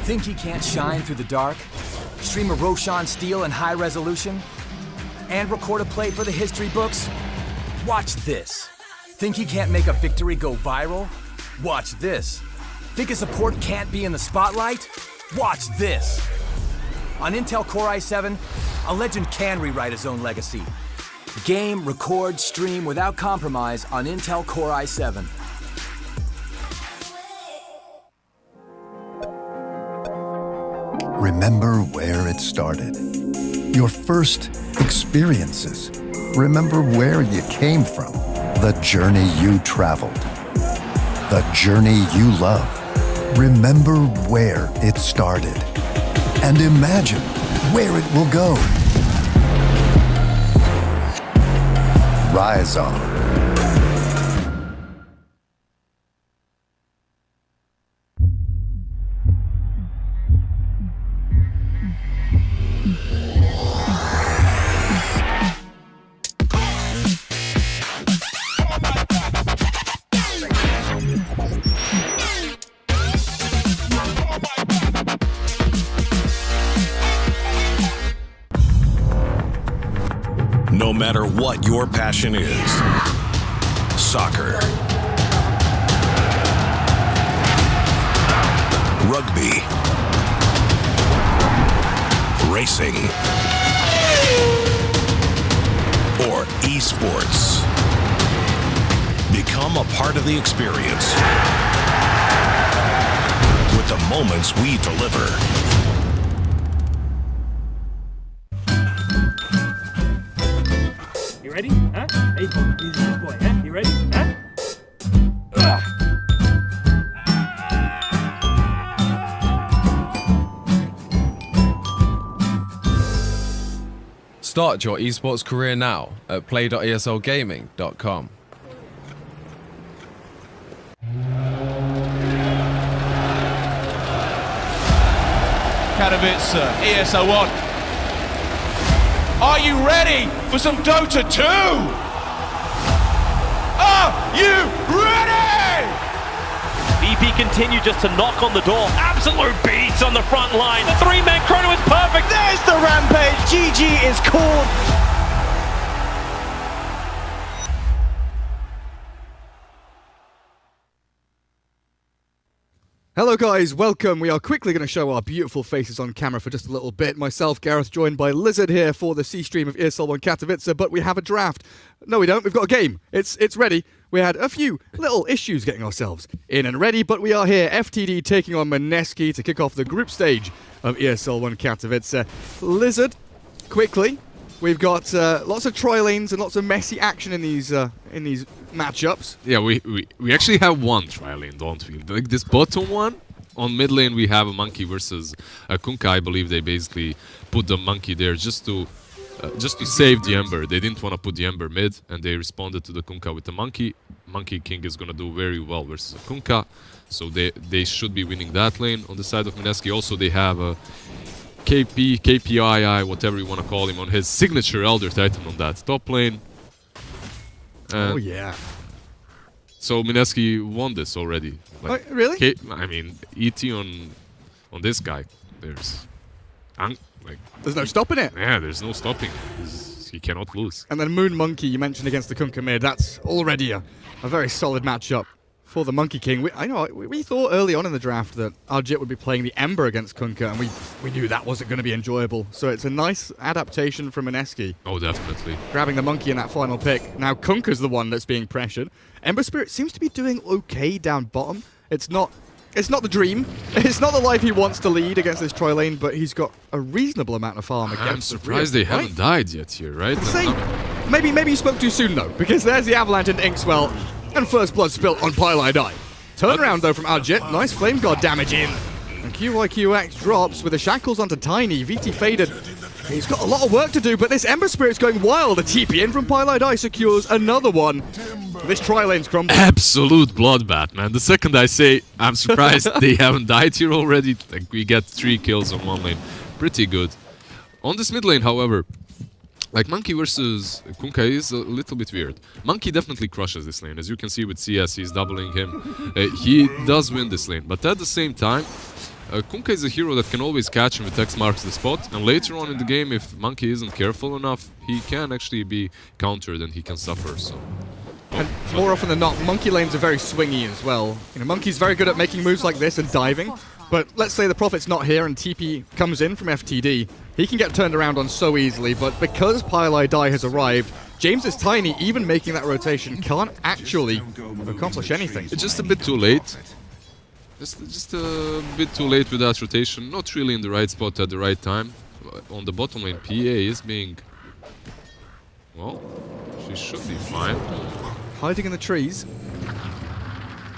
Think he can't shine through the dark? Stream a Roshan Steel in high resolution? And record a play for the history books? Watch this. Think he can't make a victory go viral? Watch this. Think a support can't be in the spotlight? Watch this. On Intel Core i7, a legend can rewrite his own legacy. Game, record, stream without compromise on Intel Core i7. Remember where it started. Your first experiences. Remember where you came from. The journey you traveled. The journey you love. Remember where it started. And imagine where it will go. Rise on. No matter what your passion is, soccer, rugby, racing, or esports, become a part of the experience with the moments we deliver. Ready? Huh? Hey, he's a good boy, huh? You ready? Huh? Start your esports career now at play.eslgaming.com. Katowice, ESL 1. Are you ready for some Dota 2? Are you ready? VP continued just to knock on the door. Absolute beats on the front line. The three-man chrono is perfect. There's the rampage. GG is called. Hello guys, welcome. We are quickly going to show our beautiful faces on camera for just a little bit. Myself, Gareth, joined by Lizard here for the C-stream of ESL 1 Katowice, but we have a draft. No, we don't. We've got a game. It's ready. We had a few little issues getting ourselves in and ready, but we are here. FTD taking on Maneski to kick off the group stage of ESL 1 Katowice. Lizard, quickly. We've got lots of tri lanes and lots of messy action in these matchups. Yeah, we actually have one tri lane, don't we? Like this bottom one, on mid lane we have a monkey versus a Kunkka. I believe they basically put the monkey there just to save the Ember. They didn't want to put the Ember mid, and they responded to the Kunkka with the monkey. Monkey King is gonna do very well versus a Kunkka, so they should be winning that lane. On the side of Maneski, also they have a KP, KPII, whatever you want to call him, on his signature Elder Titan on that top lane. And oh yeah. So Maneski won this already. Like, really? I mean, ET on this guy. There's no stopping it. Yeah, there's no stopping. He cannot lose. And then Moon Monkey, you mentioned against the Kunkka mid. That's already a very solid matchup for the Monkey King. We thought early on in the draft that Arjit would be playing the Ember against Kunkka, and we knew that wasn't going to be enjoyable. So it's a nice adaptation from Maneski. Oh, definitely. Grabbing the Monkey in that final pick. Now Kunkka's the one that's being pressured. Ember Spirit seems to be doing okay down bottom. It's not the dream. It's not the life he wants to lead against this tri lane, but he's got a reasonable amount of farm against I'm surprised they haven't died yet here, right? Maybe you spoke too soon though, because there's the Avalanche and Inkswell. And first blood spilt on Pylai. Turnaround though from Arjit. Nice Flame Guard damage in. And QYQX drops with the shackles onto Tiny. VT faded. He's got a lot of work to do, but this Ember Spirit's going wild. A TP in from Pylai secures another one. This tri-lane's crumbling. Absolute bloodbath, man. The second I say, I'm surprised they haven't died here already. Like, we get 3 kills on one lane. Pretty good. On this mid lane, however, Like, Monkey versus Kunkka is a little bit weird. Monkey definitely crushes this lane. As you can see with CS, he's doubling him. He does win this lane. But at the same time, Kunkka is a hero that can always catch him with X marks the spot. And later on in the game, if Monkey isn't careful enough, he can actually be countered and he can suffer. So. And more often than not, Monkey lanes are very swingy as well. You know, Monkey's very good at making moves like this and diving. But let's say the Prophet's not here and TP comes in from FTD. He can get turned around on so easily, but because Pile Die has arrived, James is tiny, even making that rotation can't actually accomplish anything. It's just a bit too late. Just a bit too late with that rotation. Not really in the right spot at the right time. On the bottom lane, PA is being... Well, she should be fine. Hiding in the trees.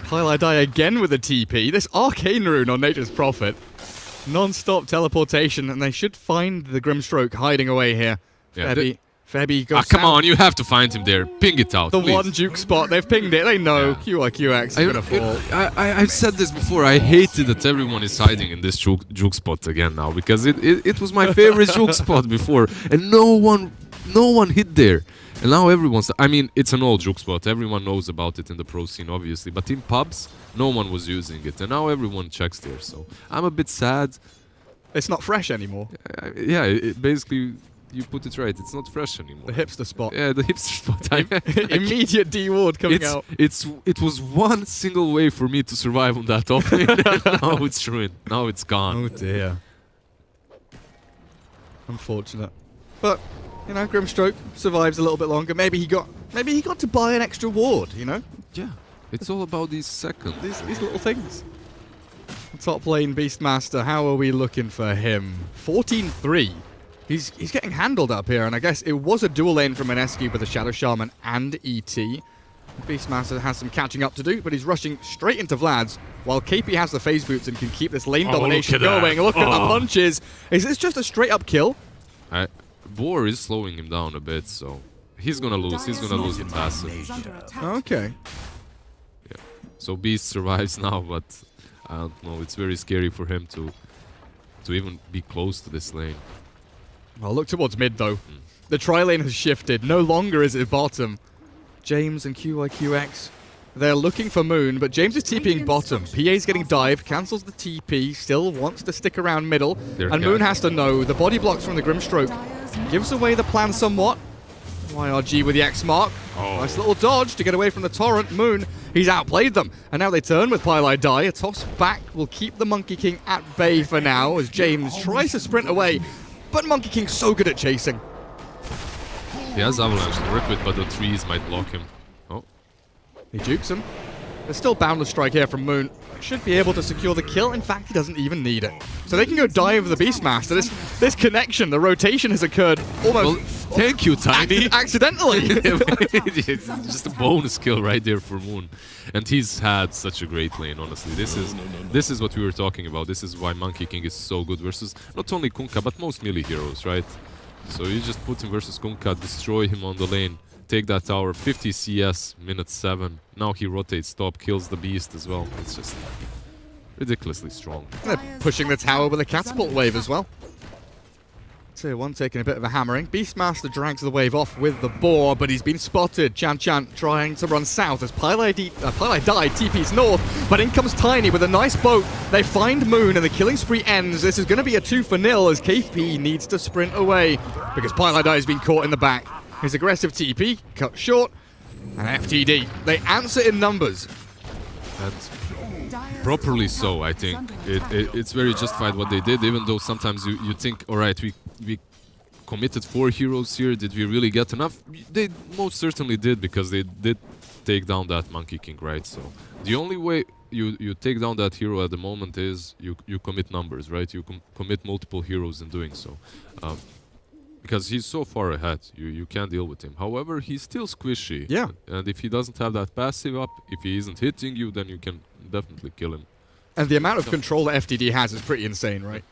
Pile Die again with a TP. This Arcane Rune on Nature's Prophet. Non-stop teleportation, and they should find the Grimstroke hiding away here. Yeah, Febby goes come on, you have to find him there. Ping it out, the please. one juke spot. They've pinged it. They know QIQX is going to fall. I've said this before. I hated that everyone is hiding in this juke spot again now, because it was my favorite juke spot before, and no one hit there. And now everyone's... I mean, it's an old juke spot. Everyone knows about it in the pro scene, obviously. But in pubs, no one was using it. And now everyone checks there. So I'm a bit sad. It's not fresh anymore. Yeah, basically, you put it right. It's not fresh anymore. The hipster spot. Yeah, the hipster spot. Immediate D ward coming out. It was one single way for me to survive on that top lane. Now it's ruined. Now it's gone. Oh dear. Unfortunate. But... you know, Grimstroke survives a little bit longer. Maybe he got to buy an extra ward, you know? Yeah. It's all about these seconds. These little things. Top lane Beastmaster, how are we looking for him? 14-3. He's getting handled up here, and I guess it was a dual lane from Mineski with a Shadow Shaman and ET. Beastmaster has some catching up to do, but he's rushing straight into Vlad's, while KP has the phase boots and can keep this lane domination going. Look at the punches. Is this just a straight up kill? Boar is slowing him down a bit, so he's gonna lose. He's gonna lose the passive. Okay. Yeah. So Beast survives now, but I don't know. It's very scary for him to even be close to this lane. Well, look towards mid though. The tri lane has shifted. No longer is it bottom. James and QIQX, they're looking for Moon, but James is TPing bottom. PA's getting dived, cancels the TP, still wants to stick around middle, and Moon has to know the body blocks from the Grimstroke. Gives away the plan somewhat. YRG with the X mark. Nice little dodge to get away from the torrent. Moon, he's outplayed them. And now they turn with Pile Die. A toss back will keep the Monkey King at bay for now as James tries to sprint away. But Monkey King's so good at chasing. He has Avalanche to work with, but the trees might block him. Oh. He jukes him. There's still Boundless Strike here from Moon. Should be able to secure the kill. In fact, he doesn't even need it. So they can go dive the Beastmaster. This connection, the rotation has occurred almost... Well, thank you, Tiny. Accidentally. It's just a bonus kill right there for Moon. And he's had such a great lane, honestly. This is what we were talking about. This is why Monkey King is so good versus not only Kunkka, but most melee heroes, right? So you just put him versus Kunkka, destroy him on the lane. Take that tower, 50 CS, minute 7. Now he rotates top, kills the beast as well. It's just ridiculously strong. They're pushing the tower with a catapult wave as well. Tier 1 taking a bit of a hammering. Beastmaster drags the wave off with the boar, but he's been spotted. Chan trying to run south as Pile Die TP's north, but in comes Tiny with a nice boat. They find Moon and the killing spree ends. This is going to be a 2-0 as KP needs to sprint away because Pile Die has been caught in the back. His aggressive TP cut short, and FTD. They answer in numbers. And properly so, I think. It's very justified what they did, even though sometimes you think, all right, we committed 4 heroes here. Did we really get enough? They most certainly did, because they did take down that Monkey King, right? So the only way you take down that hero at the moment is you commit numbers, right? You commit multiple heroes in doing so. Because he's so far ahead, you can't deal with him. However, he's still squishy. Yeah. And if he doesn't have that passive up, if he isn't hitting you, then you can definitely kill him. And the amount of control that FTD has is pretty insane, right?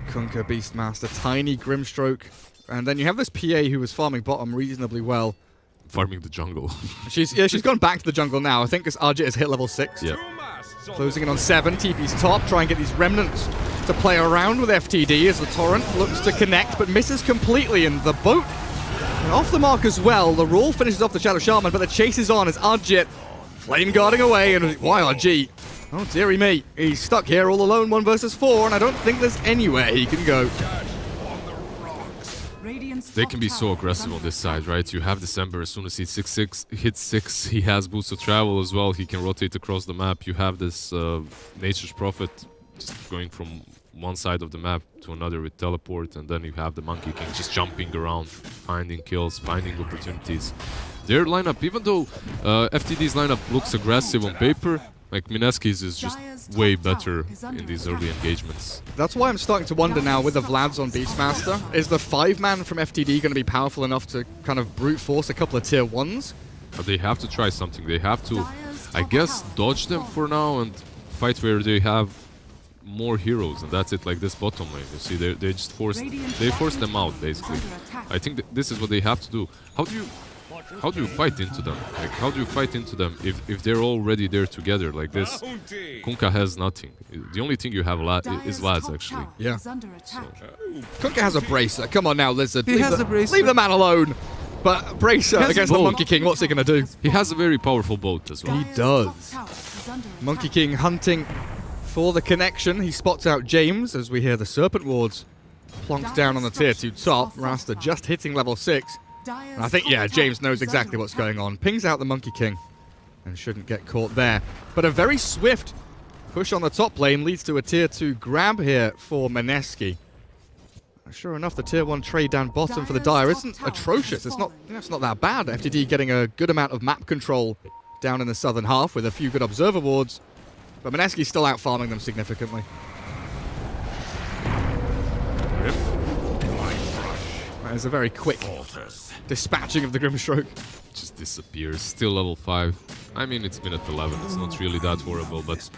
Kunkka, Beastmaster, Tiny, Grimstroke. And then you have this PA who was farming bottom reasonably well. Farming the jungle. She's gone back to the jungle now. I think this Arjit has hit level 6. Yeah. Closing in on 7. TP's top. Try and get these remnants to play around with FTD as the Torrent looks to connect but misses completely, and the boat off the mark as well. The roll finishes off the Shadow Shaman, but the chase is on as Arjit flame guarding away, and YRG, oh dearie me, he's stuck here all alone 1 versus 4, and I don't think there's anywhere he can go. They can be so aggressive on this side, right? You have December, as soon as he hits 6, he has boots of travel as well. He can rotate across the map. You have this Nature's Prophet just going from one side of the map to another with teleport, and then you have the Monkey King just jumping around, finding kills, finding opportunities. Their lineup, even though FTD's lineup looks aggressive on paper, like Mineski's is just way better in these early engagements. That's why I'm starting to wonder now with the Vlads on Beastmaster, is the 5-man from FTD going to be powerful enough to kind of brute force a couple of tier 1s? But they have to try something. They have to, I guess, dodge them for now and fight where they have more heroes, and that's it. Like this bottom lane, you see, they just forced them out basically. I think this is what they have to do. How do you fight into them? Like, how do you fight into them if they're already there together like this? Kunkka has nothing. The only thing you have is Lads, actually. Yeah. So. Kunkka has a bracer. Come on now, Lizard. He has a bracer. Leave the man alone. But bracer against the Monkey King, what's he going to do? He has a very powerful boat as well. He does. Monkey King hunting for the connection. He spots out James as we hear the Serpent Wards plonks down on the tier 2 top. Rasta just hitting level 6. And I think, yeah, James knows exactly what's going on. Pings out the Monkey King and shouldn't get caught there. But a very swift push on the top lane leads to a tier 2 grab here for Mineski. Sure enough, the tier 1 trade down bottom for the Dire isn't atrocious. It's not that bad. FTD getting a good amount of map control down in the southern half with a few good observer wards. But Mineski's still out farming them significantly. That is a very quick dispatching of the Grimstroke. Just disappears. Still level 5. I mean, it's minute 11. It's not really that horrible, but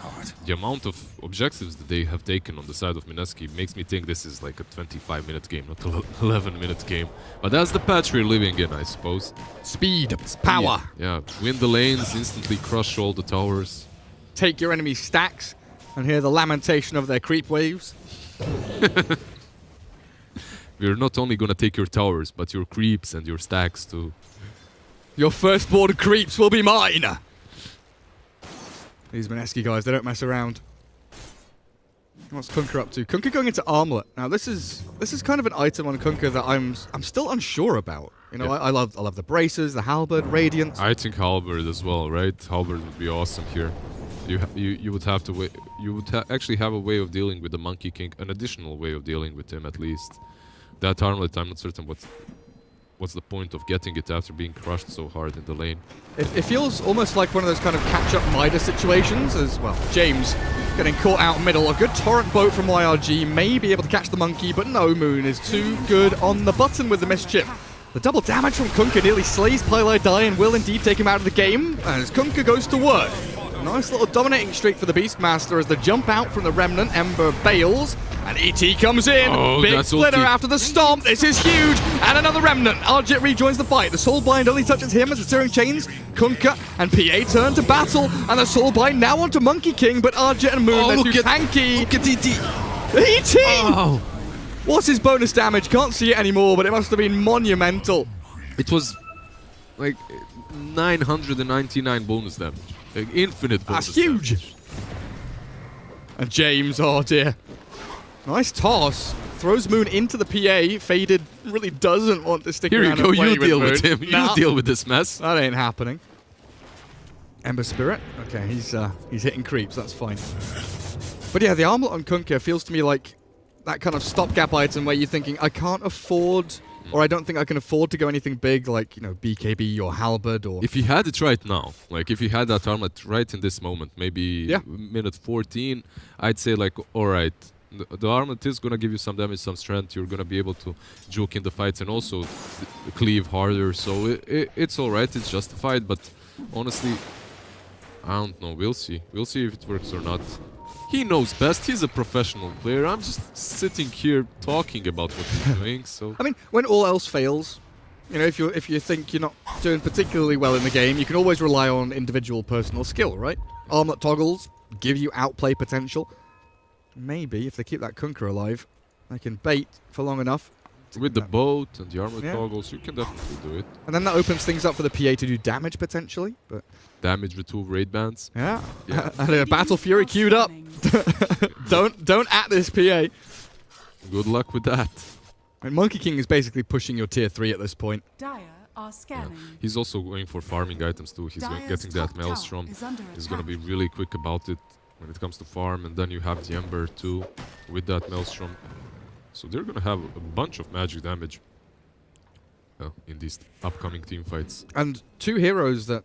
the amount of objectives that they have taken on the side of Mineski makes me think this is like a 25-minute game, not an 11-minute game. But that's the patch we're living in, I suppose. Speed, power. Yeah, win the lanes, instantly crush all the towers. Take your enemy's stacks and hear the lamentation of their creep waves. We're not only gonna take your towers, but your creeps and your stacks too. Your firstborn creeps will be mine! These Mineski guys, they don't mess around. What's Kunkka up to? Kunkka going into Armlet. Now this is kind of an item on Kunkka that I'm still unsure about. You know, yeah. I love the braces, the halberd, radiance. I think halberd as well, right? Halberd would be awesome here. You would have to actually have a way of dealing with the Monkey King, an additional way of dealing with him at least. That armlet, I'm not certain what's the point of getting it after being crushed so hard in the lane. It feels almost like one of those kind of catch-up Midas situations as, well, James getting caught out middle. A good torrent boat from YRG may be able to catch the monkey, but no, Moon is too good on the button with the mischief. The double damage from Kunkka nearly slays Pylai Die and will indeed take him out of the game as Kunkka goes to work. A nice little dominating streak for the Beastmaster as the jump out from the Remnant. Ember bails, and ET comes in. Oh, big splitter after the stomp. This is huge. And another Remnant. Arjit rejoins the fight. The Soulbind only touches him as the Searing Chains. Kunkka and PA turn to battle. And the Soulbind now onto Monkey King, but Arjit and Moon, they're too tanky. Look at ET. ET! Oh. What's his bonus damage? Can't see it anymore, but it must have been monumental. It was like 999 bonus damage. Like infinite bonus. That's huge. Damage. And James, oh dear. Nice toss. Throws Moon into the PA. Faded really doesn't want to stick around. Here you go. And You play deal with with him. Nah, You deal with this mess. that ain't happening. Ember Spirit. Okay, he's hitting creeps. That's fine. But yeah, the armlet on Kunkka feels to me like that kind of stopgap item where you're thinking, I can't afford, or I don't think I can afford to go anything big like, you know, BKB or Halberd or... If he had it right now, like if he had that armlet right in this moment, maybe minute 14, I'd say like, alright, the armlet is gonna give you some damage, some strength, you're gonna be able to juke in the fights and also cleave harder, so it's alright, it's justified, but honestly, I don't know, we'll see. We'll see if it works or not. He knows best. He's a professional player. I'm just sitting here talking about what he's doing. So I mean, when all else fails, you know, if you think you're not doing particularly well in the game, you can always rely on individual personal skill, right? Armlet toggles give you outplay potential. maybe, if they keep that Kunkka alive, they can bait for long enough. With the boat and the armor toggles, you can definitely do it. And then that opens things up for the PA to do damage, potentially. But damage with 2 raid bands. Yeah. And a Battle Fury queued up. Don't at this PA. Good luck with that. And Monkey King is basically pushing your tier 3 at this point. Dire are scanning. Yeah. He's also going for farming items too. He's getting that Maelstrom. He's going to be really quick about it when it comes to farm. And then you have the Ember too with that Maelstrom. So they're going to have a bunch of magic damage in these upcoming team fights. And 2 heroes that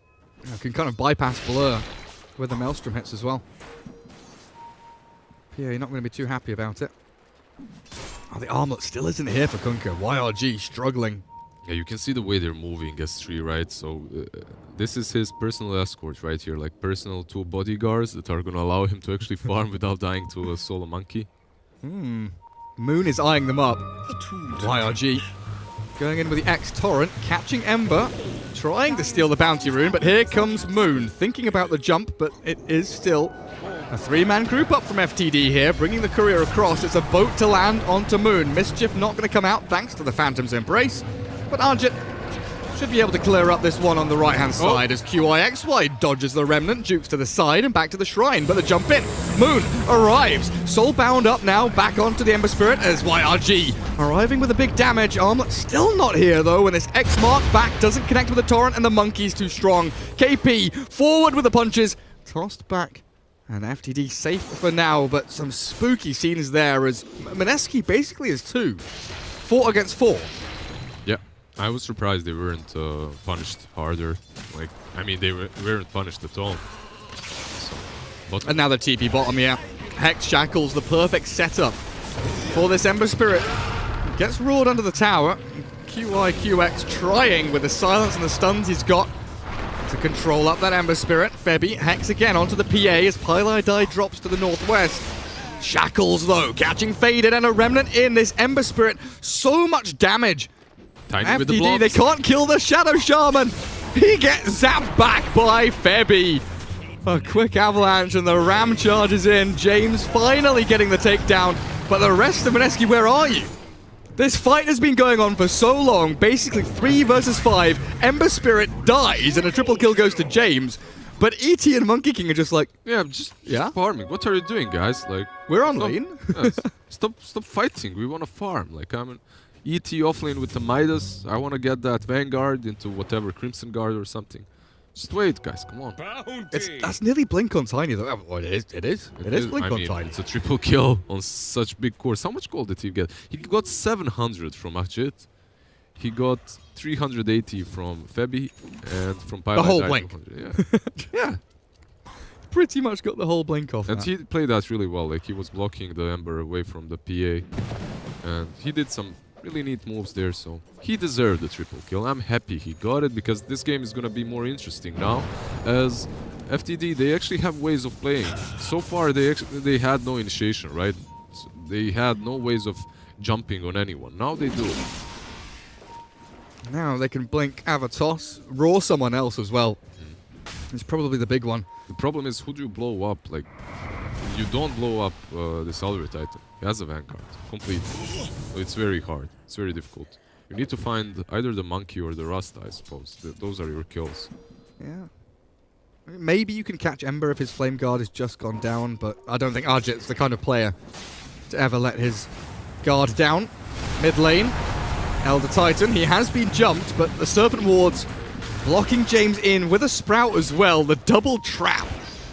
can kind of bypass Blur with the Maelstrom hits as well. PA not going to be too happy about it. Oh, the armlet still isn't here for Kunkka. YRG struggling. Yeah, you can see the way they're moving S3, right? So this is his personal escort right here, like personal 2 bodyguards that are going to allow him to actually farm without dying to a solo monkey. Moon is eyeing them up. YRG going in with the X Torrent, catching Ember, trying to steal the bounty rune, but here comes Moon, thinking about the jump, but it is still a 3-man group up from FTD here, bringing the courier across. It's a boat to land onto Moon. Mischief not going to come out thanks to the Phantom's Embrace, but Arjit should be able to clear up this one on the right-hand side as QIXY dodges the Remnant, jukes to the side and back to the Shrine, but the jump in. Moon arrives, soul-bound up now, back onto the Ember Spirit as YRG arriving with a big damage. Armlet still not here though, when this X-Mark back doesn't connect with the Torrent and the Monkey's too strong. KP forward with the punches, tossed back. And FTD safe for now, but some spooky scenes there as Mineski basically is 2. 4 against 4. Yeah, I was surprised they weren't punished harder. Like, I mean, they weren't punished at all. So, and now the TP bottom, yeah. Hex Shackles, the perfect setup for this Ember Spirit. Gets roared under the tower. QIQX trying with the silence and the stuns he's got to control up that Ember Spirit. Febby, Hex again onto the PA as Pylai Die drops to the northwest. Shackles, though, catching Faded and a Remnant in this Ember Spirit. So much damage. Tiny with the FTD, they can't kill the Shadow Shaman. He gets zapped back by Febby. A quick avalanche and the Ram charges in. James finally getting the takedown. But the rest of Mineski, where are you? This fight has been going on for so long, basically 3 versus 5. Ember Spirit dies and a triple kill goes to James. But ET and Monkey King are just like, just farming. What are you doing, guys? Like, we're on lane. Stop fighting. We want to farm. Like, I'm an ET offlane with the Midas. I want to get that Vanguard into whatever, Crimson Guard or something. Just wait, guys. Come on. That's nearly Blink on Tiny, though. Oh, it is Blink on Tiny. It's a triple kill on such big course. How much gold did he get? He got 700 from Ajit. He got 380 from Febby and from Pylai. The whole Blink. Yeah. Pretty much got the whole Blink off. And he played that really well. Like, he was blocking the Ember away from the PA. And he did some really neat moves there, so he deserved the triple kill. I'm happy he got it, because this game is going to be more interesting now, as FTD, they actually have ways of playing. So far, they had no initiation, right? So they had no ways of jumping on anyone. Now they do. Now they can blink Avatos, roar someone else as well. It's probably the big one. The problem is, who do you blow up? Like, you don't blow up this Alrit item. He has a Vanguard, completely. So it's very hard. It's very difficult. You need to find either the Monkey or the Rust, I suppose. Those are your kills. Yeah. Maybe you can catch Ember if his Flame Guard has just gone down, but I don't think Arjit's the kind of player to ever let his guard down. Mid lane, Elder Titan. He has been jumped, but the Serpent Wards blocking James in with a Sprout as well. The double trap.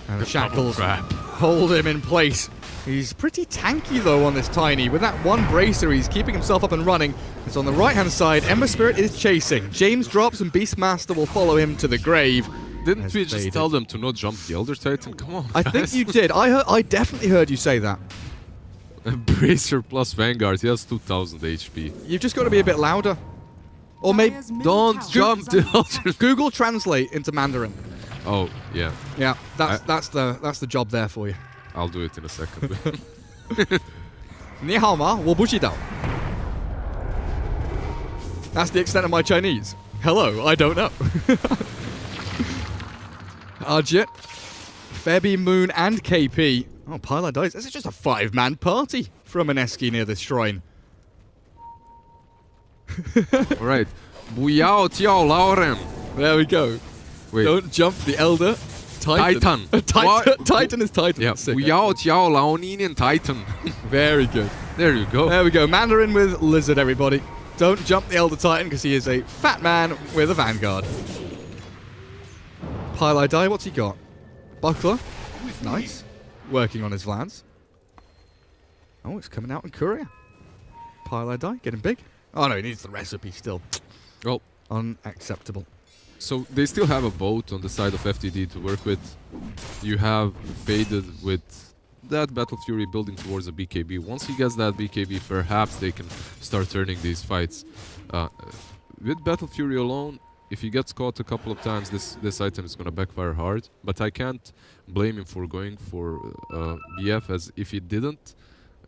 And the Shackles hold him in place. He's pretty tanky, though, on this Tiny. With that one bracer, he's keeping himself up and running. It's on the right-hand side. Ember Spirit is chasing. James drops, and Beastmaster will follow him to the grave. Didn't we just tell them to not jump the Elder Titan? Come on, I think you did. I definitely heard you say that. Bracer plus Vanguard. He has 2,000 HP. You've just got to be a bit louder. Or maybe... Don't jump the Elder. Google Translate into Mandarin. Oh, yeah. Yeah, that's the job there for you. I'll do it in a second. 你好吗？我不知道. That's the extent of my Chinese. Hello, I don't know. Arjit, Febby, Moon, and KP Oh, Pilar dies. This is just a 5-man party from Mineski near this shrine. All right. Bujao Tiao Lauren. There we go. Wait. Don't jump the Elder. Titan. Titan is Titan. Yeah. Bujao Tiao Laoninian Titan. Very good. There you go. There we go. Mandarin with Lizard, everybody. Don't jump the Elder Titan because he is a fat man with a Vanguard. Pilar die. What's he got? Buckler. Nice. Working on his Vlads. Oh, it's coming out in Courier. Pilar die. Getting big. Oh, no. He needs the recipe still. Well, unacceptable. So they still have a boat on the side of FTD to work with. You have Faded with that Battle Fury building towards a BKB. Once he gets that BKB, perhaps they can start turning these fights. With Battle Fury alone, if he gets caught a couple of times, this item is going to backfire hard. But I can't blame him for going for BF, as if he didn't,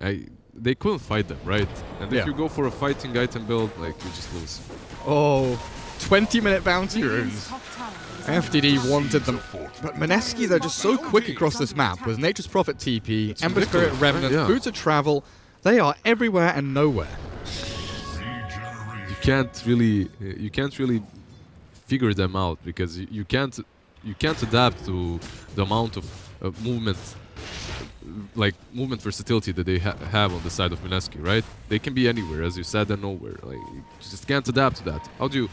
they couldn't fight them, right? And if you go for a fighting item build, like, you just lose. Oh, 20-minute bounty runes. FTD wanted them. But Mineski, they're just so quick across this map with Nature's Prophet TP, Ember Spirit Revenant, Boots of Travel. They are everywhere and nowhere. You can't really figure them out because you can't adapt to the amount of movement, like movement versatility that they have on the side of Mineski, right? They can be anywhere, as you said, and nowhere. Like, you just can't adapt to that. How do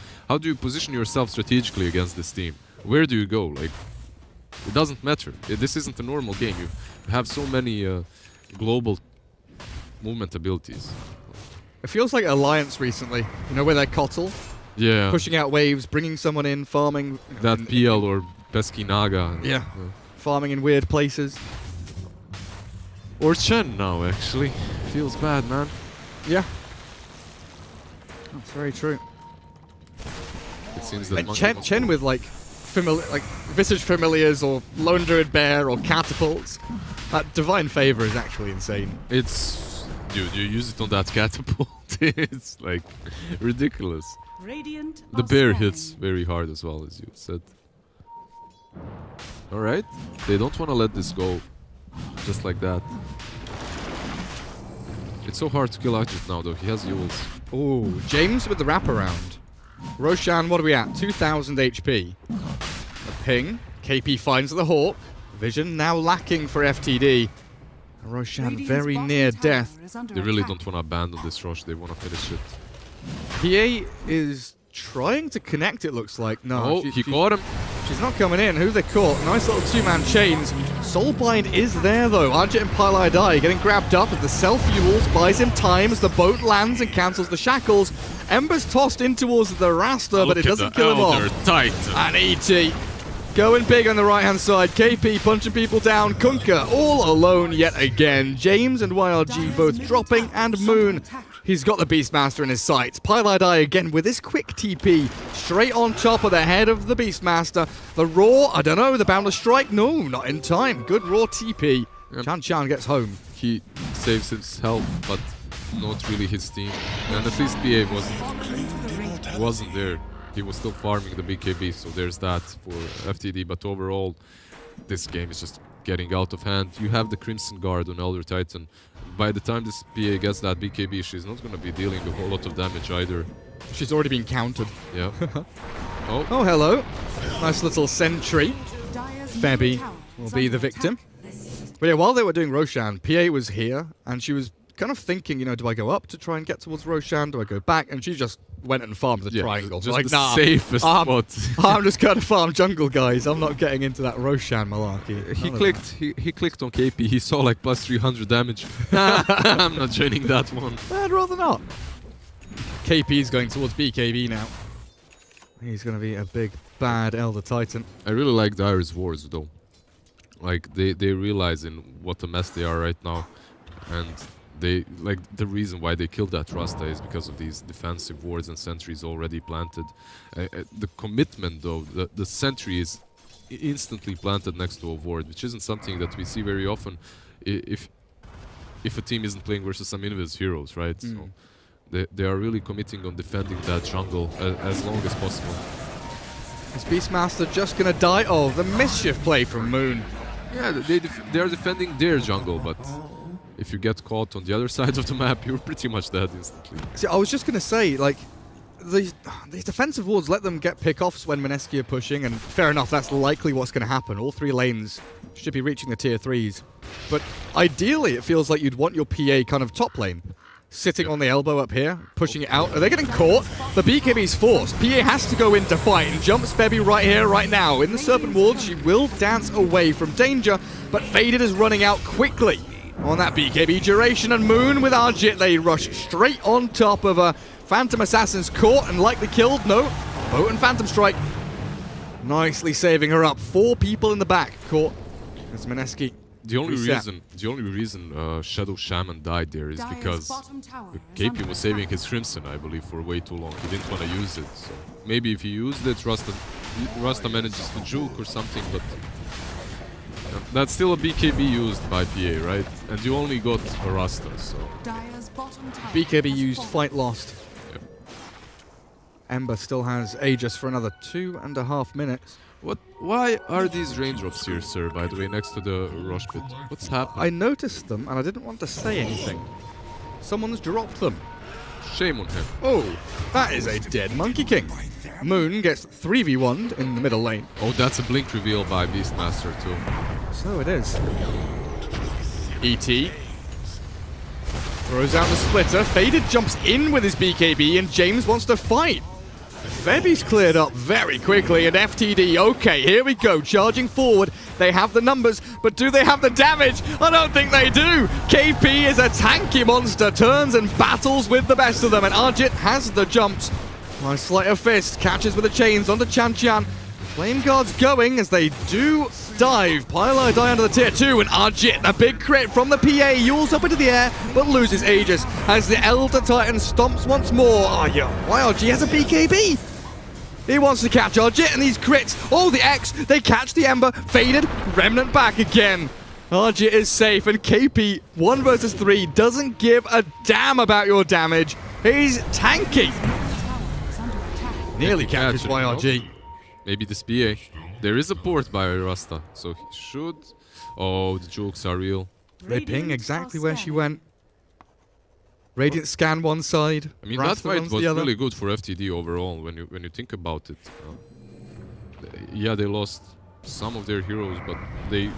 you position yourself strategically against this team? Where do you go? Like, it doesn't matter. This isn't a normal game. You have so many global movement abilities. It feels like Alliance recently. You know, where they're Kotl? Yeah. Pushing out waves, bringing someone in, farming. That PL or Peskinaga. Yeah. Farming in weird places. Or Chen now, actually. Feels bad, man. Yeah. That's very true. It seems that Chen with like Visage Familiars or Lone Druid Bear or Catapults. That Divine Favor is actually insane. It's... Dude, you use it on that Catapult. It's like ridiculous. The bear hits very hard as well, as you said. Alright. They don't want to let this go. Just like that. It's so hard to kill Ajit now, though. He has Yules. Ooh, James with the wraparound. Roshan, what are we at? 2,000 HP. A ping. KP finds the Hawk. Vision now lacking for FTD. Roshan very near death. They really don't want to abandon this rush. They want to finish it. PA is trying to connect, it looks like. No, oh, he caught him. She's not coming in. Who they caught? Nice little two-man chains. Soulbind is there, though. Ajit and Pilar die, getting grabbed up as the self-fuels buys him time as the boat lands and cancels the shackles. Ember's tossed in towards the Rasta, but it doesn't kill him off. Titan. And ET going big on the right-hand side. KP punching people down. Kunkka all alone yet again. James and YRG both dropping, and Moon, he's got the Beastmaster in his sights. Pilar die again with his quick TP. Straight on top of the head of the Beastmaster. The Raw, I don't know, the Boundless Strike? No, not in time. Good Raw TP. Chan Chan gets home. He saves his health, but not really his team. And at least PA wasn't there. He was still farming the BKB, so there's that for FTD. But overall, this game is just getting out of hand. You have the Crimson Guard on Elder Titan. By the time this PA gets that BKB, she's not going to be dealing a whole lot of damage either. She's already been countered. Yeah. Oh, hello. Nice little sentry. Febby will be the victim. But yeah, while they were doing Roshan, PA was here, and she was kind of thinking, you know, do I go up to try and get towards Roshan? Do I go back? And she just went and farmed the triangle. Just like, the nah, safest spot. I'm just going to farm jungle, guys. I'm not getting into that Roshan malarkey. He clicked on KP. He saw like plus 300 damage. I'm not joining that one. I'd rather not. KP's going towards BKB now. He's going to be a big, bad Elder Titan. I really like Dire's Wars, though. Like, they realize in what a mess they are right now. And they, like, the reason why they killed that Rasta is because of these defensive wards and sentries already planted. The commitment, though, the sentry is instantly planted next to a ward, which isn't something that we see very often if a team isn't playing versus some Invis heroes, right? So they are really committing on defending that jungle as long as possible. Is Beastmaster just going to die? Oh, the mischief play from Moon. Yeah, they are defending their jungle, but if you get caught on the other side of the map, you're pretty much dead instantly. See, I was just going to say, like, these defensive wards let them get pick-offs when Mineski are pushing, and fair enough, that's likely what's going to happen. All three lanes should be reaching the tier 3s. But ideally, it feels like you'd want your PA kind of top lane, sitting on the elbow up here, pushing it out. Are they getting caught? The BKB's forced. PA has to go in to fight, and jumps Febby right here, right now. In the Serpent Ward, she will dance away from danger, but Faded is running out quickly on that BKB duration, and Moon with Arjit, they rush straight on top of a Phantom Assassin's caught and likely killed. No, potent Phantom Strike. Nicely saving her up. 4 people in the back caught as Mineski. The only reason Shadow Shaman died there is because KP was saving his Crimson, I believe, for way too long. He didn't want to use it. So maybe if he used it, Rasta manages to juke or something, but that's still a BKB used by PA, right? And you only got a Rasta, so... BKB used, fight lost. Yep. Ember still has Aegis for another 2.5 minutes. Why are these raindrops here, sir, by the way, next to the Rush Pit? What's happening? I noticed them, and I didn't want to say anything. Someone's dropped them. Shame on him. Oh, that is a dead Monkey King. Moon gets 3v1'd in the middle lane. Oh, that's a blink reveal by Beastmaster, too. So it is. ET throws out the splitter. Faded jumps in with his BKB, and James wants to fight. Febby's cleared up very quickly, and FTD, okay, here we go, charging forward. They have the numbers, but do they have the damage? I don't think they do. KP is a tanky monster, turns and battles with the best of them, and Arjit has the jumps. Nice sleight of fist, catches with the chains onto Chan Chan. Flame Guard's going as they do dive. Pylar die under the tier 2, and Arjit, a big crit from the PA, yules up into the air, but loses Aegis as the Elder Titan stomps once more. Oh yeah, YRG has a BKB. He wants to catch Arjit, and these crits. Oh, the X, they catch the Ember, Faded, Remnant back again. Arjit is safe, and KP, 1 versus 3, doesn't give a damn about your damage. He's tanky. Nearly catches YRG. Maybe this PA. There is a port by Rasta, so he should... Oh, the jokes are real. They ping exactly where she went. Radiant scan one side. I mean, that fight was really good for FTD overall, when you think about it. Yeah, they lost some of their heroes, but they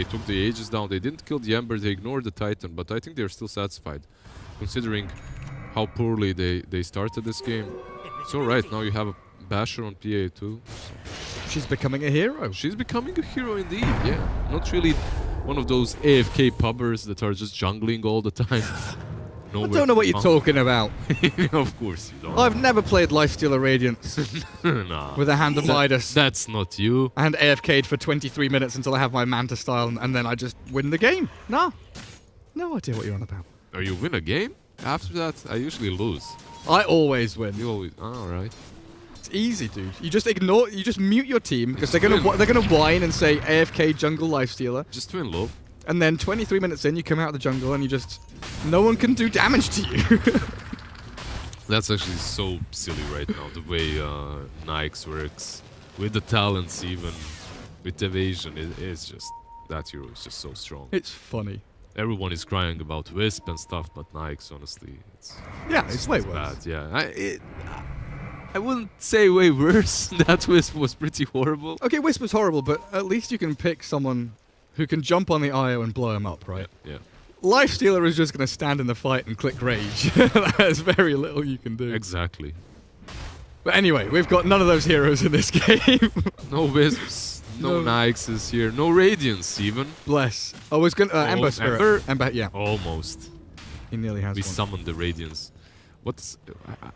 took the Aegis down. They didn't kill the Ember, they ignored the Titan, but I think they're still satisfied, considering how poorly they started this game. It's alright, now you have a Basher on PA too. So. She's becoming a hero. She's becoming a hero indeed, yeah. Not really one of those AFK pubbers that are just jungling all the time. I don't know what you're talking about. Of course you don't. I've never played Lifestealer Radiance nah. with a hand of Midas. That's not you. And AFK'd for 23 minutes until I have my Manta style, and then I just win the game. No idea what you're on about. Oh, you win a game? After that, I usually lose. I always win. You always... Oh, alright. It's easy, dude. You just mute your team because they're gonna whine and say AFK jungle Lifestealer. Just twin low. And then 23 minutes in, you come out of the jungle and you just... No one can do damage to you. That's actually so silly right now, the way Nyx works. With the talents even, with evasion, it's just... That hero is just so strong. It's funny. Everyone is crying about Wisp and stuff, but Nyx, honestly, it's way worse. Bad. Yeah, I wouldn't say way worse. That Wisp was pretty horrible. Okay, Wisp was horrible, but at least you can pick someone who can jump on the IO and blow him up, right? Yeah. Lifestealer is just going to stand in the fight and click rage. There's very little you can do. Exactly. But anyway, we've got none of those heroes in this game. No Wisps, no Nyxes here, no Radiance even. Bless. I was going to... Ember Spirit. Ember, yeah. Almost. He nearly has We one. summoned the Radiance.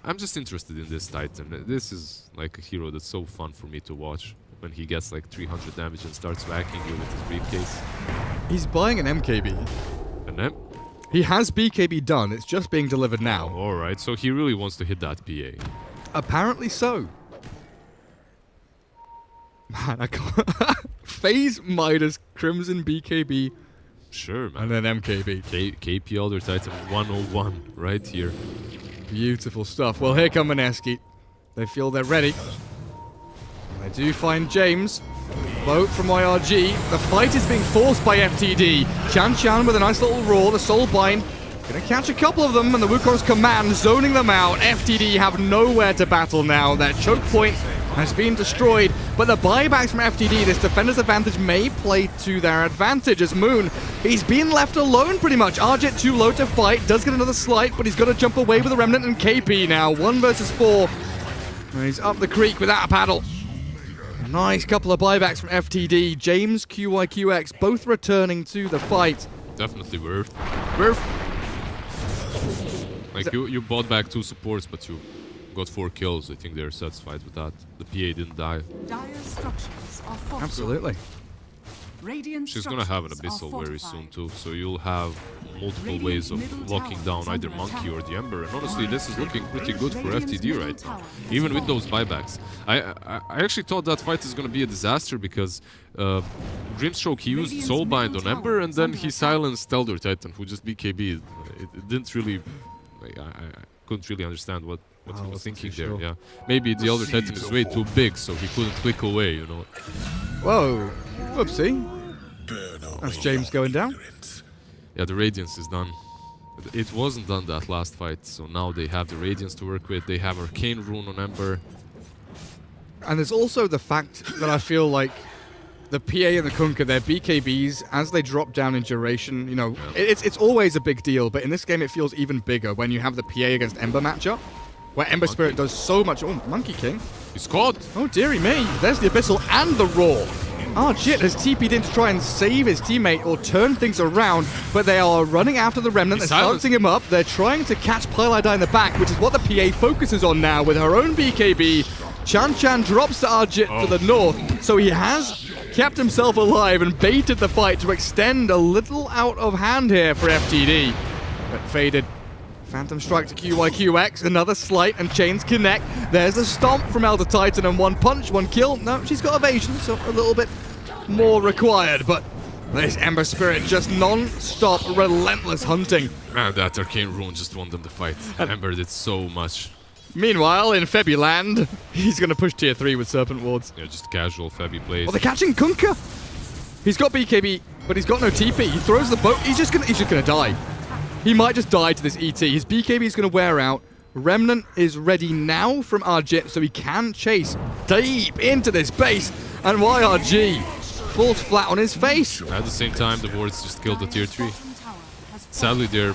I'm just interested in this Titan. This is like a hero that's so fun for me to watch. When he gets like 300 damage and starts whacking you with his briefcase. He's buying an MKB. An M? He has BKB done, it's just being delivered now. Oh, alright, so he really wants to hit that PA. Apparently so. Man, I can't... Phase Midas, Crimson BKB. Sure, man. And then MKB. KP Elder Titan 101 right here. Beautiful stuff. Well, here come Mineski. They feel they're ready. They do find James. boat from YRG. The fight is being forced by FTD. Chan with a nice little roar. The Soul Bind gonna catch a couple of them, and the Wukong's command zoning them out. FTD have nowhere to battle now. Their choke point has been destroyed, but the buybacks from FTD, this defender's advantage may play to their advantage as Moon, he's been left alone pretty much. Arjit too low to fight, does get another slight, but he's got to jump away with the Remnant and KP now. 1 versus 4. He's up the creek without a paddle. Nice couple of buybacks from FTD. James, QYQX, both returning to the fight. Definitely worth. Like, you bought back 2 supports, but you got 4 kills. I think they're satisfied with that. The PA didn't die. Absolutely. She's gonna have an Abyssal very soon too, so you'll have multiple ways of locking down either Monkey or the Ember. And honestly, this is looking pretty good for FTD right now, even with those buybacks. I actually thought that fight is gonna be a disaster because Grimstroke, he used Soulbind on Ember and then he silenced Elder Titan, who just BKB'd. It didn't really... Like, I couldn't really understand what he was thinking there. Yeah, maybe the Elder Titan is way too big, so he couldn't click away, you know. Whoa, whoopsie. That's James going down. Yeah, the Radiance is done. It wasn't done that last fight, so now they have the Radiance to work with. They have Arcane Rune on Ember. And there's also the fact that I feel like the PA and the Kunkka, their BKBs, as they drop down in duration, you know, it's always a big deal, but in this game it feels even bigger when you have the PA against Ember matchup, where Ember Spirit does so much. Oh, Monkey King. He's caught. Oh, dearie me. There's the Abyssal and the Roar. Oh, shit, has TP'd in to try and save his teammate or turn things around, but they are running after the Remnant. They're silencing him up. They're trying to catch Pylai in the back, which is what the PA focuses on now with her own BKB. Chan drops to Arjit to the north, so he has kept himself alive and baited the fight to extend a little out of hand here for FTD. But faded. Phantom Strike to QYQX, another slight, and chains connect. There's a stomp from Elder Titan, and 1 punch, 1 kill. No, she's got evasion, so a little bit more required, but this Ember Spirit just non-stop, relentless hunting. Man, that Arcane Rune just won them the fight. Ember did so much. Meanwhile, in Febiland, he's going to push tier 3 with Serpent Wards. Yeah, just casual Febi plays. Oh, they're catching Kunkka! He's got BKB, but he's got no TP. He throws the boat. He's just gonna die. He might just die to this ET. His BKB is going to wear out. Remnant is ready now from Arjit, so he can chase deep into this base. And YRG falls flat on his face. At the same time, the wards just killed the tier 3. Sadly, they're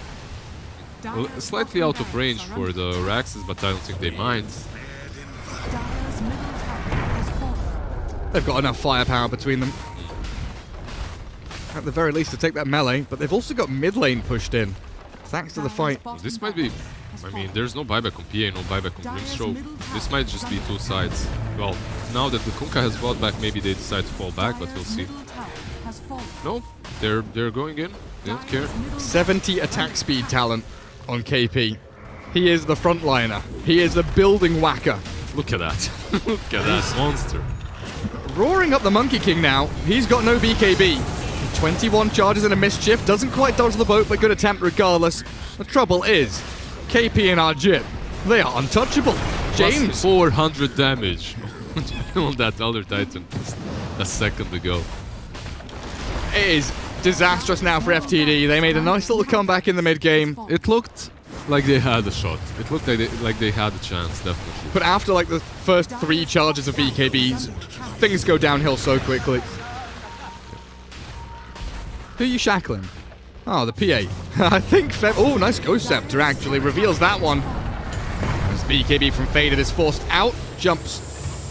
slightly out of range for the Raxes, but I don't think they mind. They've got enough firepower between them. At the very least to take that melee, but they've also got mid lane pushed in. Thanks to the fight. This might be... I mean, there's no buyback on PA, no buyback on Grimstroke. This might just be 2 sides. Well, now that the Kunkka has bought back, maybe they decide to fall back, but we'll see. No, they're going in. They don't care. 70 attack speed talent on KP. He is the frontliner. He is the building whacker. Look at that. Look at that monster. Roaring up the Monkey King now. He's got no BKB. 21 charges and a mischief. Doesn't quite dodge the boat, but good attempt regardless. The trouble is, KP and Arjit, they are untouchable. James. Plus 400 damage on that Elder Titan just a second ago. It is disastrous now for FTD. They made a nice little comeback in the mid-game. It looked like they had a shot. It looked like they had a chance, definitely. But after like the first 3 charges of BKBs, things go downhill so quickly. Who are you shackling? Oh, the PA. I think oh, nice Ghost Scepter actually reveals that one. As BKB from Faded is forced out, jumps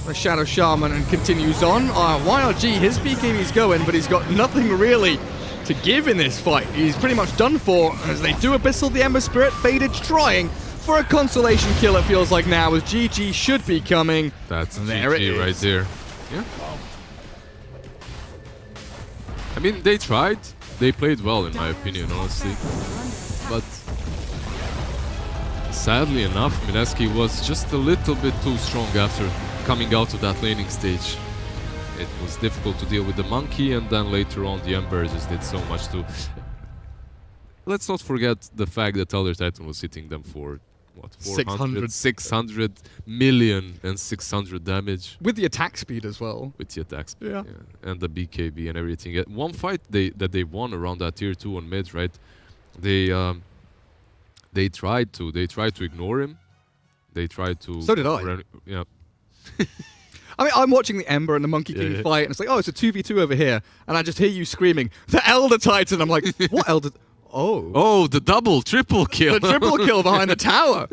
the Shadow Shaman and continues on. YRG, his BKB's going, but he's got nothing really to give in this fight. He's pretty much done for as they do Abyssal the Ember Spirit. Faded trying for a consolation kill, it feels like now, as GG should be coming. That's GG right there. Yeah. I mean, they tried. They played well, in my opinion, honestly. But sadly enough, Mineski was just a little bit too strong after coming out of that laning stage. It was difficult to deal with the Monkey, and then later on the Ember just did so much too. Let's not forget the fact that Elder Titan was hitting them for, what, 600 million and 600 damage. With the attack speed as well. With the attack speed, yeah. And the BKB and everything. At one fight that they won around that tier 2 on mid, right? They tried to ignore him. They tried to. So did I. Yeah. I mean, I'm watching the Ember and the Monkey King fight, and it's like, oh, it's a 2v2 over here, and I just hear you screaming, the Elder Titan. I'm like, what Elder? Oh, the triple kill. The triple kill behind the tower.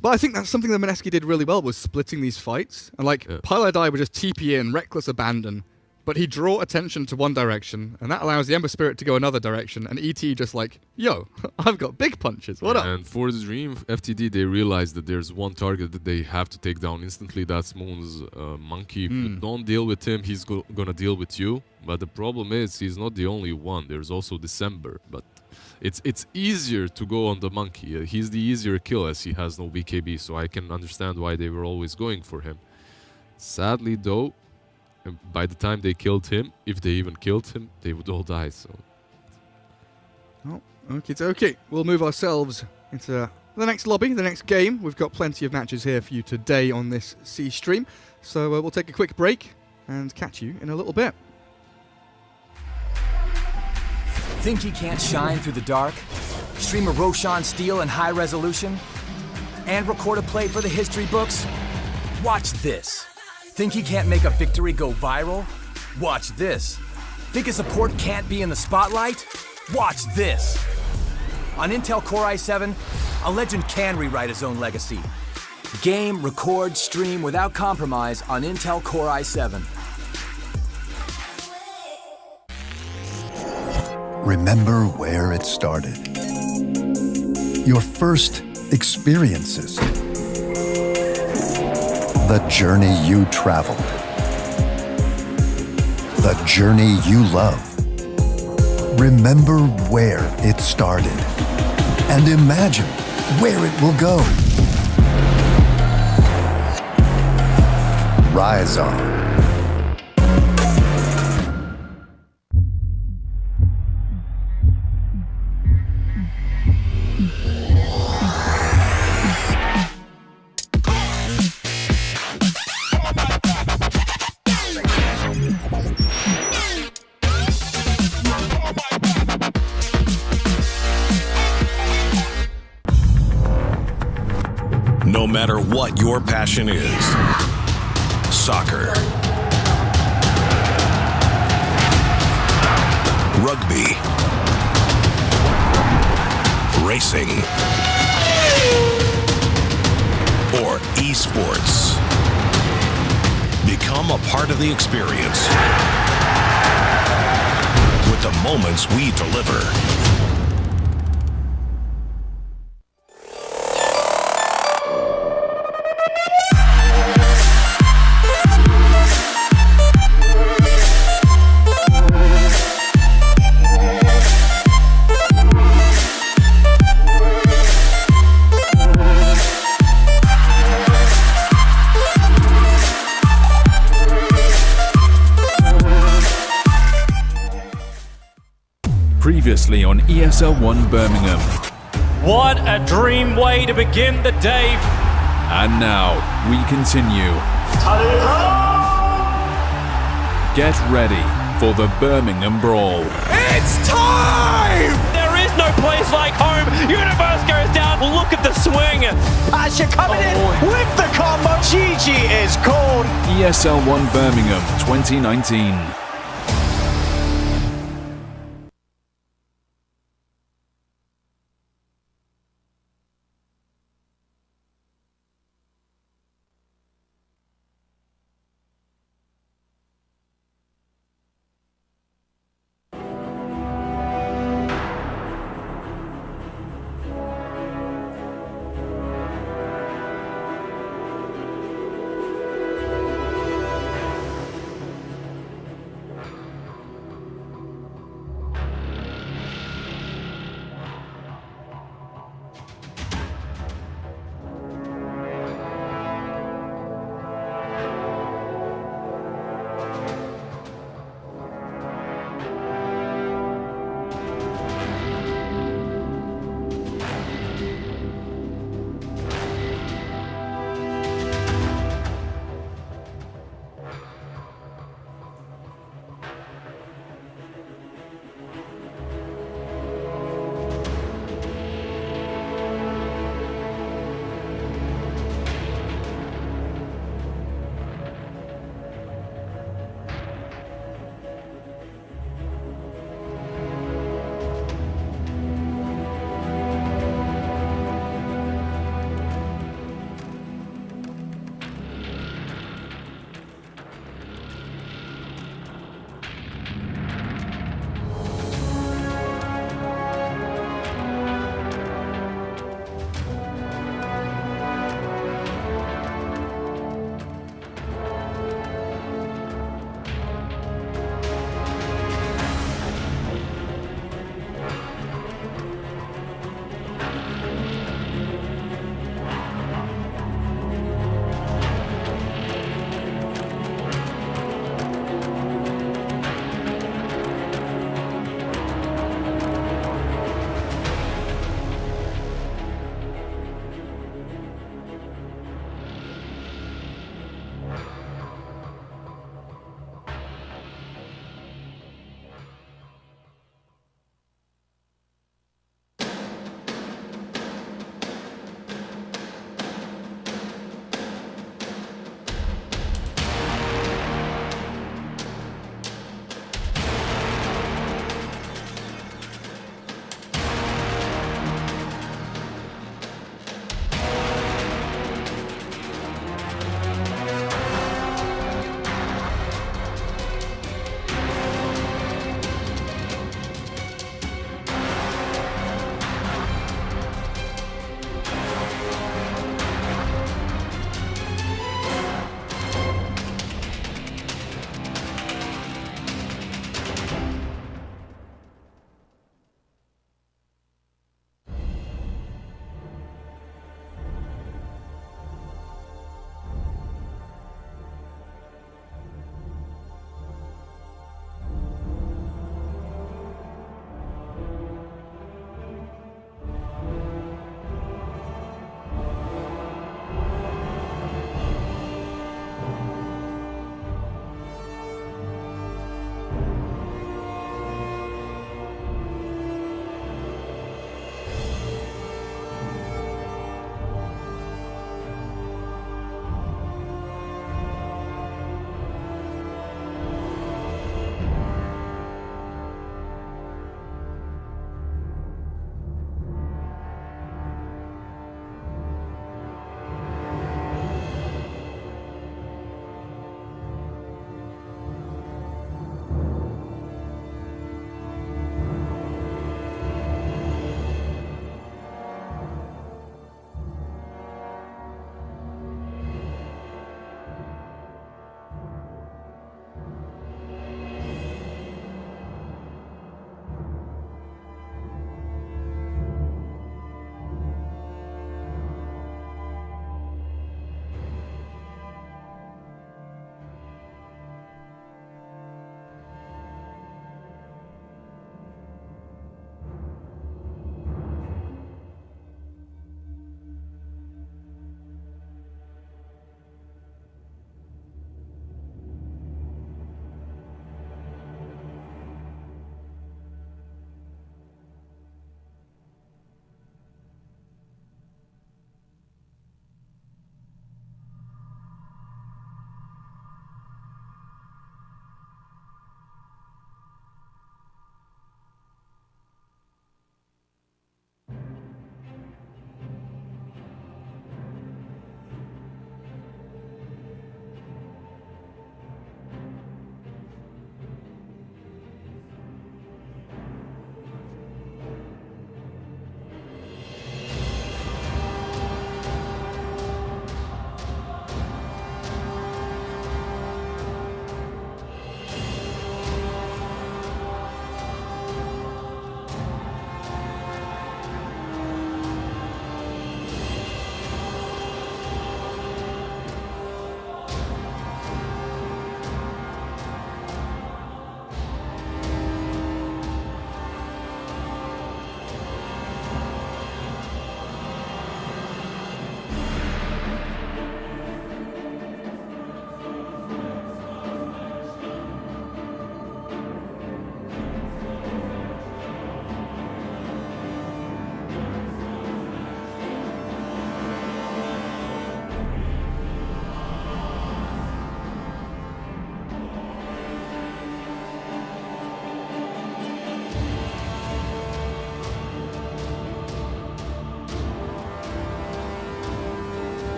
But I think that's something that Mineski did really well, was splitting these fights. And like, Piladai would just TP in, reckless abandon, but he'd draw attention to one direction, and that allows the Ember Spirit to go another direction, and ET just like, yo, I've got big punches, what up? And for the Dream, FTD, they realized that there's one target that they have to take down instantly. That's Moon's Monkey. If you don't deal with him, he's gonna deal with you. But the problem is, he's not the only one. There's also December, but it's easier to go on the Monkey. He's the easier kill as he has no BKB, so I can understand why they were always going for him. Sadly, though, by the time they killed him, if they even killed him, they would all die, so... Oh, okay. We'll move ourselves into the next lobby, the next game. We've got plenty of matches here for you today on this C stream. So we'll take a quick break and catch you in a little bit. Think he can't shine through the dark? Stream a Roshan Steel in high resolution? And record a play for the history books? Watch this. Think he can't make a victory go viral? Watch this. Think a support can't be in the spotlight? Watch this. On Intel Core i7, a legend can rewrite his own legacy. Game, record, stream without compromise on Intel Core i7. Remember where it started. Your first experiences. The journey you traveled. The journey you love. Remember where it started. And imagine where it will go. Rise on. No matter what your passion is, soccer, rugby, racing, or esports, become a part of the experience with the moments we deliver. Previously on ESL 1 Birmingham. What a dream way to begin the day. And now, we continue. Get ready for the Birmingham Brawl. It's time! There is no place like home. Universe goes down. Look at the swing. Asher coming in with the combo. GG is called. ESL 1 Birmingham 2019.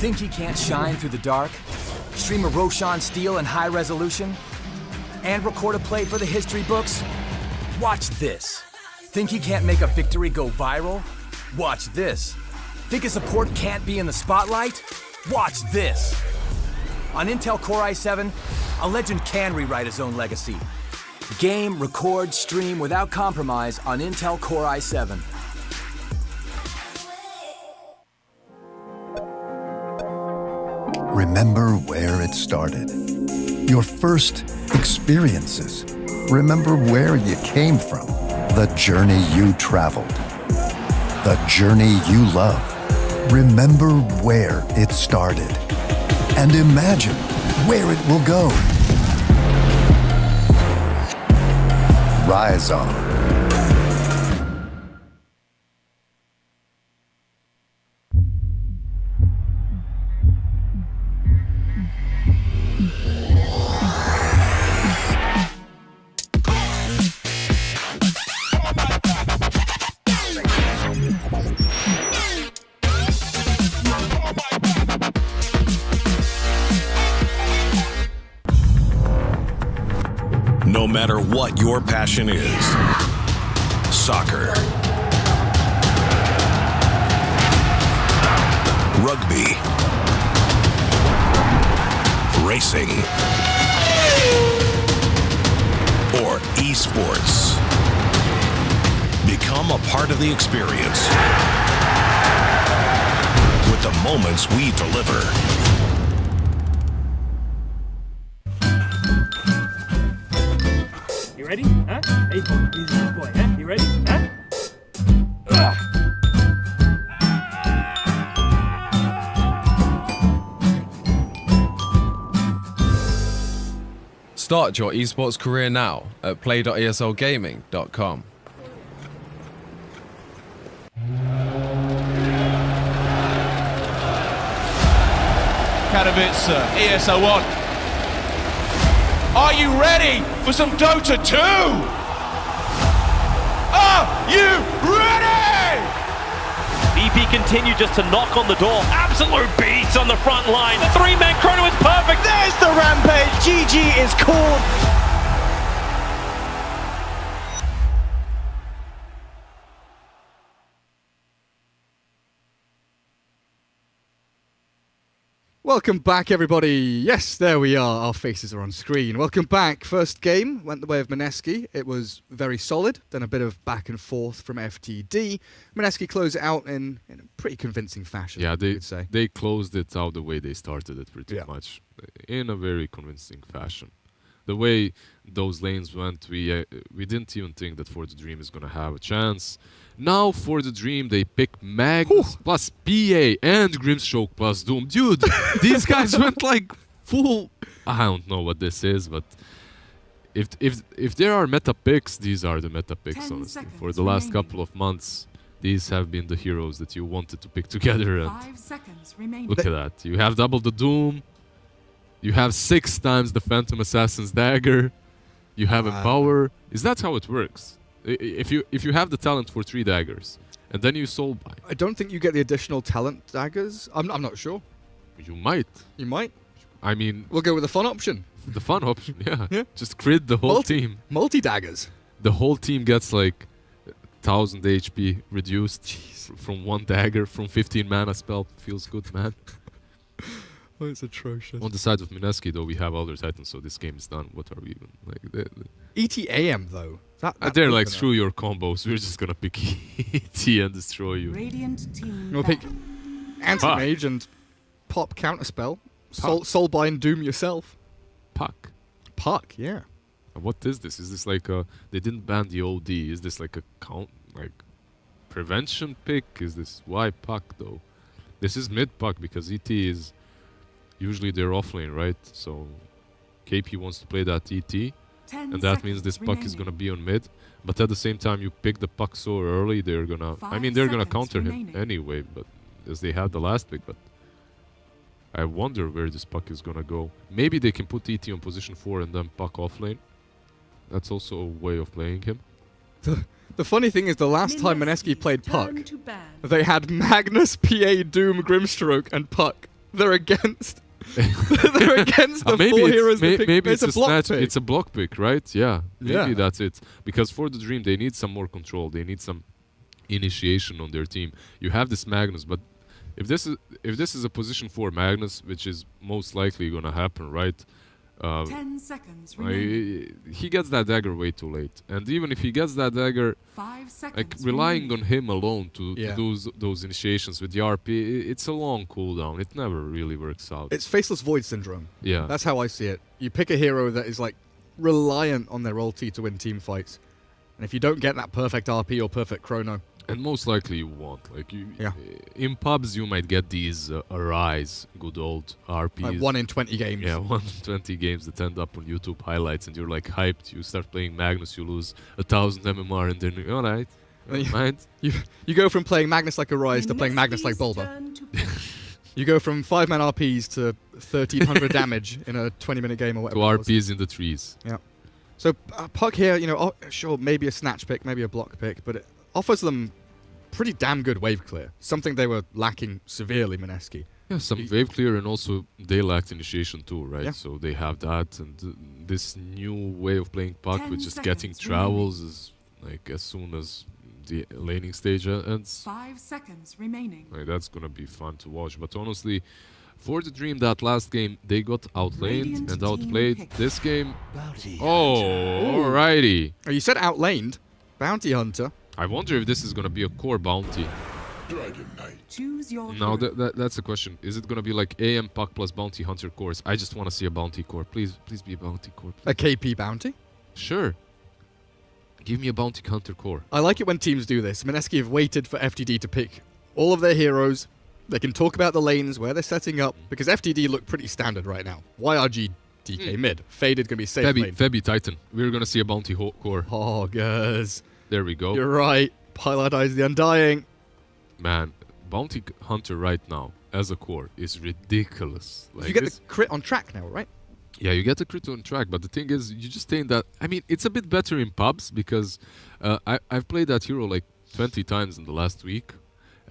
Think he can't shine through the dark? Stream a Roshan steal in high resolution? And record a play for the history books? Watch this. Think he can't make a victory go viral? Watch this. Think a support can't be in the spotlight? Watch this. On Intel Core i7, a legend can rewrite his own legacy. Game, record, stream without compromise on Intel Core i7. Remember where it started. Your first experiences. Remember where you came from. The journey you traveled. The journey you love. Remember where it started. And imagine where it will go. Rise on. No matter what your passion is, soccer, rugby, racing, or esports, become a part of the experience with the moments we deliver. You ready? Huh? Hey, he's a good boy, huh? You ready? Huh? Start your esports career now at play.eslgaming.com. Katowice, ESL 1. Are you ready for some Dota 2? Are you ready? EP continue just to knock on the door. Absolute beats on the front line. The three-man chrono is perfect. There's the rampage. GG is called. Welcome back, everybody. Yes, there we are. Our faces are on screen. Welcome back. First game went the way of Mineski. It was very solid. Then a bit of back and forth from FTD. Mineski closed it out in a pretty convincing fashion. Yeah, I would say. they closed it out the way they started it pretty much, in a very convincing fashion. The way those lanes went, we didn't even think that For the Dream is gonna have a chance. Now For the Dream, they pick Magnus plus PA and Grimstroke plus Doom. Dude, these guys went like full. I don't know what this is, but if there are meta picks, these are the meta picks. Honestly, for the last couple of months, these have been the heroes that you wanted to pick together. And 5 seconds remaining. look at that. You have double the Doom. You have 6 times the Phantom Assassin's Dagger. You have Empower. Is that how it works? If you have the talent for 3 daggers, and then you soul bind. I don't think you get the additional talent daggers. I'm not sure. You might. You might. I mean, we'll go with the fun option. The fun option, yeah. Just crit the whole team. Multi daggers. The whole team gets like 1000 HP reduced from 1 dagger from 15 mana spell. Feels good, man. Oh, it's atrocious. On the side of Mineski, though, we have other titans, so this game is done. What are we even like? ETAM though. They're like, screw your combos. We're just gonna pick ET and destroy you. Radiant team. We'll pick Anti-Mage and pop counterspell. Soulbind Doom yourself. Puck. Puck, yeah. What is this? Is this like a? They didn't ban the OD. Is this like a prevention pick? Is this why Puck though? This is mid Puck because ET is usually they're offlane, right? So KP wants to play that ET. And that means this puck is gonna be on mid, but at the same time you pick the puck so early, they're gonna. They're gonna counter him anyway, but as they had the last pick. But I wonder where this puck is gonna go. Maybe they can put ET on position 4 and then puck offlane. That's also a way of playing him. The funny thing is, the last time Mineski played Puck, they had Magnus, PA, Doom, Grimstroke, and Puck they're against. They're against the maybe four it's, heroes. maybe it's a block snatch. pick. It's a block pick, right? Yeah, maybe Yeah. that's it. Because for the Dream, they need some more control. They need some initiation on their team. You have this Magnus, but if this is a position for Magnus, which is most likely gonna happen, right? 10 seconds remaining. He gets that dagger way too late, and even if he gets that dagger, 5 seconds like relying on him alone to Yeah. do those initiations with the RP, it's a long cooldown. It never really works out. It's Faceless Void Syndrome. Yeah. That's how I see it. You pick a hero that is like reliant on their ulti to win team fights. And if you don't get that perfect RP or perfect chrono, And most likely you won't. Like Yeah. in pubs, you might get these Arise, good old RPs. like 1 in 20 games. Yeah, 1 in 20 games that end up on YouTube highlights, and you're like hyped. You start playing Magnus, you lose 1,000 MMR, and then you're alright. Mind? You go from playing Magnus like a Rise to playing Magnus like Bulba. You go from 5-man RPs to 1,300 damage in a 20-minute game or whatever. To it was. RPs in the trees. Yeah. So Puck here, you know, sure, maybe a snatch pick, maybe a block pick, but it offers them pretty damn good wave clear. Something they were lacking severely, Mineski. Yeah, some wave clear, and also they lacked initiation too, right? Yeah. So they have that, and this new way of playing Puck 10 with just seconds getting travels is like as soon as the laning stage ends. 5 seconds remaining. Like, that's gonna be fun to watch. But honestly, for the Dream, that last game they got outlaned Radiant and team outplayed. pick. This game, alrighty. Oh, you said outlaned. Bounty Hunter. I wonder if this is gonna be a core bounty. Choose your Now hero. that's the question. Is it gonna be like AM Puck plus Bounty Hunter cores? I just want to see a Bounty core. Please be a Bounty core. A KP bounty. Sure. Give me a Bounty Hunter core. I like it when teams do this. Mineski have waited for FTD to pick all of their heroes. They can talk about the lanes, where they're setting up, because FTD look pretty standard right now. YRG DK mid. Faded going to be safe lane. Febby Titan. We're gonna see a Bounty core. Hoggers. There we go. You're right. Pilot Eyes the Undying. Man, Bounty Hunter right now as a core is ridiculous. Like You get this, the crit on track now, right? yeah, you get the crit on track, but the thing is, you just stay in that. I mean, it's a bit better in pubs because I've played that hero like 20 times in the last week,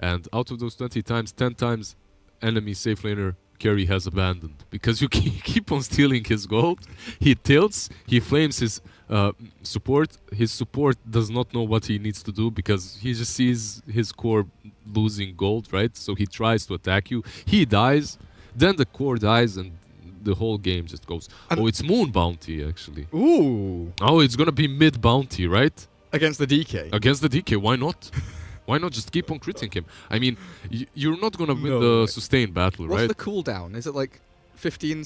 and out of those 20 times, 10 times enemy safe laner carry has abandoned because you keep on stealing his gold. He tilts, he flames his support. His support does not know what he needs to do because he just sees his core losing gold, right? So he tries to attack you. He dies, then the core dies, and the whole game just goes. Oh, it's Moon Bounty, actually. Ooh. Oh, it's gonna be mid Bounty, right? Against the DK. Against the DK, why not? Why not just keep on critting him? I mean, you're not gonna win No the way. sustained battle, What's right? the cooldown? Is it like 15,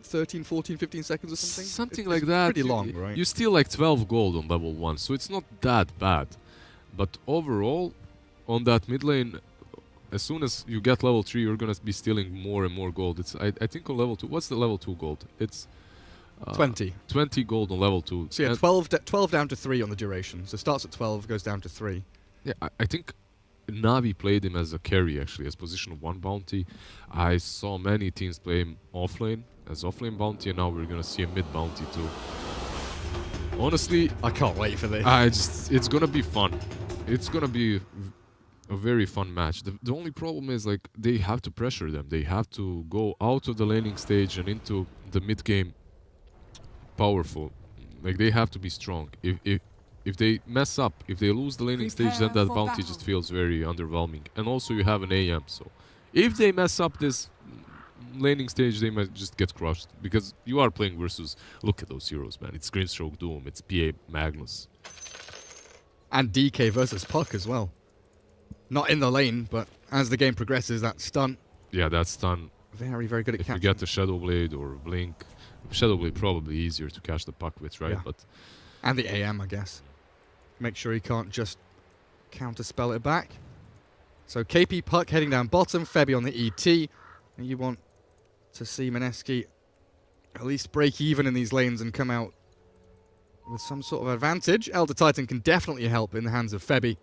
13, 14, 15 seconds or something? Something It's like that. Pretty long, right? You steal like 12 gold on level 1, so it's not that bad. But overall, on that mid lane, as soon as you get level 3, you're gonna be stealing more and more gold. It's I think on level 2, what's the level 2 gold? It's 20. 20 gold on level 2. So yeah, And 12 down to 3 on the duration. So it starts at 12, goes down to 3. yeah, I think Navi played him as a carry, actually, as position 1 bounty. I saw many teams play him offlane, as offlane bounty, and now we're gonna see a mid bounty too. Honestly, I can't wait for this. it's gonna be fun. It's gonna be a very fun match. The only problem is, like, they have to pressure them. They have to go out of the laning stage and into the mid game powerful. Like, they have to be strong. If they mess up, if they lose the laning stage, then that bounty just feels very underwhelming. And also you have an AM, so if they mess up this laning stage, they might just get crushed. Because you are playing versus, look at those heroes, man. It's Greenstroke Doom, it's PA Magnus. And DK versus Puck as well. Not in the lane, but as the game progresses, that stun. Yeah, that's stun. Very, very good at If catching. you get the Shadow Blade or Blink, Shadow Blade probably easier to catch the Puck with, right? Yeah. But And the AM, I guess. Make sure he can't just counter-spell it back. So KP Puck heading down bottom, Febby on the ET. And you want to see Mineski at least break even in these lanes and come out with some sort of advantage. Elder Titan can definitely help in the hands of Febby.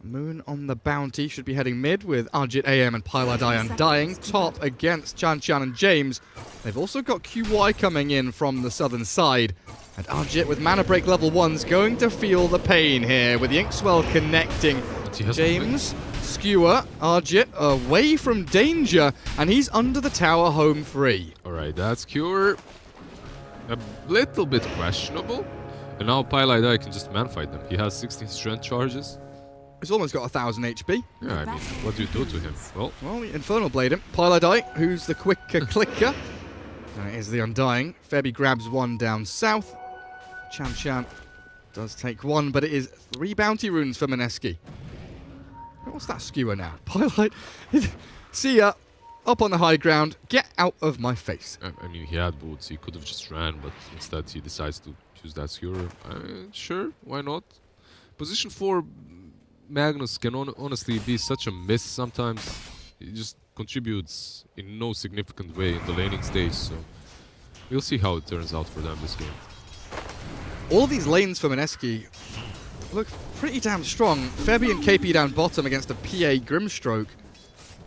Moon on the bounty should be heading mid with Arjit AM and Piladai Undying. Top against Chan Chan and James. They've also got QY coming in from the southern side. And Arjit with mana break level 1's going to feel the pain here with the Inkswell connecting But he has James, Skewer, Arjit away from danger, and he's under the tower home free. Alright, that's Skewer. A little bit questionable. And now Pylai can just man-fight them. He has 16 strength charges. He's almost got 1,000 HP. Yeah, I mean, what do you do to him? Well, Infernal Blade him. Pylai, who's the quicker clicker. That is the Undying. Febby grabs one down south. Chan does take one, but it is 3 bounty runes for Mineski. What's that Skewer now? Pylai, see ya. Up on the high ground. Get out of my face. I mean, he had boots. He could have just ran, but instead he decides to choose that Skewer. Sure, why not? Position 4 Magnus can honestly be such a miss sometimes. He just contributes in no significant way in the laning stage, so we'll see how it turns out for them this game. All these lanes for Mineski look pretty damn strong. Febby and KP down bottom against a PA Grimstroke.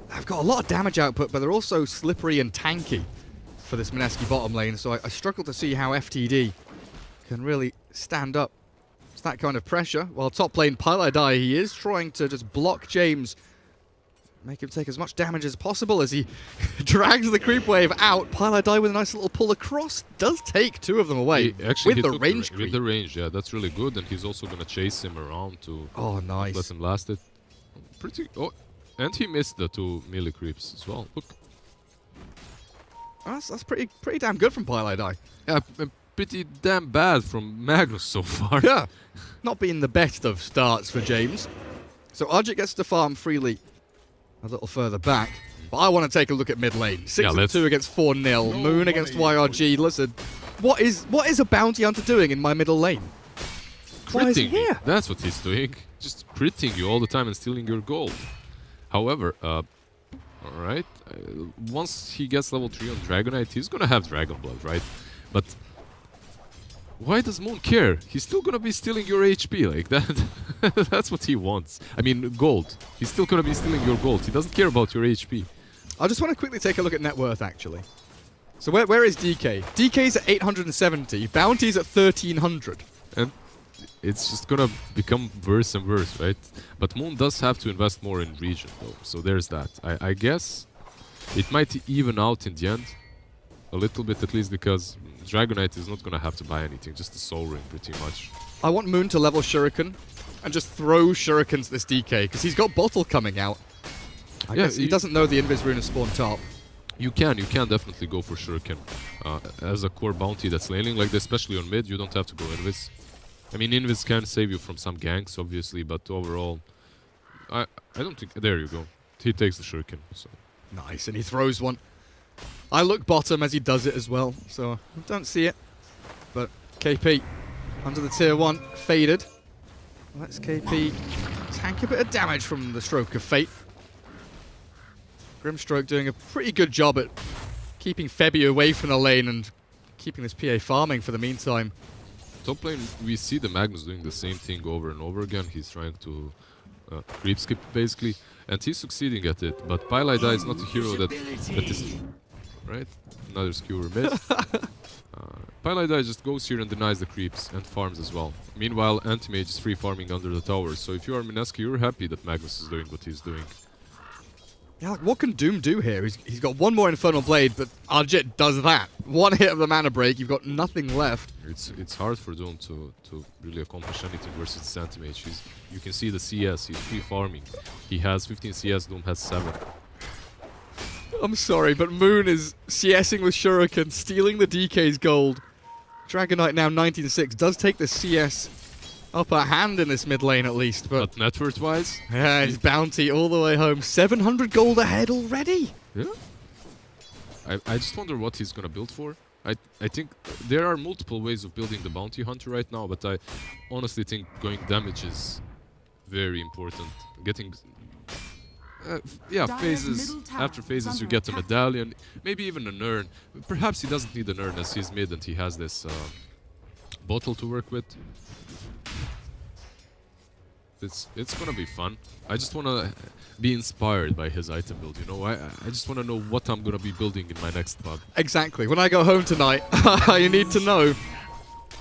They've got a lot of damage output, but they're also slippery and tanky for this Mineski bottom lane, so I struggle to see how FTD can really stand up to that kind of pressure. While top lane Pylai, he is trying to just block James, make him take as much damage as possible as he drags the creep wave out. Pylai with a nice little pull across does take 2 of them away with the range creep. With the range, yeah, that's really good, and he's also going to chase him around to nice. Let him last it. And he missed the 2 melee creeps as well. Look. That's pretty damn good from Pylai. Yeah, pretty damn bad from Magnus so far. Yeah, not being the best of starts for James. So Arjit gets to farm freely a little further back. But I want to take a look at mid lane. 6-2 against 4-0. Moon against YRG. Listen, what is a bounty hunter doing in my middle lane? Why is he here? That's what he's doing. Just critting you all the time and stealing your gold. However, alright, once he gets level 3 on Dragonite, he's gonna have Dragon Blood, right? But why does Moon care? He's still gonna be stealing your HP like that. That's what he wants. I mean, gold. He's still gonna be stealing your gold. He doesn't care about your HP. I just want to quickly take a look at net worth, actually. So where is DK? DK's at 870, Bounty's at 1300. And it's just gonna become worse and worse, right? But Moon does have to invest more in region, though. So there's that. I guess it might even out in the end. A little bit at least, because Dragonite is not gonna have to buy anything, just the Soul Ring pretty much. I want Moon to level Shuriken and just throw Shurikens this DK, because he's got Bottle coming out. I guess he doesn't know the Invis Rune is spawned top. You can definitely go for Shuriken as a core bounty that's laning like this, especially on mid. You don't have to go Invis. I mean, Invis can save you from some ganks, obviously, but overall, I don't think... There you go. He takes the Shuriken. So. Nice, and he throws one. I look bottom as he does it as well, so I don't see it. But KP, under the tier 1, faded. Let's KP tank a bit of damage from the Stroke of Fate. Grimstroke doing a pretty good job at keeping Febby away from the lane and keeping this PA farming for the meantime. Top lane, we see the Magnus doing the same thing over and over again. He's trying to creep skip, basically, and he's succeeding at it. But Pylai is not a hero that is... Right? Another skewer miss. Pylai just goes here and denies the creeps and farms as well. Meanwhile, Anti-Mage is free farming under the tower. So if you are Mineski, you're happy that Magnus is doing what he's doing. Yeah, like, what can Doom do here? He's got one more Infernal Blade, but Arjit does that. One hit of the mana break, you've got nothing left. It's hard for Doom to really accomplish anything versus the Anti-Mage. You can see the CS, he's free farming. He has 15 CS, Doom has 7. I'm sorry, but Moon is CSing with Shuriken, stealing the DK's gold. Dragonite now 19-6, does take the CS upper hand in this mid lane at least. But net worth wise? Yeah, his bounty all the way home. 700 gold ahead already. Yeah. I just wonder what he's gonna build for. I think there are multiple ways of building the bounty hunter right now, but I honestly think going damage is very important. Getting... phases. After phases you get a medallion, maybe even an urn. Perhaps he doesn't need an urn as he's mid and he has this bottle to work with. It's gonna be fun. I just wanna be inspired by his item build, you know? I just wanna know what I'm gonna be building in my next pub. Exactly. When I go home tonight, you need to know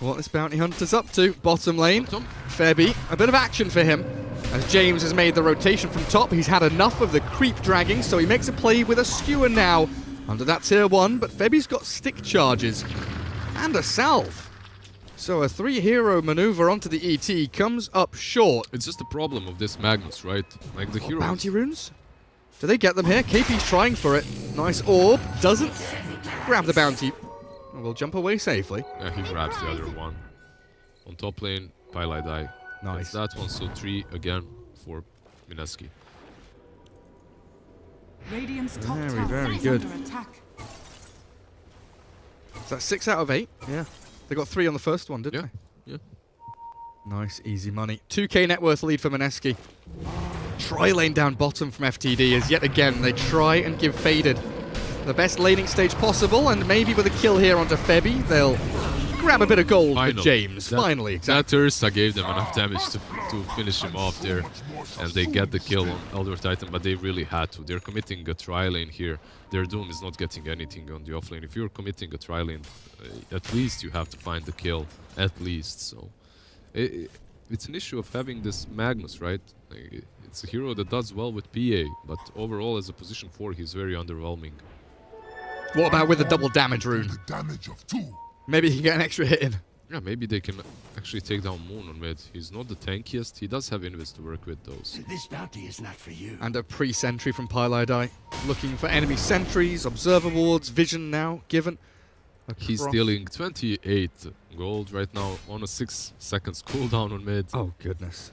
what this bounty hunter's up to. Bottom lane, Febby, a bit of action for him. As James has made the rotation from top, he's had enough of the creep dragging, so he makes a play with a skewer now under that tier 1, but Febi's got stick charges and a salve. So a 3-hero maneuver onto the ET comes up short. It's just the problem of this Magnus, right? Like the heroes. Bounty runes? Do they get them here? KP's trying for it. Nice orb. Doesn't grab the bounty. We'll jump away safely. Yeah, he grabs the other one. On top lane, Pylai die. Nice. That's that one, so 3 again for Mineski. Radiant's top tower Very is good. under attack. Is that 6 out of 8? Yeah. They got 3 on the first one, didn't they? Yeah. Nice, easy money. 2k net worth lead for Mineski. Tri-lane down bottom from FTD as yet again they try and give Faded the best laning stage possible, and maybe with a kill here onto Febi, they'll grab a bit of gold for James. Finally, exactly. That Ursa gave them enough damage to finish him off there, and they get the kill on Elder Titan, but they really had to. They're committing a tri-lane here. Their Doom is not getting anything on the offlane. If you're committing a tri-lane, at least you have to find the kill, at least. So it's an issue of having this Magnus, right? It's a hero that does well with PA, but overall as a position 4, he's very underwhelming. What about with the double damage rune? Maybe he can get an extra hit in. Yeah, maybe they can actually take down Moon on mid. He's not the tankiest. He does have invis to work with those. This bounty is not for you. And a pre-sentry from Pylai. Looking for enemy sentries, observer wards, vision now given. He's dealing 28 gold right now on a 6 seconds cooldown on mid. Oh goodness.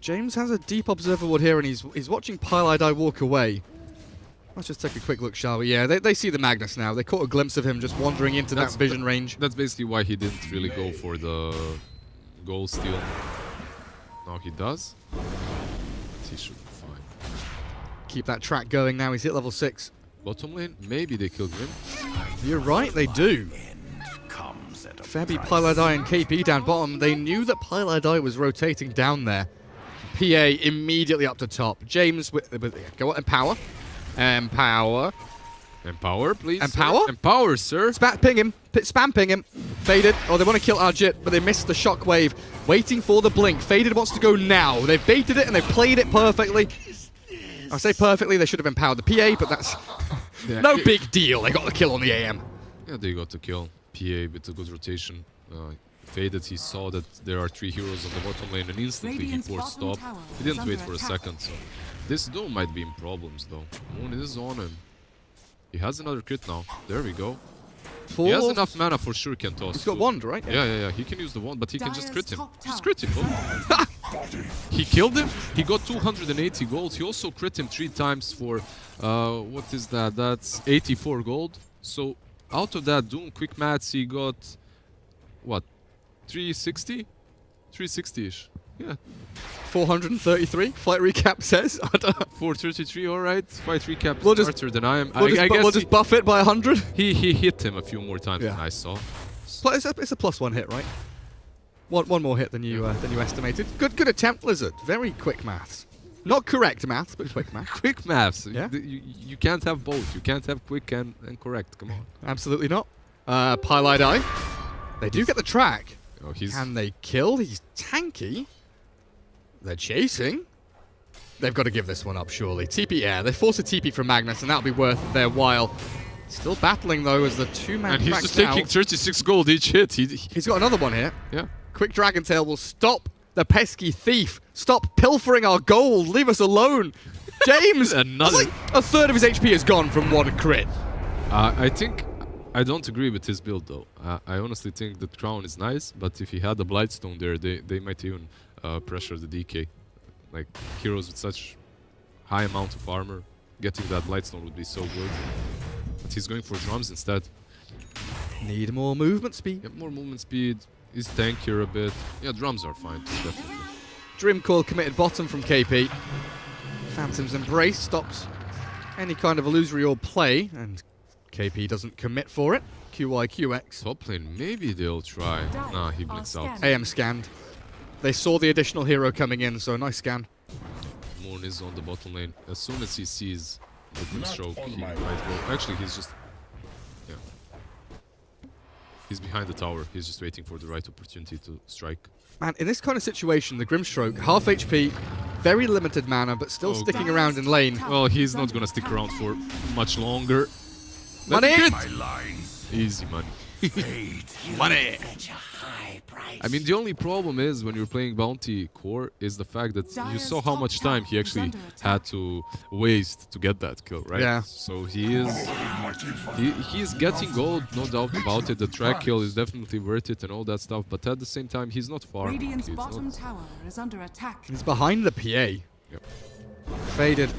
James has a deep observer ward here and he's watching Pylai walk away. Let's just take a quick look, shall we? Yeah, they see the Magnus now. They caught a glimpse of him just wandering into that vision range. That's basically why he didn't really go for the gold steal. Now he does. But he should be fine. Keep that track going now. He's hit level 6. Bottom lane, maybe they kill Grim. You're right, they do. Febi, Pylai, and KP down bottom. They knew that Pylai was rotating down there. PA immediately up to top. James with go on, Empower. Empower, please. Empower? Empower, sir. Ping him. Spam ping him. Faded. Oh, they want to kill Arjit, but they missed the shockwave. Waiting for the blink. Faded wants to go now. They've baited it and they've played it perfectly. I say perfectly, they should have empowered the PA, but that's no big deal. They got the kill on the AM. Yeah, they got the kill. PA with a good rotation. Faded, he saw that there are 3 heroes on the bottom lane and instantly he forced stop. He didn't wait for a second, so this Doom might be in problems though. Moon is on him. He has another crit now. There we go. He has enough mana for sure can toss. He's got wand, right? Yeah. He can use the wand, but he can just crit him. Just critical. He killed him. He got 280 gold. He also crit him 3 times for, what is that? That's 84 gold. So out of that Doom quick mats, he got, what, 360? 360-ish. Yeah. 433, flight recap says. 433, alright. Fight recap is smarter than I am. We'll just buff it by 100. He hit him a few more times than I saw. It's a +1 hit, right? One more hit than you estimated. Good attempt, Lizard. Very quick maths. Not correct maths, but quick maths. Quick maths. Yeah. You can't have both. You can't have quick and correct. Come on. Absolutely not. Pylai. They do get the track. Oh, Can they kill? He's tanky. They're chasing. They've got to give this one up, surely. TP air. They force a TP from Magnus, and that'll be worth their while. Still battling, though, as the 2-man And he's just taking 36 gold each hit. He's got another one here. Yeah. Quick Dragon Tail will stop the pesky thief. Stop pilfering our gold. Leave us alone. James! Another. Like a third of his HP is gone from one crit. I don't agree with his build, though. I honestly think that Crown is nice, but if he had the Blightstone there, they might even pressure the DK. Like, heroes with such high amount of armor, getting that Blightstone would be so good. But he's going for drums instead. Need more movement speed. Yeah, more movement speed. He's tankier a bit. Yeah, drums are fine, definitely. Dream Call committed bottom from KP. Phantom's Embrace stops any kind of illusory or play, and KP doesn't commit for it. QYQX. Top lane, maybe they'll try. Nah, he blinks out. AM scanned. They saw the additional hero coming in, so nice scan. Moon is on the bottom lane. As soon as he sees the blue stroke, he might go. Actually, he's just... Yeah. He's behind the tower. He's just waiting for the right opportunity to strike. Man, in this kind of situation, the Grimstroke, half HP, very limited mana, but still sticking around in lane. Well, he's not gonna stick around for much longer. Money! Easy money. Money! I mean, the only problem is when you're playing Bounty Core is the fact that you saw how much time he actually had to waste to get that kill, right? Yeah. So he is getting gold, no doubt about it. The track kill is definitely worth it and all that stuff, but at the same time, he's not far. Radiant's bottom tower is under attack. He's behind the PA. Yep. Faded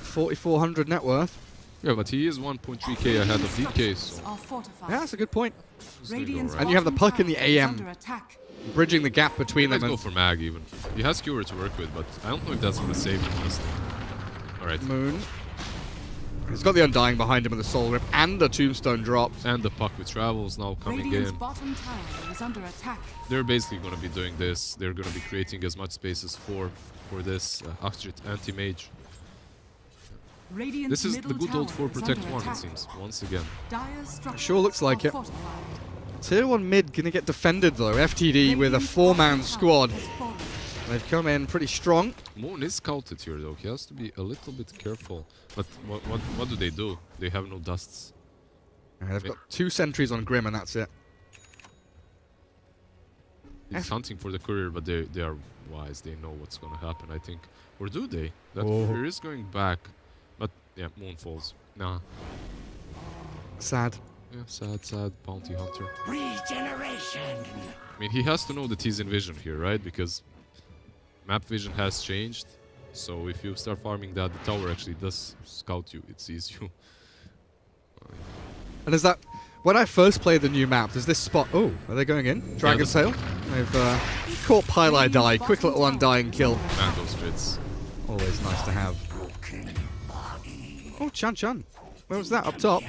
4,400 net worth. Yeah, but he is 1.3k ahead of DK, so... Yeah, that's a good point. Radiant's And you have the puck in the AM, bridging the gap between them. Let's go for Mag even. He has Skewer to work with, but I don't know if that's going to save him, honestly. Alright. Moon. He's got the Undying behind him with the Soul Rip and the Tombstone drops. And the puck with Travels now coming in. Bottom tower is under attack. They're basically going to be doing this. They're going to be creating as much spaces for this Astrid anti-mage. This is the good old 4 Protect 1, it seems, once again. Sure looks like it. Tier 1 mid gonna get defended though. FTD with a 4-man squad. They've come in pretty strong. Moon is scouted here though. He has to be a little bit careful. But what do? They have no dusts. They've got 2 sentries on Grim and that's it. He's hunting for the courier, but they are wise. They know what's gonna happen, I think. Or do they? That courier is going back. But yeah, Moon falls. Nah. Sad. Yeah, sad bounty hunter. Regeneration. I mean, he has to know that he's in vision here, right? Because map vision has changed. So if you start farming that, the tower actually does scout you. It sees you. And is that... When I first played the new map, there's this spot... Oh, are they going in? Dragon Sail? They've caught Pyle Die. Quick little Undying kill. And those crits. Always nice to have. Oh, Chan. Where was that? Up top?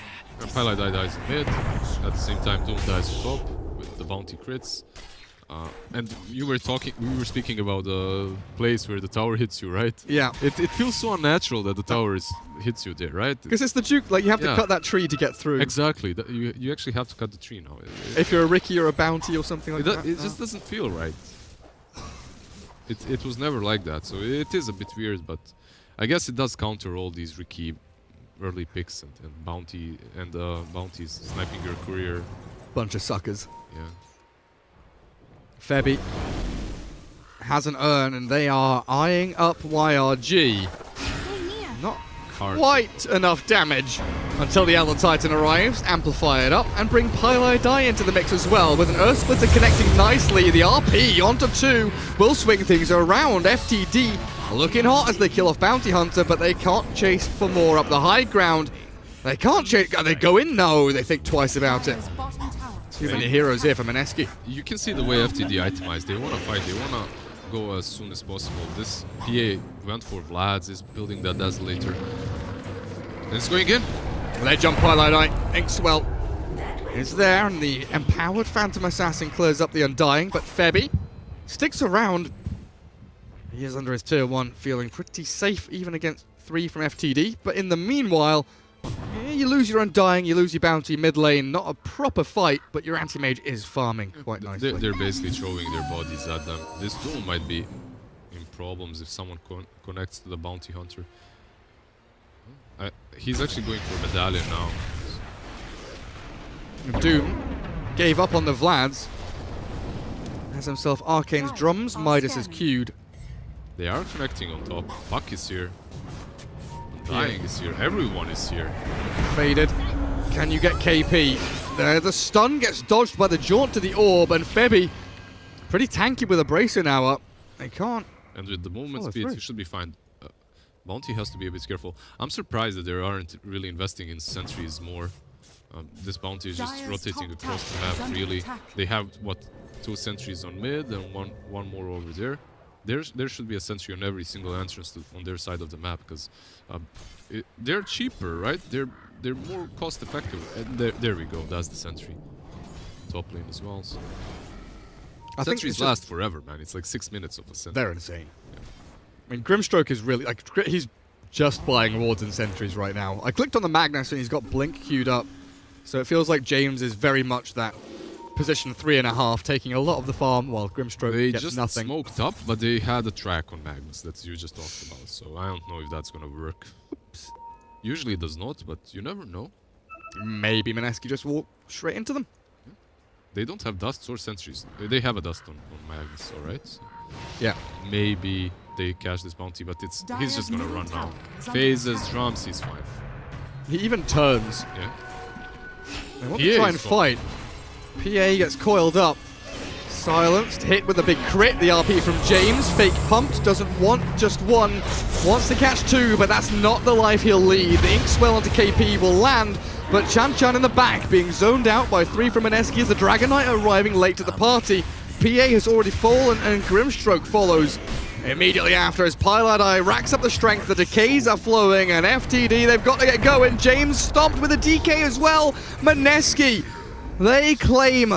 Pyle Die dies in mid. At the same time, Doom dies on top with the bounty crits. And we were speaking about the place where the tower hits you, right? Yeah. It feels so unnatural that the tower hits you there, right? Because it's the Duke, like you have to cut that tree to get through. Exactly. You actually have to cut the tree now. If you're a Ricky or a Bounty or something like that. It just doesn't feel right. It was never like that, so it is a bit weird, but I guess it does counter all these Ricky early picks and bounties sniping your courier. Bunch of suckers. Yeah. Febby has an urn and they are eyeing up YRG. Not quite enough damage until the Elder Titan arrives, amplify it up, and bring Pyle Die into the mix as well, with an Earth Splitter connecting nicely. The RP onto 2 will swing things around. FTD looking hot as they kill off Bounty Hunter, but they can't chase for more up the high ground. They can't chase. They go in? No, they think twice about it. Too many heroes here for Mineski. You can see the way FTD itemized. They want to fight. They want to go as soon as possible. This PA went for Vlad's, is building that Desolator. And it's going in. They jump Pyle Die. Inkswell is there, and the empowered Phantom Assassin clears up the Undying, but Febby sticks around. He is under his tier 1, feeling pretty safe even against 3 from FTD. But in the meanwhile, you lose your Undying, you lose your Bounty mid lane. Not a proper fight, but your anti-mage is farming quite nicely. They're basically throwing their bodies at them. This Doom might be in problems if someone connects to the Bounty Hunter. He's actually going for Medallion now. Doom gave up on the Vlads. Has himself Arcane's drums. Midas is queued. They are connecting on top. Puck is here. Dying is here. Everyone is here. Faded. Can you get KP? There, the stun gets dodged by the jaunt to the orb, and Febby pretty tanky with a bracer now up. They can't. And with the movement speed, he should be fine. Bounty has to be a bit careful. I'm surprised that they aren't really investing in sentries more. This Bounty is just rotating across the map, really. They have, what, 2 sentries on mid and one more over there. There should be a sentry on every single entrance on their side of the map, because they're cheaper, right? They're more cost effective. And there we go, that's the sentry. Top lane as well. So. Sentries last forever, man. It's like 6 minutes of a sentry. They're insane. Yeah. I mean, Grimstroke is really, like, he's just buying wards and sentries right now. I clicked on the Magnus and he's got Blink queued up. So it feels like James is very much that position 3.5, taking a lot of the farm while Grimstroke They gets just nothing. smoked up, but they had a track on Magnus that you just talked about, so I don't know if that's gonna work. Oops. Usually it does not, but you never know. Maybe Mineski just walked straight into them. They don't have dusts or sentries. They have a dust on Magnus, alright? So yeah. Maybe they cash this bounty, but he's just gonna run now. Phases, drums, he's fine. He even turns. Yeah. They want to try and fight. PA gets coiled up. Silenced, hit with a big crit. The RP from James. Fake pumped, doesn't want just one. Wants to catch two, but that's not the life he'll lead. The Inkswell onto KP will land, but Chan Chan in the back being zoned out by 3 from Mineski as the Dragon Knight arriving late to the party. PA has already fallen and Grimstroke follows immediately after as Piladai racks up the strength. The decays are flowing and FTD, they've got to get going. James stomped with a DK as well. Mineski, they claim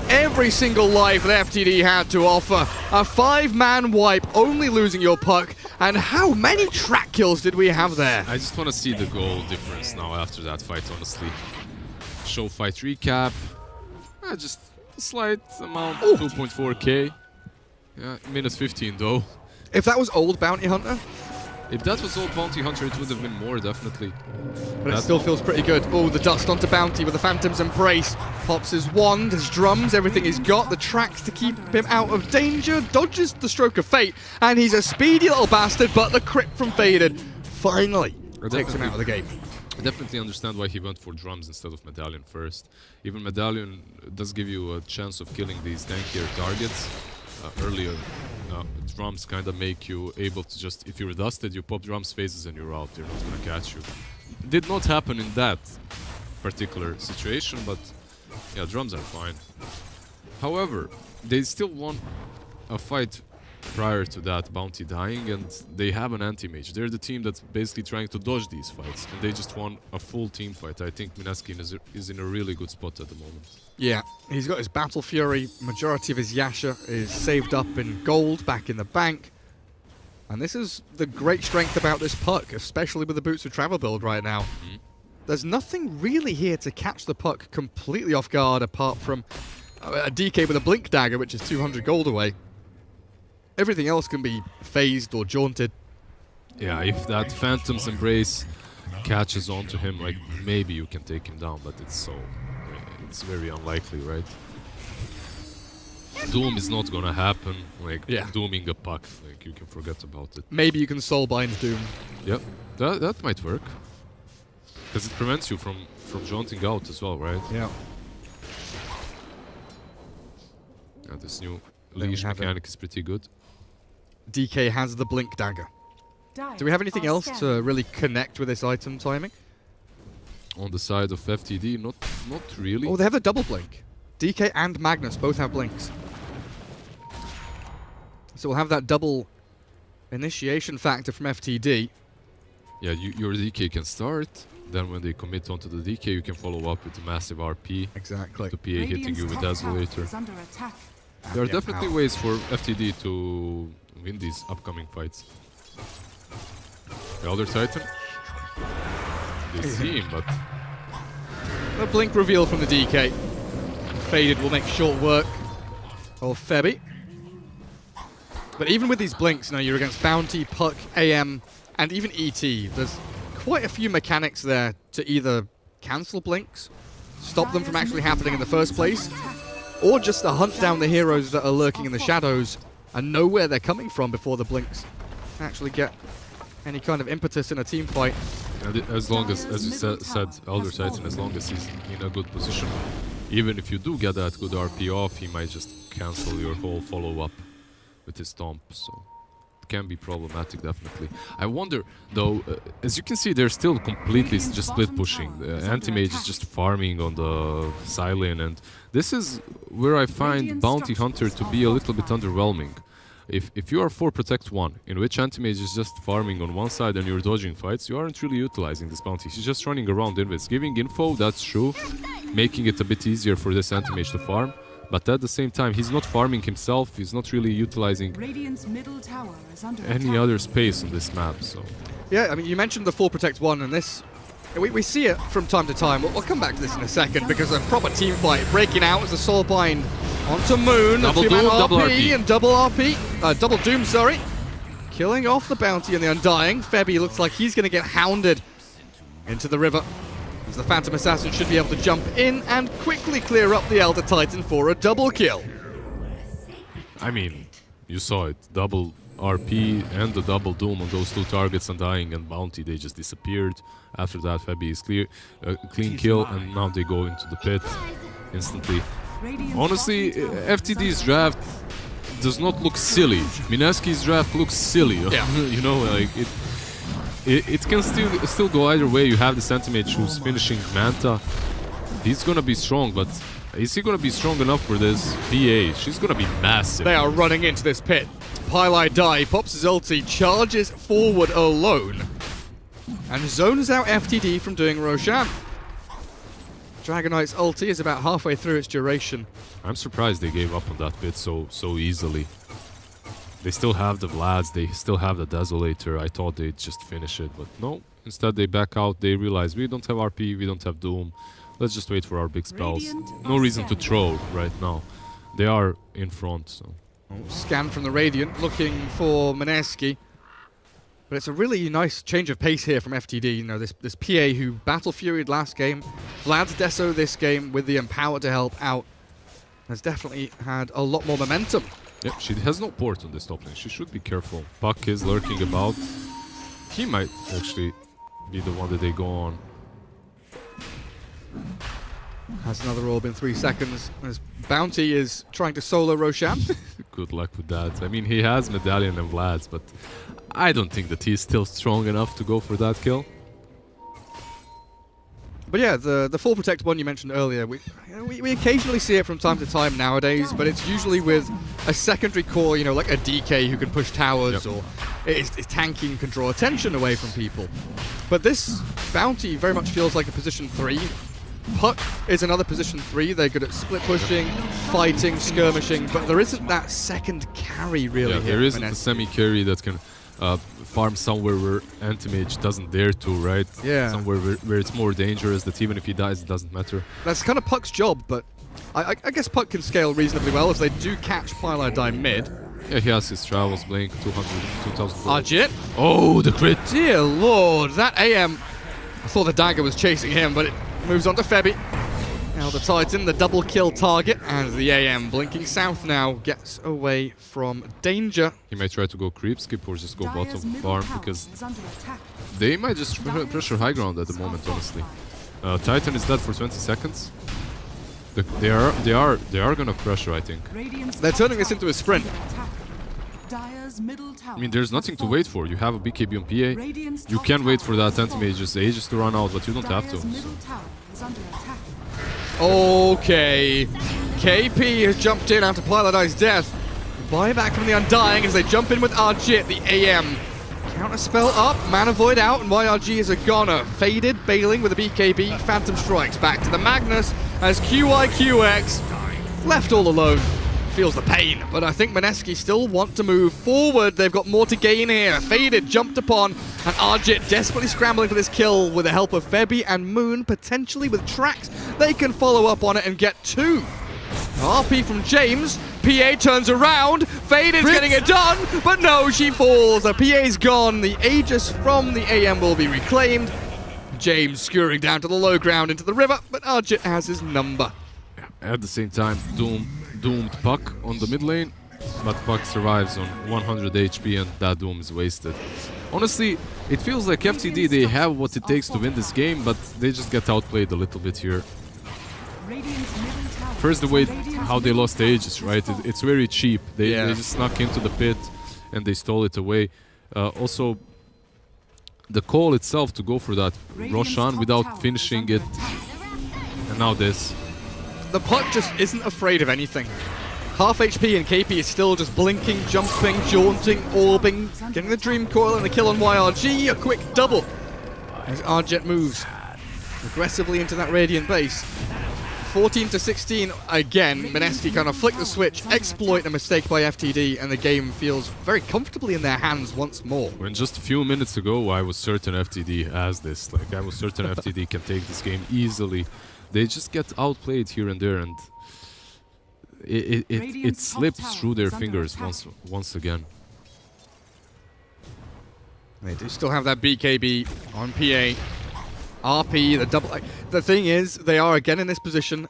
every single life that FTD had to offer. A 5-man wipe, only losing your puck. And how many track kills did we have there? I just want to see the goal difference now after that fight, honestly. Show fight recap. Just a slight amount, 2.4k. Yeah, minus 15 though. If that was old Bounty Hunter? If that was old Bounty Hunter, it would have been more, definitely. But it still feels pretty good. Oh, the dust onto Bounty with the Phantom's Embrace. Pops his wand, his drums, everything he's got. The tracks to keep him out of danger. Dodges the stroke of fate. And he's a speedy little bastard, but the crit from Faded finally takes him out of the game. I definitely understand why he went for drums instead of Medallion first. Even Medallion does give you a chance of killing these tankier targets earlier. Drums kind of make you able to just, if you're dusted, you pop drums phases and you're out. They're not going to catch you. Did not happen in that particular situation, but yeah, drums are fine. However, they still won a fight prior to that Bounty dying, and they have an anti-mage. They're the team that's basically trying to dodge these fights, and they just won a full team fight. I think Mineski is in a really good spot at the moment. Yeah, he's got his Battle Fury. Majority of his Yasha is saved up in gold back in the bank. And this is the great strength about this puck, especially with the Boots of Travel build right now. There's nothing really here to catch the puck completely off guard apart from a DK with a Blink Dagger, which is 200 gold away. Everything else can be phased or jaunted. Yeah, if that Phantom's Embrace catches onto him, like, maybe you can take him down, but it's very unlikely, right? Doom is not gonna happen, like, dooming a puck, like, you can forget about it. Maybe you can soulbind Doom. Yep, that might work. Because it prevents you from jaunting out as well, right? Yeah. Yeah, this new leash mechanic is pretty good. DK has the Blink Dagger. Do we have anything else to really connect with this item timing? On the side of FTD, not really. Oh, they have a double blink. DK and Magnus both have blinks. So we'll have that double initiation factor from FTD. Yeah, your DK can start. Then when they commit onto the DK, you can follow up with a massive RP. Exactly. The PA hitting you with Desolator. There are definitely ways for FTD to win these upcoming fights. The Elder Titan. They see him, but... A blink reveal from the DK. Faded will make short work of Febby. But even with these blinks, now you're against Bounty, Puck, AM, and even ET. There's quite a few mechanics there to either cancel blinks, stop them from actually happening in the first place, or just to hunt down the heroes that are lurking in the shadows and know where they're coming from before the blinks actually get any kind of impetus in a team fight. As long as you said, Elder Titan, as long as he's in a good position, even if you do get that good RP off, he might just cancel your whole follow-up with his stomp, so it can be problematic, definitely. I wonder, though, as you can see, they're still completely just split pushing. The anti-mage is just farming on the Silene, and this is where I find Bounty Hunter to be a little bit underwhelming. If you are 4 Protect 1, in which anti-mage is just farming on one side and you're dodging fights, you aren't really utilizing this bounty. He's just running around invis, giving info, that's true, making it a bit easier for this anti-mage to farm. But at the same time, he's not farming himself, he's not really utilizing any other space on this map, so... Yeah, I mean, you mentioned the 4 Protect 1, and this We see it from time to time. We'll come back to this in a second because a proper team fight breaking out as the Soulbind onto Moon. Double Doom, double RP. And double RP. Double Doom, sorry. Killing off the Bounty and the Undying. Febby looks like he's going to get hounded into the river. As the Phantom Assassin should be able to jump in and quickly clear up the Elder Titan for a double kill. I mean, you saw it. Double RP and the double Doom on those two targets, Undying and Bounty, they just disappeared. After that, Febby is clean kill, and now they go into the pit instantly. Honestly, FTD's draft does not look silly. Mineski's draft looks silly. Yeah. You know, like it can still go either way. You have the Sentimage who's finishing Manta. He's gonna be strong, but is he gonna be strong enough for this? PA, she's gonna be massive. They are running into this pit. Pylai Die pops his ulti, charges forward alone, and zones out FTD from doing Roshan. Dragonite's ulti is about halfway through its duration. I'm surprised they gave up on that bit so easily. They still have the Vlads, they still have the Desolator. I thought they'd just finish it, but no. Instead they back out, they realize we don't have RP, we don't have Doom. Let's just wait for our big spells. No reason to throw right now. They are in front, so. Scan from the Radiant, looking for Mineski. But it's a really nice change of pace here from FTD. You know, this PA who Battle Furied last game, Vlad's Deso this game with the Empower to help out, has definitely had a lot more momentum. Yep, she has no port on this top lane. She should be careful. Puck is lurking about. He might actually be the one that they go on. Has another orb in 3 seconds as Bounty is trying to solo Roshan. Good luck with that. I mean, he has Medallion and Vlad's, but I don't think that he's still strong enough to go for that kill. But yeah, the full protect one you mentioned earlier, we occasionally see it from time to time nowadays, but it's usually with a secondary core, you know, like a DK who can push towers, or is tanking, can draw attention away from people. But this Bounty very much feels like a position 3. Puck is another position 3. They're good at split pushing, fighting, skirmishing, but there isn't that second carry really. Yeah, there isn't a semi-carry that can farm somewhere where Anti-Mage doesn't dare to, right? Yeah. Somewhere where it's more dangerous, that even if he dies, it doesn't matter. That's kind of Puck's job, but I guess Puck can scale reasonably well as they do catch Pylai Die mid. Yeah, he has his travels, Blink, 2,000 Arjit. Oh, the crit! Dear lord, that AM, I thought the dagger was chasing him, but it moves on to Febby. Now the Titan, the double kill target, and the AM blinking south now gets away from danger. He might try to go creep skip or just go bottom farm, because they might just pressure high ground at the moment, honestly. Titan is dead for 20 seconds. They are gonna pressure, I think. They're turning this into a sprint. I mean, there's nothing to wait for. You have a BKB on PA. You can wait for that Anti-Mage's ages to run out, but you don't have to. So. Okay. KP has jumped in after Pylai Die's death. Buyback from the Undying as they jump in with Arjit, the AM. Counter spell up, Mana Void out, and YRG is a goner. Faded, bailing with a BKB. Phantom strikes back to the Magnus as QIQX left all alone. Feels the pain, but I think Mineski still want to move forward. They've got more to gain here. Faded, jumped upon, and Arjit desperately scrambling for this kill with the help of Febby and Moon, potentially with tracks. They can follow up on it and get 2. RP from James. PA turns around. Faded's getting it done, but no, she falls. The PA's gone. The Aegis from the AM will be reclaimed. James skewering down to the low ground into the river, but Arjit has his number. At the same time, doomed Puck on the mid lane, but Puck survives on 100 HP and that Doom is wasted. Honestly, it feels like FTD, they have what it takes to win this game, but they just get outplayed a little bit here. First, the way how they lost Aegis, right? It's very cheap. They just snuck into the pit and they stole it away. Also, the call itself to go for that Roshan without finishing it, and now this. The Puck just isn't afraid of anything. Half HP and KP is still just blinking, jumping, jaunting, orbing, getting the Dream Coil and the kill on YRG, a quick double as Arjit moves aggressively into that Radiant base. 14-16 again. Mineski kind of flick the switch, exploit a mistake by FTD, and the game feels very comfortably in their hands once more. When just a few minutes ago, I was certain FTD has this. Like, I was certain FTD can take this game easily. They just get outplayed here and there, and it slips through their fingers once again. They do still have that BKB on PA. RP, the double... The thing is, they are again in this position.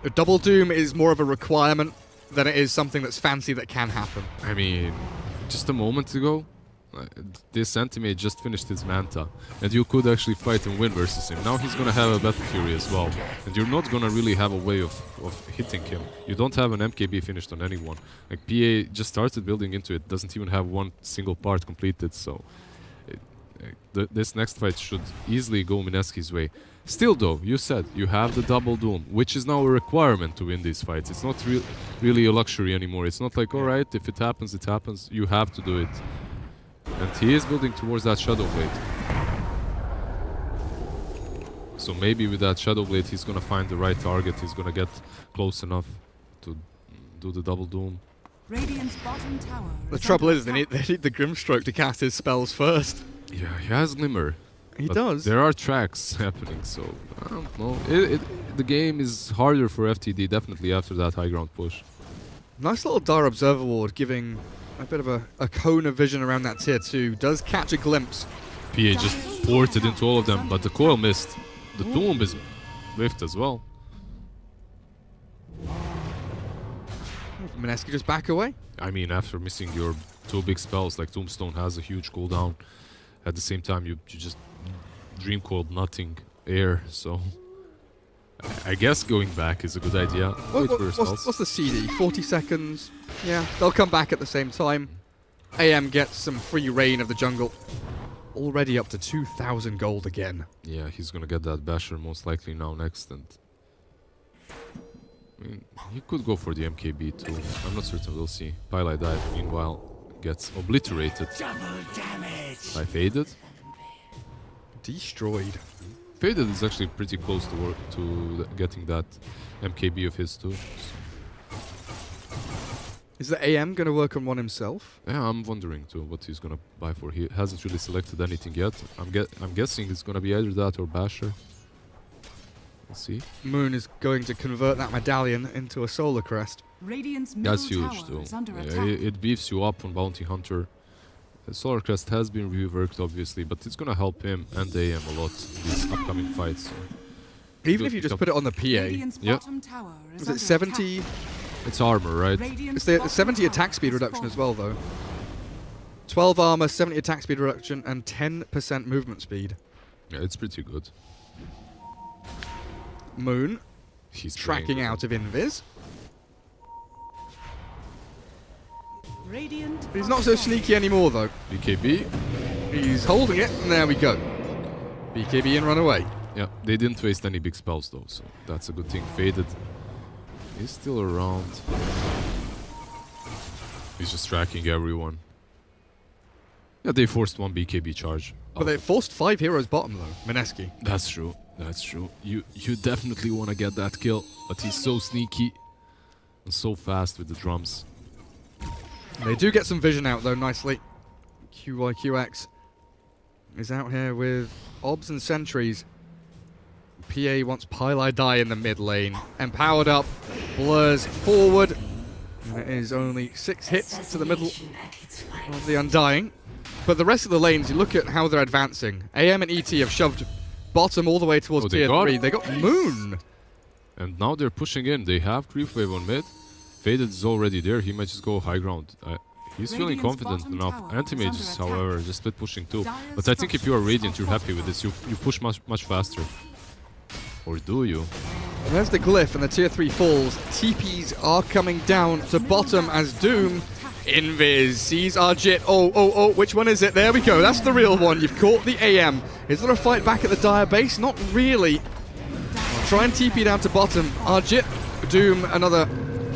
The double doom is more of a requirement than it is something that's fancy that can happen. I mean, just a moment ago, this Antimate just finished his Manta, and you could actually fight and win versus him. Now he's gonna have a Battle Fury as well, and you're not gonna really have a way of hitting him. You don't have an MKB finished on anyone. Like, PA just started building into it, doesn't even have one single part completed, so... this next fight should easily go Mineski's way. Still though, you said you have the double doom, which is now a requirement to win these fights. It's not really a luxury anymore. It's not like, alright, if it happens, it happens. You have to do it. And he is building towards that Shadow Blade. So maybe with that Shadow Blade he's gonna find the right target. He's gonna get close enough to do the double doom. Radiant's bottom tower The trouble is, they need the Grimstroke to cast his spells first. Yeah, he has Glimmer. He does. There are tracks happening, so I don't know. The game is harder for FTD, definitely, after that high ground push. Nice little Dire Observer Ward, giving a bit of a cone of vision around that tier 2. Does catch a glimpse. PA just ported into all of them, but the coil missed. The Doom is whiffed as well. Mineski just back away. I mean, after missing your 2 big spells, like Tombstone has a huge cooldown. At the same time, you just Dream Coiled nothing air, so I guess going back is a good idea. What's the CD? 40 seconds? Yeah, they'll come back at the same time. AM gets some free reign of the jungle. Already up to 2,000 gold again. Yeah, he's gonna get that Basher most likely now next, and I mean, he could go for the MKB too. I'm not certain, we'll see. Pylai Dive, meanwhile, gets obliterated by Faded. Destroyed. Faded is actually pretty close to getting that MKB of his too. Is the AM going to work on one himself? Yeah, I'm wondering too what he's going to buy for. He hasn't really selected anything yet. I'm guessing it's going to be either that or Basher. We'll see. Moon is going to convert that medallion into a Solar Crest. That's huge too. It beefs you up on Bounty Hunter. The Solar Crest has been reworked obviously, but it's going to help him and AM a lot in these upcoming fights. Even if you just put it on the PA. Yeah. Is it 70? It's armor, right? It's the 70 attack speed reduction as well, though. 12 armor, 70 attack speed reduction, and 10% movement speed. Yeah, it's pretty good. Moon. He's tracking out of Invis. He's not so sneaky anymore, though. BKB. He's holding it, and there we go. BKB and run away. Yeah, they didn't waste any big spells, though, so that's a good thing. Faded. He's still around. He's just tracking everyone. Yeah, they forced one BKB charge. But they forced 5 heroes bottom, though. Mineski. That's true. That's true. You definitely want to get that kill, but he's so sneaky and so fast with the drums. They do get some vision out, though, nicely. QYQX is out here with Obs and Sentries. PA wants Pylai Die in the mid lane. Empowered up, blurs forward. And it is only 6 hits to the middle of the Undying. But the rest of the lanes, you look at how they're advancing. AM and ET have shoved bottom all the way towards tier 3. They got Moon. And now they're pushing in. They have Creep Wave on mid. Faded is already there. He might just go high ground. He's feeling confident enough. Anti-Mages, however, just split pushing too. But I think if you are Radiant, you're happy with this. You push much faster. Or do you? And there's the glyph and the tier 3 falls. TPs are coming down to bottom as Doom. Invis sees our Jit. Oh, which one is it? There we go. That's the real one. You've caught the AM. Is there a fight back at the Dire base? Not really. I'll try and TP down to bottom. Our Jit, Doom, another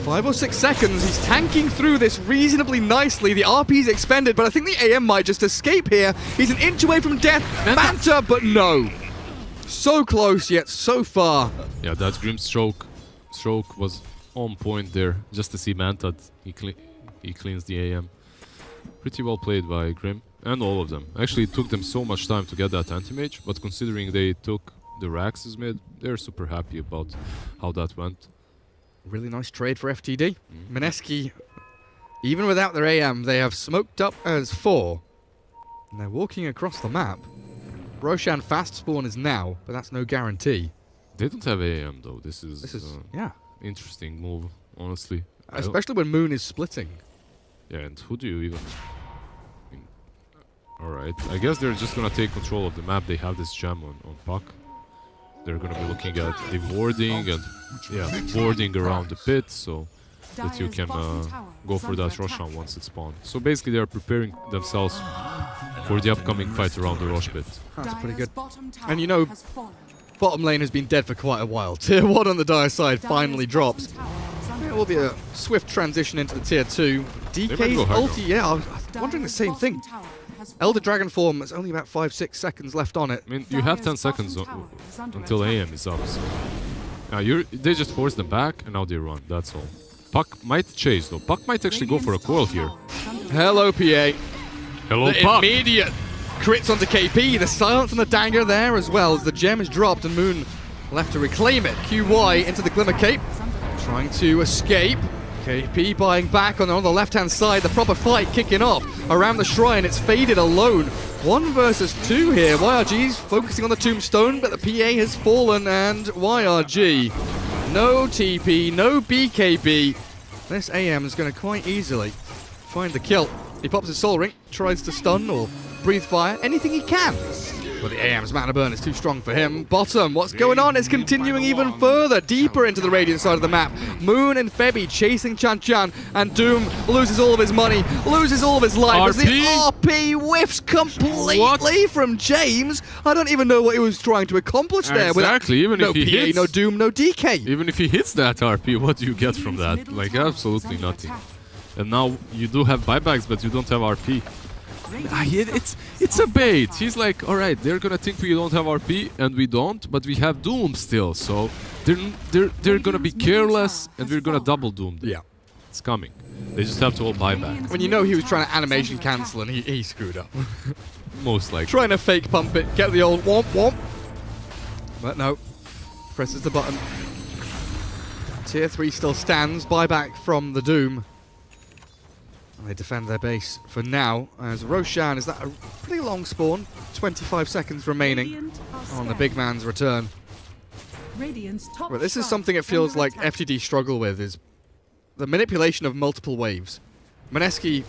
5 or 6 seconds. He's tanking through this reasonably nicely. The RP's expended, but I think the AM might just escape here. He's an inch away from death. Manta, but no. So close, yet so far. Yeah, that Grim stroke was on point there. Just to see Mantad, he cleans the AM. Pretty well played by Grim, and all of them. Actually, it took them so much time to get that anti-mage, but considering they took the Rax's mid, they're super happy about how that went. Really nice trade for FTD. Mineski, even without their AM, they have smoked up as 4. And they're walking across the map. Roshan fast spawn is now, but that's no guarantee. They don't have AM though. This is yeah, interesting move, honestly. Especially when Moon is splitting. Yeah, and who do you even... Alright, I guess they're just gonna take control of the map. They have this gem on Puck. They're gonna be looking at the warding and warding around the pit, so that you can go for that Roshan once it's spawned. So basically they're preparing themselves for the upcoming fight around the Rosh pit. That's pretty good. And you know, bottom lane has been dead for quite a while. Tier 1 on the Dire side finally drops. It will be a swift transition into the Tier 2. DK's ulti, yeah, I was wondering the same thing. Elder Dragon form, there's only about 5-6 seconds left on it. I mean, you have 10 seconds until AM is up. So. They just force them back, and now they run, that's all. Puck might chase, though. Puck might actually go for a coil here. Hello, PA. Hello, the Puck. Immediate crits onto KP. The silence and the dagger there as well as the gem is dropped and Moon left to reclaim it. QY into the Glimmer Cape, trying to escape. KP buying back on the left-hand side. The proper fight kicking off around the shrine. It's Faded alone. 1 versus 2 here. YRG's focusing on the tombstone, but the PA has fallen, and YRG. No TP, no BKB. This AM is going to quite easily find the kill. He pops his soul ring, tries to stun or breathe fire, anything he can. But the AM's mana burn is too strong for him. Bottom, what's going on? It's continuing even further, deeper into the Radiant side of the map. Moon and Febby chasing Chan Chan, and Doom loses all of his money, loses all of his life as the RP whiffs completely from James. I don't even know what he was trying to accomplish there. Exactly, even no if he PA, hits, no Doom, no DK. Even if he hits that RP, what do you get from that? Like, absolutely nothing. And now you do have buybacks, but you don't have RP. It's a bait. He's like, all right, they're gonna think we don't have RP, and we don't, but we have Doom still, so they're gonna be careless, and we're gonna double Doom. Yeah, it's coming. They just have to all buy back. When you know he was trying to animation cancel and he screwed up. Most likely. Trying to fake pump it, get the old womp womp. But no, presses the button. Tier 3 still stands, buyback from the Doom. And they defend their base for now, as Roshan, is that a pretty long spawn? 25 seconds remaining on the big man's return. But this is something it feels like FTD struggle with, is the manipulation of multiple waves. Mineski,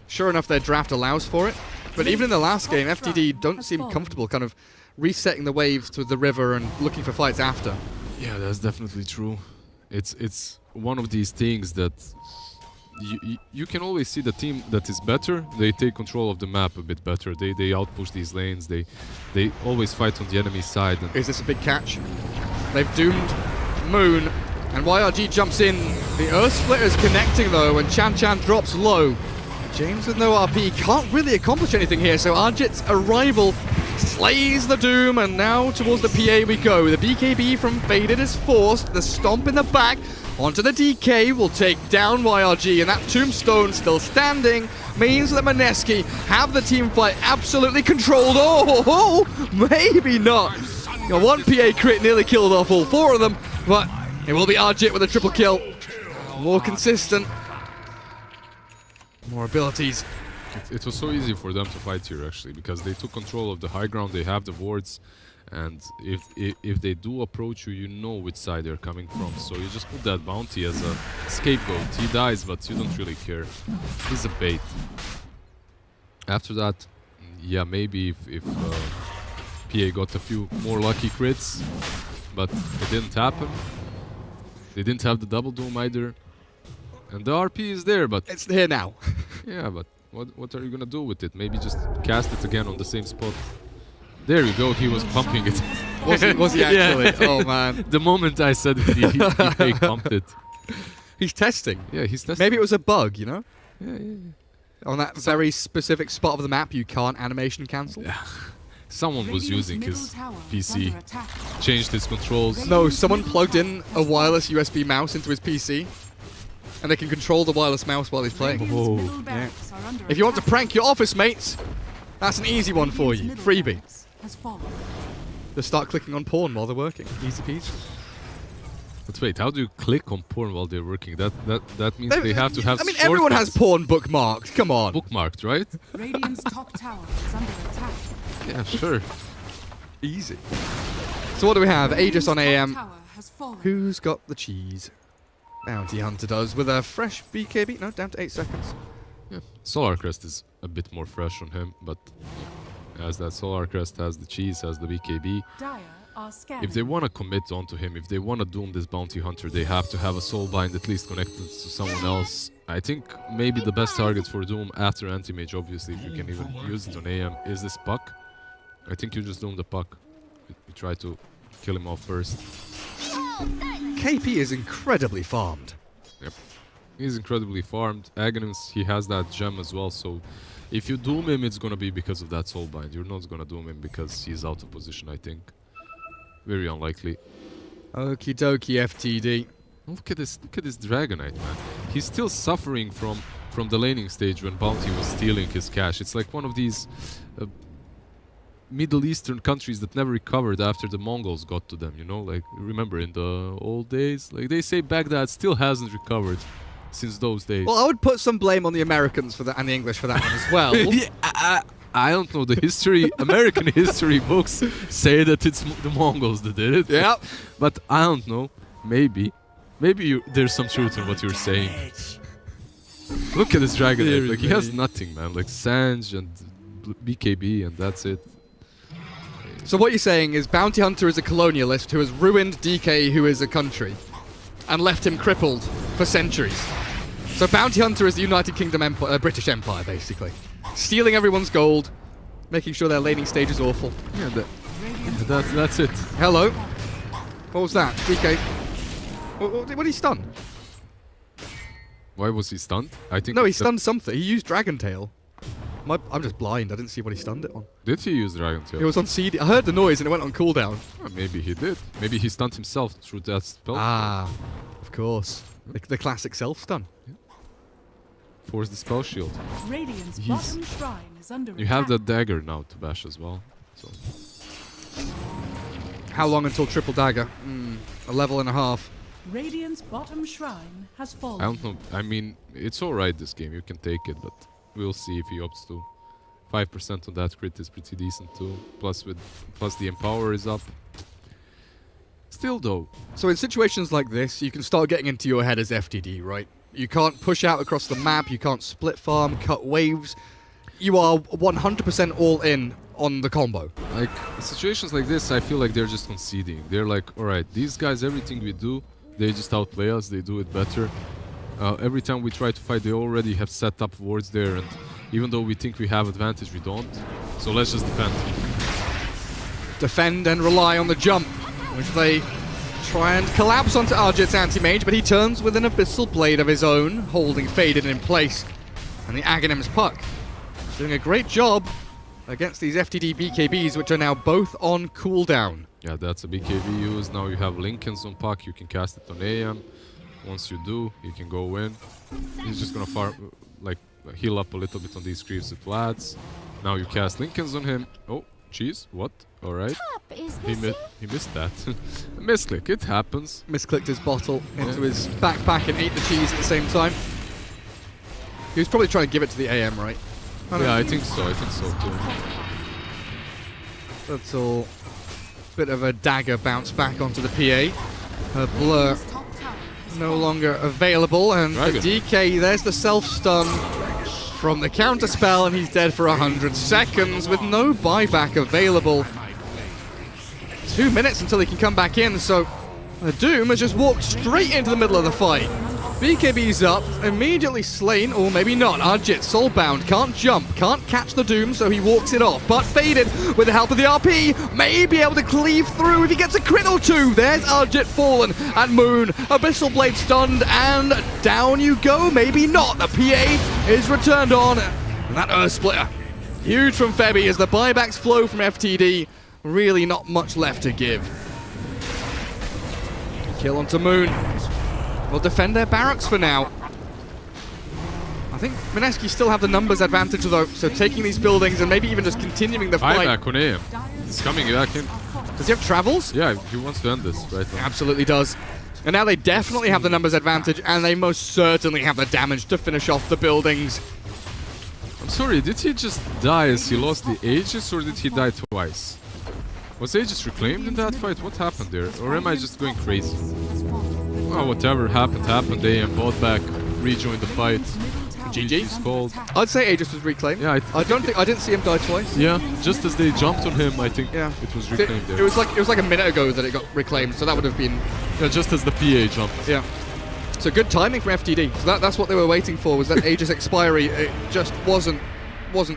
sure enough, their draft allows for it, but even in the last game, FTD don't seem comfortable kind of resetting the waves to the river and looking for fights after. Yeah, that's definitely true. It's one of these things that you can always see the team that is better, they take control of the map a bit better. They outpush these lanes, they always fight on the enemy side. Is this a big catch? They've doomed Moon, and YRG jumps in. The Earth Splitter is connecting though, and Chan Chan drops low. James with no RP can't really accomplish anything here, so Arjit's arrival slays the Doom, and now towards the PA we go. The BKB from Faded is forced, the stomp in the back onto the DK will take down YRG, and that tombstone still standing means that Mineski have the team fight absolutely controlled. Oh, maybe not. One PA crit nearly killed off all 4 of them, but it will be Arjit with a triple kill. More consistent. More abilities. It was so easy for them to fight here, actually, because they took control of the high ground, they have the wards, and if they do approach you, you know which side they're coming from. So you just put that bounty as a scapegoat. He dies, but you don't really care. He's a bait. After that, yeah, maybe if PA got a few more lucky crits, but it didn't happen. They didn't have the double doom either. And the RP is there, but... It's here now. Yeah, but what are you gonna do with it? Maybe just cast it again on the same spot. There you go, he was pumping it. Was he actually? Yeah. Oh man. The moment I said it, he fake pumped it. He's testing. Yeah, he's testing. Maybe it was a bug, you know? Yeah. On that very specific spot of the map, you can't animation cancel. Yeah. Someone was using his PC, changed his controls. No, someone plugged in a wireless USB mouse into his PC, and they can control the wireless mouse while he's playing. Oh. Yeah. If you want to prank your office mates, that's an easy one for you. Freebie. Just start clicking on porn while they're working. Easy peasy. But wait, how do you click on porn while they're working? That means they have to have. I mean, everyone has porn bookmarked. Come on. Bookmarked, right? Radiant's top tower is under attack. Yeah, sure. Easy. So what do we have? Aegis on AM. Tower has fallen. Who's got the cheese? Bounty Hunter does with a fresh BKB. No, down to 8 seconds. Yeah. Solar Crest is a bit more fresh on him, but as that Solar Crest has the cheese, has the BKB. Dire are scanning. If they want to commit onto him, if they want to doom this Bounty Hunter, they have to have a Soulbind at least connected to someone else. I think maybe the best target for Doom after Anti-Mage, obviously, if you can even use it on AM, is this Puck. I think you just doom the Puck. You try to kill him off first. KP is incredibly farmed. Yep. He's incredibly farmed. Aghanim's, he has that gem as well, so if you doom him, it's gonna be because of that Soulbind. You're not gonna doom him because he's out of position, I think. Very unlikely. Okie dokie, FTD. Look at this Dragonite, man. He's still suffering from the laning stage when Bounty was stealing his cash. It's like one of these Middle Eastern countries that never recovered after the Mongols got to them, you know? Like, remember in the old days? Like, they say Baghdad still hasn't recovered since those days. Well, I would put some blame on the Americans for that and the English for that one as well. Yeah, I don't know. The history, American history books say that it's the Mongols that did it. Yeah. But I don't know. Maybe there's some truth in what you're saying. Look at this Dragonite. Like, he has nothing, man. Like, Sange and BKB, and that's it. So what you're saying is Bounty Hunter is a colonialist who has ruined DK, who is a country, and left him crippled for centuries. So Bounty Hunter is the United Kingdom Empire, British Empire, basically. Stealing everyone's gold, making sure their laning stage is awful. Yeah, that's it. Hello. What was that? DK. What did he stun? Why was he stunned? I think no, he stunned something. He used Dragon Tail. I'm just blind. I didn't see what he stunned it on. Did he use Dragon Tail? It was on CD. I heard the noise and it went on cooldown. Maybe he did. Maybe he stunned himself through that spell. Ah, of course. The classic self-stun. Yeah. Force the spell shield. Radiant's bottom shrine is under You have the dagger now to bash as well. So. How long until triple dagger? A level and a half. Radiant's bottom shrine has fallen. I don't know. I mean, it's alright this game. You can take it, but we'll see if he opts to. 5% on that crit is pretty decent too. Plus the Empower is up. Still though. So in situations like this, you can start getting into your head as FTD, right? You can't push out across the map, you can't split farm, cut waves. You are 100% all in on the combo. Like, situations like this, I feel like they're just conceding. They're like, alright, these guys, everything we do, they just outplay us, they do it better. Every time we try to fight, they already have set up wards there, and even though we think we have advantage, we don't. So let's just defend. Defend and rely on the jump, which they try and collapse onto Arjit's anti-mage, but he turns with an Abyssal Blade of his own, holding Faded in place. And the Aghanim's Puck doing a great job against these FTD BKBs, which are now both on cooldown. Yeah, that's a BKB use. Now you have Linken's on Puck, you can cast it on AM. Once you do, you can go in. He's just gonna heal up a little bit on these creeps with Vlads. Now you cast Linken's on him. Oh, jeez, what? Alright. He missed that. Misclick, it happens. Misclicked his bottle into his backpack and ate the cheese at the same time. He was probably trying to give it to the AM, right? Yeah, I think so too. That's all. Bit of a dagger bounce back onto the PA. Her blur no longer available, and the DK, there's the self-stun from the counterspell, and he's dead for 100 seconds with no buyback available. 2 minutes until he can come back in, so Doom has just walked straight into the middle of the fight. BKB's up, immediately slain, or maybe not. Arjit, soulbound, can't jump, can't catch the Doom, so he walks it off. But Faded, with the help of the RP, may be able to cleave through if he gets a crit or two. There's Arjit fallen, and Moon, Abyssal Blade stunned, and down you go. Maybe not. The PA is returned on, and that Earth Splitter Huge from Febby as the buybacks flow from FTD. Really not much left to give. Kill onto Moon. Will defend their barracks for now. I think Mineski still have the numbers advantage though, so taking these buildings and maybe even just continuing the fight. Buyback on AM. He's coming back in. Does he have travels? Yeah, he wants to end this right now. Absolutely does. And now they definitely have the numbers advantage, and they most certainly have the damage to finish off the buildings. I'm sorry, did he just die as he lost the Aegis, or did he die twice? Was Aegis reclaimed in that fight? What happened there? Or am I just going crazy? Well, whatever happened, happened. AM bought back, rejoined the fight. GG's called. I'd say Aegis was reclaimed. Yeah, I didn't see him die twice. Yeah, just as they jumped on him, I think it was reclaimed there. It was like a minute ago that it got reclaimed, so that would have been... Yeah, just as the PA jumped. Yeah. So good timing from FTD. So that's what they were waiting for, was that Aegis expiry. It just wasn't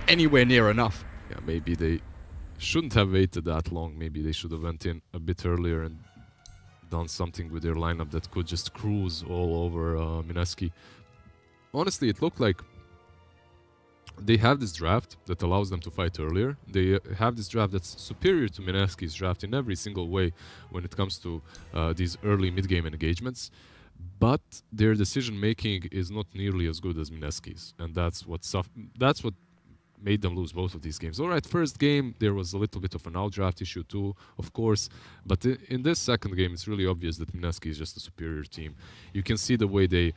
anywhere near enough. Yeah, maybe they shouldn't have waited that long. Maybe they should have went in a bit earlier and done something with their lineup that could just cruise all over Mineski. Honestly, it looked like they have this draft that allows them to fight earlier. They have this draft that's superior to Mineski's draft in every single way when it comes to these early mid-game engagements. But their decision-making is not nearly as good as Mineski's. And that's what made them lose both of these games. All right, first game, there was a little bit of an out-draft issue too, of course. But in this second game, it's really obvious that Mineski is just a superior team. You can see the way they...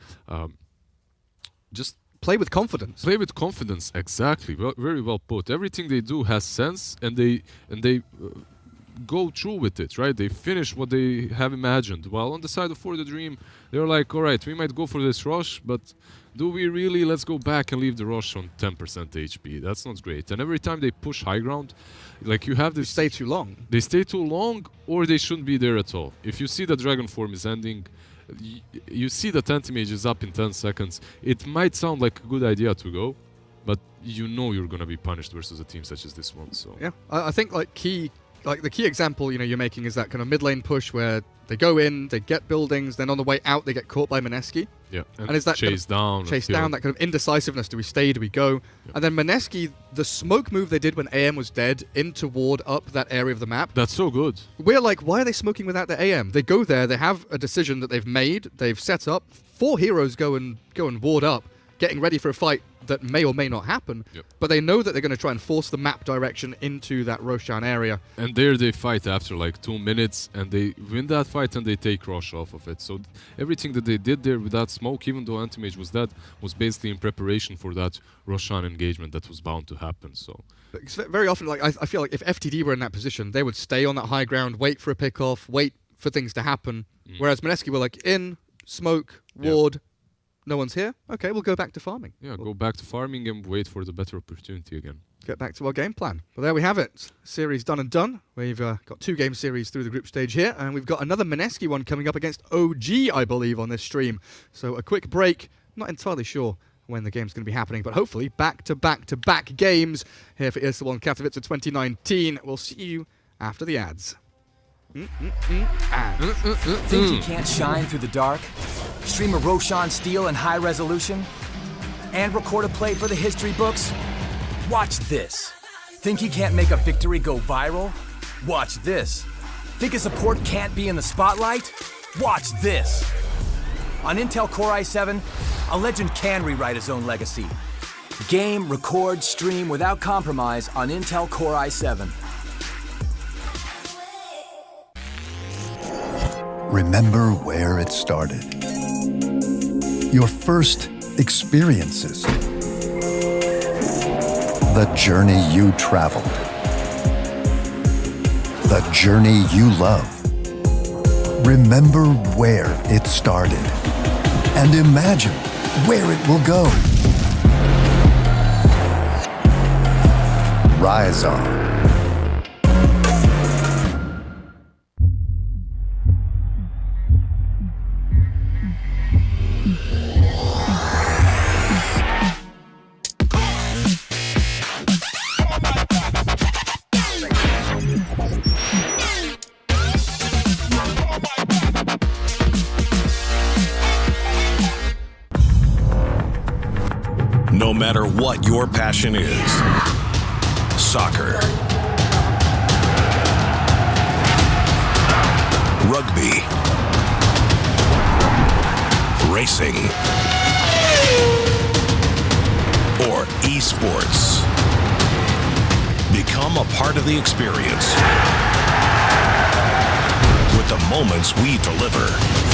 just play with confidence. Play with confidence, exactly. Well, very well put. Everything they do has sense, and they go through with it, right? They finish what they have imagined. While on the side of For the Dream, they're like, all right, we might go for this rush, but do we really? Let's go back and leave the rush on 10% HP. That's not great. And every time they push high ground, like you have this... They stay too long. They stay too long, or they shouldn't be there at all. If you see the Dragon form is ending... You see that anti-mage is up in 10 seconds. It might sound like a good idea to go, but you know you're going to be punished versus a team such as this one. So yeah, I think the key example you're making is that kind of mid lane push where they go in, they get buildings, then on the way out they get caught by Mineski. Yeah, and is that chase down, that kind of indecisiveness? Do we stay? Do we go? Yep. And then Mineski, the smoke move they did when AM was dead, into ward up that area of the map. That's so good. We're like, why are they smoking without the AM? They go there, they have a decision that they've made, they've set up. 4 heroes go and ward up, getting ready for a fight that may or may not happen. Yep. But they know that they're going to try and force the map direction into that Roshan area. And there they fight after like 2 minutes, and they win that fight and they take Rosh off of it. So everything that they did there with that smoke, even though anti-mage was dead, was basically in preparation for that Roshan engagement that was bound to happen. So very often, like I feel like if FTD were in that position, they would stay on that high ground, wait for a pick-off, wait for things to happen. Whereas Mineski were like, in, smoke, ward, no one's here? Okay, we'll go back to farming. Yeah, go back to farming and wait for the better opportunity again. Get back to our game plan. Well, there we have it. Series done and done. We've got 2 game series through the group stage here, and we've got another Mineski one coming up against OG, I believe, on this stream. So a quick break. Not entirely sure when the game's going to be happening, but hopefully back-to-back-to-back games here for ESL Katowice 2019. We'll see you after the ads. Think you can't shine through the dark? Stream a Roshan Steel in high resolution? And record a play for the history books? Watch this. Think you can't make a victory go viral? Watch this. Think a support can't be in the spotlight? Watch this. On Intel Core i7, a legend can rewrite his own legacy. Game, record, stream without compromise on Intel Core i7. Remember where it started. Your first experiences. The journey you traveled. The journey you love. Remember where it started. And imagine where it will go. Rise on. No matter what your passion is, soccer, rugby, racing, or esports. Become a part of the experience with the moments we deliver.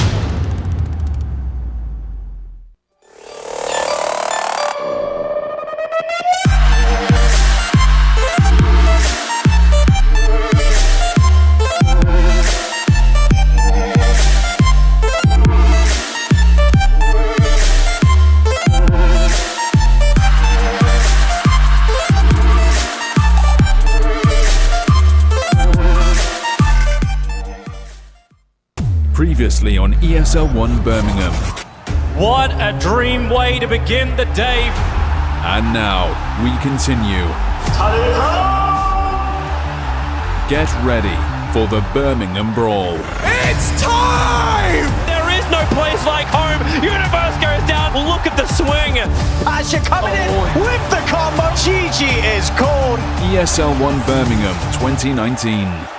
Previously on ESL 1 Birmingham. What a dream way to begin the day. And now, we continue. Get ready for the Birmingham Brawl. It's time! There is no place like home. Universe goes down. Look at the swing. Asher coming in with the combo. GG is called. ESL 1 Birmingham 2019.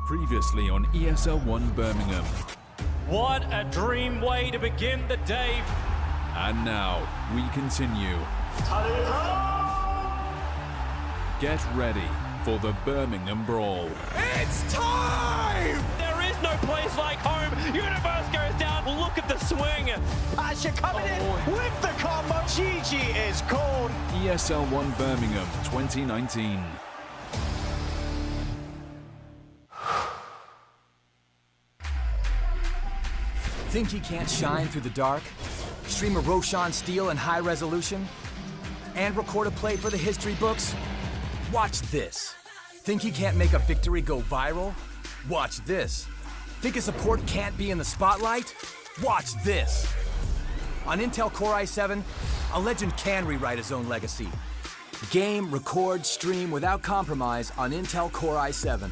Previously on ESL 1 Birmingham. What a dream way to begin the day. And now, we continue. Get ready for the Birmingham Brawl. It's time! There is no place like home. Universe goes down. Look at the swing. Asher coming in with the combo. GG is called. ESL 1 Birmingham 2019. Think he can't shine through the dark? Stream a Roshan steal in high resolution? And record a play for the history books? Watch this. Think he can't make a victory go viral? Watch this. Think a support can't be in the spotlight? Watch this. On Intel Core i7, a legend can rewrite his own legacy. Game, record, stream without compromise on Intel Core i7.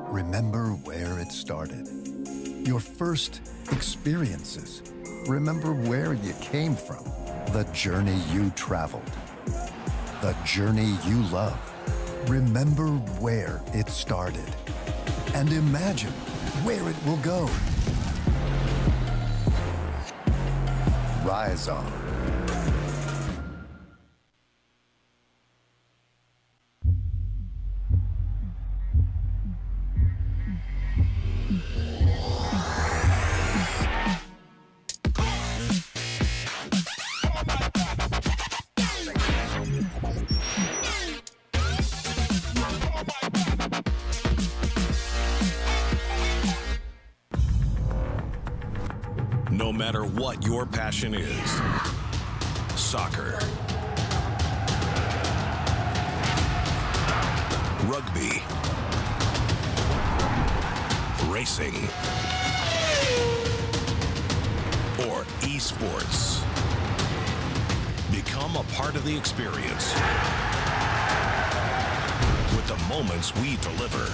Remember where it started. Your first experiences. Remember where you came from. The journey you traveled. The journey you love. Remember where it started. And imagine where it will go. Rise on. No matter what your passion is, soccer, rugby, racing, or esports, become a part of the experience with the moments we deliver.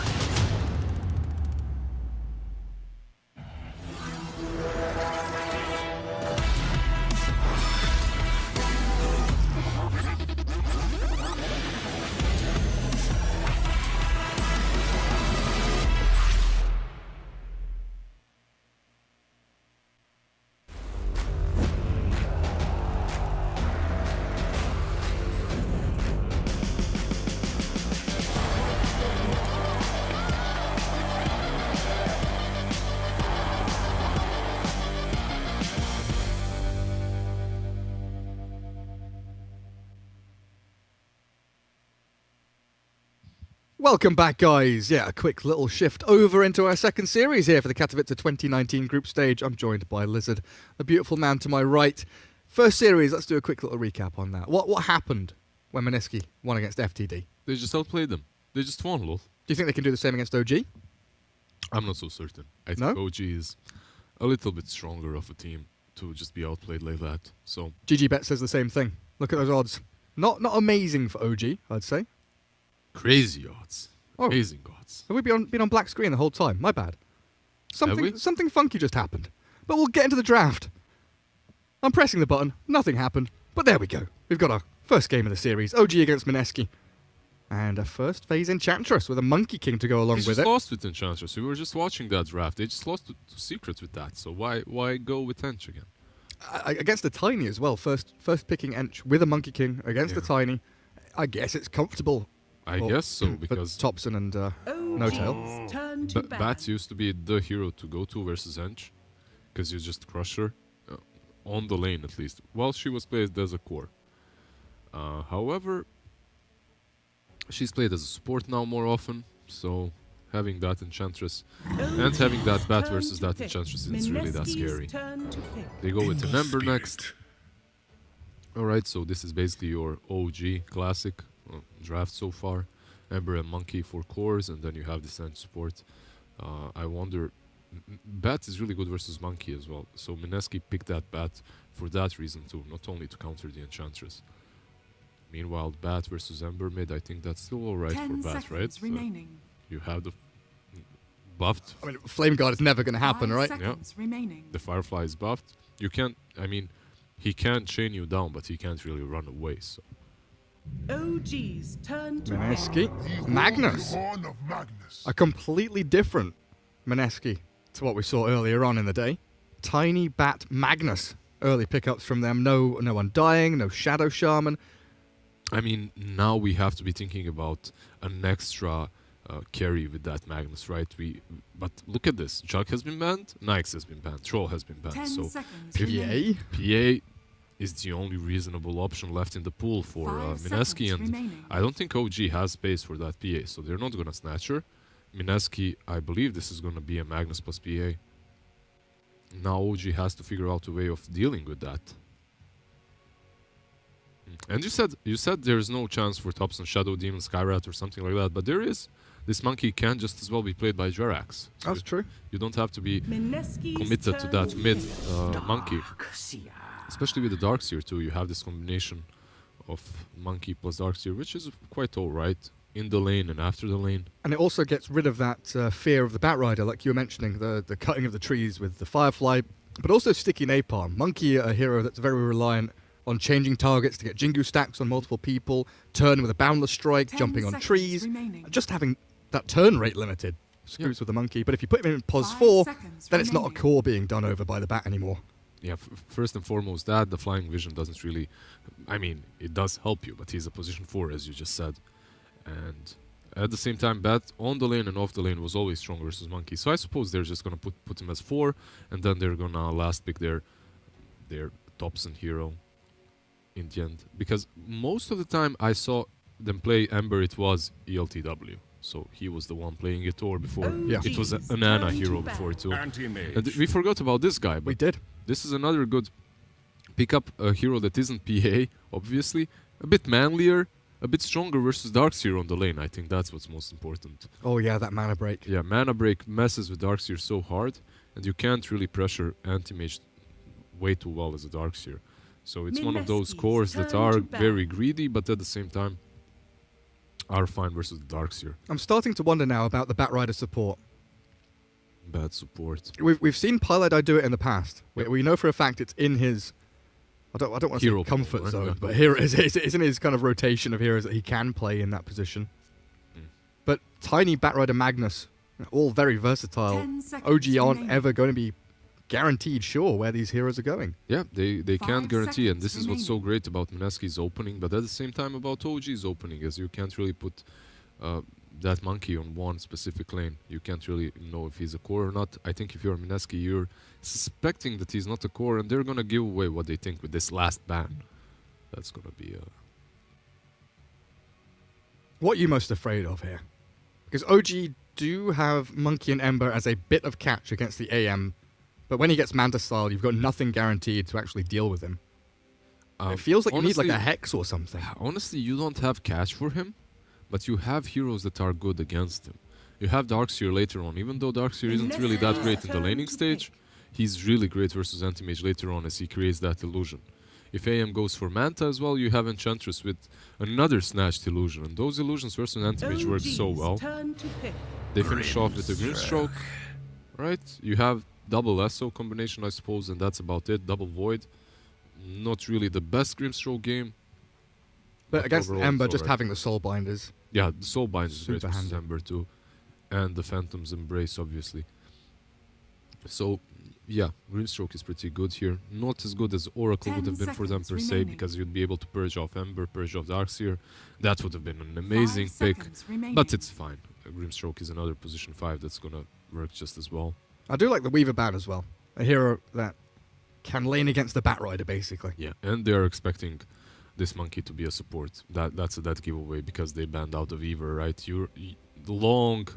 Welcome back, guys. Yeah, a quick little shift over into our second series here for the Katowice 2019 group stage. I'm joined by Lizard, the beautiful man to my right. First series, let's do a quick little recap on that. What happened when Mineski won against FTD? They just outplayed them. They just won, lol. Do you think they can do the same against OG? I'm not so certain. I think OG is a little bit stronger of a team to just be outplayed like that. So GG Bet says the same thing. Look at those odds. Not amazing for OG, I'd say. Crazy odds. Oh. Amazing odds. Have we been on black screen the whole time? My bad. Something funky just happened. But we'll get into the draft. I'm pressing the button. Nothing happened. But there we go. We've got our first game of the series. OG against Mineski. And a first phase Enchantress with a Monkey King to go along with it. They just lost with Enchantress. We were just watching that draft. They just lost to Secrets with that. So why go with Ench again? Against the Tiny as well. First picking Ench with a Monkey King against the Tiny. I guess it's comfortable. I guess so, because Thompson and No Tail. Bats used to be the hero to go to versus Ench, because you just crush her on the lane at least, while she was played as a core. However, she's played as a support now more often, so having that Enchantress and having that Bat versus that Enchantress is really that scary. They go with an Ember next. Alright, so this is basically your OG classic draft so far. Ember and Monkey for cores, and then you have this Ench support. I wonder, Bat is really good versus Monkey as well, so Mineski picked that Bat for that reason too, not only to counter the Enchantress. Meanwhile, Bat versus Ember mid, I think that's still alright for Bat, right? You have the buffed. I mean, Flame Guard is never going to happen, right? Yeah. The Firefly is buffed. You can't, I mean, he can chain you down, but he can't really run away, so OG's turn to Mineski. Magnus. A completely different Mineski to what we saw earlier on in the day. Tiny Bat Magnus. Early pickups from them. No Undying, no Shadow Shaman. I mean, now we have to be thinking about an extra carry with that Magnus, right? But look at this. Jug has been banned, Nyx has been banned, Troll has been banned. 10 So seconds PA is the only reasonable option left in the pool for 5 Mineski, seconds and remaining. I don't think OG has space for that PA, so they're not gonna snatch her. Mineski, I believe this is gonna be a Magnus plus PA. Now OG has to figure out a way of dealing with that. And you said there is no chance for Thompson, Shadow Demon, Skyrat or something like that, but there is. This monkey can just as well be played by Jerax. So That's true. You don't have to be Mineski's committed to that turn mid to monkey. Especially with the Darkseer too, you have this combination of monkey plus Darkseer, which is quite alright in the lane and after the lane. And it also gets rid of that fear of the Batrider, like you were mentioning, the cutting of the trees with the Firefly, but also sticky Napalm. Monkey, a hero that's very reliant on changing targets to get Jingu stacks on multiple people, turning with a Boundless Strike, 10 jumping on seconds trees. remaining. Just having that turn rate limited screws with the Monkey. But if you put him in pos 5 4, seconds then it's not a remaining. core being done over by the Bat anymore. Yeah, first and foremost, that the flying vision doesn't really. I mean, it does help you, but he's a position 4, as you just said. And at the same time, Bat on the lane and off the lane was always strong versus Monkey. So I suppose they're just gonna put him as 4, and then they're gonna last pick their Thompson hero in the end. Because most of the time I saw them play Ember, it was ELTW. So he was the one playing it, or before it was an Ana hero before too. And we forgot about this guy. But We did. this is another good pick up, a hero that isn't PA, obviously. A bit manlier, a bit stronger versus Darkseer on the lane. I think that's what's most important. Oh yeah, that mana break. Yeah, mana break messes with Darkseer so hard, and you can't really pressure anti-mage way too well as a Darkseer. So it's one of those Mineski's cores that turn are to ban. very greedy, but at the same time are fine versus the Darkseer. I'm starting to wonder now about the Batrider support. Bad support. We've seen Pylodai do it in the past. We know for a fact it's in his... I don't want to Hero say comfort pool, right? zone, Yeah. but here it's in his kind of rotation of heroes that he can play in that position. But Tiny Batrider Magnus, all very versatile. 10 seconds OG aren't remaining. ever going to be guaranteed sure where these heroes are going. Yeah, they 5 can't guarantee, and this seconds is what's so remaining. great about Mineski's opening, but at the same time about OG's opening, as you can't really put that monkey on one specific lane. You can't really know if he's a core or not. I think if you're Mineski, you're suspecting that he's not a core, and they're gonna give away what they think with this last ban. That's gonna be What are you most afraid of here? Because OG do have Monkey and Ember as a bit of catch against the AM, but when he gets Manta style, you've got nothing guaranteed to actually deal with him. It feels like you need like a Hex or something. Honestly, you don't have catch for him, but you have heroes that are good against him. You have Darkseer later on, even though Darkseer isn't really that great in the laning stage, he's really great versus Anti-Mage later on as he creates that illusion. If AM goes for Manta as well, you have Enchantress with another snatched illusion, and those illusions versus Anti-Mage work so well. They finish off with a Grimstroke, right? You have double SO combination, I suppose, and that's about it. Double Void. Not really the best Grimstroke game. But against overall, Ember, it's just alright. having the Soul Binders. Yeah, the Soul Bind is great Super versus handy. Ember too. And the Phantom's Embrace, obviously. So, yeah, Grimstroke is pretty good here. Not as good as Oracle would have been for them per se, because you'd be able to purge off Ember, purge off Darkseer. That would have been an amazing pick. But it's fine. Grimstroke is another position 5 that's gonna work just as well. I do like the Weaver Bat as well. A hero that can lane against the Batrider, basically. Yeah, and they're expecting this monkey to be a support. That's a dead giveaway because they banned out the Weaver, right? Long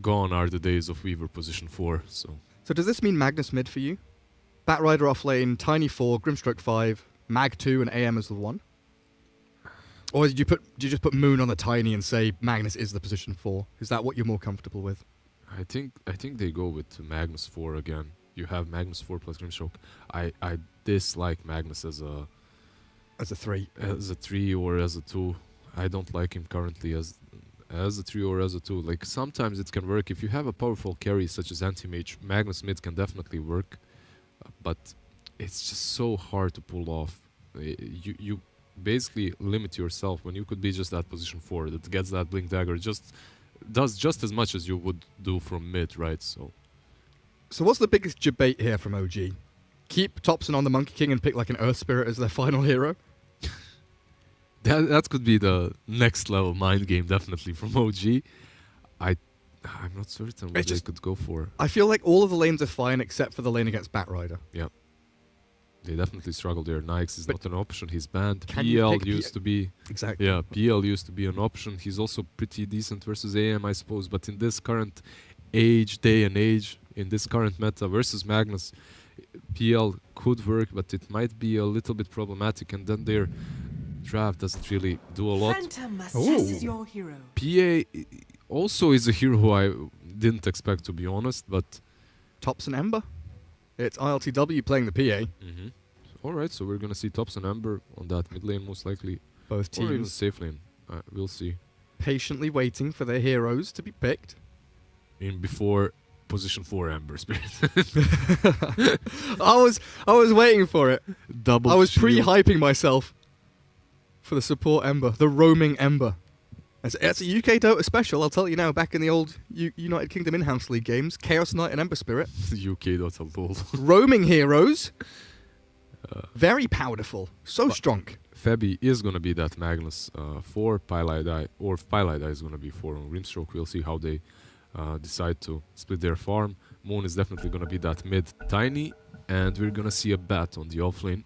gone are the days of Weaver position 4, so... So does this mean Magnus mid for you? Batrider off lane, Tiny 4, Grimstroke 5, Mag 2, and AM as the 1? Or did you just put Moon on the Tiny and say Magnus is the position 4? Is that what you're more comfortable with? I think they go with Magnus 4 again. You have Magnus 4 plus Grimstroke. I dislike Magnus as a 3. As a 3 or as a 2. I don't like him currently as a 3 or as a 2. Like, sometimes it can work. If you have a powerful carry such as Anti-Mage, Magnus mid can definitely work. But it's just so hard to pull off. basically limit yourself when you could be just that position 4 that gets that blink dagger, just does just as much as you would do from mid, right? So what's the biggest debate here from OG? Keep Thompson on the Monkey King and pick like an Earth Spirit as their final hero? that could be the next level mind game, definitely, from OG. I'm not certain what they could go for. I feel like all of the lanes are fine except for the lane against Batrider. Yeah. They definitely struggle there. Nyx is not an option. He's banned. Can PL used to be... Exactly. Yeah, PL used to be an option. He's also pretty decent versus AM, I suppose. But in this current day and age, in this current meta versus Magnus, PL could work, but it might be a little bit problematic. And then their draft doesn't really do a lot. Your hero. PA also is a hero who I didn't expect, to be honest, but... Tops and Ember? It's ILTW playing the PA. Alright, so we're gonna see Tops and Ember on that mid lane, most likely. Both teams. Or even safe lane. We'll see. Patiently waiting for their heroes to be picked. Before position 4 Ember Spirit. I was waiting for it. Double I was shield. pre-hyping myself for the support Ember, the roaming Ember. It's a UK Dota special, I'll tell you now, back in the old United Kingdom in-house league games, Chaos Knight and Ember Spirit. UK Dota lol. Roaming heroes. Very powerful. So strong. Febby is going to be that Magnus for Pylai, or Pylai is going to be for on Grimstroke. We'll see how they decide to split their farm. Moon is definitely going to be that mid Tiny, and we're going to see a bat on the offlane.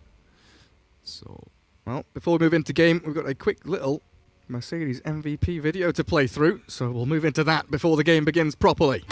So, well, before we move into game, we've got a quick little Mercedes MVP video to play through, so we'll move into that before the game begins properly.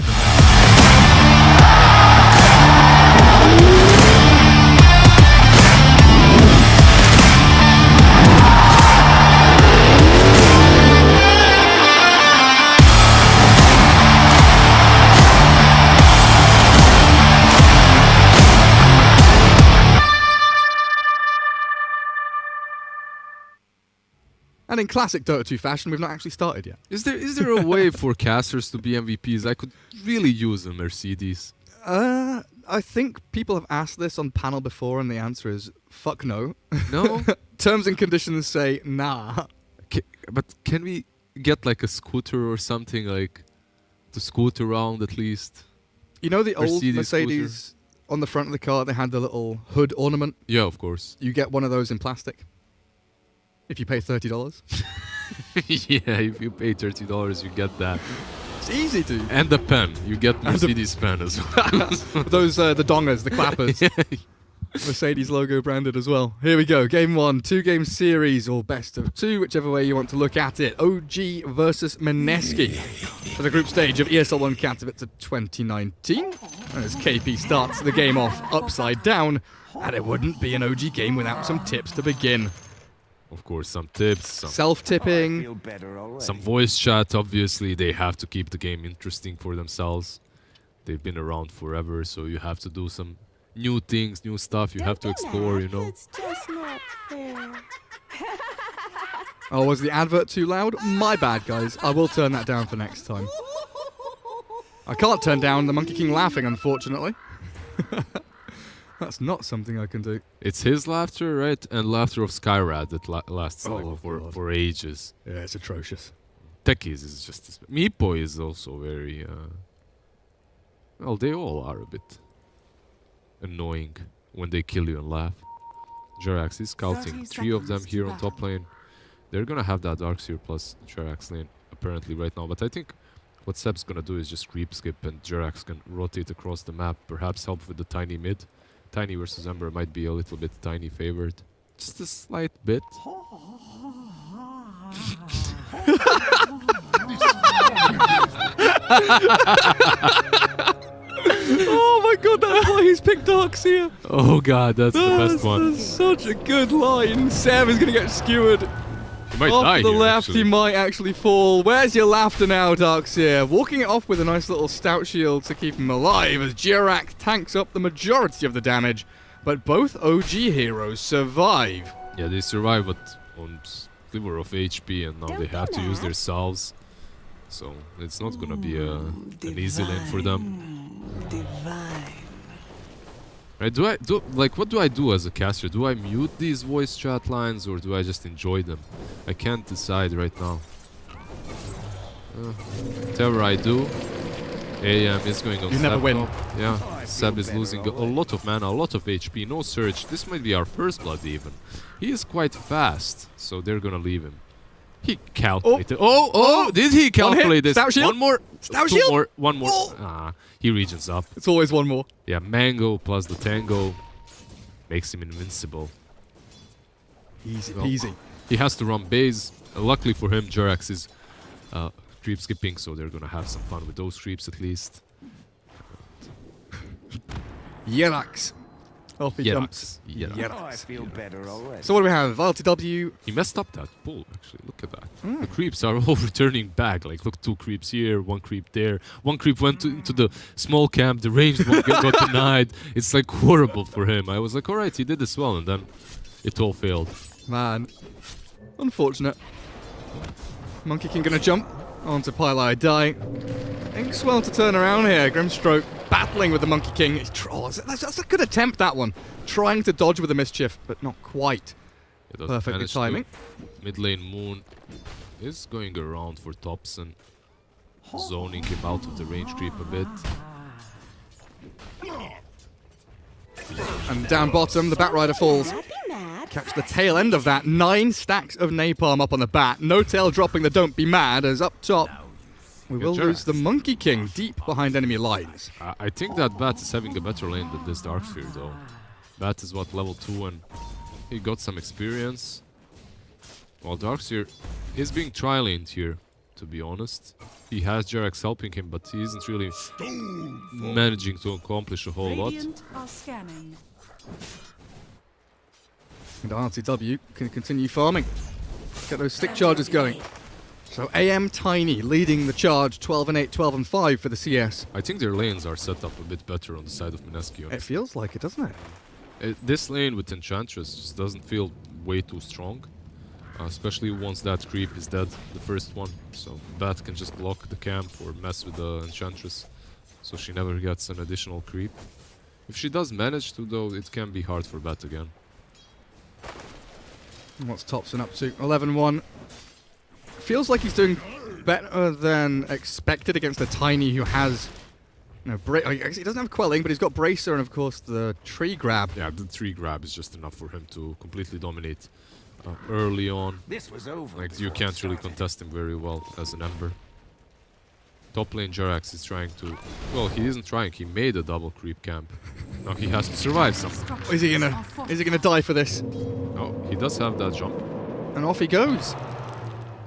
And in classic Dota 2 fashion, we've not actually started yet. Is there a way for casters to be MVPs? I could really use a Mercedes. I think people have asked this on panel before, and the answer is fuck no. No? Terms and conditions say nah. But can we get like a scooter or something, like to scoot around at least? You know the old Mercedes scooter? On the front of the car, they had the little hood ornament? Yeah, of course. You get one of those in plastic. If you pay $30. Yeah, if you pay $30, you get that. It's easy to. And the pen. You get Mercedes pen as well. Those, the dongers, the clappers. Mercedes logo branded as well. Here we go. Game 1, 2-game series, or best of 2, whichever way you want to look at it. OG versus Mineski for the group stage of ESL 1 Katowice 2019. As KP starts the game off upside down, and it wouldn't be an OG game without some tips to begin. Of course, some tips, some self-tipping, some voice chat. Obviously, they have to keep the game interesting for themselves. They've been around forever, so you have to do some new things, new stuff. You have to explore, you know. It's just not fair. Oh, was the advert too loud? My bad, guys. I will turn that down for next time. I can't turn down the Monkey King laughing, unfortunately. That's not something I can do. It's his laughter, right? And laughter of Skyrad that lasts for ages. Yeah, it's atrocious. Techies is just... Meepo is also very... well, they all are a bit annoying when they kill you and laugh. Jerax is scouting. 3 of them here on top lane. They're gonna have that Darkseer plus Jerax lane apparently right now. But I think what Seb's gonna do is just creep skip and Jerax can rotate across the map. Perhaps help with the Tiny mid. Tiny versus Ember might be a little bit Tiny favored. Just a slight bit. Oh my god, that's why he's picked Darkseer. Oh god, that's the best one. That's such a good line. Sam is going to get skewered. He might off die to the here, left, actually. he might actually fall. Where's your laughter now, Darkseer? Walking it off with a nice little stout shield to keep him alive as Jerax tanks up the majority of the damage. But both OG heroes survive. Yeah, they survive, but on sliver of HP, and now they have to use their salves. So it's not gonna be an easy lane for them. Right? What do I do as a caster? Do I mute these voice chat lines or do I just enjoy them? I can't decide right now. Whatever I do, AM is going on. You never win. Yeah, Seb is losing a lot of mana, a lot of HP, no surge. This might be our first blood even. He is quite fast, so they're gonna leave him. He calculated. Oh! Did he calculate this? Stout shield. One more. Stout two shield. more. One more. Oh. He regions up. It's always one more. Yeah, Mango plus the Tango makes him invincible. Easy peasy. He has to run base. Luckily for him, Jerax is creep skipping, so they're gonna have some fun with those creeps at least. Jerax. Off he jumps. Jerax. I feel better already. So what do we have? LTW. He messed up that pull, actually. Look at that. The creeps are all returning back. Like, look, 2 creeps here, 1 creep there. 1 creep went into the small camp. The ranged one got denied. It's like horrible for him. I was like, all right, he did this well, and then it all failed. Man. Unfortunate. Monkey King gonna jump onto Pylai Die. Inkswell to turn around here. Grimstroke battling with the Monkey King. That's a good attempt, that one. Trying to dodge with the mischief, but not quite. Perfect timing. Mid lane Moon is going around for Thompson, zoning him out of the range creep a bit. And down bottom, the Batrider falls. Catch the tail end of that. 9 stacks of napalm up on the bat. No tail dropping the don't be mad, as up top we will lose the Monkey King deep behind enemy lines. I think that Bat is having a better lane than this Darksphere though. Bat is what, level 2, and he got some experience. While Darksphere is being tri-laned here, to be honest. He has Jerax helping him, but he isn't really managing to accomplish a whole lot. And RTW can continue farming. Get those stick charges going. So AM Tiny leading the charge, 12 and 8, 12 and 5 for the CS. I think their lanes are set up a bit better on the side of Mineski. It feels like it, doesn't it? This lane with Enchantress just doesn't feel way too strong. Especially once that creep is dead, the first one. So Bat can just block the camp or mess with the Enchantress. So she never gets an additional creep. If she does manage to though, it can be hard for Bat again. And what's Thompson up to? 11-1. Feels like he's doing better than expected against a Tiny who has... he doesn't have Quelling, but he's got Bracer and of course the Tree Grab. Yeah, the Tree Grab is just enough for him to completely dominate early on. This was over. Like, you can't really contest him very well as an Ember. Top lane Jerax is trying to... Well, he isn't trying, he made a double creep camp. Now he has to survive somehow. Is he gonna die for this? No, he does have that jump. And off he goes.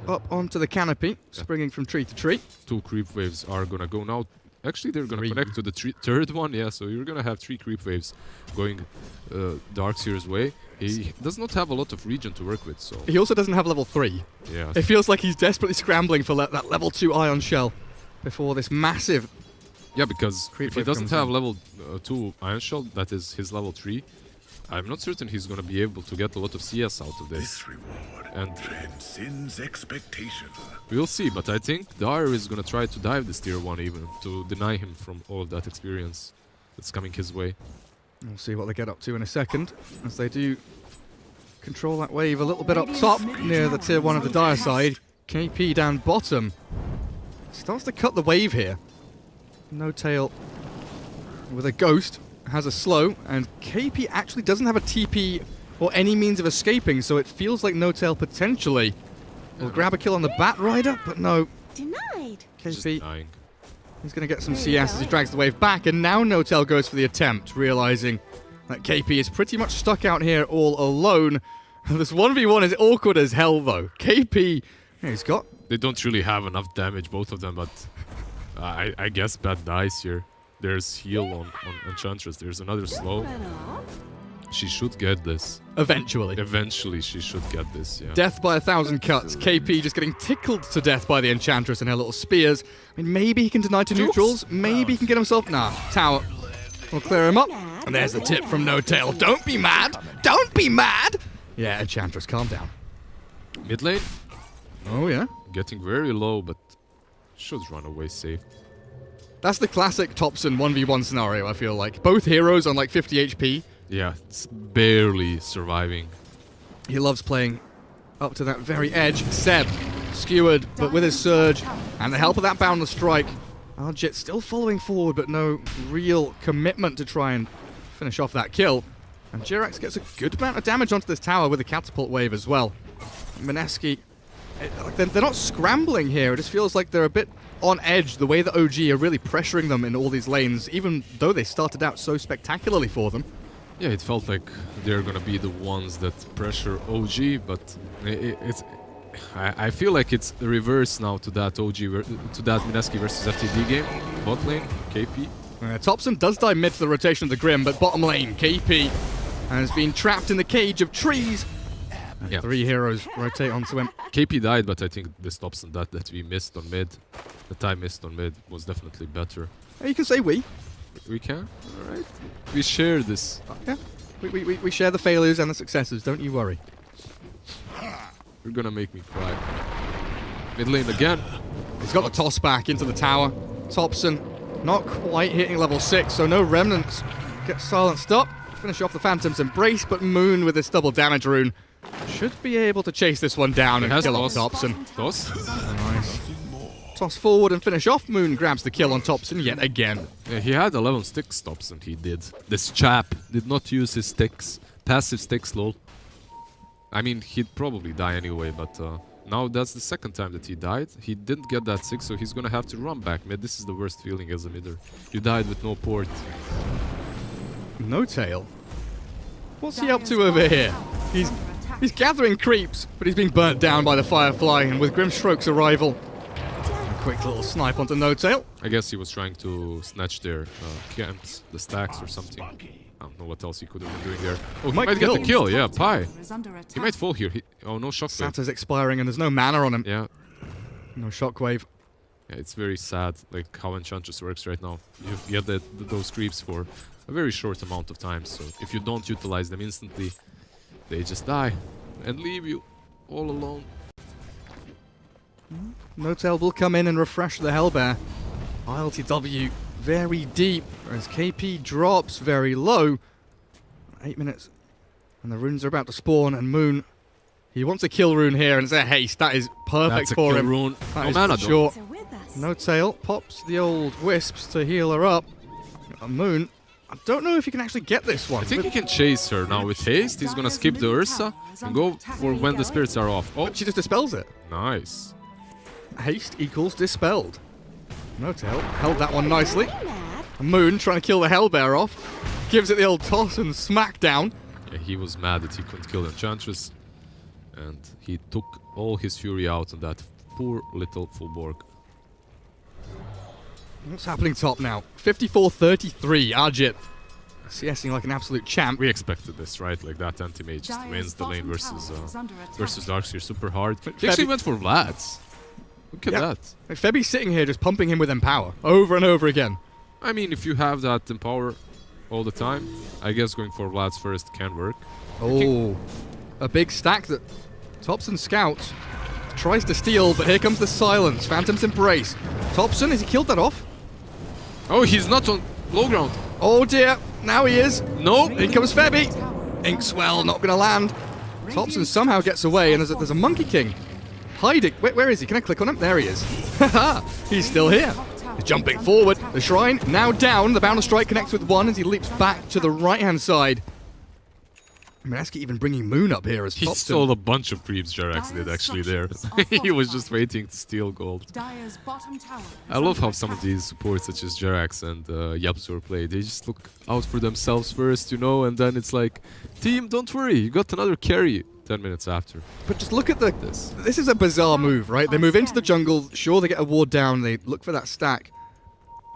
Up onto the canopy, springing from tree to tree. 2 creep waves are gonna go now. Actually, they're gonna connect to the third one, yeah, so you're gonna have 3 creep waves going Darkseer's way. He does not have a lot of region to work with, so... He also doesn't have level 3. Yeah. It feels like he's desperately scrambling for that level 2 Ion Shell before this massive... Yeah, because if he doesn't have level 2 Ion Shell, that is his level 3, I'm not certain he's gonna be able to get a lot of CS out of this. This reward transcends expectation. We'll see, but I think Dire is gonna try to dive this tier 1 even, to deny him from all of that experience that's coming his way. We'll see what they get up to in a second, as they do control that wave a little bit up top, near the tier 1 of the Dire side. KP down bottom. Starts to cut the wave here. No tail with a ghost. Has a slow, and KP actually doesn't have a TP or any means of escaping, so it feels like No Tail potentially will grab a kill on the Batrider, but no. Denied. KP, he's going to get some CS as he drags the wave back, and now No Tail goes for the attempt, realizing that KP is pretty much stuck out here all alone. This 1v1 is awkward as hell, though. KP, he's got... They don't really have enough damage, both of them, but I guess Bat dies here. There's heal on Enchantress. There's another slow. She should get this. Eventually. Eventually she should get this, yeah. Death by 1,000 cuts. KP just getting tickled to death by the Enchantress and her little spears. I mean, maybe he can deny to neutrals. Maybe he can get himself... Nah, tower. We'll clear him up. And there's the tip from No Tail. Don't be mad. Don't be mad. Yeah, Enchantress, calm down. Mid lane. Oh, yeah. Getting very low, but should run away safe. That's the classic Thompson 1v1 scenario, I feel like. Both heroes on like 50 HP. Yeah, it's barely surviving. He loves playing up to that very edge. Seb, skewered, but with his surge and the help of that boundless strike, Arjit still following forward, but no real commitment to try and finish off that kill. And Jirax gets a good amount of damage onto this tower with a catapult wave as well. Mineski, they're not scrambling here. It just feels like they're a bit on edge, the way that OG are really pressuring them in all these lanes, even though they started out so spectacularly for them. Yeah, it felt like they're gonna be the ones that pressure OG, but I feel like it's the reverse now to that to that Mineski versus FTD game. Bot lane, KP. Thompson does die mid to the rotation of the Grim, but bottom lane, KP has been trapped in the cage of trees. Yeah. 3 heroes rotate onto him. KP died, but I think this Thompson that we missed on mid, that I missed on mid, was definitely better. You can say we. We can? Alright. We share this. Yeah. We share the failures and the successes, don't you worry. You're gonna make me cry. Mid lane again. He's got the toss back into the tower. Thompson not quite hitting level 6, so no remnants. Gets silenced up. Finish off the Phantom's Embrace, but Moon with his double damage rune should be able to chase this one down and kill off Thompson. Toss. Nice. Toss forward and finish off. Moon grabs the kill on Thompson yet again. Yeah, he had 11 sticks, Thompson, he did. This chap did not use his sticks. Passive sticks, lol. I mean, he'd probably die anyway, but now that's the second time that he died. He didn't get that 6, so he's gonna have to run back mid. This is the worst feeling as a midder. You died with no port. No tail. What's he up to over here? He's gathering creeps, but he's being burnt down by the Firefly, and with Grimstroke's arrival, a quick little snipe onto No Tail. I guess he was trying to snatch their camps, the stacks or something. I don't know what else he could have been doing there. Oh, he might get the kill, yeah, Pi. He might fall here. Oh, no shockwave. Sata's expiring and there's no mana on him. Yeah. No shockwave. Yeah, it's very sad, like how Enchantress works right now. You get those creeps for a very short amount of time, so if you don't utilize them instantly, they just die and leave you all alone. No Tail will come in and refresh the Hellbear. ILTW very deep as KP drops very low. 8 minutes and the runes are about to spawn, and Moon, he wants a kill rune here, and it's a haste. That is perfect for him. Rune. That no is mana, sure. No Tail pops the old wisps to heal her up. And Moon, I don't know if he can actually get this one. I think he can chase her now with haste. He's gonna skip the Ursa and go for when the spirits are off. Oh, but she just dispels it. Nice. Haste equals dispelled. No Tail held that one nicely. Moon trying to kill the Hellbear off. Gives it the old toss and smackdown. Yeah, he was mad that he couldn't kill Enchantress. And he took all his fury out on that poor little Fullborg. What's happening top now? 54-33, Arjit. CSing like an absolute champ. We expected this, right? Like that anti-mage just wins the lane versus Darkseer super hard. He actually went for Vlad's. Look at that. Like Febi's sitting here just pumping him with Empower over and over again. I mean, if you have that Empower all the time, I guess going for Vlad's first can work. Oh, a big stack that Thompson scouts. Tries to steal, but here comes the silence. Phantom's Embrace. Thompson, has he killed that off? Oh, he's not on low ground. Oh dear, now he is. No. In comes Febi. Inkswell not going to land. Thompson somehow gets away, and there's a Monkey King. Hiding. Where is he? Can I click on him? There he is. Haha, he's still here. He's jumping forward. The Shrine now down. The Bound of Strike connects with one as he leaps back to the right-hand side. Mineski even bringing Moon up here as He Thompson. stole a bunch of creeps Jarax did actually there. He was just waiting to steal gold. I love how some of these supports such as Jarax and Yapsur play. They just look out for themselves first, you know, and then it's like, team, don't worry, you got another carry 10 minutes after. But just look at this. This is a bizarre move, right? They move into the jungle, sure they get a ward down, they look for that stack.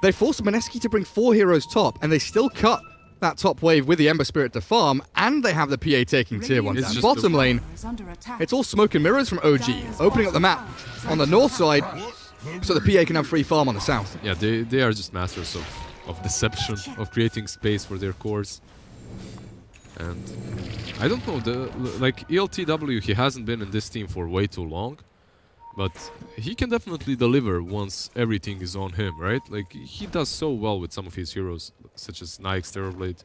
They force Mineski to bring 4 heroes top, and they still cut that top wave with the Ember Spirit to farm, and they have the PA taking tier 1 down. Bottom lane, it's all smoke and mirrors from OG, opening up the map on the north side, so the PA can have free farm on the south. Yeah, they are just masters of deception, of creating space for their cores. And I don't know, like ELTW, he hasn't been in this team for way too long, but he can definitely deliver once everything is on him, right? Like, he does so well with some of his heroes, such as Nike's Terrorblade.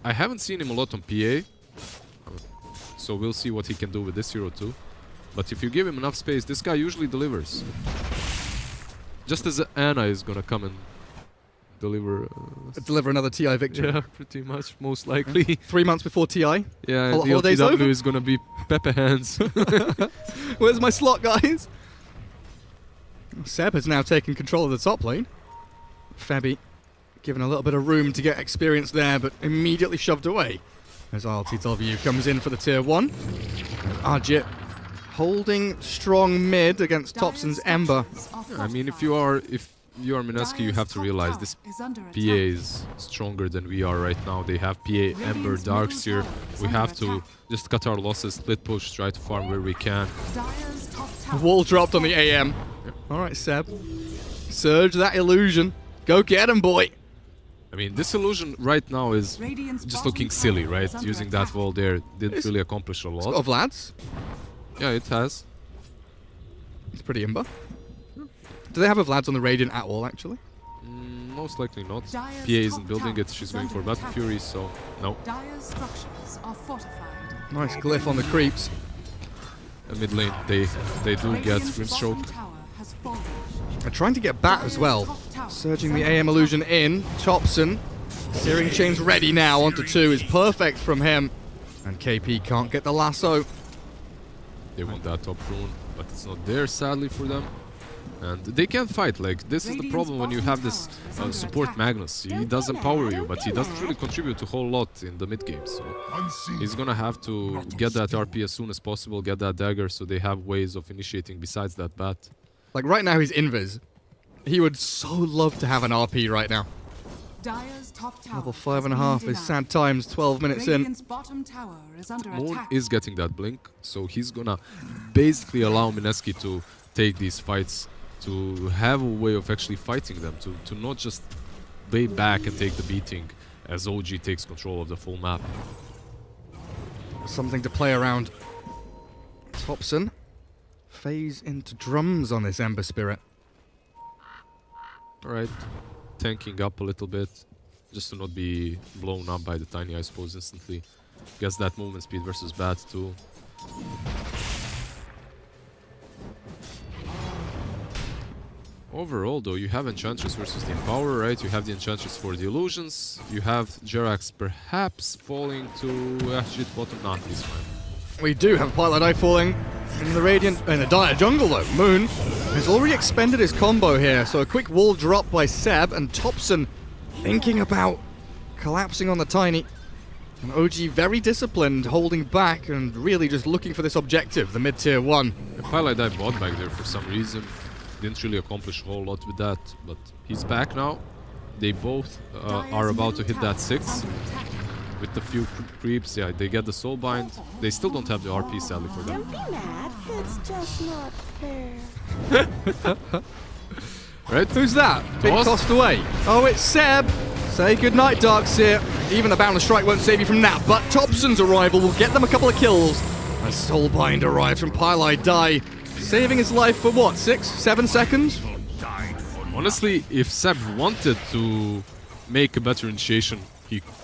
I haven't seen him a lot on PA, so we'll see what he can do with this hero too. But if you give him enough space, this guy usually delivers. Just as Anna is gonna come and deliver another TI victory. Yeah, pretty much, most likely. 3 months before TI. Yeah, the the holiday's LTW over? is gonna be Pepe hands. Where's my slot, guys? Seb has now taken control of the top lane. Fabi given a little bit of room to get experience there, but immediately shoved away as RLTW comes in for the tier 1. Arjit holding strong mid against Thompson's Ember. I mean, if you are Mineski, you have to realize this PA is stronger than we are right now. They have PA, Ember, Darkseer. We have to just cut our losses, split push, try to farm where we can. Wall dropped on the AM. Yep. Alright, Seb. Surge that illusion. Go get him, boy. I mean, this illusion right now is just looking silly, right? Using that wall there didn't really accomplish a lot. It's got Vlad's. Yeah, it has. It's pretty imba. Do they have a Vlad's on the Radiant at all, actually? Most likely not. PA isn't building it, she's going for Battle Fury, so no. Nice glyph on the creeps. Mid lane, they do get Grimstroke. They're trying to get Bat as well. Surging the AM illusion in. Thompson. Searing Chain's ready now. Onto 2 is perfect from him. And KP can't get the lasso. They want that top rune, but it's not there, sadly, for them. And they can't fight. Like, this is the problem when you have this support Magnus. He does empower you, but he doesn't really contribute a whole lot in the mid game. So he's gonna have to get that RP as soon as possible, get that dagger, so they have ways of initiating besides that bat. Like, right now he's invis. He would so love to have an RP right now. Level 5.5 is sad times, 12 minutes in. Moon is getting that blink, so he's gonna basically allow Mineski to take these fights, to have a way of actually fighting them, to not just lay back and take the beating as OG takes control of the full map. Something to play around. Thompson phase into drums on this Ember Spirit. Alright, tanking up a little bit, just to not be blown up by the Tiny, I suppose, instantly. Gets that movement speed versus Bat too. Overall, though, you have Enchantress versus the Empower, right? You have the Enchantress for the illusions. You have Jerax perhaps falling to Ashit bottom. Nah, he's fine. We do have Pilot Eye falling in the Radiant, in the Dire jungle though. Moon has already expended his combo here, so a quick wall drop by Seb, and Thompson thinking about collapsing on the Tiny. And OG very disciplined, holding back and really just looking for this objective, the mid-tier 1. The Pilot Eye bot back there for some reason. Didn't really accomplish a whole lot with that, but he's back now. They both are about to hit that 6. With the few creeps, yeah, they get the soul bind. They still don't have the RP, sadly, for them. Don't be mad. It's just not fair. Right? Who's that? Been tossed away. Oh, it's Seb. Say goodnight, Darkseer. Even the Boundless Strike won't save you from that, but Thompson's arrival will get them a couple of kills. As Soulbind arrives from Pylai Die, saving his life for what, 6, 7 seconds? Honestly, if Seb wanted to make a better initiation,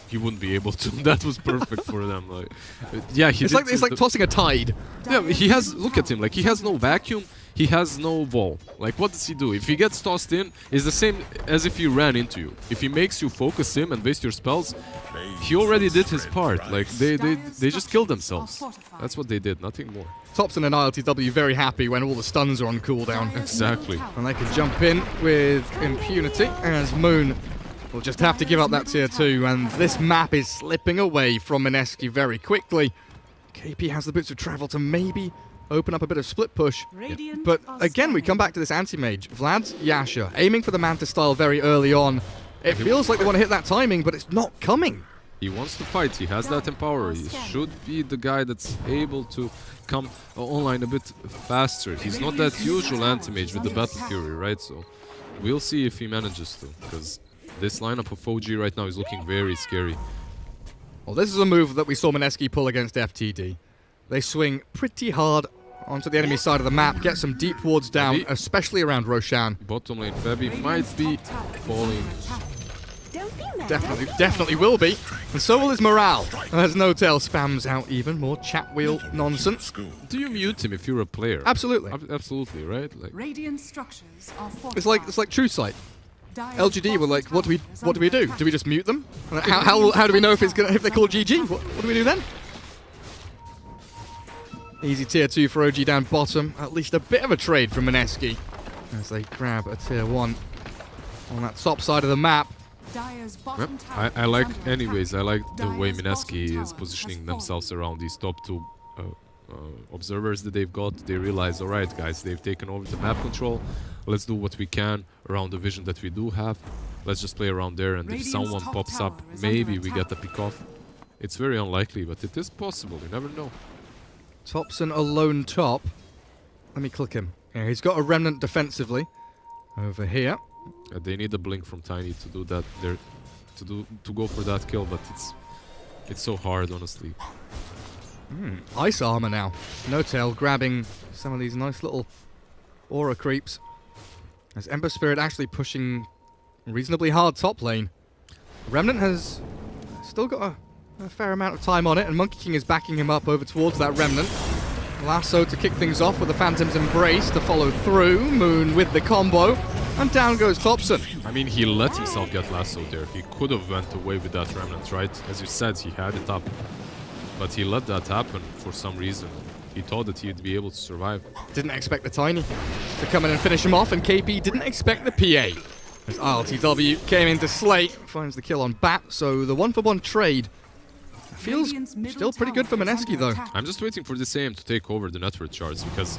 he wouldn't be able to. That was perfect for them. Like, yeah, it's like tossing a tide. Yeah, he has. Look at him. Like, he has no vacuum. He has no wall. Like, what does he do? If he gets tossed in, it's the same as if he ran into you. If he makes you focus him and waste your spells, he already did his part. Like, they just killed themselves. That's what they did. Nothing more. Thompson and ILTW very happy when all the stuns are on cooldown. Exactly. And they can jump in with impunity as Moon will just have to give up that tier 2, and this map is slipping away from Mineski very quickly. KP has the bits of travel to maybe open up a bit of split push. But again, we come back to this anti-mage. Vlad's Yasha, aiming for the Manta style very early on. It feels like they want to hit that timing, but it's not coming. He wants to fight. He has that empower. He should be the guy that's able to come online a bit faster. He's not that usual anti-mage with the Battle Fury, right? So we'll see if he manages to, because this lineup of OG right now is looking very scary. Well, this is a move that we saw Mineski pull against FTD. They swing pretty hard onto the enemy side of the map, get some deep wards down, especially around Roshan. Bottom lane, Febby might be falling. Definitely will be. And so will his morale, as No Tail spams out even more chat wheel nonsense. Do you mute him if you're a player? Absolutely. Absolutely, right? Like, Radiant structures are it's like True Sight. LGD were like, what do we do? Do we just mute them? How do we know if they're called GG? What do we do then? Easy tier 2 for OG down bottom. At least a bit of a trade from Mineski as they grab a tier 1 on that top side of the map. Yep. I like the way Mineski is positioning themselves around these top 2 observers that they've got. They realize, alright guys, they've taken over the map control. Let's do what we can around the vision that we do have. Let's just play around there, and if someone pops up, maybe we get a pick off. It's very unlikely, but it is possible. You never know. Thompson alone top. Let me click him. Yeah, he's got a remnant defensively over here. They need a blink from Tiny to do that. To go for that kill, but it's so hard, honestly. Ice armor now. No Tail grabbing some of these nice little aura creeps. As Ember Spirit actually pushing reasonably hard top lane. Remnant has still got a fair amount of time on it, and Monkey King is backing him up over towards that Remnant. Lasso to kick things off with the Phantom's Embrace to follow through. Moon with the combo, and down goes Thompson. I mean, he let himself get lassoed there. He could have went away with that Remnant, right? As you said, he had it up. But he let that happen for some reason. He thought that he'd be able to survive. Didn't expect the Tiny to come in and finish him off, and KP didn't expect the PA. As ILTW came in to slay, finds the kill on Bat, so the 1-for-1 trade feels still pretty good for Mineski, though. I'm just waiting for this AM to take over the network charts, because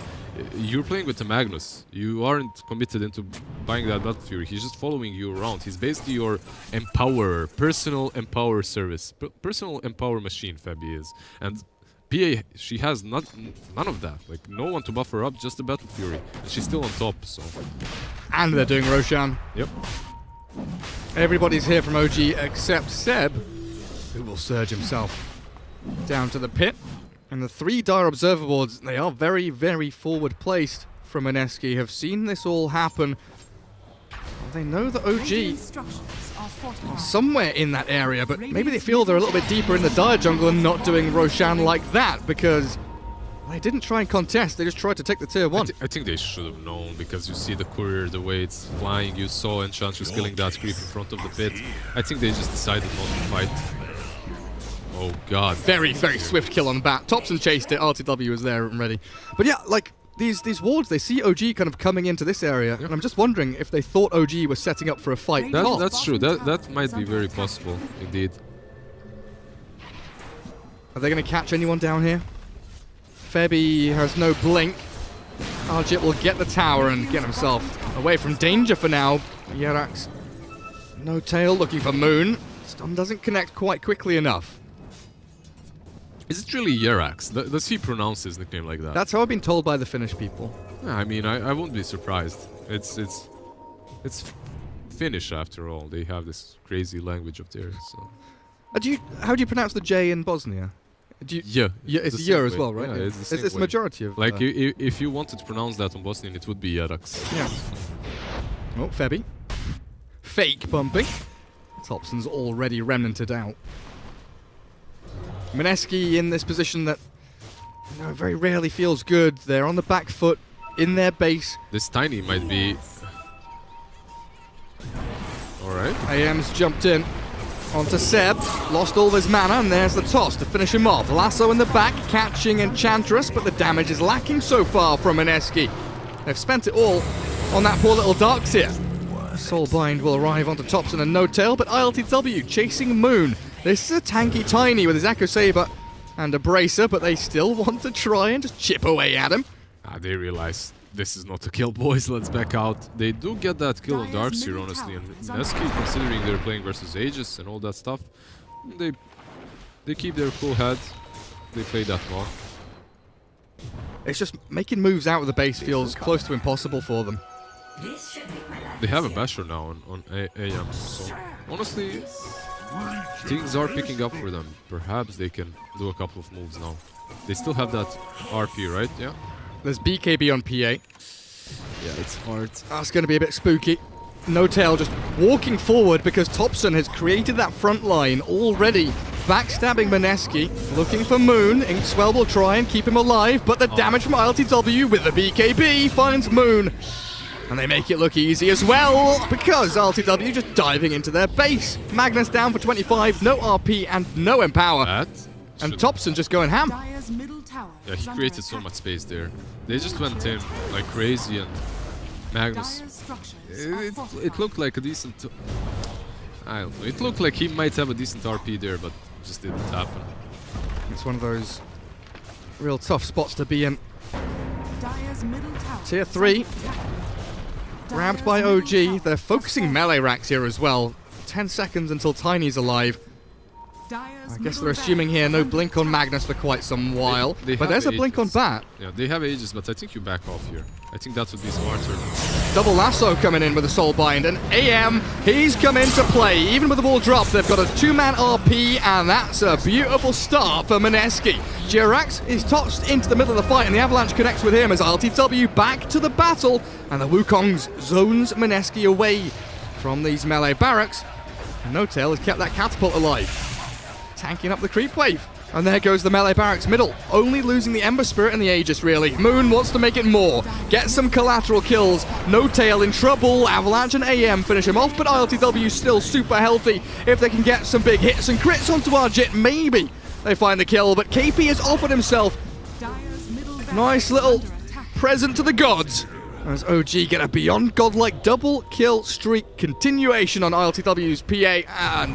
you're playing with the Magnus. You aren't committed into buying that Battle Fury. He's just following you around. He's basically your empowerer, personal empower service, personal empower machine, Fabi is. And PA, she has none of that. Like, no one to buff her up, just the Battle Fury. And she's still on top, so... And they're doing Roshan. Yep. Everybody's here from OG except Seb, who will surge himself down to the pit. And the 3 Dire Observer boards, they are very, very forward placed from Mineski, have seen this all happen. Well, they know that OG are somewhere in that area, but maybe they feel they're a little bit deeper in the Dire jungle and not doing Roshan like that, because they didn't try and contest, they just tried to take the tier 1. I think they should have known, because you see the courier, the way it's flying, you saw Enchantress killing that creep in front of the pit. I think they just decided not to fight. Oh god. Very, very swift kill on Bat. Thompson chased it, RTW was there and ready. But yeah, like, these wards, they see OG kind of coming into this area, and I'm just wondering if they thought OG was setting up for a fight. That's true, that might be very possible, indeed. Are they going to catch anyone down here? Febby has no blink. Arjit will get the tower and get himself away from danger for now. Yerax, No Tail looking for Moon. Stun doesn't connect quite quickly enough. Is it really Yerax? Does he pronounce his nickname like that? That's how I've been told by the Finnish people. Yeah, I mean, I wouldn't be surprised. It's Finnish after all. They have this crazy language up there. So. How do you pronounce the J in Bosnia? Yeah, it's a as well, right? Yeah, it's the the majority of... Like, if you wanted to pronounce that on Bosnian, it would be Yerax. Yeah. Oh, Febby. Fake bumping. Thompson's already remnanted out. Mineski in this position that very rarely feels good. They're on the back foot, in their base. This Tiny might be... Alright. AM's jumped in onto Seb, lost all of his mana, and there's the toss to finish him off. Lasso in the back, catching Enchantress, but the damage is lacking so far from Mineski. They've spent it all on that poor little Darkseer. Soulbind will arrive onto Thompson and No Tail, but ILTW chasing Moon. This is a tanky Tiny with his Echo Saber and a Bracer, but they still want to try and just chip away at him. They realize this is not a kill, boys. Let's back out. They do get that kill on Darkseer, honestly, and Mineski, considering they're playing versus Aegis and all that stuff, they keep their cool head. They play that well. It's just making moves out of the base feels close to impossible for them. They have a Basher now on AM, so honestly, things are picking up for them. Perhaps they can do a couple of moves now. They still have that RP, right? Yeah. There's BKB on PA. Yeah, it's hard. That's going to be a bit spooky. No Tail just walking forward because Thompson has created that front line already. Backstabbing Mineski, looking for Moon. Inkswell will try and keep him alive, but the damage from ILTW with the BKB finds Moon. And they make it look easy as well, because ILTW just diving into their base. Magnus down for 25, no RP and no Empower. And Thompson just going ham. Yeah, he created so much space there. They just went in like crazy, and Magnus... It looked like a decent... I don't know. It looked like he might have a decent RP there, but just didn't happen. It's one of those real tough spots to be in. Tier 3. Grabbed by OG. They're focusing melee racks here as well. 10 seconds until Tiny's alive. I guess they're assuming here no blink on Magnus for quite some while. But there's a blink on Bat. Yeah, they have ages, but I think you back off here. I think that would be smarter. Double Lasso coming in with a Soulbind, and AM, he's come into play. Even with the ball dropped, they've got a 2-man RP, and that's a beautiful start for Mineski. Jirax is tossed into the middle of the fight, and the Avalanche connects with him as RTW back to the battle, and the Wukongs zones Mineski away from these melee barracks. And No Tail has kept that catapult alive, tanking up the creep wave. And there goes the melee barracks middle, only losing the Ember Spirit and the Aegis, really. Moon wants to make it more, get some collateral kills. No Tail in trouble, Avalanche and AM finish him off, but ILTW still super healthy. If they can get some big hits and crits onto Arjit, maybe they find the kill, but KP has offered himself. Nice little present to the gods. As OG get a beyond godlike double kill streak continuation on ILTW's PA,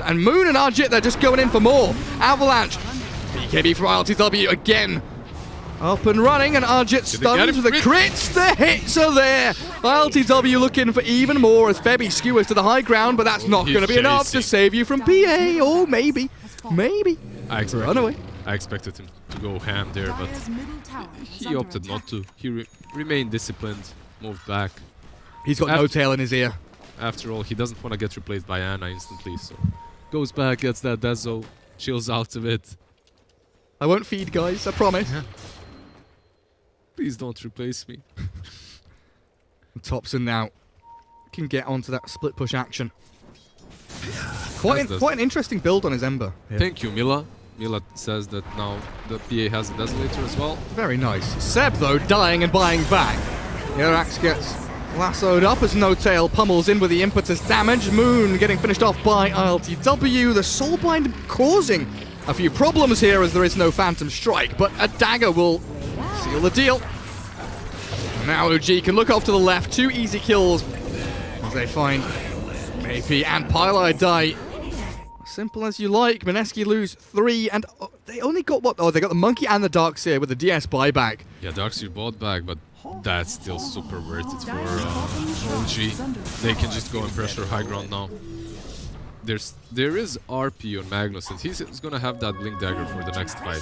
and Moon and Arjit, they're just going in for more. Avalanche, BKB from ILTW again. Up and running, and Arjit stuns with the crits. The hits are there. ILTW looking for even more as Febby skewers to the high ground, but that's not going to be enough to save you from PA. Or maybe. I expected him to go ham there, but he opted not to. He remained disciplined, moved back. He's got No Tail in his ear. After all, he doesn't want to get replaced by Anna instantly, so goes back, gets that Dezo, chills out a bit. I won't feed, guys, I promise. Yeah. Please don't replace me. Thompson now can get onto that split push action. Quite an interesting build on his Ember. Yeah. Thank you, Mila. Mila says that now the PA has a Desolator as well. Very nice. Seb, though, dying and buying back. Jirax gets lassoed up as No Tail pummels in with the impetus damage. Moon getting finished off by ILTW. The Soulbind causing a few problems here as there is no Phantom Strike, but a dagger will seal the deal. Now OG can look off to the left. 2 easy kills as they find AP and Pylai die. Simple as you like. Mineski lose 3, and they only got what? Oh, they got the Monkey and the Darkseer with the DS buyback. Yeah, Darkseer bought back, but that's still super worth it for OG. They can just go and pressure high ground now. There is RP on Magnus, and he's gonna have that Blink Dagger for the next fight.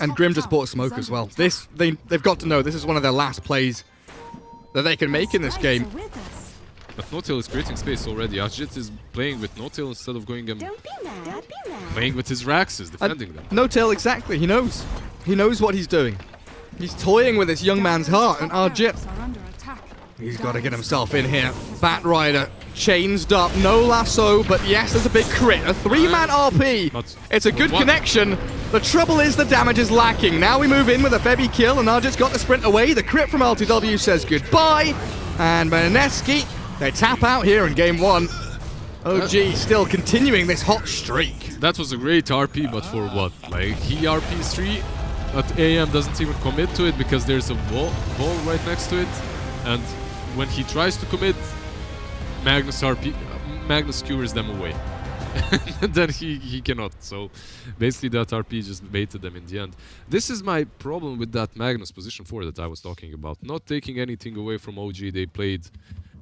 And Grim just bought Smoke as well. They've got to know this is one of their last plays that they can make in this game. But No Tail is creating space already. Ajit is playing with No Tail instead of going and playing with his Raxes, defending them. No Tail, exactly. He knows. He knows what he's doing. He's toying with this young man's heart, and Arjit, he's got to get himself in here. Bat Rider chainsed up, no lasso, but yes, there's a big crit. A 3-man RP. It's a good connection. The trouble is the damage is lacking. Now we move in with a Febby kill, and Arjit's got the sprint away. The crit from LTW says goodbye, and Mineski, they tap out here in game 1. OG still continuing this hot streak. That was a great RP, but for what? Like, he RPs 3, but AM doesn't even commit to it because there's a wall right next to it. And when he tries to commit, Magnus skewers them away. And then he cannot. So basically that RP just baited them in the end. This is my problem with that Magnus position 4 that I was talking about. Not taking anything away from OG, they played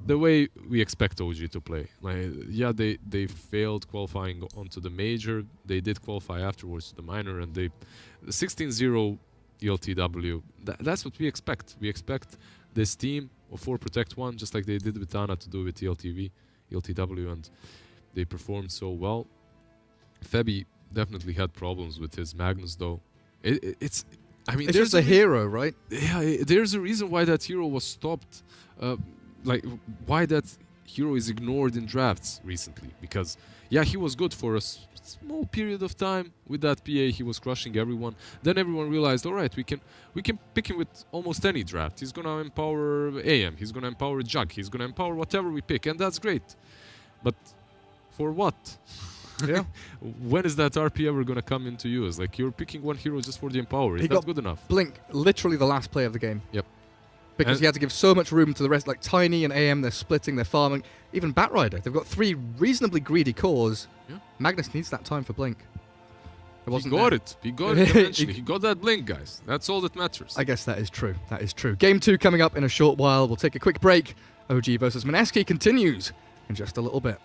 the way we expect OG to play. Like, yeah, they failed qualifying onto the major. They did qualify afterwards to the minor, and they 16-0 ELTW. That's what we expect. We expect this team of 4 Protect 1, just like they did with Tana, to do with ELTW, and they performed so well. Febby definitely had problems with his Magnus, though. It's I mean, it's just a hero, right? Yeah, there's a reason why that hero was stopped. Like, why that hero is ignored in drafts recently. Because, yeah, he was good for a small period of time with that PA. He was crushing everyone. Then everyone realized, all right, we can pick him with almost any draft. He's gonna empower AM. He's gonna empower Jug. He's gonna empower whatever we pick, and that's great. But for what? Yeah. When is that RP ever gonna come into use? Like, you're picking one hero just for the empower. Is that good enough? Blink, literally the last play of the game. Yep. Because he had to give so much room to the rest. Like Tiny and AM, they're splitting, they're farming. Even Batrider, they've got 3 reasonably greedy cores. Yeah. Magnus needs that time for Blink. He got it eventually. He got that Blink, guys. That's all that matters. I guess that is true. That is true. Game 2 coming up in a short while. We'll take a quick break. OG versus Mineski continues in just a little bit.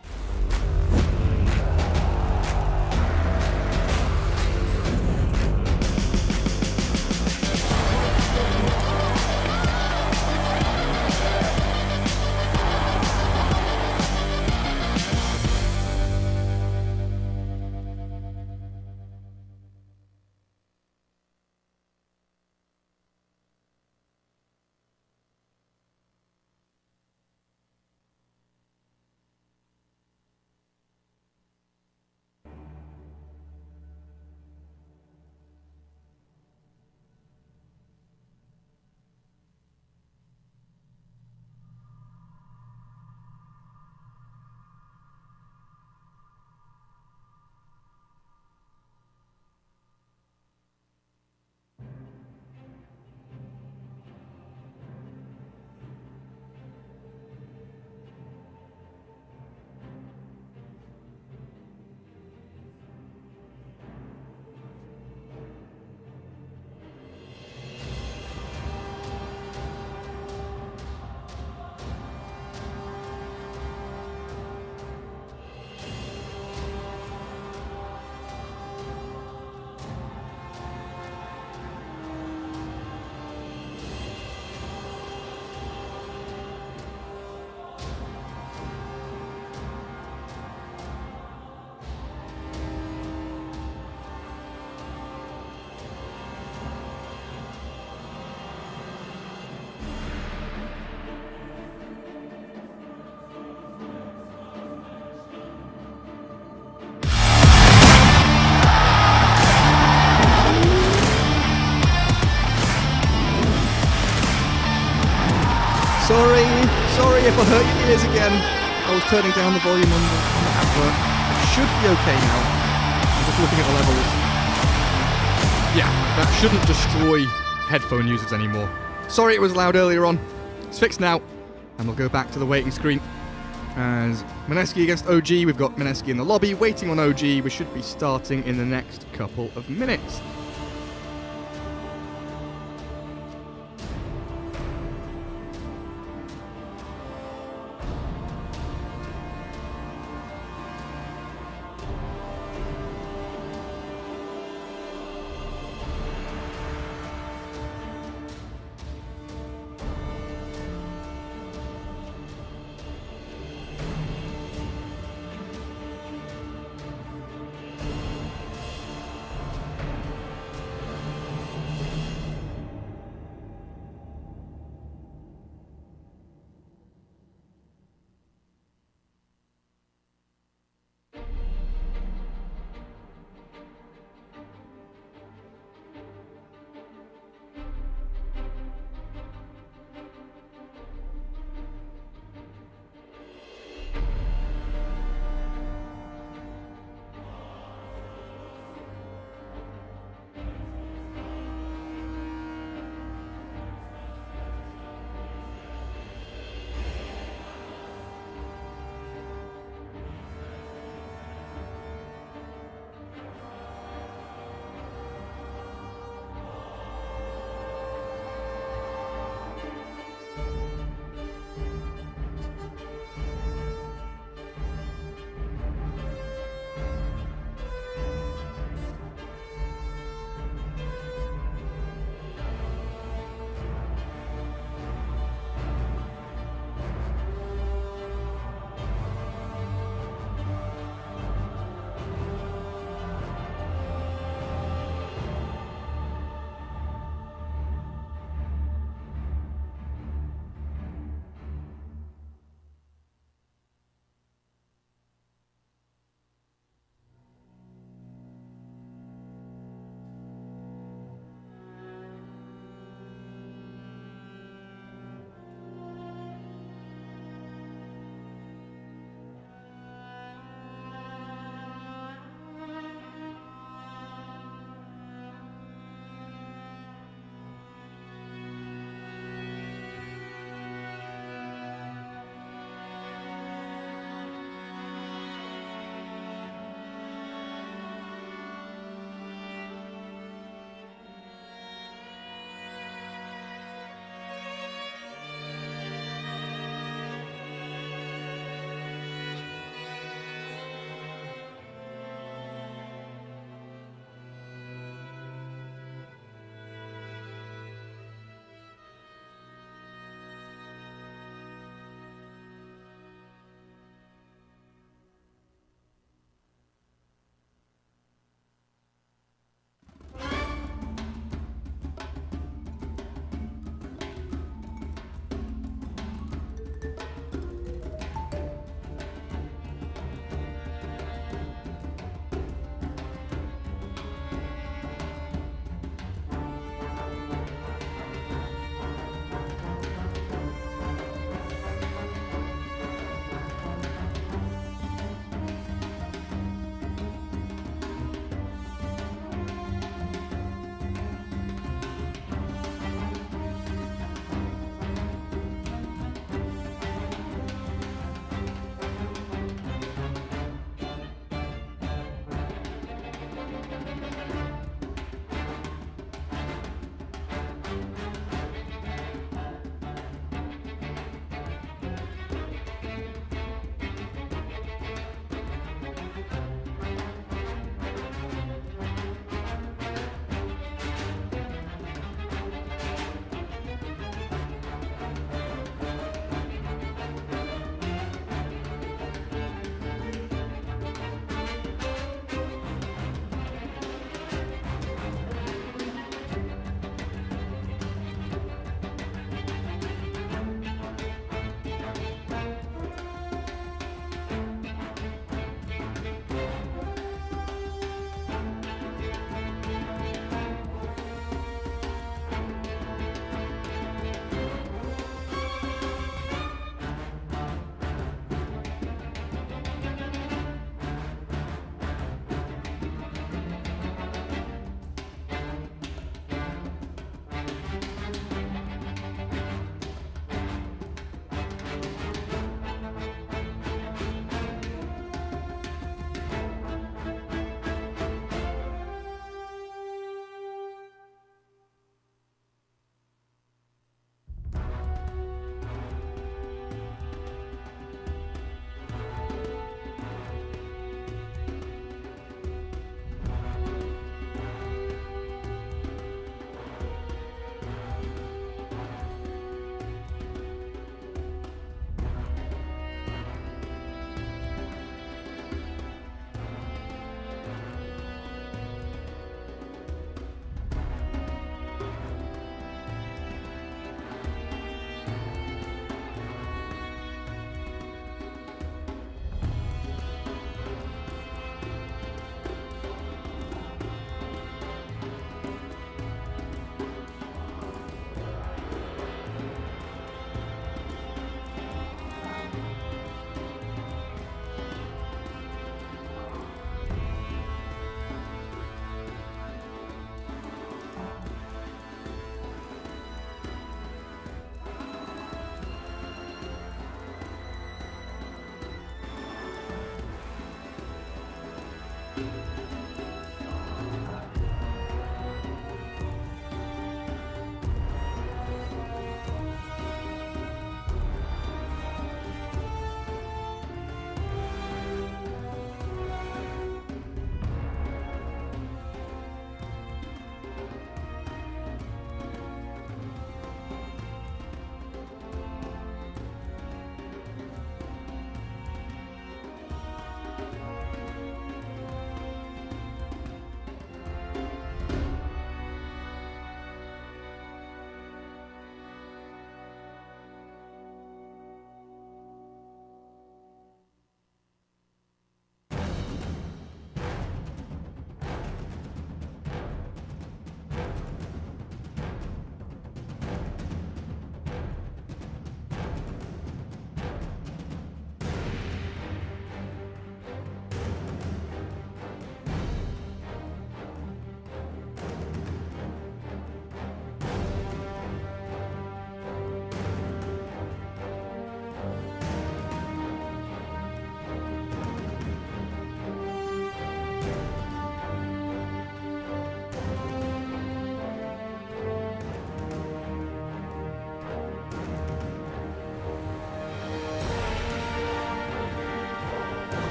Sorry if I hurt your ears again. I was turning down the volume on the advert. It should be okay now. I'm just looking at the levels. Yeah, that shouldn't destroy headphone users anymore. Sorry it was loud earlier on. It's fixed now. And we'll go back to the waiting screen. As Mineski against OG, we've got Mineski in the lobby waiting on OG. We should be starting in the next couple of minutes.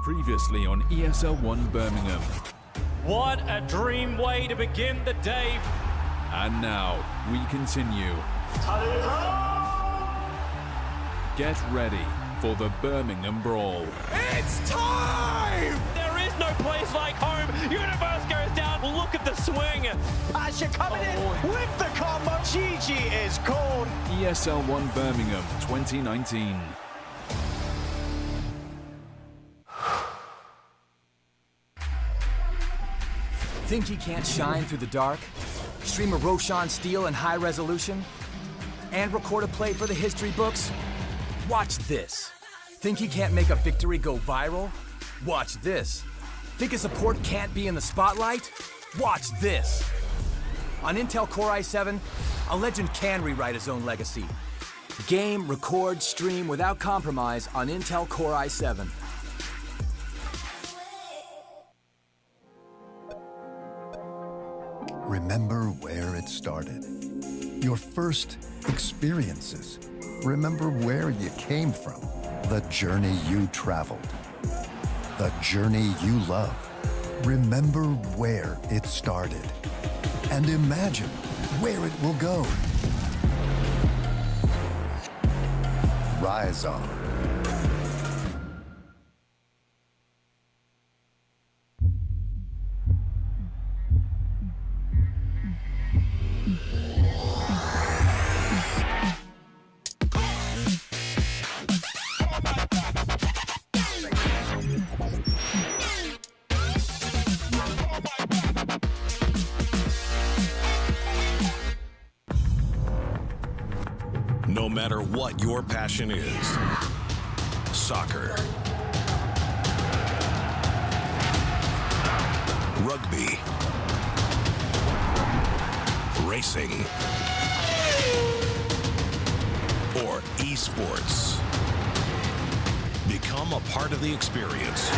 Previously on ESL 1 Birmingham. What a dream way to begin the day. And now, we continue. Get ready for the Birmingham Brawl. It's time! There is no place like home. Universe goes down. Look at the swing. Asher coming in with the combo. GG is called. ESL 1 Birmingham 2019. Think he can't shine through the dark? Stream a Roshan steal in high resolution? And record a play for the history books? Watch this. Think he can't make a victory go viral? Watch this. Think a support can't be in the spotlight? Watch this. On Intel Core i7, a legend can rewrite his own legacy. Game, record, stream without compromise on Intel Core i7. Remember where it started. Your first experiences. Remember where you came from. The journey you traveled. The journey you love. Remember where it started. And imagine where it will go. Rise on. No matter what your passion is, soccer, rugby, racing, or esports, become a part of the experience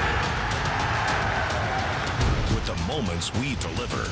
with the moments we deliver.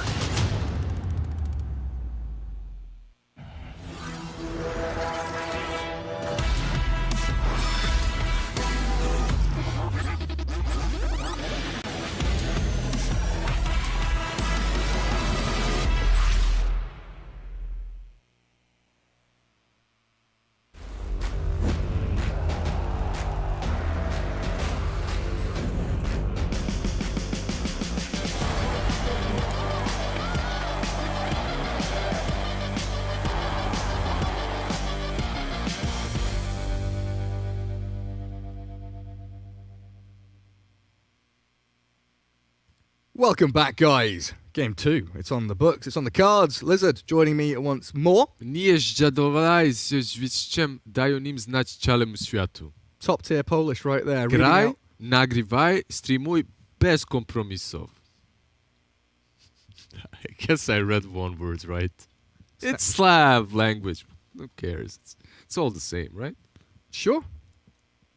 Welcome back, guys. Game 2. It's on the books. It's on the cards. Lizard joining me once more. Nie zjadowaj ze świadczem, dają nim znać całemu światu. Top tier Polish right there. Graj, nagrywaj, streamuj bez kompromisów. I guess I read one word right. It's Slav language. Who cares? It's all the same, right? Sure.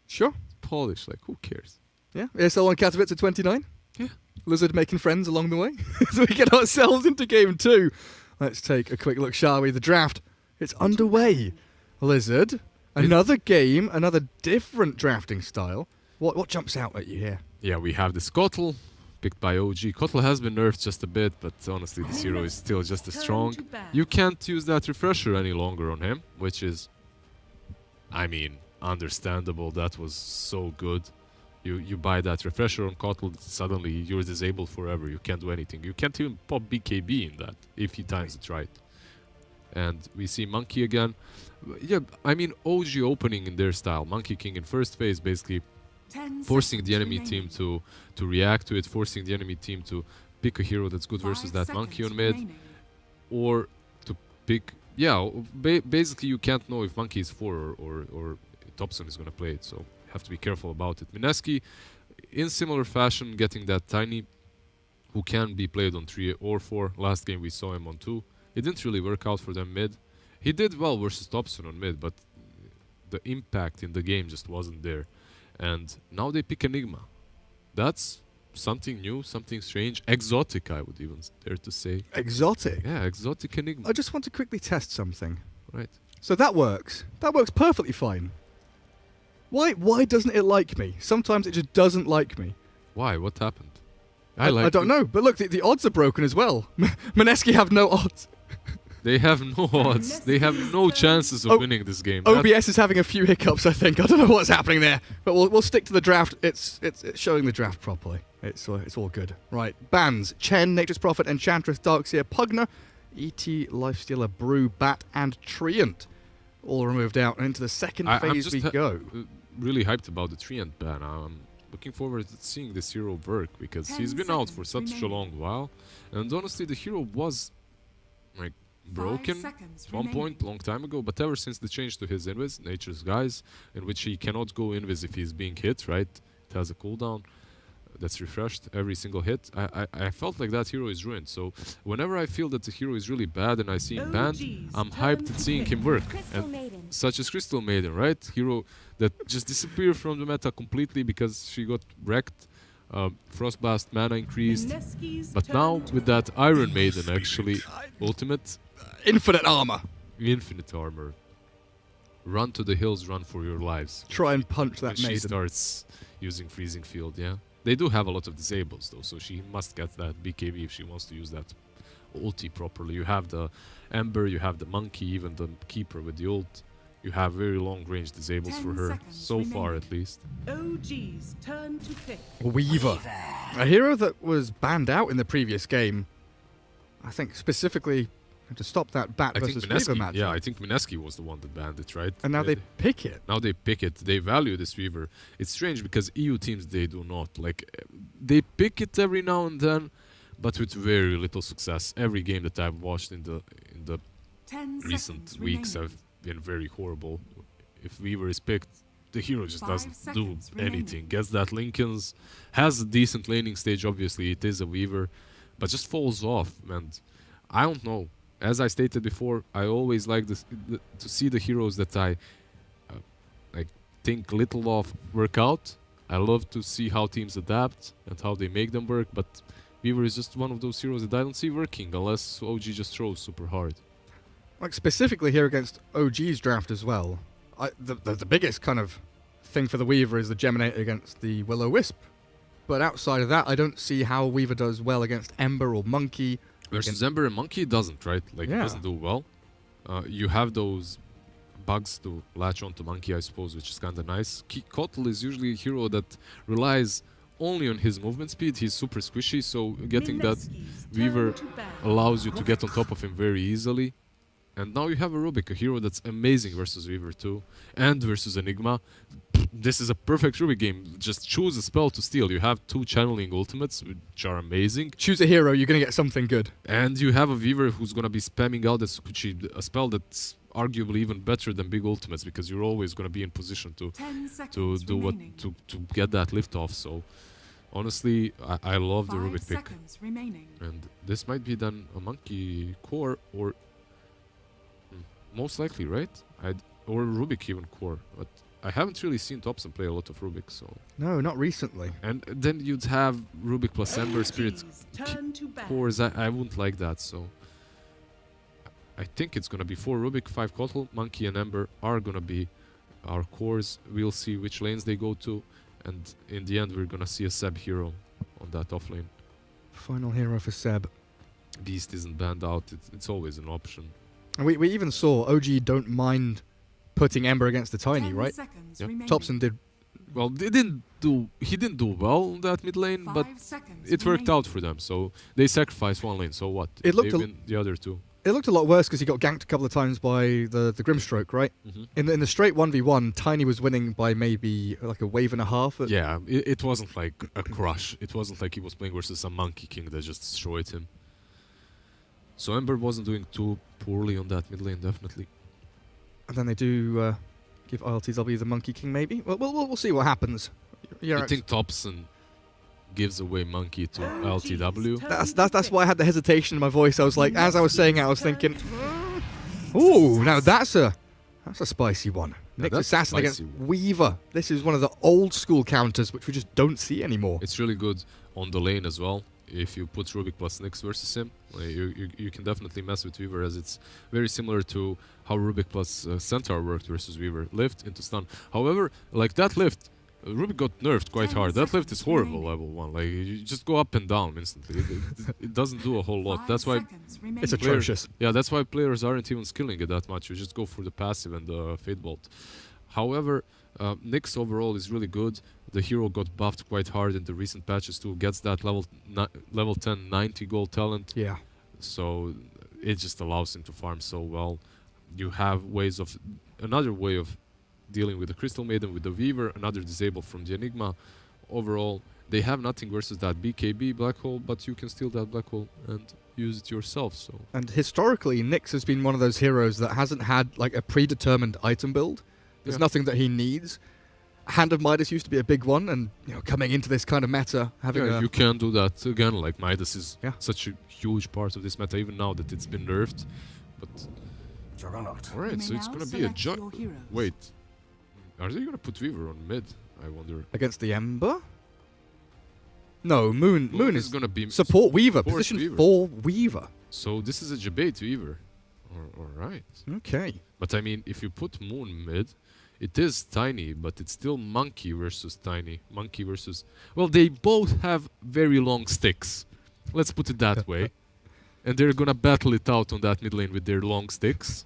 Sure. Polish, like, who cares? Yeah. ESL 1 Katowice 29. Yeah. Lizard making friends along the way. So we get ourselves into game 2. Let's take a quick look, shall we? The draft. It's underway. Lizard. Another game, another different drafting style. What jumps out at you here? Yeah, we have this Kotl, picked by OG. Kotl has been nerfed just a bit, but honestly, this hero is still just as strong. You can't use that refresher any longer on him, which is, I mean, understandable. That was so good. You buy that refresher on Kotl, suddenly you're disabled forever. You can't do anything. You can't even pop BKB in that if he times it right. And we see Monkey again. Yeah, I mean, OG opening in their style. Monkey King in first phase, basically forcing the enemy team to react to it, forcing the enemy team to pick a hero that's good versus that Monkey on mid, or to pick... Yeah, basically you can't know if Monkey is 4 or Thompson is going to play it, so have to be careful about it. Mineski, in similar fashion, getting that Tiny, who can be played on 3 or 4. Last game we saw him on 2. It didn't really work out for them mid. He did well versus Thompson on mid, but the impact in the game just wasn't there. And now they pick Enigma. That's something new, something strange. Exotic, I would even dare to say. Exotic? Yeah, exotic Enigma. I just want to quickly test something. Right. So that works. That works perfectly fine. Why doesn't it like me? Sometimes it just doesn't like me. Why? What happened? I don't know, but look, the odds are broken as well. Mineski have no odds. They have no odds. They have no chances of winning this game. OBS is having a few hiccups, I think. I don't know what's happening there, but we'll stick to the draft. It's showing the draft properly. It's all good. Right, bans: Chen, Nature's Prophet, Enchantress, Darkseer, Pugner, ET, Lifestealer, Brew, Bat, and Treant. All removed out, and into the second phase we go. Really hyped about the Treant ban. I'm looking forward to seeing this hero work because he's been out for such a long while, and honestly, the hero was like broken at one point, long time ago, but ever since the change to his invis, Nature's Guise, in which he cannot go invis if he's being hit, right? It has a cooldown that's refreshed every single hit. I felt like that hero is ruined, so whenever I feel that the hero is really bad and I see him banned, I'm hyped at seeing him work. And such as Crystal Maiden, right? Hero that just disappeared from the meta completely because she got wrecked. Frostblast mana increased, but now with that Iron Maiden actually, ultimate, infinite armor. Infinite armor. Run to the hills, run for your lives. Try and punch that Maiden. Maiden. She starts using Freezing Field, yeah. They do have a lot of disables though, so she must get that BKB if she wants to use that ulti properly. You have the Ember, you have the Monkey, even the Keeper with the ult. You have very long range disables for her, so far at least. OG's turn to pick. Weaver. A hero that was banned out in the previous game. I think specifically to stop that Bat versus Weaver match. Yeah, I think Mineski was the one that banned it, right? And now they pick it. Now they pick it. They value this Weaver. It's strange because EU teams, they do not. Like, they pick it every now and then, but with very little success. Every game that I've watched in the recent weeks have been very horrible. If Weaver is picked, the hero just doesn't do anything. Gets that Lincoln's, has a decent laning stage, obviously it is a Weaver, but just falls off. And I don't know. As I stated before, I always like to see the heroes that I think little of work out. I love to see how teams adapt and how they make them work, but Weaver is just one of those heroes that I don't see working unless OG just throws super hard. Like specifically here against OG's draft as well, the biggest kind of thing for the Weaver is the Geminator against the Will-O-Wisp. But outside of that, I don't see how Weaver does well against Ember or Monkey. Versus Ember and Monkey, it doesn't, right? Like, it doesn't do well. You have those bugs to latch onto Monkey, I suppose, which is kind of nice. Kotl is usually a hero that relies only on his movement speed. He's super squishy, so getting that Weaver allows you to get on top of him very easily. And now you have a Rubik, a hero that's amazing versus Weaver too, and versus Enigma. This is a perfect Rubik game. Just choose a spell to steal. You have 2 channeling ultimates, which are amazing. Choose a hero, you're going to get something good. And you have a Weaver who's going to be spamming out a spell that's arguably even better than big ultimates, because you're always going to be in position to get that lift off. So honestly, I love the Rubik pick. And this might be then a Monkey core or most likely, right? Or Rubik even core, but I haven't really seen Thompson play a lot of Rubik, so... No, not recently. And then you'd have Rubik plus Ember Spirit cores. I wouldn't like that, so... I think it's gonna be 4 Rubik, 5 Kotl, Monkey and Ember are gonna be our cores. We'll see which lanes they go to, and in the end we're gonna see a Seb hero on that off lane. Final hero for Seb. Beast isn't banned out, it's always an option. And we even saw OG don't mind putting Ember against the Tiny, right? Yep. Thompson did. Well, he didn't do well in that mid lane, but it worked out for them. So they sacrificed one lane. So what? It looked They've been the other 2. It looked a lot worse because he got ganked a couple of times by the Grimstroke, right? Mm-hmm. In the straight 1v1, Tiny was winning by maybe like a wave and a half. Yeah, it wasn't like a crush. It wasn't like he was playing versus some Monkey King that just destroyed him. So Ember wasn't doing too poorly on that mid lane, definitely. And then they do give ILTW the Monkey King, maybe? Well, we'll see what happens. I think Thompson gives away Monkey to ILTW. That's why I had the hesitation in my voice. I was like, as I was saying it, I was thinking, ooh, now that's a spicy one. Nyx Assassin against Weaver. This is one of the old school counters, which we just don't see anymore. It's really good on the lane as well. If you put Rubik plus Nyx versus him, you can definitely mess with Weaver, as it's very similar to how Rubik plus Centaur worked versus Weaver. Lift into stun. However, like that lift, Ruby got nerfed quite hard. That lift is horrible, level 1. Like, you just go up and down instantly. It doesn't do a whole lot. That's why... It's atrocious. Yeah, that's why players aren't even skilling it that much. You just go for the passive and the Fate Bolt. However, Nyx overall is really good. The hero got buffed quite hard in the recent patches too. Gets that level 10 90 gold talent. Yeah. So it just allows him to farm so well. You have ways of... Another way of dealing with the Crystal Maiden, with the Weaver, another disable from the Enigma. Overall, they have nothing versus that BKB black hole, but you can steal that black hole and use it yourself. So. And historically, Nyx has been one of those heroes that hasn't had like a predetermined item build. There's nothing that he needs. Hand of Midas used to be a big one, and coming into this kind of meta, having you can do that again. Like Midas is such a huge part of this meta, even now that it's been nerfed. But alright, so it's gonna be a Wait. Are they gonna put Weaver on mid? I wonder. Against the Ember? No, Moon is gonna be support Weaver, position Weaver. 4 Weaver. So this is a Jabate Weaver. Alright. Okay. But I mean, if you put Moon mid, it is Tiny, but it's still Monkey versus Tiny. Monkey versus... Well, they both have very long sticks. Let's put it that way. And they're gonna battle it out on that mid lane with their long sticks.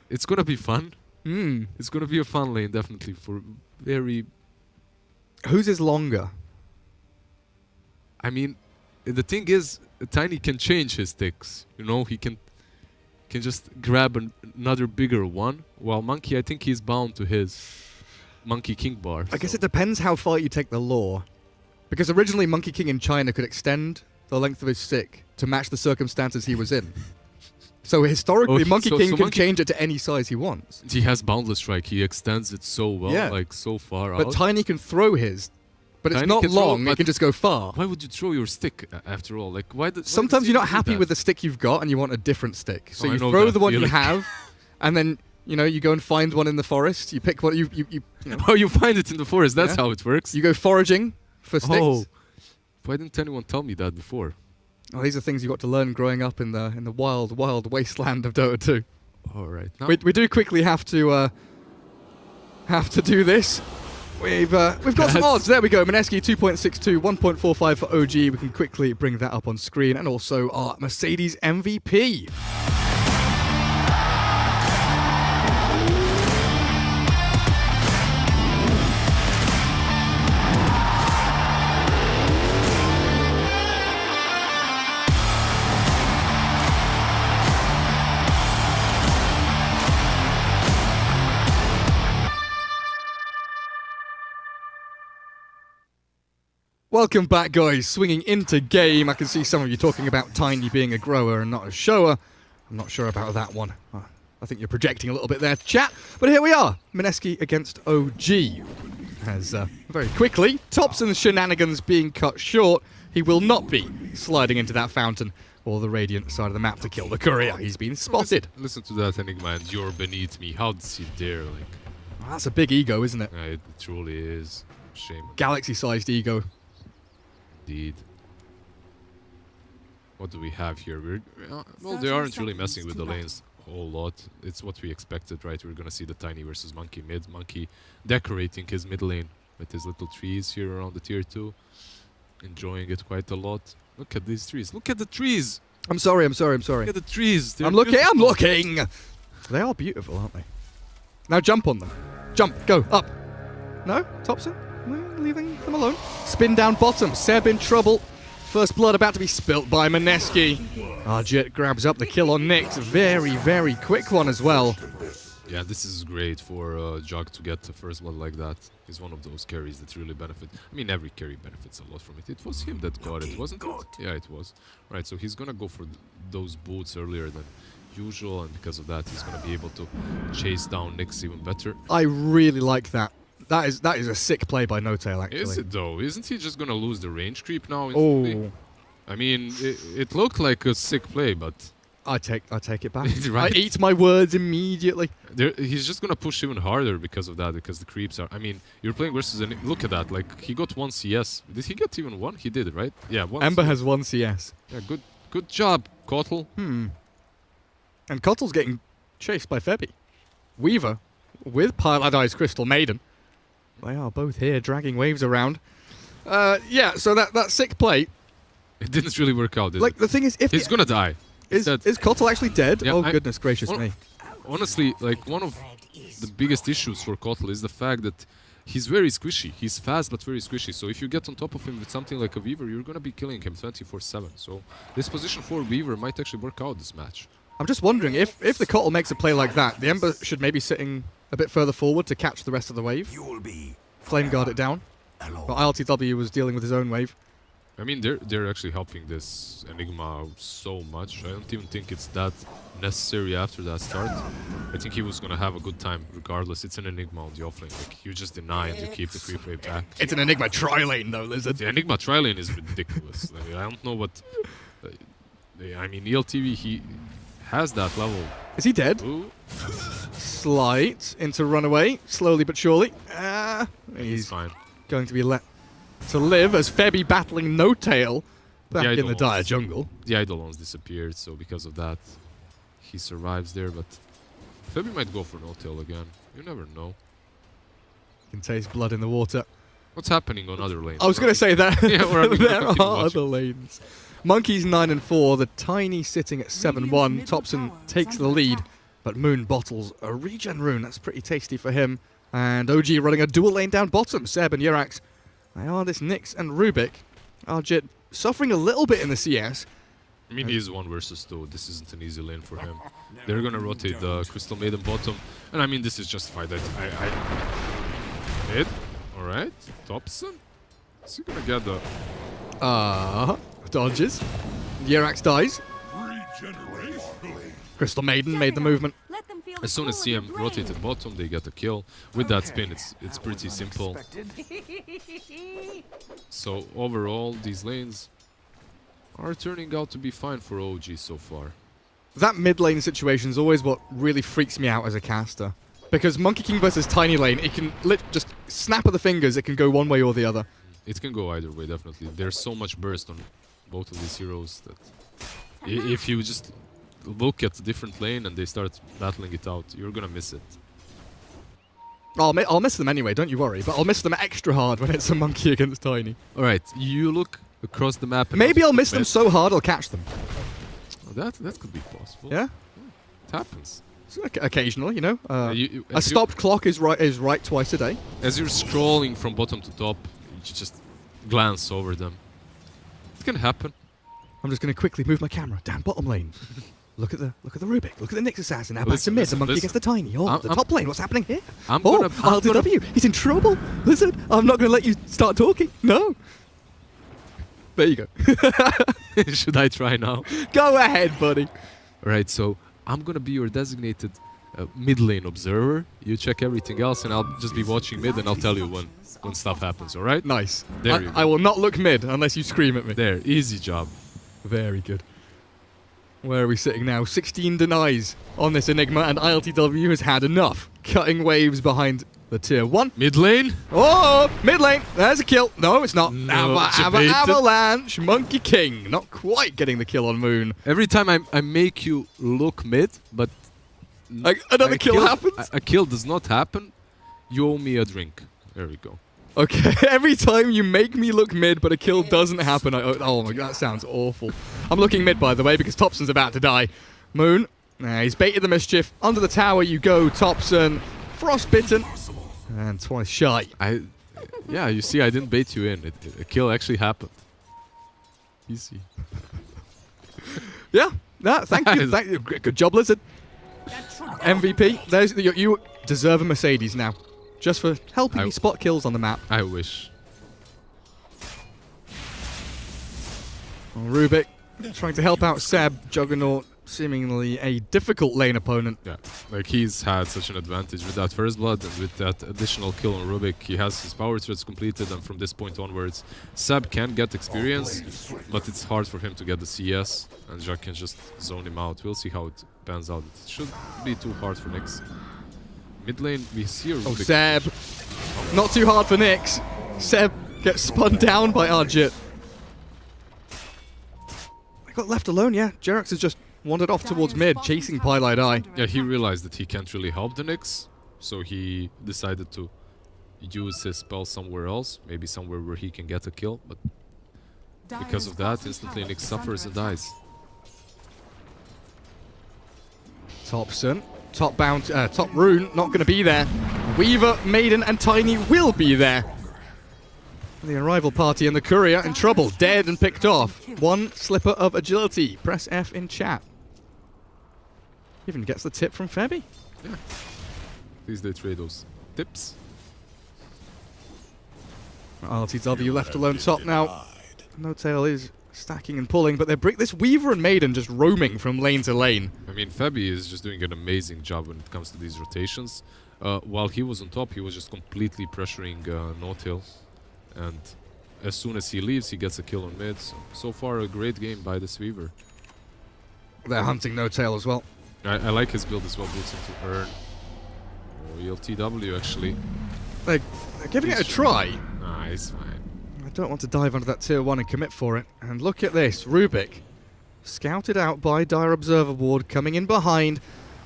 It's gonna be fun. It's gonna be a fun lane, definitely, for very... Whose is longer? I mean, the thing is, Tiny can change his sticks. He can just grab another bigger one, while Monkey, I think he's bound to his Monkey King bar. I guess it depends how far you take the lore. Because originally Monkey King in China could extend the length of his stick to match the circumstances he was in. So historically, Monkey King can change it to any size he wants. He has Boundless Strike. He extends it so well, like so far out. But Tiny can throw his. But it's not long, it can just go far. Why would you throw your stick, after all? Like, Sometimes you're not happy with the stick you've got and you want a different stick. So you throw the one you have, and then, you go and find one in the forest. You pick one, Oh, you find it in the forest. That's how it works. You go foraging for sticks. Oh, why didn't anyone tell me that before? Oh, these are things you got to learn growing up in the wild, wild wasteland of Dota 2. All right. We do quickly have to do this. We've got some odds. There we go. Mineski 2.62, 1.45 for OG. We can quickly bring that up on screen, and also our Mercedes MVP. Welcome back, guys. Swinging into game. I can see some of you talking about Tiny being a grower and not a shower. I'm not sure about that one. I think you're projecting a little bit there, chat. But here we are. Mineski against OG. As very quickly, Topson's shenanigans being cut short. He will not be sliding into that fountain or the Radiant side of the map to kill the courier. He's been spotted. Listen to that Enigma, and you're beneath me. How does he dare? Well, that's a big ego, isn't it? Yeah, it truly is. Shame. Galaxy-sized ego. Indeed. What do we have here? Well, they aren't really messing with the lanes a whole lot. It's what we expected, right? We're gonna see the Tiny versus Monkey mid. Monkey decorating his mid lane with his little trees here around the tier 2. Enjoying it quite a lot. Look at these trees. Look at the trees! I'm sorry. Look at the trees. I'm looking! They are beautiful, aren't they? Now jump on them. Jump. Go. Up. No? Topson? We're leaving them alone. Spin down bottom. Seb in trouble. First blood about to be spilt by Mineski. Arjit grabs up the kill on Nyx. Very, very quick one as well. Yeah, this is great for Jug to get the first blood like that. He's one of those carries that really benefit. I mean, every carry benefits a lot from it. It was him that got it, wasn't it? Yeah, it was. Right, so he's gonna go for those boots earlier than usual, and because of that, he's gonna be able to chase down Nyx even better. I really like that. That is a sick play by No-Tail, actually. Is it, though? Isn't he just gonna lose the range creep now? Oh. I mean, it looked like a sick play, but... I take it back. Right? I eat my words immediately. He's just gonna push even harder because of that, because the creeps are... I mean, you're playing versus... Look at that, like, he got 1 CS. Did he get even 1? He did, right? Yeah, 1 Ember CS. has 1 CS. Yeah, good job, Kotl. And Kotl's getting chased by Febby. Weaver with Pilot Eyes Crystal Maiden. They are both here, dragging waves around. Yeah, so that sick play. It didn't really work out, did like, it? the thing is, if he's gonna die. Is Kotal actually dead? Yeah, oh, goodness gracious me. Honestly, like, one of the biggest issues for Kotal is the fact that he's very squishy. He's fast, but very squishy. So if you get on top of him with something like a Weaver, you're gonna be killing him 24/7. So this position for Weaver might actually work out this match. I'm just wondering, if the Kotal makes a play like that, the Ember should maybe sitting a bit further forward to catch the rest of the wave. Flame guard it down. But ILTW was dealing with his own wave. I mean, they're actually helping this Enigma so much. I don't even think it's that necessary after that start. I think he was gonna have a good time regardless. It's an Enigma on the offlane. Like, you just deny and you keep the creep wave back. It's an Enigma tri-lane though, Lizard. The Enigma tri-lane is ridiculous. Like, I don't know what... I mean, ELTV, he has that level. Is he dead? Ooh. Slight into runaway, slowly but surely. He's fine. Going to be let to live as Febby battling No Tail back in the dire jungle. The Eidolons disappeared, so because of that, he survives there, but Febby might go for No Tail again. You never know. You can taste blood in the water. What's happening on other lanes? I was going to say that. Yeah, there are other lanes. Monkey's 9-4, the Tiny sitting at 7-1. Thompson takes the lead, but Moon bottles a regen rune. That's pretty tasty for him. And OG running a dual lane down bottom. Seb and Yurax. They are this Nyx and Rubik. Arjit suffering a little bit in the CS. I mean, he's 1 versus 2. This isn't an easy lane for him. They're going to rotate the Crystal Maiden bottom. And I mean, this is justified. Mid. Alright. Thompson. Is he going to get the... Dodges. Yurax dies. Crystal Maiden made the movement. As soon as CM rotated bottom, they get a kill. With that spin, it's pretty simple. So overall, these lanes are turning out to be fine for OG so far. That mid lane situation is always what really freaks me out as a caster. Because Monkey King versus Tiny Lane, it can just snap of the fingers, it can go one way or the other. It can go either way, definitely. There's so much burst on both of these heroes that if you just look at a different lane and they start battling it out, you're gonna miss it. I'll miss them anyway, don't you worry, but I'll miss them extra hard when it's a Monkey against Tiny. Alright, you look across the map and maybe I'll miss them so hard I'll catch them. Oh, that could be possible. Yeah? It happens. Occasionally, you know. A stopped clock is right twice a day. As you're scrolling from bottom to top, you just glance over them. It can happen. I'm just going to quickly move my camera down bottom lane. Look at the Rubik. Look at the Nyx assassin. Now back to mid. The Monkey against the Tiny. Oh, the top lane. What's happening here? LTW. He's in trouble. Lizard. I'm not going to let you start talking. No. There you go. Should I try now? Go ahead, buddy. All right. So I'm going to be your designated mid lane observer. You check everything else, and I'll just be watching mid, and I'll tell you when stuff happens. All right? Nice. There you go. I will not look mid unless you scream at me. There. Easy job. Very good. Where are we sitting now? 16 denies on this Enigma, and ILTW has had enough. Cutting waves behind the tier 1. Mid lane? Oh, mid lane. There's a kill. No, it's not. No, Avalanche. Monkey King. Not quite getting the kill on Moon. Every time I make you look mid, but another kill happens? A kill does not happen. You owe me a drink. There we go. Okay, every time you make me look mid, but a kill doesn't happen, oh my god, that sounds awful. I'm looking mid, by the way, because Thompson's about to die. Moon, he's baited the mischief. Under the tower you go, Thompson. Frostbitten. And twice shy. Yeah, you see, I didn't bait you in. A kill actually happened. Easy. Yeah, thank you. Good job, Lizard. MVP. You deserve a Mercedes now. Just for helping me spot kills on the map. I wish. Rubik trying to help out Seb. Juggernaut, seemingly a difficult lane opponent. Yeah, like he's had such an advantage with that first blood and with that additional kill on Rubik. He has his power threads completed, and from this point onwards, Seb can get experience, but it's hard for him to get the CS, and Jack can just zone him out. We'll see how it pans out. It shouldn't be too hard for Nyx. Mid lane, we see a Rubik. Oh, Seb. Not too hard for Nyx. Seb gets spun down by Arjit. I got left alone, yeah. Jerax has just wandered off towards mid, chasing Pylite Eye. Yeah, he realized that he can't really help the Nyx, so he decided to use his spell somewhere else, maybe somewhere where he can get a kill, but because of that, instantly Nick suffers and dies. Thompson, top rune, not going to be there. Weaver, Maiden, and Tiny will be there. The arrival party and the courier in trouble, dead and picked off. One slipper of agility. Press F in chat. Even gets the tip from Febby. Yeah. Please they trade those tips. RTW left alone top now. No-Tail is stacking and pulling, but they're this Weaver and Maiden just roaming from lane to lane. I mean, Febby is just doing an amazing job when it comes to these rotations. While he was on top, he was just completely pressuring No-Tail. And as soon as he leaves, he gets a kill on mid. So far, a great game by this Weaver. They're hunting No-Tail as well. I like his build as well, boots into Earn. Oh, ELTW actually. They're giving it a try. Nah, he's fine. I don't want to dive onto that tier 1 and commit for it. And look at this, Rubik. Scouted out by Dire Observer Ward, coming in behind.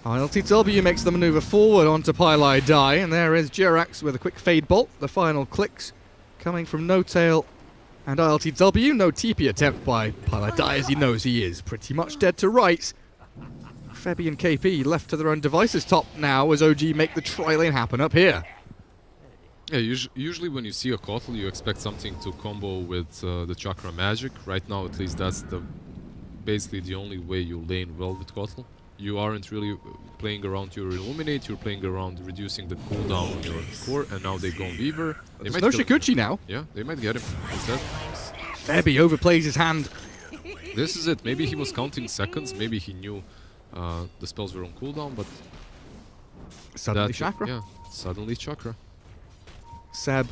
ILTW makes the maneuver forward onto Pylai Die, and there is Jirax with a quick fade bolt. The final clicks coming from No-Tail and ILTW. No TP attempt by Pylai Die, as he knows he is pretty much dead to rights. Febby and KP left to their own devices top now as OG make the tri-lane happen up here. Yeah, usually when you see a Kotl, you expect something to combo with the Chakra Magic. Right now, at least, that's basically the only way you lane well with Kotl. You aren't really playing around your Illuminate, you're playing around reducing the cooldown on your core, and now they go on Weaver. There's no Shikuchi now. Yeah, they might get him instead. Febby overplays his hand. This is it. Maybe he was counting seconds, maybe he knew the spells were on cooldown, but... Suddenly Chakra. Yeah, suddenly Chakra. Seb.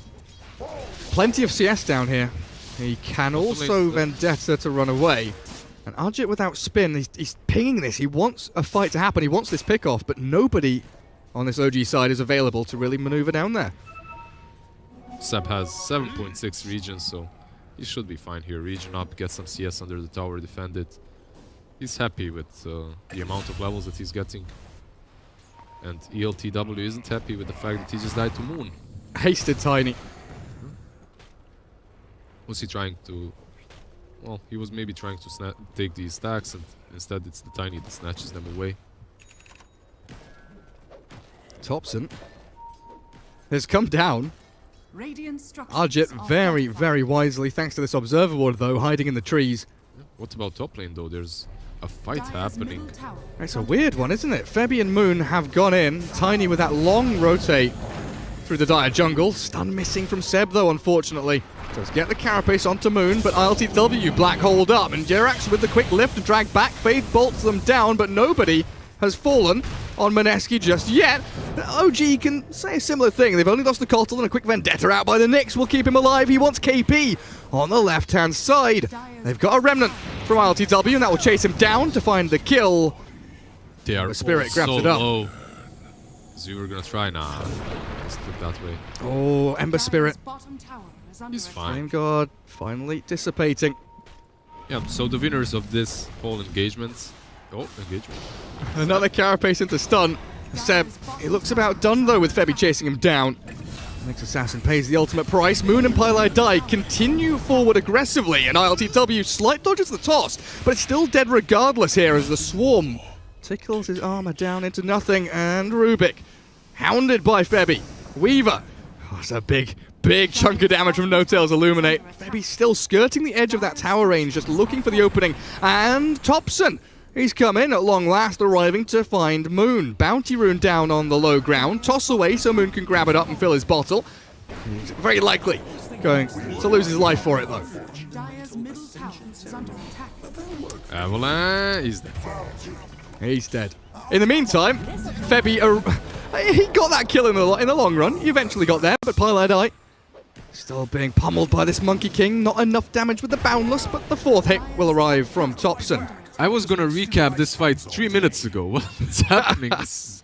Plenty of CS down here. He can also Vendetta to run away. And Arjit without spin, he's pinging this. He wants a fight to happen. He wants this pick-off, but nobody on this OG side is available to really maneuver down there. Seb has 7.6 regions, so he should be fine here. Region up, get some CS under the tower, defend it. He's happy with the amount of levels that he's getting. And ELTW isn't happy with the fact that he just died to Moon. Hasted Tiny. Was he trying to... Well, he was maybe trying to take these stacks, and instead it's the Tiny that snatches them away. Thompson has come down. Arjit very, very wisely, thanks to this Observer Ward, though, hiding in the trees. What about top lane, though? There's a fight happening. It's a weird one, isn't it? Febby and Moon have gone in. Tiny with that long rotate through the Dire jungle. Stun missing from Seb, though, unfortunately. Does get the carapace onto Moon, but ILTW black holed up, and Jirax with the quick lift to drag back. Faith bolts them down, but nobody has fallen on Mineski just yet. OG can say a similar thing. They've only lost the Kotl, and a quick Vendetta out by the Nyx will keep him alive. He wants KP on the left-hand side. They've got a Remnant from ILTW, and that will chase him down to find the kill. The Spirit grabs it up. Low. So you were gonna try? Nah, let's look that way. Oh, Ember Spirit. He's fine. Flame Guard finally dissipating. Yeah, so the winners of this whole engagement... Oh, engagement. Another carapace into stun. Seb, he looks about done though with Febby chasing him down. Next Assassin pays the ultimate price. Moon and Pylai Die continue forward aggressively, and ILTW slight dodges the toss, but it's still dead regardless here as the Swarm tickles his armor down into nothing, and Rubik, hounded by Febby. Weaver, that's a big chunk of damage from No-Tail's Illuminate. Febby's still skirting the edge of that tower range, just looking for the opening, and Thompson, he's come in at long last, arriving to find Moon. Bounty rune down on the low ground. Toss away so Moon can grab it up and fill his bottle. He's very likely going to lose his life for it, though. Avalanche, he's dead. He's dead. In the meantime, Febby, he got that kill in the long run. He eventually got there, but Pylai Die still being pummeled by this Monkey King. Not enough damage with the Boundless, but the fourth hit will arrive from Thompson. I was gonna recap this fight 3 minutes ago. What's happening? This is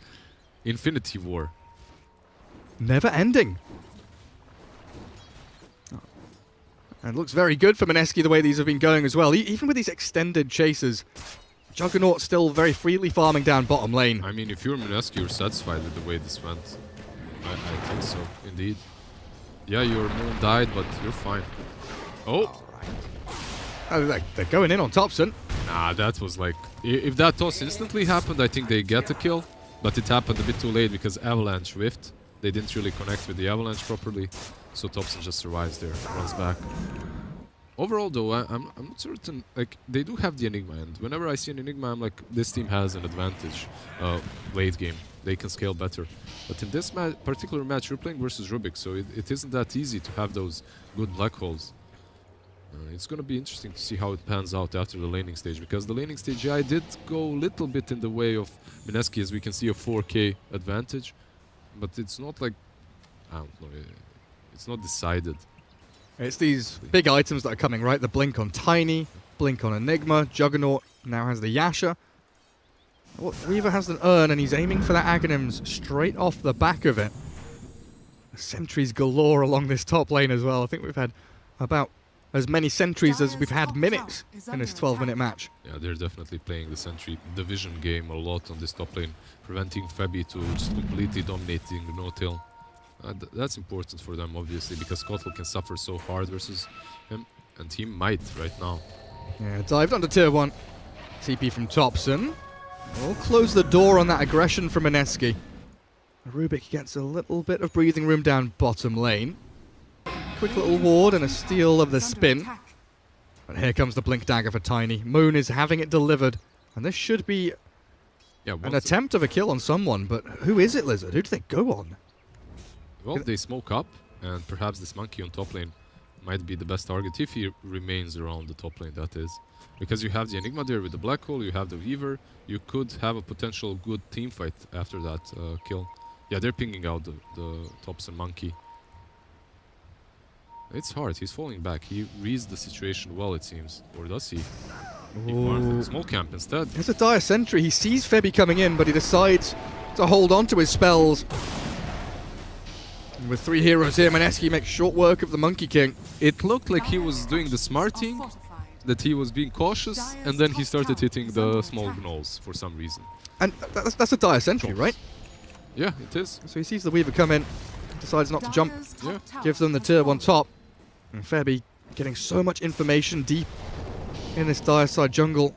Infinity War. Never ending. And looks very good for Mineski the way these have been going as well. Even with these extended chases, Juggernaut still very freely farming down bottom lane. I mean, if you're Mineski, you're satisfied with the way this went. I think so, indeed. Yeah, your moon died, but you're fine. Oh! They're going in on Thompson. Nah, that was like... If that toss instantly happened, I think they get the kill. But it happened a bit too late because Avalanche whiffed. They didn't really connect with the Avalanche properly. So Thompson just survives there, runs back. Overall though, I'm not certain, like, they do have the Enigma, and whenever I see an Enigma, I'm like, this team has an advantage late game. They can scale better. But in this particular match, you're playing versus Rubik, so it isn't that easy to have those good black holes. It's going to be interesting to see how it pans out after the laning stage, because the laning stage, yeah, I did go a little bit in the way of Mineski, as we can see a 4k advantage, but it's not like, I don't know, it's not decided. It's these big items that are coming, right? The blink on Tiny, blink on Enigma, Juggernaut now has the Yasha. Weaver has an urn and he's aiming for that Aghanims straight off the back of it. Sentries galore along this top lane as well. I think we've had about as many sentries as we've had minutes in this 12-minute match. Yeah, they're definitely playing the sentry division game a lot on this top lane, preventing Febby to just completely dominating the no-tail. That's important for them, obviously, because Kotl can suffer so hard versus him, and he might right now. Yeah, dived onto tier 1. TP from Thompson. We'll close the door on that aggression from Mineski. Rubik gets a little bit of breathing room down bottom lane. Quick little ward and a steal of the spin. And here comes the blink dagger for Tiny. Moon is having it delivered, and this should be an attempt of a kill on someone, but who is it, Lizard? Who do they go on? Well, they smoke up, and perhaps this monkey on top lane might be the best target if he remains around the top lane, that is. Because you have the Enigma there with the Black Hole, you have the Weaver, you could have a potential good team fight after that kill. Yeah, they're pinging out the Thompson monkey. It's hard, he's falling back. He reads the situation well, it seems. Or does he? He farms the small camp instead. There's a dire sentry. He sees Febby coming in, but he decides to hold on to his spells. With 3 heroes here, Mineski makes short work of the Monkey King. It looked like he was doing the smart thing, that he was being cautious, and then he started hitting the small gnolls for some reason. And that's a dire sentry, right? Yeah, it is. So he sees the Weaver come in, decides not to jump, gives them the tier 1 top. And Febby getting so much information deep in this dire side jungle.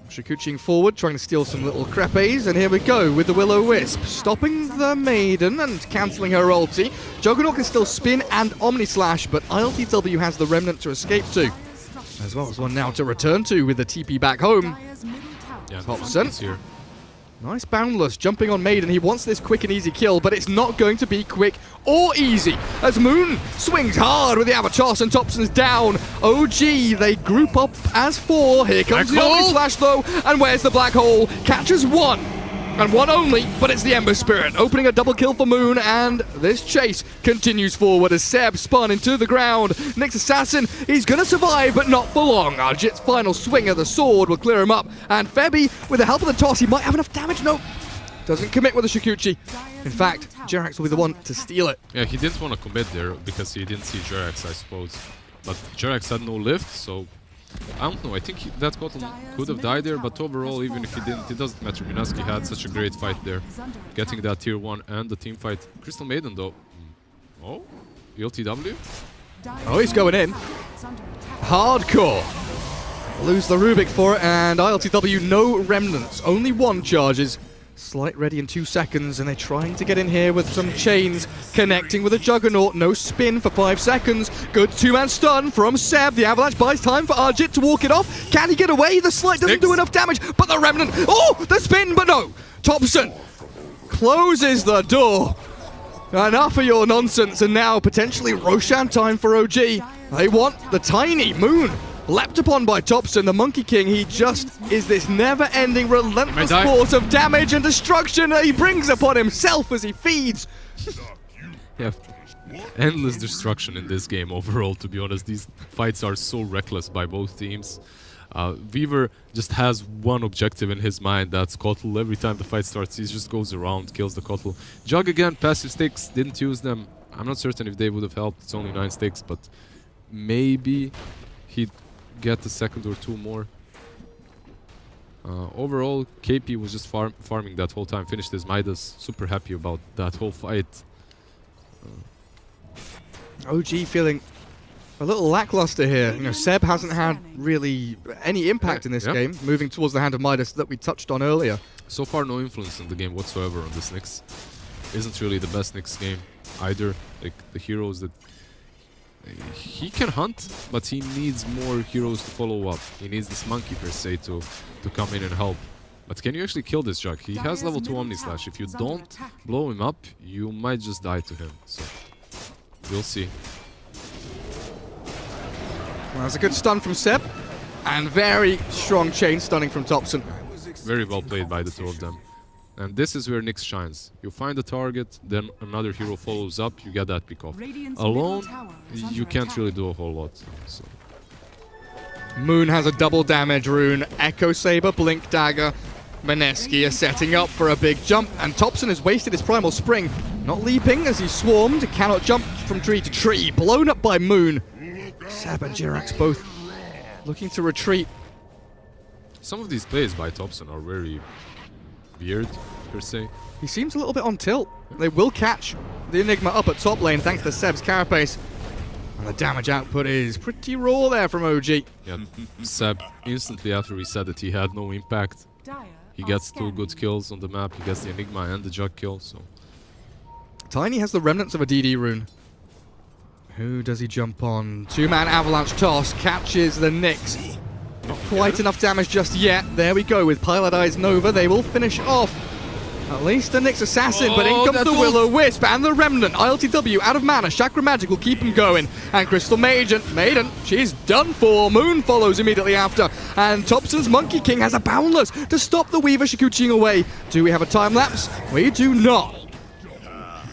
Shikuchiing forward, trying to steal some little crepes, and here we go with the Will-O-Wisp, stopping the Maiden and cancelling her ulti. Juggernaut can still spin and Omni-Slash, but ILTW has the Remnant to escape to, as well as one now to return to with the TP back home. Yeah, Thompson. Nice Boundless, jumping on Maiden. He wants this quick and easy kill, but it's not going to be quick or easy, as Moon swings hard with the Avatar, and Thompson's down. OG, they group up as 4. Here comes the Omni-Slash, though, and where's the Black Hole? Catches 1. And 1 only, but it's the Ember Spirit, opening a double kill for Moon, and this chase continues forward as Seb spun into the ground. Nyx Assassin, he's gonna survive, but not for long. Arjit's final swing of the sword will clear him up, and Febby, with the help of the toss, he might have enough damage. No, doesn't commit with the Shikuchi. In fact, Jerax will be the one to steal it. Yeah, he didn't want to commit there, because he didn't see Jerax, I suppose. But Jerax had no lift, so I don't know, I think that Kotl could have died there, but overall, even if he didn't, it doesn't matter. Mineski had such a great fight there, getting that tier 1 and the team fight. Crystal Maiden, though. Oh? ELTW? Oh, he's going in. Hardcore. Lose the Rubik for it, and ILTW, no remnants. Only 1 charges. Slight ready in 2 seconds, and they're trying to get in here with some chains, connecting with a Juggernaut. No spin for 5 seconds. Good 2-man stun from Seb. The Avalanche buys time for Arjit to walk it off. Can he get away? The slight doesn't do enough damage, but the Remnant. Oh, the spin, but no. Thompson closes the door. Enough of your nonsense, and now potentially Roshan time for OG. They want the Tiny Moon. Leapt upon by Thompson, the Monkey King. He just is this never-ending, relentless force of damage and destruction that he brings upon himself as he feeds. Yeah, endless destruction in this game overall, to be honest. These fights are so reckless by both teams. Weaver just has one objective in his mind, that's Kotl. Every time the fight starts, he just goes around, kills the Kotl. Jug again, passive sticks, didn't use them. I'm not certain if they would have helped, it's only 9 sticks, but maybe he'd get a second or 2 more. Overall, KP was just farming that whole time, finished his Midas, super happy about that whole fight. OG feeling a little lackluster here. You know, Seb hasn't had really any impact in this game, moving towards the hand of Midas that we touched on earlier. So far, no influence in the game whatsoever on this Nyx. Isn't really the best Nyx game either. Like, the heroes that... He can hunt, but he needs more heroes to follow up. He needs this monkey, per se, to come in and help. But can you actually kill this Jug? He has level 2 Omni Slash. If you don't blow him up, you might just die to him. So, we'll see. Well, that's a good stun from Seb. And very strong chain stunning from Topson. Very well played by the two of them. And this is where Nyx shines. You find the target, then another hero follows up, you get that pick off. Alone, you can't really do a whole lot. So. Moon has a double damage rune. Echo Saber, Blink Dagger. Mineski is setting up for a big jump, and Topson has wasted his Primal Spring. Not leaping as he's swarmed, cannot jump from tree to tree. Blown up by Moon. Seb and Jirax both looking to retreat. Some of these plays by Topson are very weird, per se. He seems a little bit on tilt. They will catch the Enigma up at top lane thanks to Seb's carapace. And the damage output is pretty raw there from OG. Yeah, Seb, instantly after he said that he had no impact, he gets 2 good kills on the map. He gets the Enigma and the Jug kill, so... Tiny has the remnants of a DD rune. Who does he jump on? 2-man avalanche toss, catches the Nyx. Not quite enough damage just yet. There we go with Pilot Eyes Nova. They will finish off at least the Nyx Assassin, but in comes the Will-O-Wisp and the Remnant. ILTW out of mana. Chakra Magic will keep him going. And Crystal Maiden, she's done for. Moon follows immediately after. And Topson's Monkey King has a Boundless to stop the Weaver Shikuchiing away. Do we have a time lapse? We do not.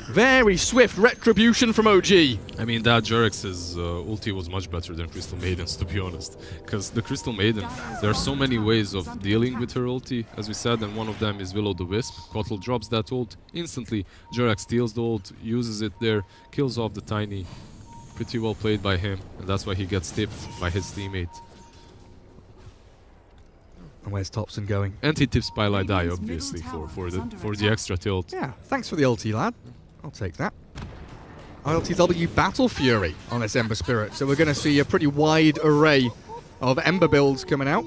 Very swift retribution from OG. I mean, that Jirax's ulti was much better than Crystal Maiden's, to be honest. Because the Crystal Maiden, there are so many ways of dealing with her ulti, as we said, and one of them is Will-O-the-Wisp. Kotl drops that ult instantly. Jirax steals the ult, uses it there, kills off the Tiny. Pretty well played by him, and that's why he gets tipped by his teammate. And where's Topson going? And he tips Pilot Eye, obviously, for the extra tilt. Yeah, thanks for the ulti, lad. I'll take that. ILTW Battle Fury on this Ember Spirit. So we're going to see a pretty wide array of Ember builds coming out.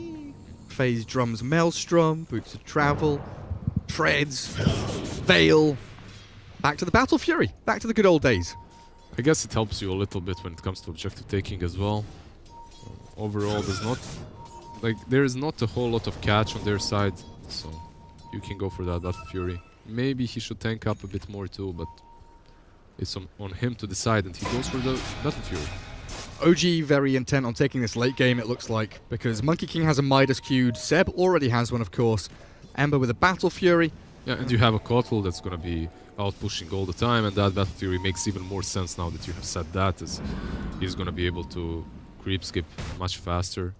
Phase Drums Maelstrom, Boots of Travel, Treads, Veil. Back to the Battle Fury. Back to the good old days. I guess it helps you a little bit when it comes to objective taking as well. Overall, there is not a whole lot of catch on their side. So you can go for that Battle Fury. Maybe he should tank up a bit more too, but it's on him to decide, and he goes for the Battle Fury. OG very intent on taking this late game, it looks like, because Monkey King has a Midas queued, Seb already has one, of course, Ember with a Battle Fury. Yeah, and you have a Kotl that's going to be out pushing all the time, and that Battle Fury makes even more sense now that you have said that, as he's going to be able to creep skip much faster.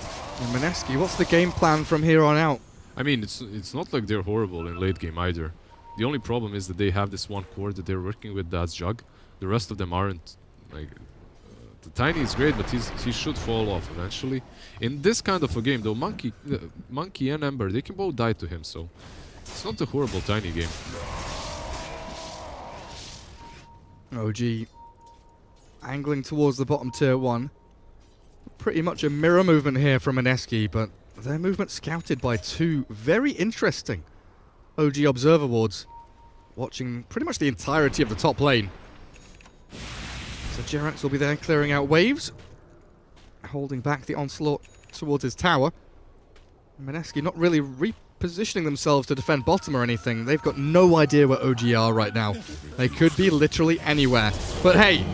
And Mineski, what's the game plan from here on out? I mean, it's not like they're horrible in late game either. The only problem is that they have this one core that they're working with, that's Jug. The rest of them aren't. Like, the Tiny is great, but he should fall off eventually. In this kind of a game, though, Monkey and Ember, they can both die to him, so it's not a horrible Tiny game. OG angling towards the bottom tier 1. Pretty much a mirror movement here from Mineski, but their movement scouted by 2 very interesting OG Observer wards, watching pretty much the entirety of the top lane. So Jirax will be there clearing out waves, holding back the onslaught towards his tower. Mineski not really repositioning themselves to defend bottom or anything. They've got no idea where OG are right now. They could be literally anywhere. But hey,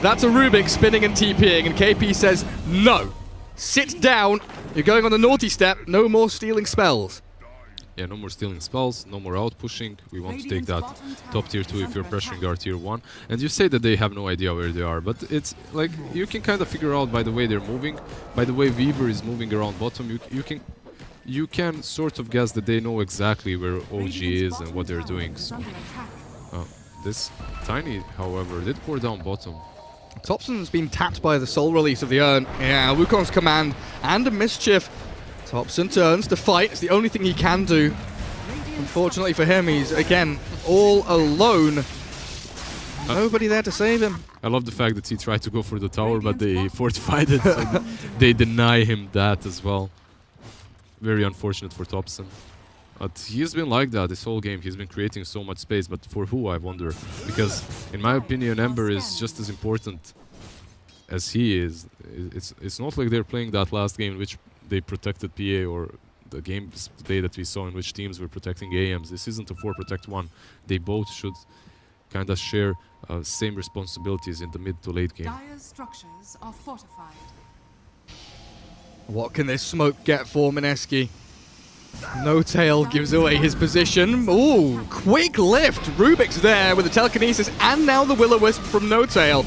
that's a Rubik spinning and TPing, and KP says no. Sit down. You're going on the naughty step. No more stealing spells. Yeah, no more stealing spells, no more out pushing. We want to take that top tier 2 if you're pressuring our tier 1. And you say that they have no idea where they are, but it's like you can kind of figure out by the way they're moving, by the way Weaver is moving around bottom. You can sort of guess that they know exactly where OG is and what they're doing. So, this Tiny, however, did pour down bottom. Topson's been tapped by the soul release of the urn. Yeah, Wukong's command and a mischief. Topson turns to fight. It's the only thing he can do. Unfortunately for him, he's again all alone. Nobody there to save him. I love the fact that he tried to go for the tower, but they fortified it. So they deny him that as well. Very unfortunate for Thompson. But he's been like that this whole game. He's been creating so much space, but for who, I wonder? Because, in my opinion, Ember is just as important as he is. It's not like they're playing that last game in which they protected PA, or the games today that we saw in which teams were protecting AMs. This isn't a 4-protect-1. They both should kind of share same responsibilities in the mid to late game. Dire's structures are fortified. What can this smoke get for Mineski? No Tail gives away his position. Ooh, quick lift. Rubik's there with the telekinesis and now the Will-O-Wisp from No Tail.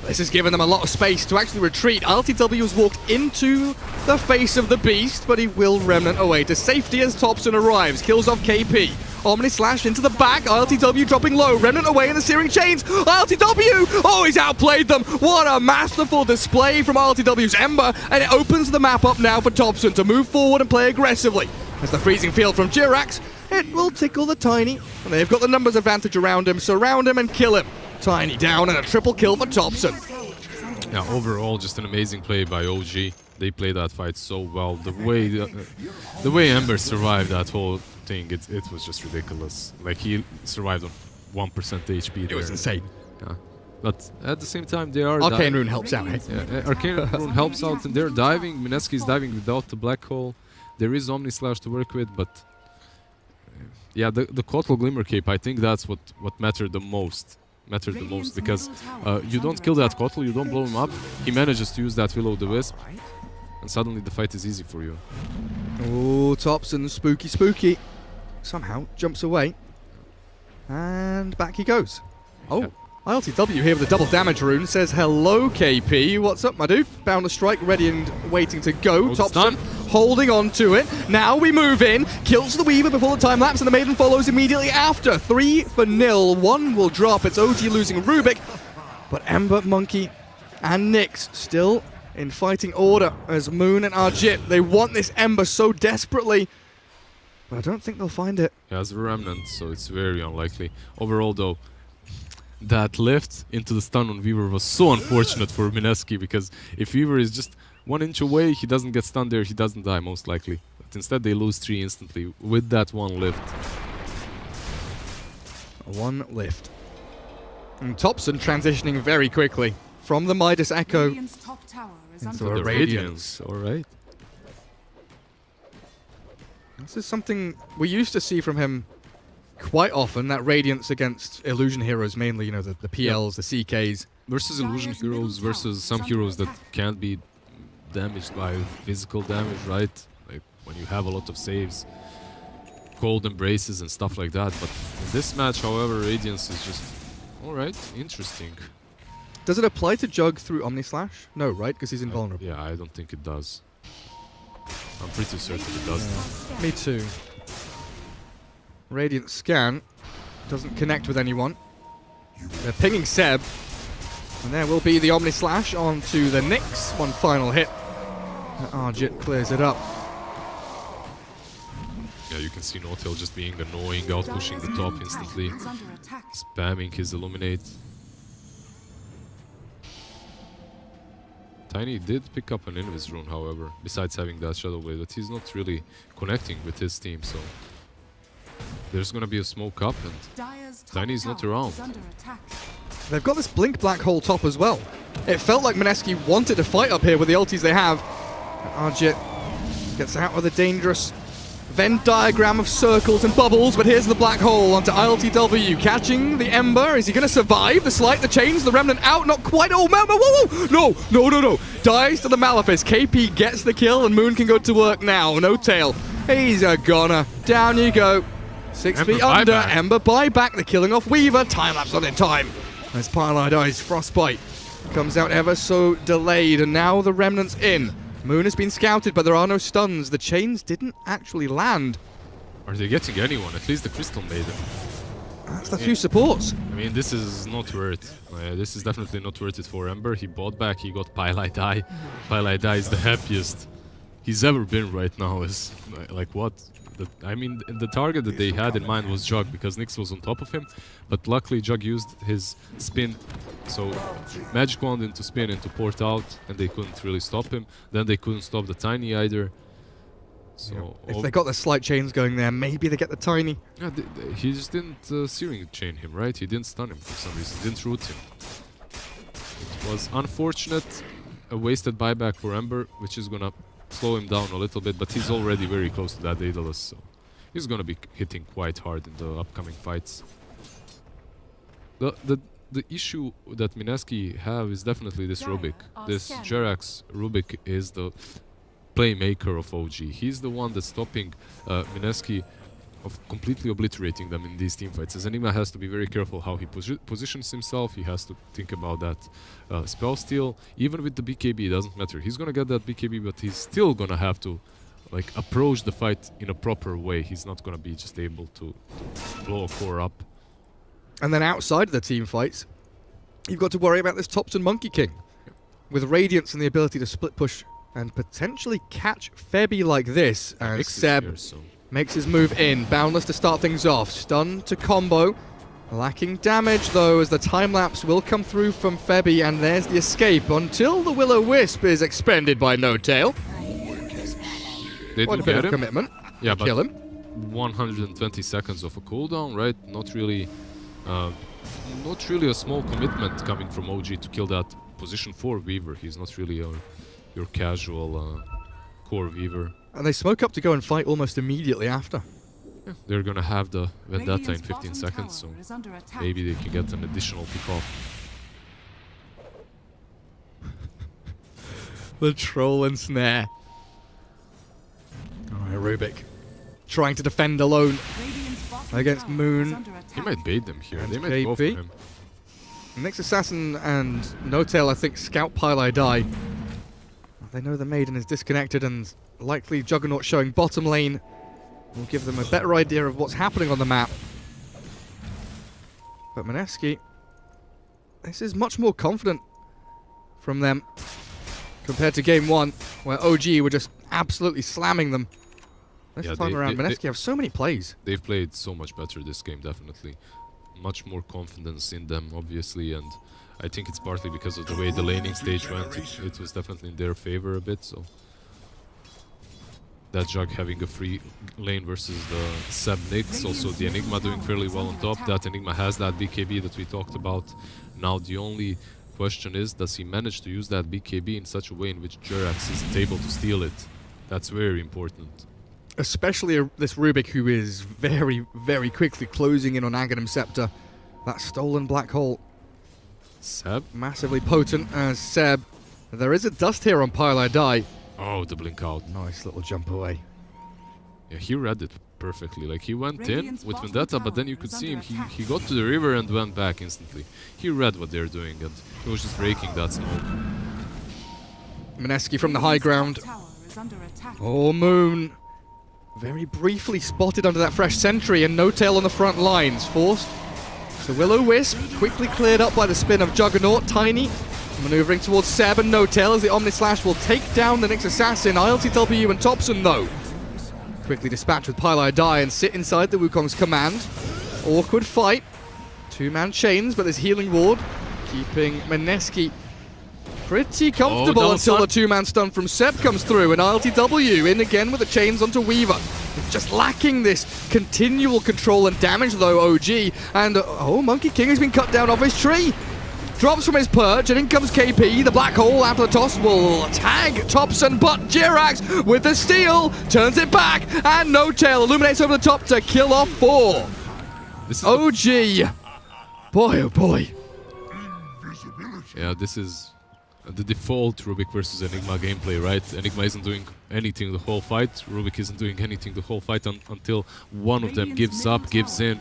This has given them a lot of space to actually retreat. LTW has walked into the face of the beast, but he will remnant away to safety as Thompson arrives. Kills off KP. Omni Slash into the back. LTW dropping low. Remnant away in the Searing Chains. LTW! Oh, he's outplayed them. What a masterful display from LTW's Ember. And it opens the map up now for Thompson to move forward and play aggressively. As the freezing field from Jirax, it will tickle the Tiny. And they've got the numbers advantage around him. Surround him and kill him. Tiny down and a triple kill for Thompson. Yeah, overall, just an amazing play by OG. They played that fight so well. The way Ember survived that whole thing, it was just ridiculous. Like, he survived on 1% HP there. It was insane. Yeah. But at the same time, they are... Arcane Rune helps out, eh? Yeah, Arcane Rune helps out, and they're diving. Mineski is diving without the Black Hole. There is Omni Slash to work with, but... yeah, the Kotl Glimmer Cape, I think that's what mattered the most. Because you don't kill that Kotl, you don't blow him up. He manages to use that Will-O-Wisp, and suddenly the fight is easy for you. Oh, Thompson, spooky. Somehow jumps away. And back he goes. Oh, yep. ILTW here with a double damage rune says, hello, KP. What's up, my dude? Bound to strike, ready and waiting to go. Thompson holding on to it. Now we move in. Kills the Weaver before the time lapse, and the Maiden follows immediately after. 3-0. One will drop. It's OG losing Rubik. But Ember, Monkey, and Nyx still in fighting order as Moon and Arjit. They want this Ember so desperately, but I don't think they'll find it. He has a Remnant, so it's very unlikely. Overall, though, that lift into the stun on Weaver was so unfortunate for Mineski, because if Weaver is just 1 inch away, he doesn't get stunned there, he doesn't die most likely. But instead they lose 3 instantly with that one lift. One lift. And Thompson transitioning very quickly from the Midas Echo into a Radiance. Alright. This is something we used to see from him quite often, that Radiance against Illusion heroes mainly, you know, the PLs, the CKs. Versus Illusion heroes, versus some heroes that can't be damaged by physical damage, right? Like when you have a lot of saves, cold embraces and stuff like that. But in this match, however, Radiance is just, alright, interesting. Does it apply to Jug through Omni Slash? No, right? Because he's invulnerable. Yeah, I don't think it does. I'm pretty certain it doesn't. Me too. Radiant Scan doesn't connect with anyone. They're pinging Seb. And there will be the Omni Slash onto the Nyx. One final hit. Arjit clears it up. Yeah, you can see No-Tail just being annoying, out pushing the top instantly. Spamming his Illuminate. Tiny did pick up an Invis rune, however, besides having that Shadow Blade, but he's not really connecting with his team, so there's gonna be a smoke up, and Tiny's not around. They've got this Blink Black Hole top as well. It felt like Mineski wanted to fight up here with the ultis they have. Arjit gets out with a dangerous Venn diagram of circles and bubbles, but here's the black hole onto ILTW, catching the Ember. Is he going to survive? The Slight, the Chains, the Remnant out, not quite. Oh, no. Dies to the Malefice. KP gets the kill, and Moon can go to work now. No Tail. He's a goner. Down you go. 6 feet under. Ember buyback. The killing off Weaver. Time lapse not in time. As Pylai dies, Frostbite comes out ever so delayed, and now the Remnant's in. Moon has been scouted, but there are no stuns. The Chains didn't actually land. Are they getting anyone? At least the Crystal Maiden. That's the few supports. I mean, this is not worth it. This is definitely not worth it for Ember. He bought back, he got Pylai Die. Pylai Die is the happiest he's ever been right now. Is like, what? I mean, the target that they had in mind was Jug, because Nyx was on top of him, but luckily Jug used his spin, so Magic Wand into spin into port out, and they couldn't really stop him. Then they couldn't stop the Tiny either. So if they got the slight chains going there, maybe they get the Tiny. Yeah, he just didn't Searing Chain him, right? He didn't stun him for some reason, didn't root him. It was unfortunate, a wasted buyback for Ember, which is gonna slow him down a little bit, but he's already very close to that Daedalus, so he's gonna be hitting quite hard in the upcoming fights. The issue that Mineski have is definitely this Rubik. This Jerax Rubik is the playmaker of OG. He's the one that's stopping Mineski of completely obliterating them in these team fights. As Enigma has to be very careful how he positions himself. He has to think about that spell steal. Even with the BKB, it doesn't matter. He's gonna get that BKB, but he's still gonna have to like approach the fight in a proper way. He's not gonna be just able to blow a core up. And then outside of the team fights, you've got to worry about this Topson Monkey King. With Radiance and the ability to split push and potentially catch Febby like this, and Seb makes his move in. Boundless to start things off. Stun to combo. Lacking damage though, as the time lapse will come through from Febby, and there's the escape until the Will-O-Wisp is expended by No Tail. They Quite a bit of commitment. Yeah, but kill him. 120 seconds of a cooldown, right? Not really a small commitment coming from OG to kill that position 4 Weaver. He's not really your casual core Weaver. And they smoke up to go and fight almost immediately after. Yeah, they're gonna have the Vendetta in 15 seconds, so maybe they can get an additional pick-off. The troll and snare. Alright, Rubik. Trying to defend alone against Moon. He might bait them here. They might go for him. Nyx Assassin and No Tail, I think, scout Pile die. They know the Maiden is disconnected, and likely Juggernaut showing bottom lane will give them a better idea of what's happening on the map. But Mineski, this is much more confident from them compared to game 1, where OG were just absolutely slamming them. This time around, Mineski have so many plays. They've played so much better this game, definitely. Much more confidence in them, obviously, and I think it's partly because of the way the laning stage went. It was definitely in their favor a bit, so that Jug having a free lane versus the Seb Nyx, also the Enigma doing fairly well on top. That Enigma has that BKB that we talked about. Now the only question is, does he manage to use that BKB in such a way in which Jerax isn't able to steal it? That's very important. Especially this Rubik, who is very, very quickly closing in on Aghanim Scepter. That stolen black hole. Seb? Massively potent as Seb. There is a dust here on Pile Die. Oh, the blink out. Nice little jump away. Yeah, he read it perfectly. Like, he went in with Vendetta, but then you could see him. He got to the river and went back instantly. He read what they're doing, and he was just breaking that smoke. Mineski from the high ground. Oh, Moon. Very briefly spotted under that fresh sentry, and No Tail on the front lines. Forced. So Will-O-Wisp quickly cleared up by the spin of Juggernaut. Tiny maneuvering towards Seb and No Tail as the Omni Slash will take down the Nyx Assassin. ILTW and Topson though quickly dispatched with Pile Die and sit inside the Wukong's command. Awkward fight. 2-man chains, but there's healing ward keeping Mineski pretty comfortable until the 2-man stun from Seb comes through, and ILTW in again with the chains onto Weaver. Just lacking this continual control and damage though, OG. And oh, Monkey King has been cut down off his tree. Drops from his perch, and in comes KP. The black hole after the toss will tag Topson, but Jerax with the steal turns it back, and No Tail illuminates over the top to kill off 4. OG. Boy, oh boy. Yeah, this is the default Rubik versus Enigma gameplay, right? Enigma isn't doing anything the whole fight. Rubik isn't doing anything the whole fight until one of them gives up, gives in,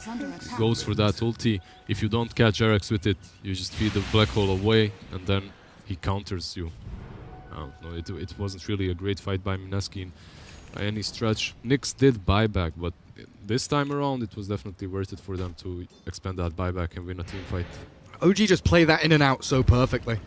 goes for that ulti. If you don't catch Jerax with it, you just feed the black hole away, and then he counters you. No, it wasn't really a great fight by Mineski by any stretch. Nyx did buyback, but this time around it was definitely worth it for them to expand that buyback and win a team fight. OG just play that in and out so perfectly.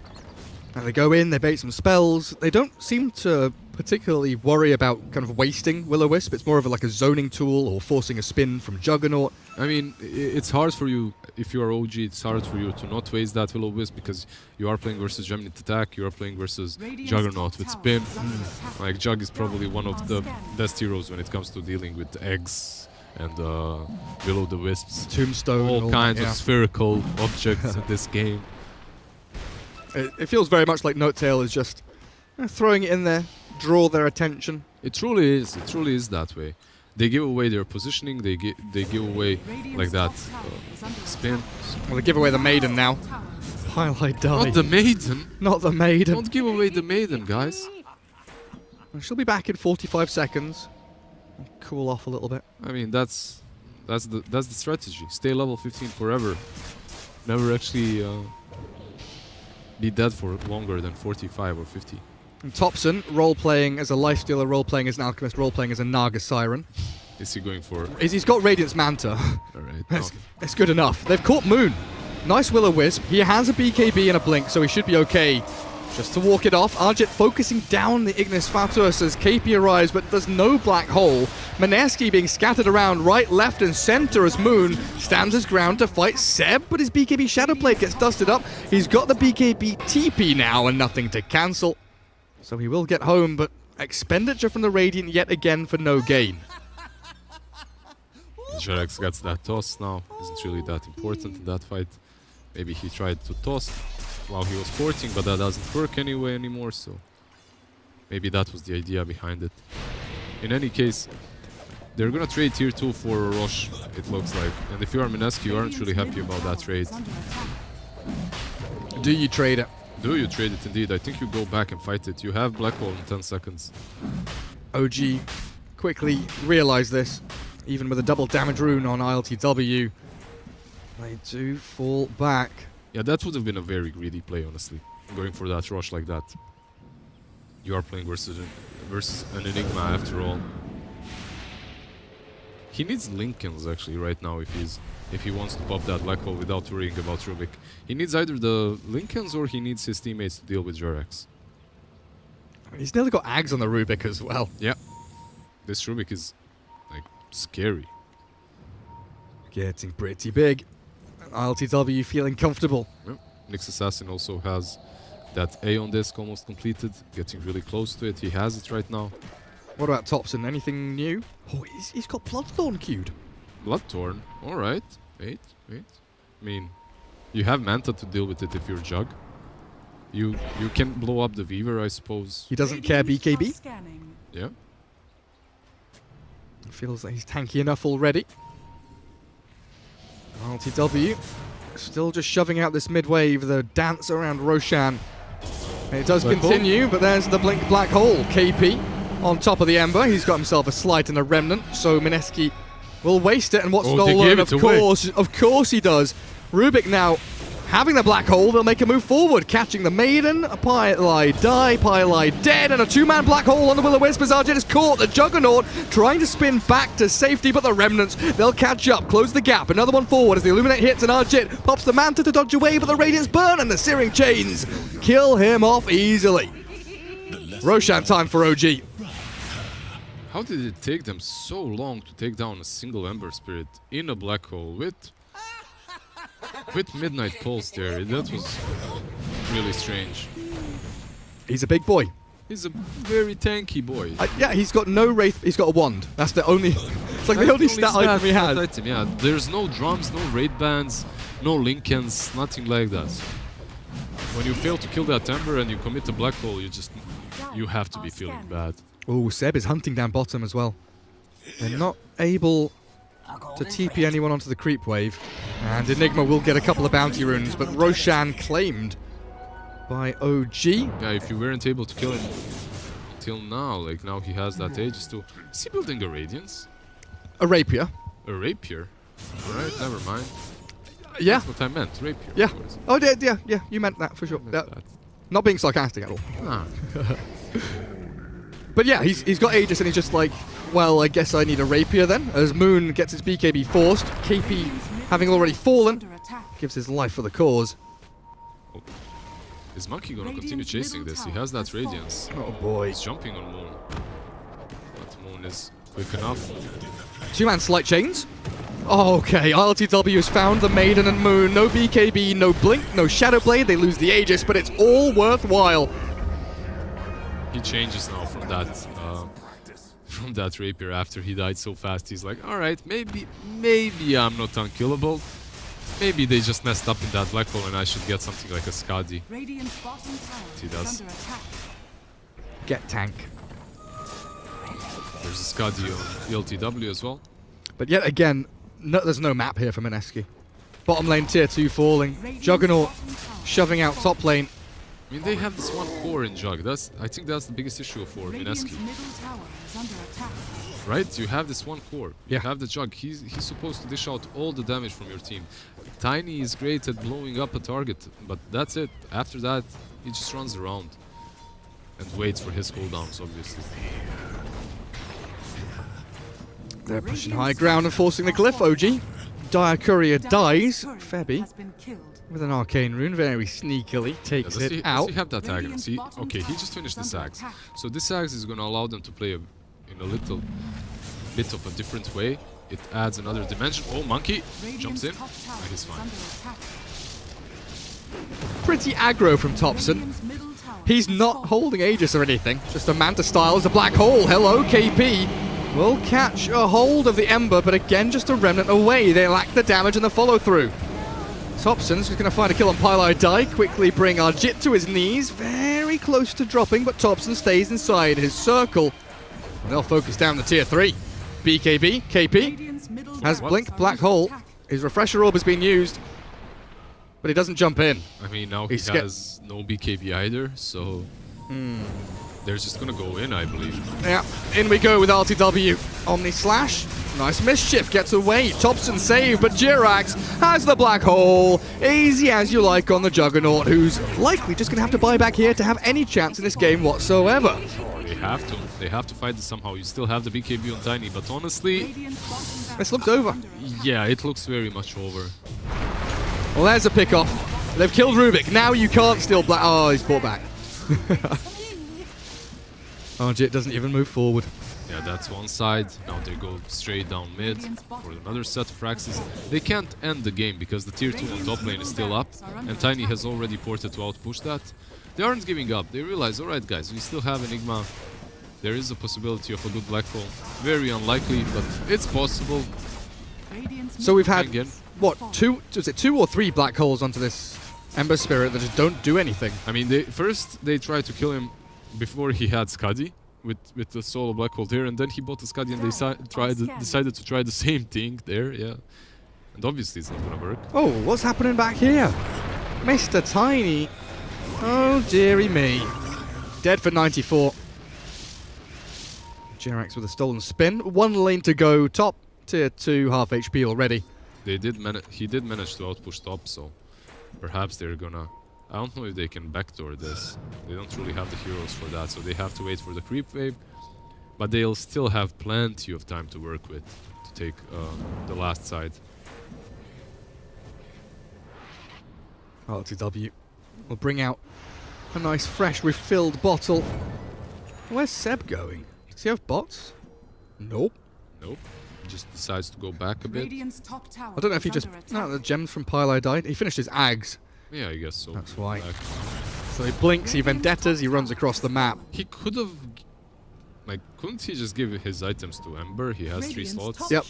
And they go in, they bait some spells. They don't seem to particularly worry about kind of wasting Will-O-Wisp. It's more of like a zoning tool or forcing a spin from Juggernaut. I mean, it's hard for you, if you are OG, it's hard for you to not waste that Will-O-Wisp because you are playing versus Gemini Attack, you are playing versus Juggernaut with spin. Like, Jug is probably one of the best heroes when it comes to dealing with eggs and Will-O-the-Wisps. Tombstone. All kinds of spherical objects in this game. It feels very much like Notetail is just throwing it in there, draw their attention. It truly is. It truly is that way. They give away their positioning. They give away like that spin. Well, they give away the Maiden now. Highlight die. Not the Maiden. Not the Maiden. Don't give away the Maiden, guys. She'll be back in 45 seconds. Cool off a little bit. I mean, that's the strategy. Stay level 15 forever. Never actually be dead for longer than 45 or 50. And Topson, role-playing as a Lifestealer, role-playing as an Alchemist, role-playing as a Naga Siren. Is he going for... He's got Radiance Manta. Alright. It's good enough. They've caught Moon. Nice Will-O-Wisp. He has a BKB and a Blink, so he should be okay. Just to walk it off, Arjit focusing down the Ignis Fatuus as KP arrives, but there's no black hole. Mineski being scattered around right, left, and center as Moon stands his ground to fight Seb, but his BKB Shadowblade gets dusted up. He's got the BKB TP now and nothing to cancel. So he will get home, but expenditure from the Radiant yet again for no gain. Jarex gets that toss now. Isn't really that important in that fight. Maybe he tried to toss while he was porting, but that doesn't work anyway anymore, so maybe that was the idea behind it. In any case, they're gonna trade tier 2 for Roche, it looks like. And if you are Mineski, you aren't really happy about that trade. Do you trade it? Do you trade it indeed? I think you go back and fight it. You have Black Hole in 10 seconds. OG quickly realize this. Even with a double damage rune on ILTW, they do fall back. Yeah, that would have been a very greedy play, honestly. Going for that rush like that. You are playing versus an Enigma after all. He needs Lincolns actually right now if he wants to pop that black hole without worrying about Rubik. He needs either the Lincolns or he needs his teammates to deal with Jarex. He's nearly got Ags on the Rubik as well. Yeah. This Rubik is like scary. Getting pretty big. ILTW feeling comfortable. Yep. Nyx Assassin also has that Aeon disc almost completed, getting really close to it. He has it right now. What about Topson? Anything new? Oh, he's got Bloodthorn queued. Bloodthorn? Alright. Wait. I mean, you have Manta to deal with it if you're Jug. You can blow up the Weaver, I suppose. He doesn't care BKB? Yeah. Feels like he's tanky enough already. ILTW still just shoving out this mid-wave, the dance around Roshan. And it does continue, but there's the blink black hole. KP on top of the Ember. He's got himself a Slight and a Remnant, so Mineski will waste it. And what's stolen? Of course he does. Rubik now having the black hole. They'll make a move forward, catching the Maiden. A Pylai die, Pylai dead, and a two-man black hole on the Will-O-Wisp as Arjit is caught. The Juggernaut trying to spin back to safety, but the Remnants, they'll catch up, close the gap. Another one forward as the Illuminate hits, and Arjit pops the Manta to dodge away, but the Radiance burn, and the Searing Chains kill him off easily. Roshan time for OG. How did it take them so long to take down a single Ember Spirit in a black hole with Midnight Pulse there? That was really strange. He's a big boy. He's a very tanky boy. Yeah, he's got no Wraith. He's got a wand. That's the only... It's like the only stat item he has. Item, yeah. There's no drums, no raid bands, no Lincolns, nothing like that. When you fail to kill that Ember and you commit a black hole, you have to be feeling bad. Oh, Seb is hunting down bottom as well. They're not able to TP anyone onto the creep wave. And Enigma will get a couple of bounty runes, but Roshan claimed by OG. Yeah, if you weren't able to kill him until now, like now he has that Aegis too. Is he building a Radiance? A Rapier. A Rapier? Alright, never mind. Yeah. That's what I meant, Rapier. Yeah. Oh, yeah, you meant that for sure. Yeah. Not being sarcastic at all. Ah. But yeah, he's got Aegis and he's just like, well, I guess I need a Rapier then. As Moon gets his BKB forced, KP having already fallen, gives his life for the cause. Is Monkey gonna continue chasing this? He has that Radiance. Oh boy. He's jumping on Moon. But Moon is quick enough. Two-man slight chains. Oh, okay, ILTW has found the Maiden and Moon. No BKB, no Blink, no Shadow Blade. They lose the Aegis, but it's all worthwhile. He changes now from that Rapier after he died so fast. He's like, alright, maybe I'm not unkillable. Maybe they just messed up in that black hole and I should get something like a Skadi. He does. Get tank. There's a Skadi on ELTW as well. But yet again, there's no map here for Mineski. Bottom lane tier 2 falling. Juggernaut shoving out top lane. I mean, they have this one core in Jug. I think that's the biggest issue for Mineski. Right? You have this one core. Yeah. You have the Jug. He's supposed to dish out all the damage from your team. Tiny is great at blowing up a target, but that's it. After that, he just runs around and waits for his cooldowns, obviously. They're pushing high ground and forcing the glyph, OG. Dire Courier dies. Febby, with an arcane rune, very sneakily takes it out. Does he have that Aghans? Okay, he just finished this Axe. So this Axe is going to allow them to play in a little bit of a different way. It adds another dimension. Oh, Monkey jumps in. And he's fine. Pretty aggro from Topson. He's not holding Aegis or anything. Just a Manta style as a black hole. Hello, KP. Will catch a hold of the Ember, but again, just a remnant away. They lack the damage and the follow-through. Topson's just going to find a kill on Pylai Die. Quickly bring Arjit to his knees. Very close to dropping, but Topson stays inside his circle. And they'll focus down the tier 3. BKB, KP, has Blink, Black Hole. His Refresher Orb has been used, but he doesn't jump in. I mean, now he has no BKB either, so they're just going to go in, I believe. Yeah, in we go with RTW. Omni Slash, nice mischief, gets away. Topson save, but Jirax has the Black Hole. Easy as you like on the Juggernaut, who's likely just going to have to buy back here to have any chance in this game whatsoever. They have to fight this somehow. You still have the BKB on Tiny, but honestly, this looks over. Yeah, it looks very much over. Well, there's a pick-off. They've killed Rubik. Now you can't steal Black... Oh, he's brought back. Arjit doesn't even move forward. Yeah, that's one side. Now they go straight down mid for another set of Praxis. They can't end the game because the tier 2 on top lane is still up, and Tiny has already ported to outpush that. They aren't giving up. They realize, alright guys, we still have Enigma. There is a possibility of a good black hole. Very unlikely, but it's possible. So we've had, what, two or three black holes onto this Ember Spirit that just don't do anything? I mean, first they tried to kill him before he had Skadi with the solo black hole there, and then he bought a Skadi and they decided to try the same thing there, yeah. And obviously it's not gonna work. Oh, what's happening back here? Mr. Tiny. Oh, dearie me. Dead for 94. Jirax with a stolen spin. One lane to go. Top tier 2, half HP already. He did manage to outpush top, so perhaps they're gonna... I don't know if they can backdoor this. They don't really have the heroes for that, so they have to wait for the creep wave. But they'll still have plenty of time to work with to take the last side. RTW will bring out a nice fresh refilled bottle. Where's Seb going? Does he have bots? Nope. Nope. He just decides to go back a bit. I don't know if he just... No, the gems from Pylai died. He finished his Ags. Yeah, I guess so. That's why. So he blinks, he vendettas, he runs across the map. He could have... Like, couldn't he just give his items to Ember? He has 3 slots. Yep.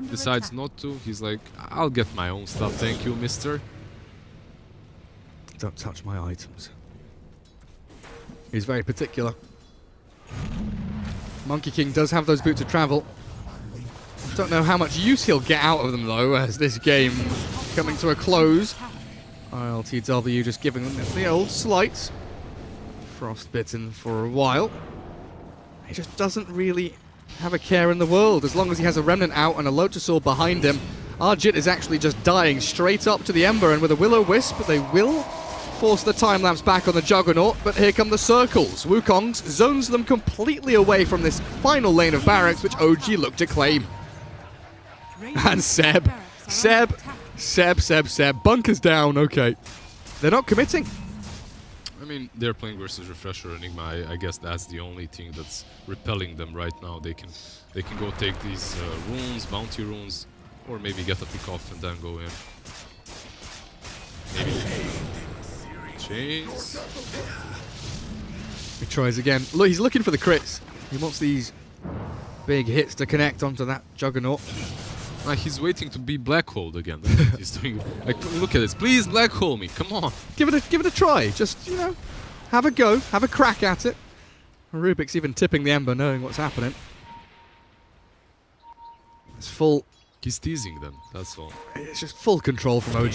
Decides not to. He's like, I'll get my own stuff, thank you, mister. Don't touch my items. He's very particular. Monkey King does have those boots of travel. Don't know how much use he'll get out of them, though, as this game coming to a close. ILTW just giving them the old slight. Frostbitten for a while. He just doesn't really have a care in the world. As long as he has a Remnant out and a Lotusaur behind him, Arjit is actually just dying straight up to the Ember, and with a Will-O-Wisp, they will force the time-lapse back on the Juggernaut, but here come the circles. Wukong zones them completely away from this final lane of barracks, which OG look to claim. And Seb bunkers down, okay. They're not committing. I mean, they're playing versus Refresher Enigma. I guess that's the only thing that's repelling them right now. They can go take these runes, bounty runes, or maybe get a pick off and then go in. Maybe chains. He tries again. Look, he's looking for the crits. He wants these big hits to connect onto that Juggernaut. He's waiting to be black holed again. That's what he's doing. Like, look at this. Please black hole me. Come on. Give it a try. Just, you know, have a go. Have a crack at it. Rubik's even tipping the Ember, knowing what's happening. It's full. He's teasing them, that's all. It's just full control from OG.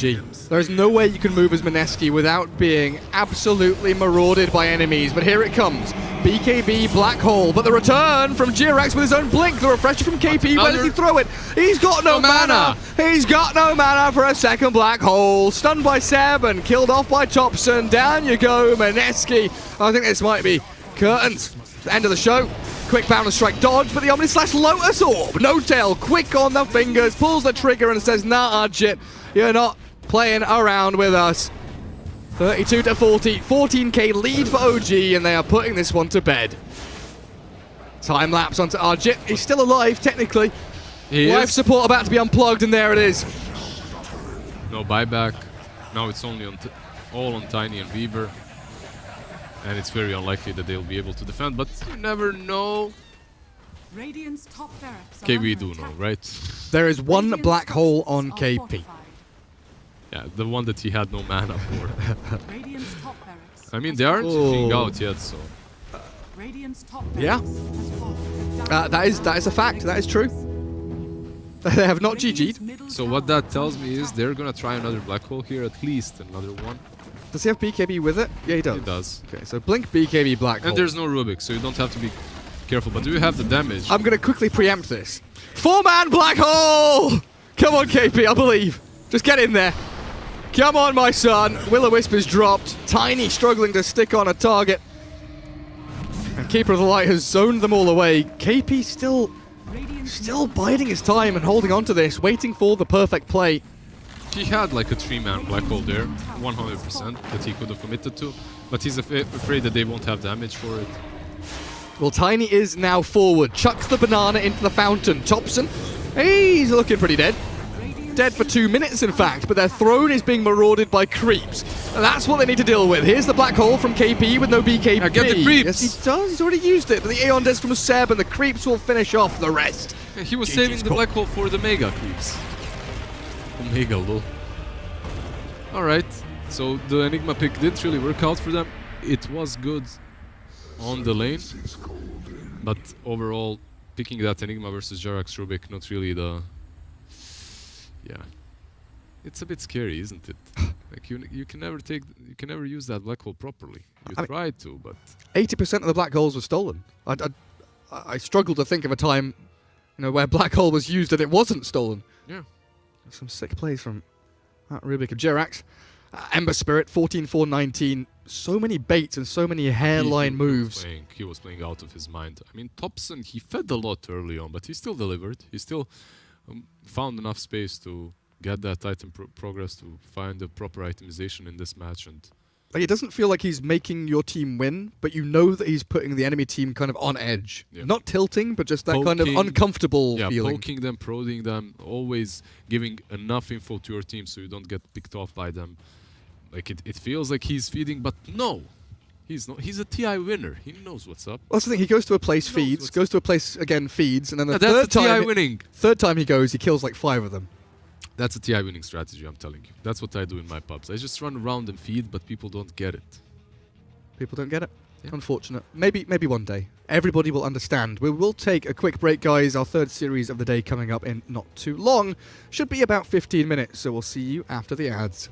There is no way you can move as Mineski without being absolutely marauded by enemies, but here it comes. BKB Black Hole, but the return from Jirax with his own blink, the refresher from KP, where does he throw it? He's got no mana! He's got no mana for a second Black Hole. Stunned by Seb and killed off by Thompson. Down you go, Mineski. I think this might be curtains. The end of the show. Quick bounce strike dodge, but the Omni Slash Lotus Orb. No tail, quick on the fingers, pulls the trigger and says, nah, Arjit, you're not playing around with us. 32 to 40, 14k lead for OG, and they are putting this one to bed. Time lapse onto Arjit. He's still alive, technically. Life support about to be unplugged, and there it is. No buyback. Now it's only all on Tiny and Weaver. And it's very unlikely that they'll be able to defend, but you never know. Radiant's top barracks Okay, we do know, right? There is one Black Hole on KP. Yeah, the one that he had no mana for. I mean, they aren't king out yet, so. Yeah. That is a fact. That is true. They have not GG'd. So what that tells me is they're gonna try another Black Hole here, at least another one. Does he have BKB with it? Yeah, he does. He does. Okay, so blink BKB Black Hole. And there's no Rubik, so you don't have to be careful. But do you have the damage? I'm going to quickly preempt this. 4-man Black Hole! Come on, KP, I believe. Just get in there. Come on, my son. Will-O-Wisp is dropped. Tiny struggling to stick on a target. And Keeper of the Light has zoned them all away. KP still biding his time and holding on to this, waiting for the perfect play. He had like a 3-man Black Hole there, 100%, that he could have committed to, but he's afraid that they won't have damage for it. Well, Tiny is now forward, chucks the banana into the fountain. Thompson, he's looking pretty dead. Dead for 2 minutes, in fact, but their throne is being marauded by creeps. And that's what they need to deal with. Here's the Black Hole from KP with no BKB. Now get the creeps! Yes, he does. He's already used it, but the Aeon Disc from Seb and the creeps will finish off the rest. Yeah, he was saving the Black Hole for the Mega creeps. Omega, lol. Alright, so the Enigma pick didn't really work out for them. It was good on the lane, but overall, picking that Enigma versus Jirax Rubik, not really the... Yeah. It's a bit scary, isn't it? Like you can never use that Black Hole properly. You tried to, but... 80% of the Black Holes were stolen. I struggle to think of a time, where Black Hole was used and it wasn't stolen. Yeah. Some sick plays from Rubik of Jirax. Ember Spirit, 14-4-19. So many baits and so many hairline moves. He was playing out of his mind. I mean, Thompson, he fed a lot early on, but he still delivered. He still found enough space to get that item progress, to find the proper itemization in this match. And like, it doesn't feel like he's making your team win, but you know that he's putting the enemy team kind of on edge. Yeah. Not tilting, but just that kind of uncomfortable feeling. Poking them, prodding them, always giving enough info to your team so you don't get picked off by them. Like, it feels like he's feeding, but no. He's not. He's a TI winner. He knows what's up. Well, that's the thing. He goes to a place, feeds, goes to a place again, feeds, and then the third time he goes, he kills like 5 of them. That's a TI winning strategy, I'm telling you. That's what I do in my pubs. I just run around and feed, but people don't get it. People don't get it? Yeah. Unfortunate. Maybe one day. Everybody will understand. We will take a quick break, guys. Our third series of the day coming up in not too long. Should be about 15 minutes, so we'll see you after the ads.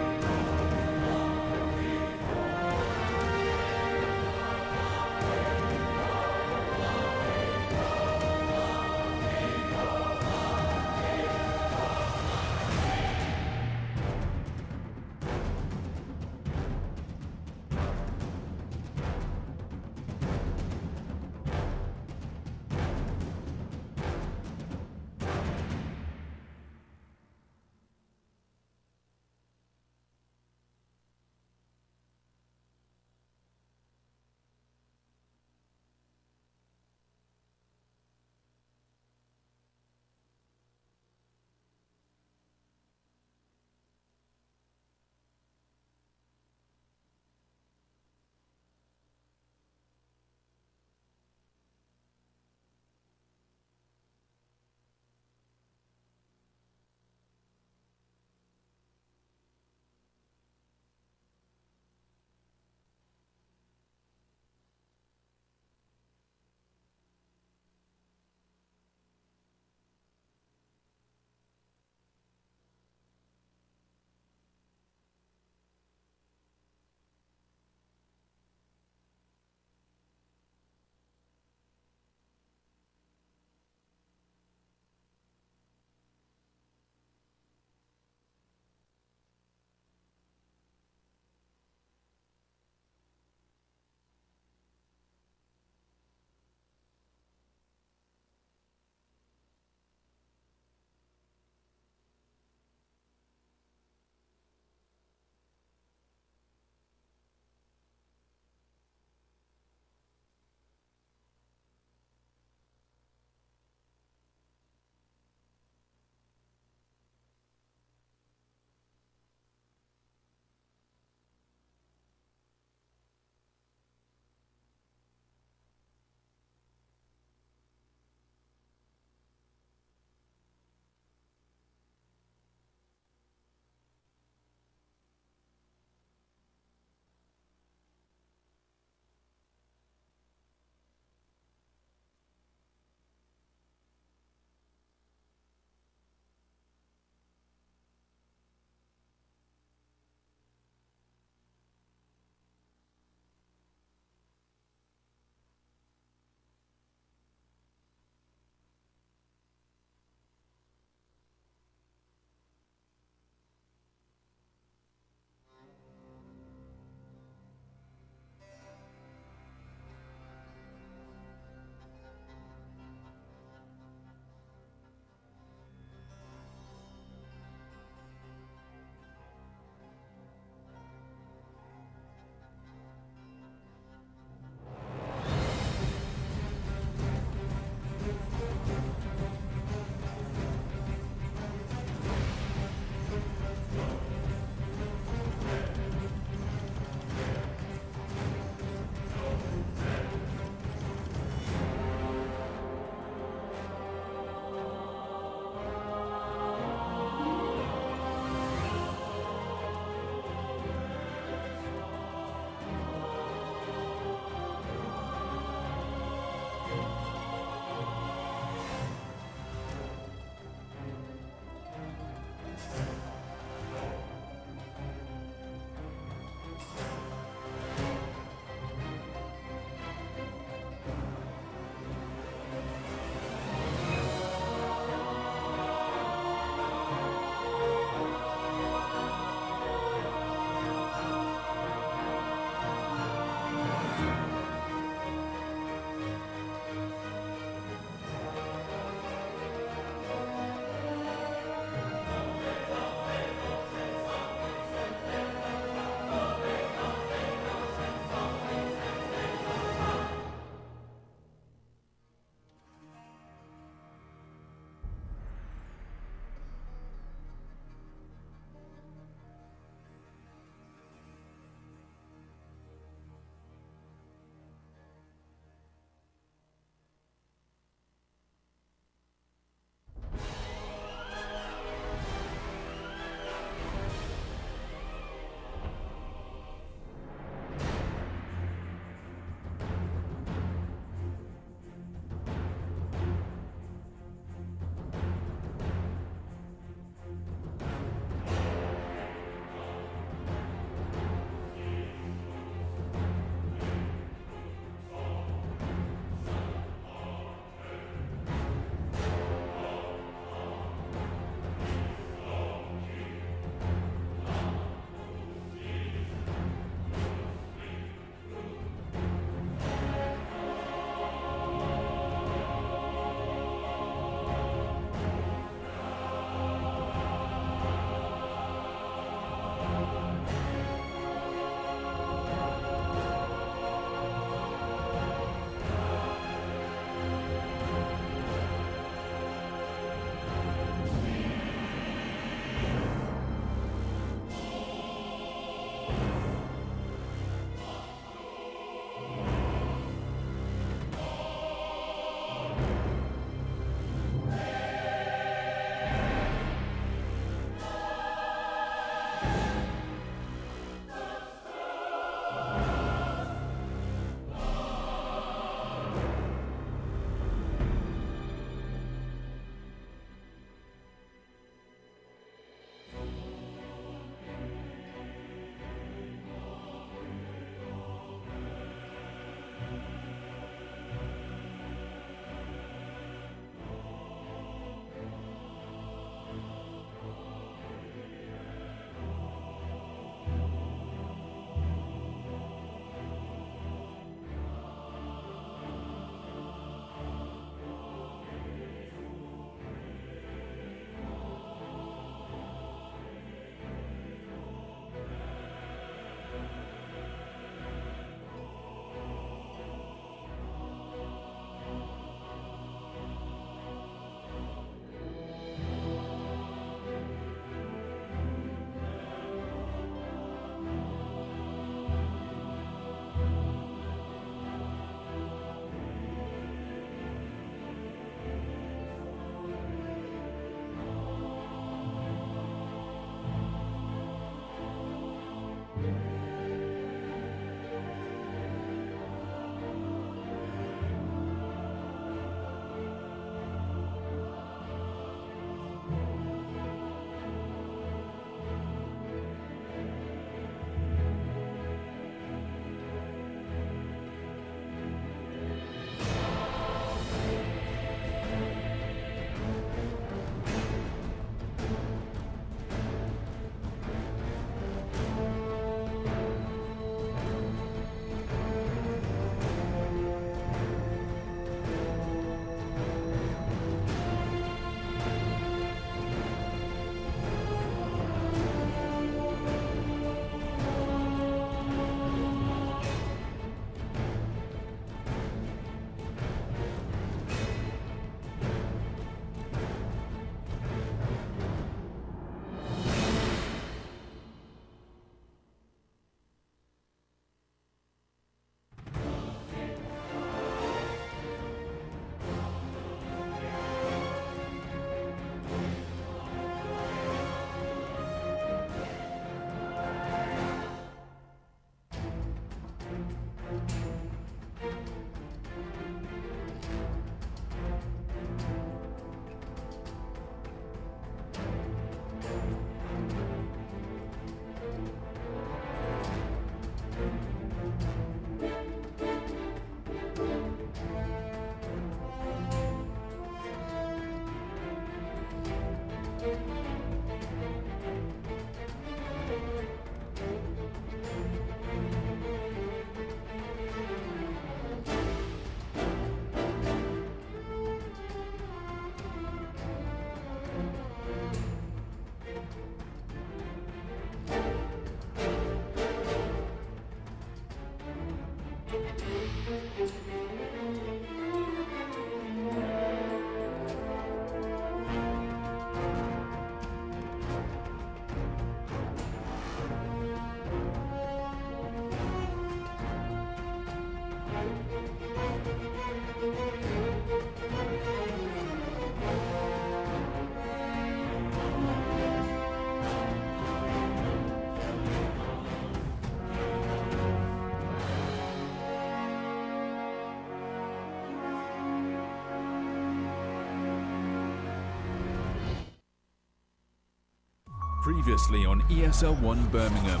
Previously on ESL 1 Birmingham.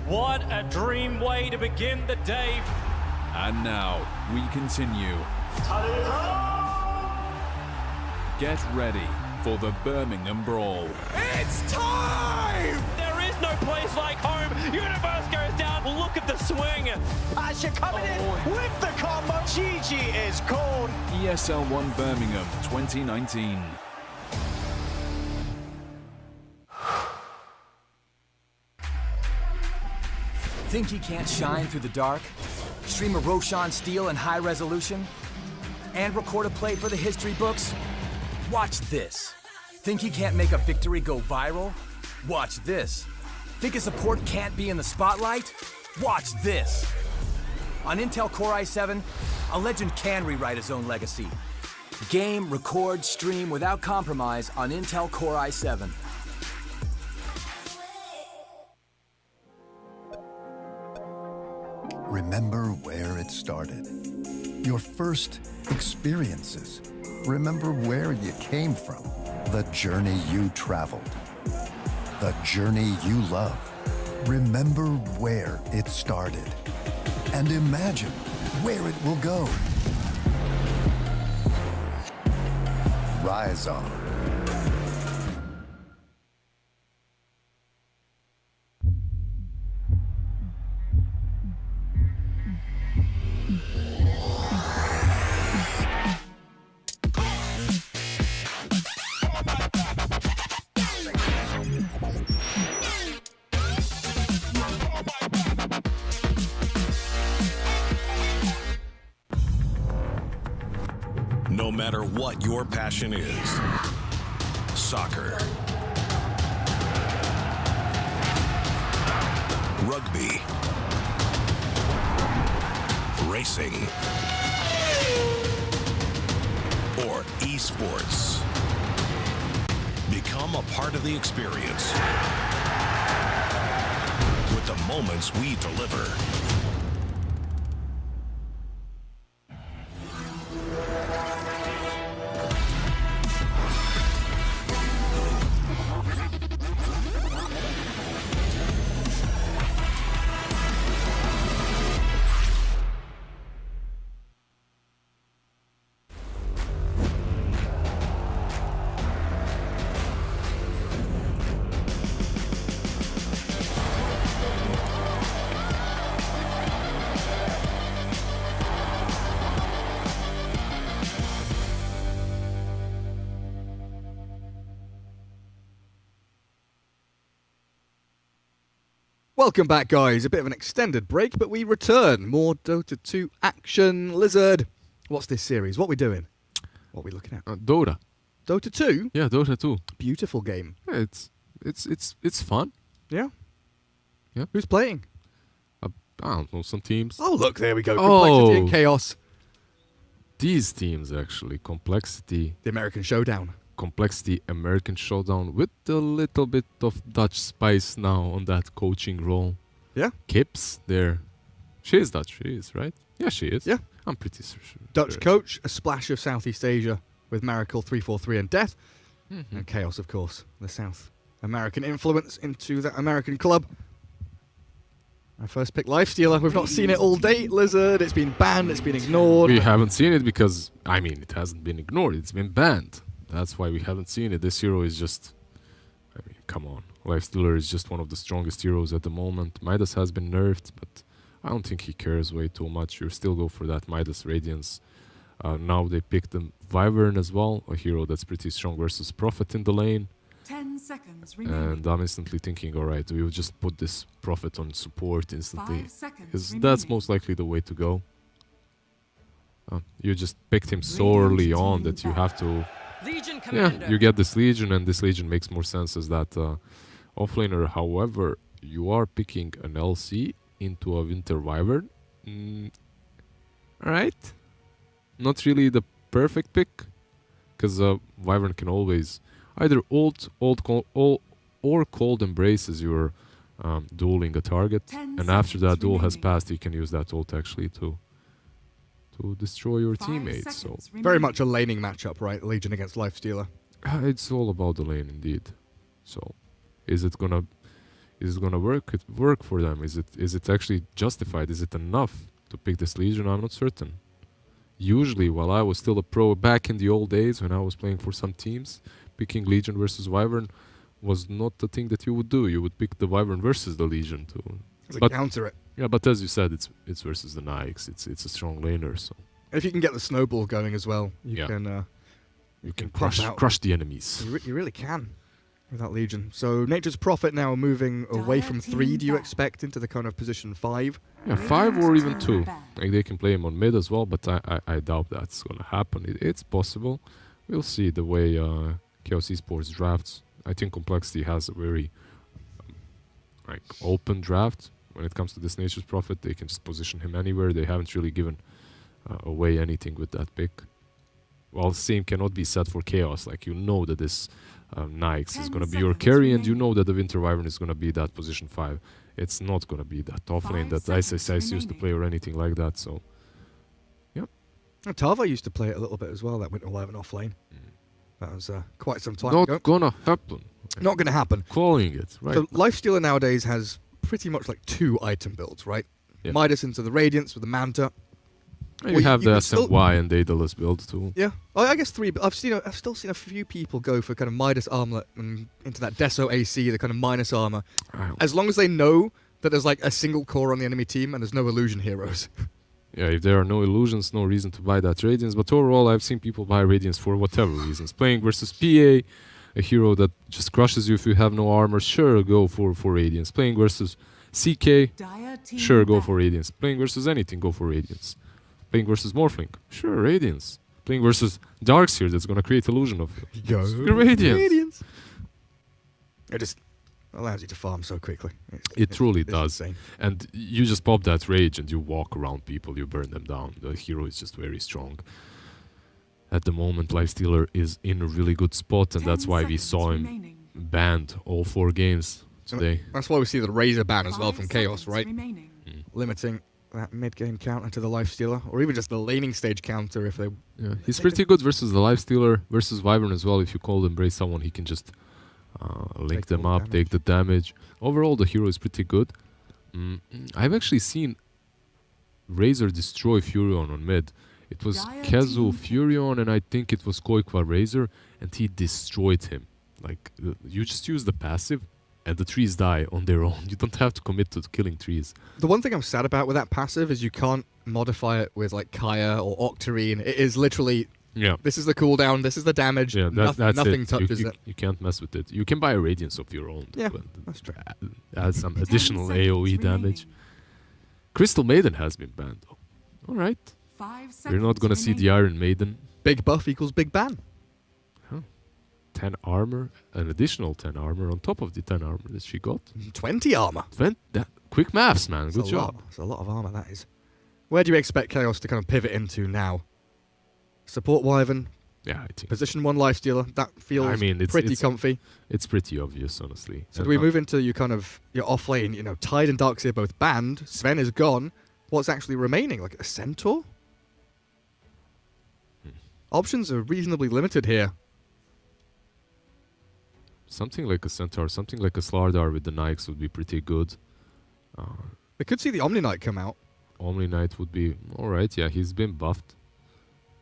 What a dream way to begin the day. And now, we continue. Get ready for the Birmingham Brawl. It's time! There is no place like home. Universe goes down. Look at the swing. Asher coming in with the combo. GG is called. ESL 1 Birmingham 2019. Think he can't shine through the dark? Stream a Roshan Steele in high resolution? And record a play for the history books? Watch this. Think he can't make a victory go viral? Watch this. Think a support can't be in the spotlight? Watch this. On Intel Core i7, a legend can rewrite his own legacy. Game, record, stream without compromise on Intel Core i7. Remember where it started. Your first experiences. Remember where you came from. The journey you traveled. The journey you love. Remember where it started. And imagine where it will go. Rise on. No matter what your passion is, soccer, rugby, racing, or esports, become a part of the experience with the moments we deliver. Welcome back, guys. A bit of an extended break, but we return. More Dota 2 action. Lizard, what's this series? What are we doing? What are we looking at? Dota. Dota 2? Yeah, Dota 2. Beautiful game. Yeah, it's fun. Yeah. Yeah. Who's playing? I don't know, some teams. Oh, look, there we go. Complexity and Chaos. These teams, actually. Complexity. The American Showdown. Complexity American Showdown with a little bit of Dutch spice now on that coaching role. Yeah. Kips there. She is Dutch, she is, right? Yeah, she is. Yeah. I'm pretty sure. Dutch coach, a splash of Southeast Asia with Miracle 343 and Death. And Chaos, of course. The South American influence into that American club. Our first pick, Lifestealer. We've not seen it all day, Lizard. It's been banned, it's been ignored. We haven't seen it because, I mean, it hasn't been ignored. It's been banned. That's why we haven't seen it. This hero is just... I mean, come on. Lifestealer is just one of the strongest heroes at the moment. Midas has been nerfed, but I don't think he cares way too much. You still go for that Midas Radiance. Now they picked the Wyvern as well, a hero that's pretty strong versus Prophet in the lane. 10 seconds remaining. And I'm instantly thinking, alright, we'll just put this Prophet on support instantly. 5 seconds Because remaining. that's most likely the way to go. You just picked him so early on that you have to... Legion Commander. Yeah, you get this Legion, and this Legion makes more sense as that offlaner. However, you are picking an LC into a Winter Wyvern. Alright. Not really the perfect pick, because Wyvern can always either ult or cold embrace as you're dueling a target, and after that duel has passed, you can use that ult actually to destroy your teammates. So very much a laning matchup, right? Legion against Lifestealer. It's all about the lane indeed. So Is it gonna work for them? Is it actually justified? Is it enough to pick this Legion? I'm not certain. Usually, while I was still a pro back in the old days when I was playing for some teams, picking Legion versus Wyvern was not the thing that you would do. You would pick the Wyvern versus the Legion to counter it. Yeah, but as you said, it's versus the Nikes. It's a strong laner, so if you can get the snowball going as well, you can crush the enemies. You really can with that Legion. So Nature's Prophet now moving away from 3. Do you expect into the kind of position 5? Yeah, 5 or even 2. Like they can play him on mid as well, but I doubt that's gonna happen. It's possible. We'll see the way Chaos Esports drafts. I think Complexity has a very open draft when it comes to this Nature's Prophet. They can just position him anywhere. They haven't really given away anything with that pick. Well, same cannot be said for Chaos. Like, you know that this Nyx is going to be your carry, and you know that the Winter Wyvern is going to be that position 5. It's not going to be that offlane that ISS used to play or anything like that, so... Yep. Tava used to play it a little bit as well, that Winter Wyvern offlane. That was quite some time not ago. Gonna happen. Not going to happen. Calling it, right. So Lifestealer nowadays has pretty much like 2 item builds, right? Yep. Midas into the Radiance with the Manta. You have the SMY and Daedalus build too. Yeah, I guess 3. But I've still seen a few people go for kind of Midas armlet and into that Deso AC, the kind of minus armor, as long as they know that there's like a single core on the enemy team and there's no illusion heroes. Yeah, if there are no illusions, no reason to buy that Radiance. But overall, I've seen people buy Radiance for whatever reasons. Playing versus PA, a hero that just crushes you if you have no armor, sure, go for Radiance. Playing versus CK, sure, go for Radiance. Playing versus anything, go for Radiance. Playing versus Morphling, sure, Radiance. Playing versus Darkseer, that's going to create illusion of Radiance. It just allows you to farm so quickly. It truly does. Insane. And you just pop that rage and you walk around people, you burn them down. The hero is just very strong. At the moment, Lifestealer is in a really good spot, and that's why we saw him banned all 4 games today. That's why we see the Razor ban as well from Chaos, right? Limiting that mid-game counter to the Lifestealer, or even just the laning stage counter if they... Yeah, he's pretty good versus the Lifestealer, versus Wyvern as well. If you call Embrace someone, he can just link them up, take the damage. Overall, the hero is pretty good. I've actually seen Razor destroy Furion on mid. It was Kezu Furion, and I think it was Koikwa Razor, and he destroyed him. Like, you just use the passive, and the trees die on their own. You don't have to commit to killing trees. The one thing I'm sad about with that passive is you can't modify it with like Kaya or Octarine. It is literally, this is the cooldown, this is the damage, that's nothing touches it. You can't mess with it. You can buy a Radiance of your own. Yeah, that's true. Add some additional AoE damage. Crystal Maiden has been banned though. Alright. We're not gonna see the Iron Maiden. Big buff equals big ban. 10 armor, an additional 10 armor on top of the 10 armor that she got. 20 armor. Quick maths, man. Good job. That's a lot of armor, that is. Where do you expect Chaos to kind of pivot into now? Support Wyvern. Yeah, I think. Position 1 Lifestealer. That feels pretty comfy. It's pretty obvious, honestly. So do we move into your off lane? You know, Tide and Darkseer both banned. Sven is gone. What's actually remaining? Like a Centaur? Options are reasonably limited here. Something like a Centaur, something like a Slardar with the Nikes would be pretty good. We could see the Omni Knight come out. Omni Knight would be alright, yeah, he's been buffed.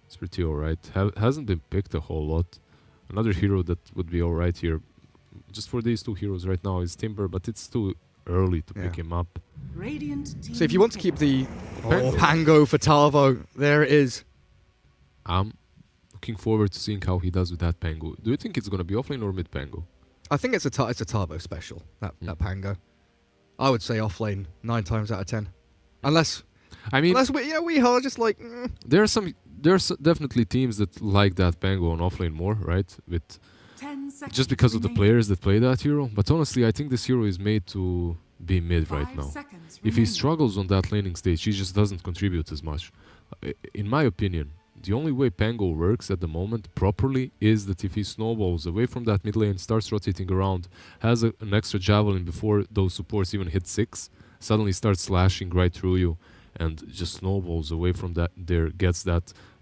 It's pretty alright. Hasn't been picked a whole lot. Another hero that would be alright here, just for these 2 heroes right now, is Timber, but it's too early to pick him up. So if you want to keep the Pango for Tavo, there it is. I'm looking forward to seeing how he does with that Pango. Do you think it's going to be offlane or mid Pango? I think it's a Tavo special, that Pango. I would say offlane 9 times out of 10. Unless we are just like... There's definitely teams that like that Pango on offlane more, right? Just because of the players that play that hero. But honestly, I think this hero is made to be mid right now. If he struggles on that laning stage, he just doesn't contribute as much. In my opinion, the only way Pango works at the moment properly is that if he snowballs away from that mid lane, starts rotating around, has an extra javelin before those supports even hit 6, suddenly starts slashing right through you, and just snowballs away from that there, gets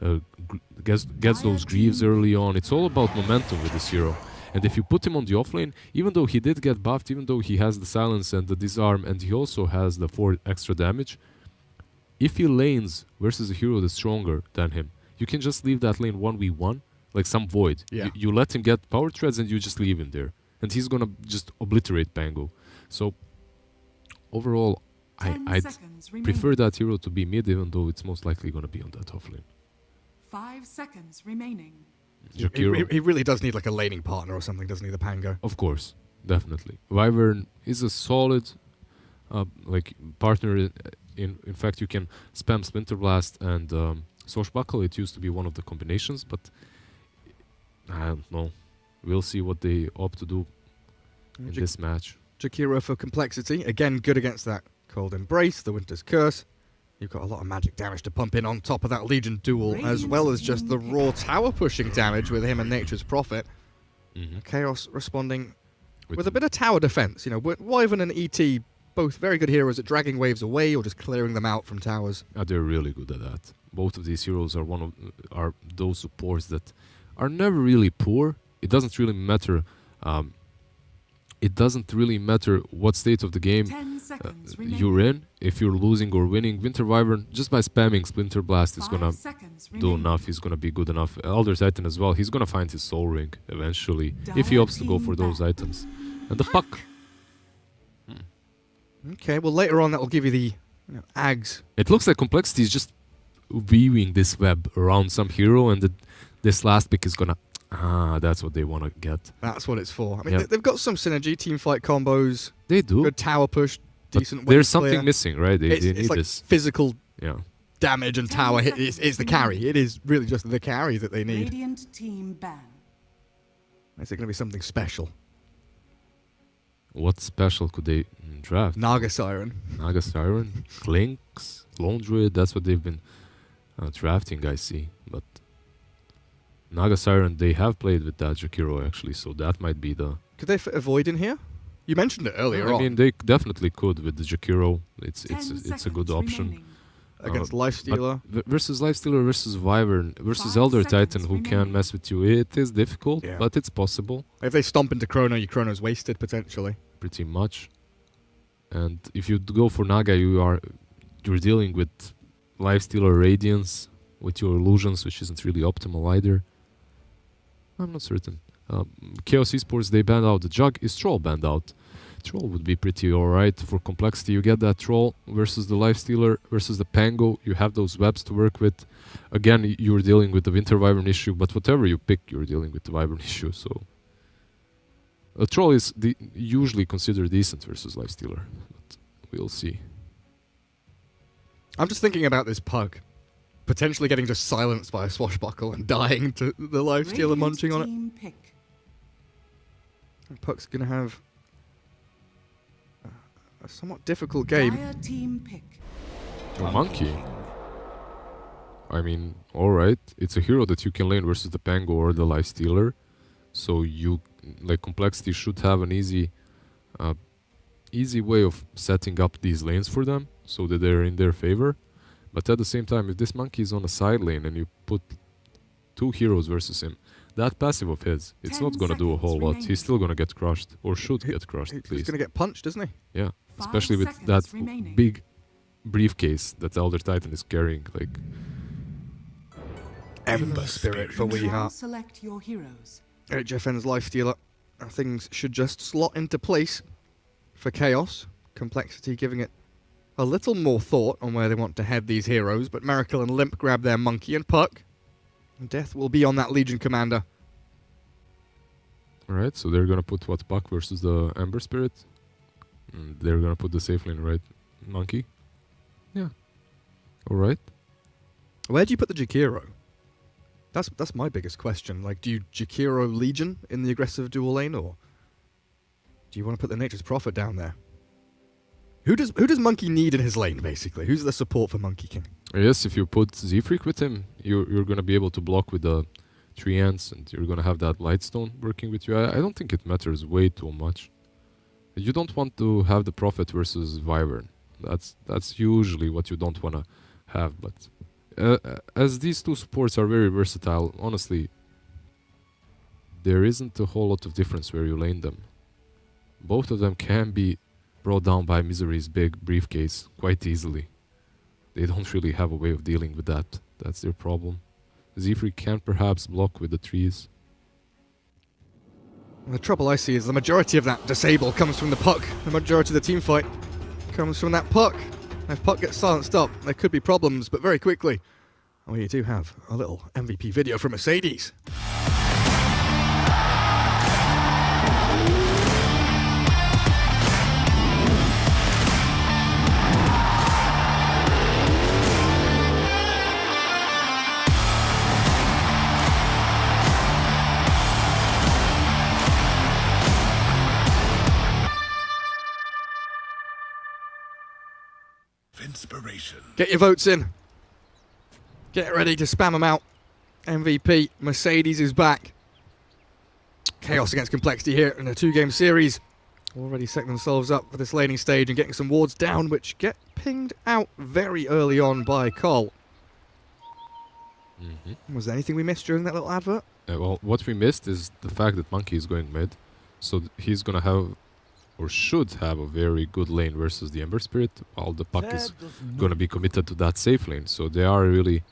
those greaves early on. It's all about momentum with this hero. And if you put him on the offlane, even though he did get buffed, even though he has the silence and the disarm, and he also has the 4 extra damage, if he lanes versus a hero that's stronger than him, you can just leave that lane 1v1, like some void. Yeah. You let him get power treads and you just leave him there. And he's gonna just obliterate Pango. So, overall, I'd prefer that hero to be mid, even though it's most likely gonna be on that offlane. 5 seconds remaining. He really does need like a laning partner or something, doesn't he, the Pango? Of course, definitely. Wyvern is a solid like partner. In fact, you can spam Splinter Blast and Swashbuckle. It used to be one of the combinations, but I don't know. We'll see what they opt to do in this match. Jakiro for complexity. Again, good against that Cold Embrace, the Winter's Curse. You've got a lot of magic damage to pump in on top of that Legion duel, as well as just the raw tower pushing damage with him and Nature's Prophet. Chaos responding with a bit of tower defense. You know, Wyvern and ET, both very good heroes at dragging waves away or just clearing them out from towers. They're really good at that. Both of these heroes are those supports that are never really poor. It doesn't really matter. It doesn't really matter what state of the game you're in. If you're losing or winning, Winter Wyvern, just by spamming Splinter Blast, is gonna do enough. He's gonna be good enough. Elder Titan as well. He's gonna find his soul ring eventually, if he opts to go for those items. And the puck. Okay, well later on that will give you the Ags. It looks like Complexity is just weaving this web around some hero, and this last pick is gonna. That's what they want to get. That's what it's for. I mean, they've got some synergy, team fight combos. They do. Good tower push, decent. There's something missing, right? They need it's like this physical damage and tower hit. It's the carry. It is really just the carry that they need. Radiant team ban. Is it going to be something special? What special could they draft? Naga Siren. Naga Siren, Clinks, Lone Druid. That's what they've been drafting, I see. But Naga Siren, they have played with that Jakiro actually, so that might be the... Could they fit a Void in here? You mentioned it earlier on. I mean, they definitely could with the Jakiro. It's a good option. Against Lifestealer. Versus Lifestealer versus Wyvern versus Elder Titan who can mess with you. It is difficult, but it's possible. If they stomp into Chrono, your Chrono's wasted potentially. Pretty much. And if you go for Naga, you're dealing with Lifestealer Radiance with your illusions, which isn't really optimal either. I'm not certain. Chaos Esports, they banned out the Jug. Is Troll banned out? Troll would be pretty alright. For complexity, you get that Troll versus the Lifestealer versus the Pango. You have those webs to work with. Again, you're dealing with the Winter Wyvern issue, but whatever you pick, you're dealing with the Wyvern issue. So a Troll is usually considered decent versus Lifestealer, but we'll see. I'm just thinking about this Pug potentially getting just silenced by a Swashbuckle and dying to the Lifestealer munching on it. And Pug's going to have a somewhat difficult game. A Monkey. I mean, alright. It's a hero that you can lane versus the Pango or the Lifestealer. So you, like, Complexity should have an easy way of setting up these lanes for them so that they're in their favor. But at the same time, if this Monkey is on a side lane and you put two heroes versus him, that passive of his, it's not going to do a whole lot. He's still going to get crushed, or should get crushed at least. He's going to get punched, isn't he? Yeah, especially with that big briefcase that Elder Titan is carrying. Like Ember Spirit for Weeheart. Select your heroes. HFN's Lifestealer. Things should just slot into place for Chaos. Complexity giving it a little more thought on where they want to head these heroes, but Miracle and Limp grab their Monkey and Puck. Death will be on that Legion commander. Alright, so they're gonna put what, Puck versus the Ember Spirit? They're gonna put the safe lane, right? Monkey? Yeah. Alright. Where do you put the Jakiro? That's my biggest question. Like, do you Jakiro Legion in the aggressive dual lane, or do you want to put the Nature's Prophet down there? Who does Monkey need in his lane, basically? Who's the support for Monkey King? Yes, if you put Z-Freak with him, you're going to be able to block with the 3 ants, and you're going to have that Lightstone working with you. I don't think it matters way too much. You don't want to have the Prophet versus Wyvern. That's usually what you don't want to have. But as these two supports are very versatile, honestly, there isn't a whole lot of difference where you lane them. Both of them can be brought down by Misery's big briefcase quite easily. They don't really have a way of dealing with that. That's their problem. Z-Freak can perhaps block with the trees. The trouble I see is the majority of that disable comes from the puck. The majority of the team fight comes from that puck. If puck gets silenced up, there could be problems, but very quickly. We do have a little MVP video from Mercedes. Inspiration. Get your votes in. Get ready to spam them out. MVP, Mercedes is back. Chaos against Complexity here in a 2-game series. Already setting themselves up for this laning stage and getting some wards down, which get pinged out very early on by Cole. Was there anything we missed during that little advert? Well, what we missed is the fact that Monkey is going mid. So he's going to have, or should have, a very good lane versus the Ember Spirit, while the puck is going to be committed to that safe lane. So they are really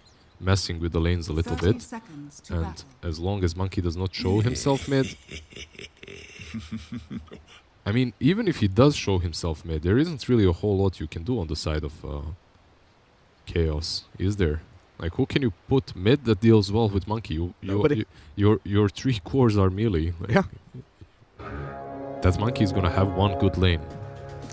messing with the lanes a little bit. And as long as Monkey does not show himself mid... I mean, even if he does show himself mid, there isn't really a whole lot you can do on the side of Chaos, is there? Like, who can you put mid that deals well with Monkey? Your 3 cores are melee. Like, yeah. That Monkey is gonna have one good lane.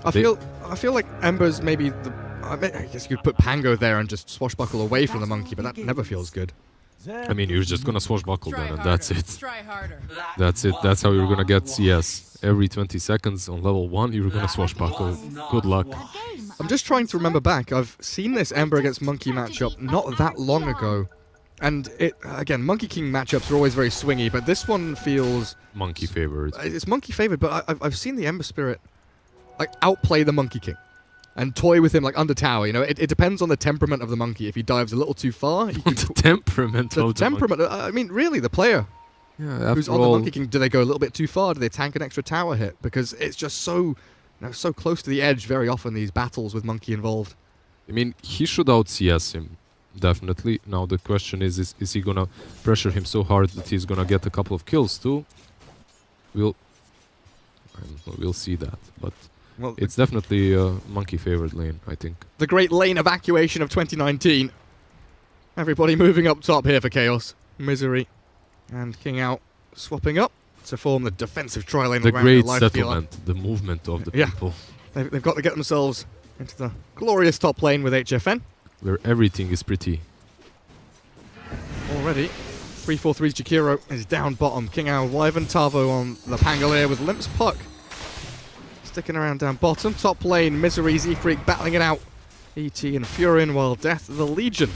I feel like Ember's maybe the... I guess you could put Pango there and just swashbuckle away from the Monkey, but that never feels good. I mean, you're just gonna swashbuckle then, and that's it. That's it. That's how you're gonna get CS. Every 20 seconds on level 1, you're gonna swashbuckle. Good luck. I'm just trying to remember back. I've seen this Ember against Monkey matchup not that long ago. And again, Monkey King matchups are always very swingy, but this one feels... Monkey favored. It's Monkey favored, but I've seen the Ember Spirit like outplay the Monkey King and toy with him like under tower. You know, it depends on the temperament of the Monkey. If he dives a little too far... the temperament of the temperament. I mean, really, the player who's on the Monkey King, do they go a little bit too far? Do they tank an extra tower hit? Because it's just so close to the edge very often, these battles with Monkey involved. I mean, he should out-CS him. Definitely. Now the question is he gonna pressure him so hard that he's gonna get a couple of kills too? We'll see that, but it's definitely a Monkey favored lane, I think. The great lane evacuation of 2019. Everybody moving up top here for Chaos. Misery and King out, swapping up to form the defensive tri-lane. The great settlement, the movement of the people. They've got to get themselves into the glorious top lane with HFN. Where everything is pretty. Already, 3-4-3's Jakiro is down bottom. King Owl, Wyvern, Tavo on the Pangolier with Limp's Puck. Sticking around down bottom. Top lane, Misery, Z-Freak battling it out. ET and Furin, while Death, the Legion,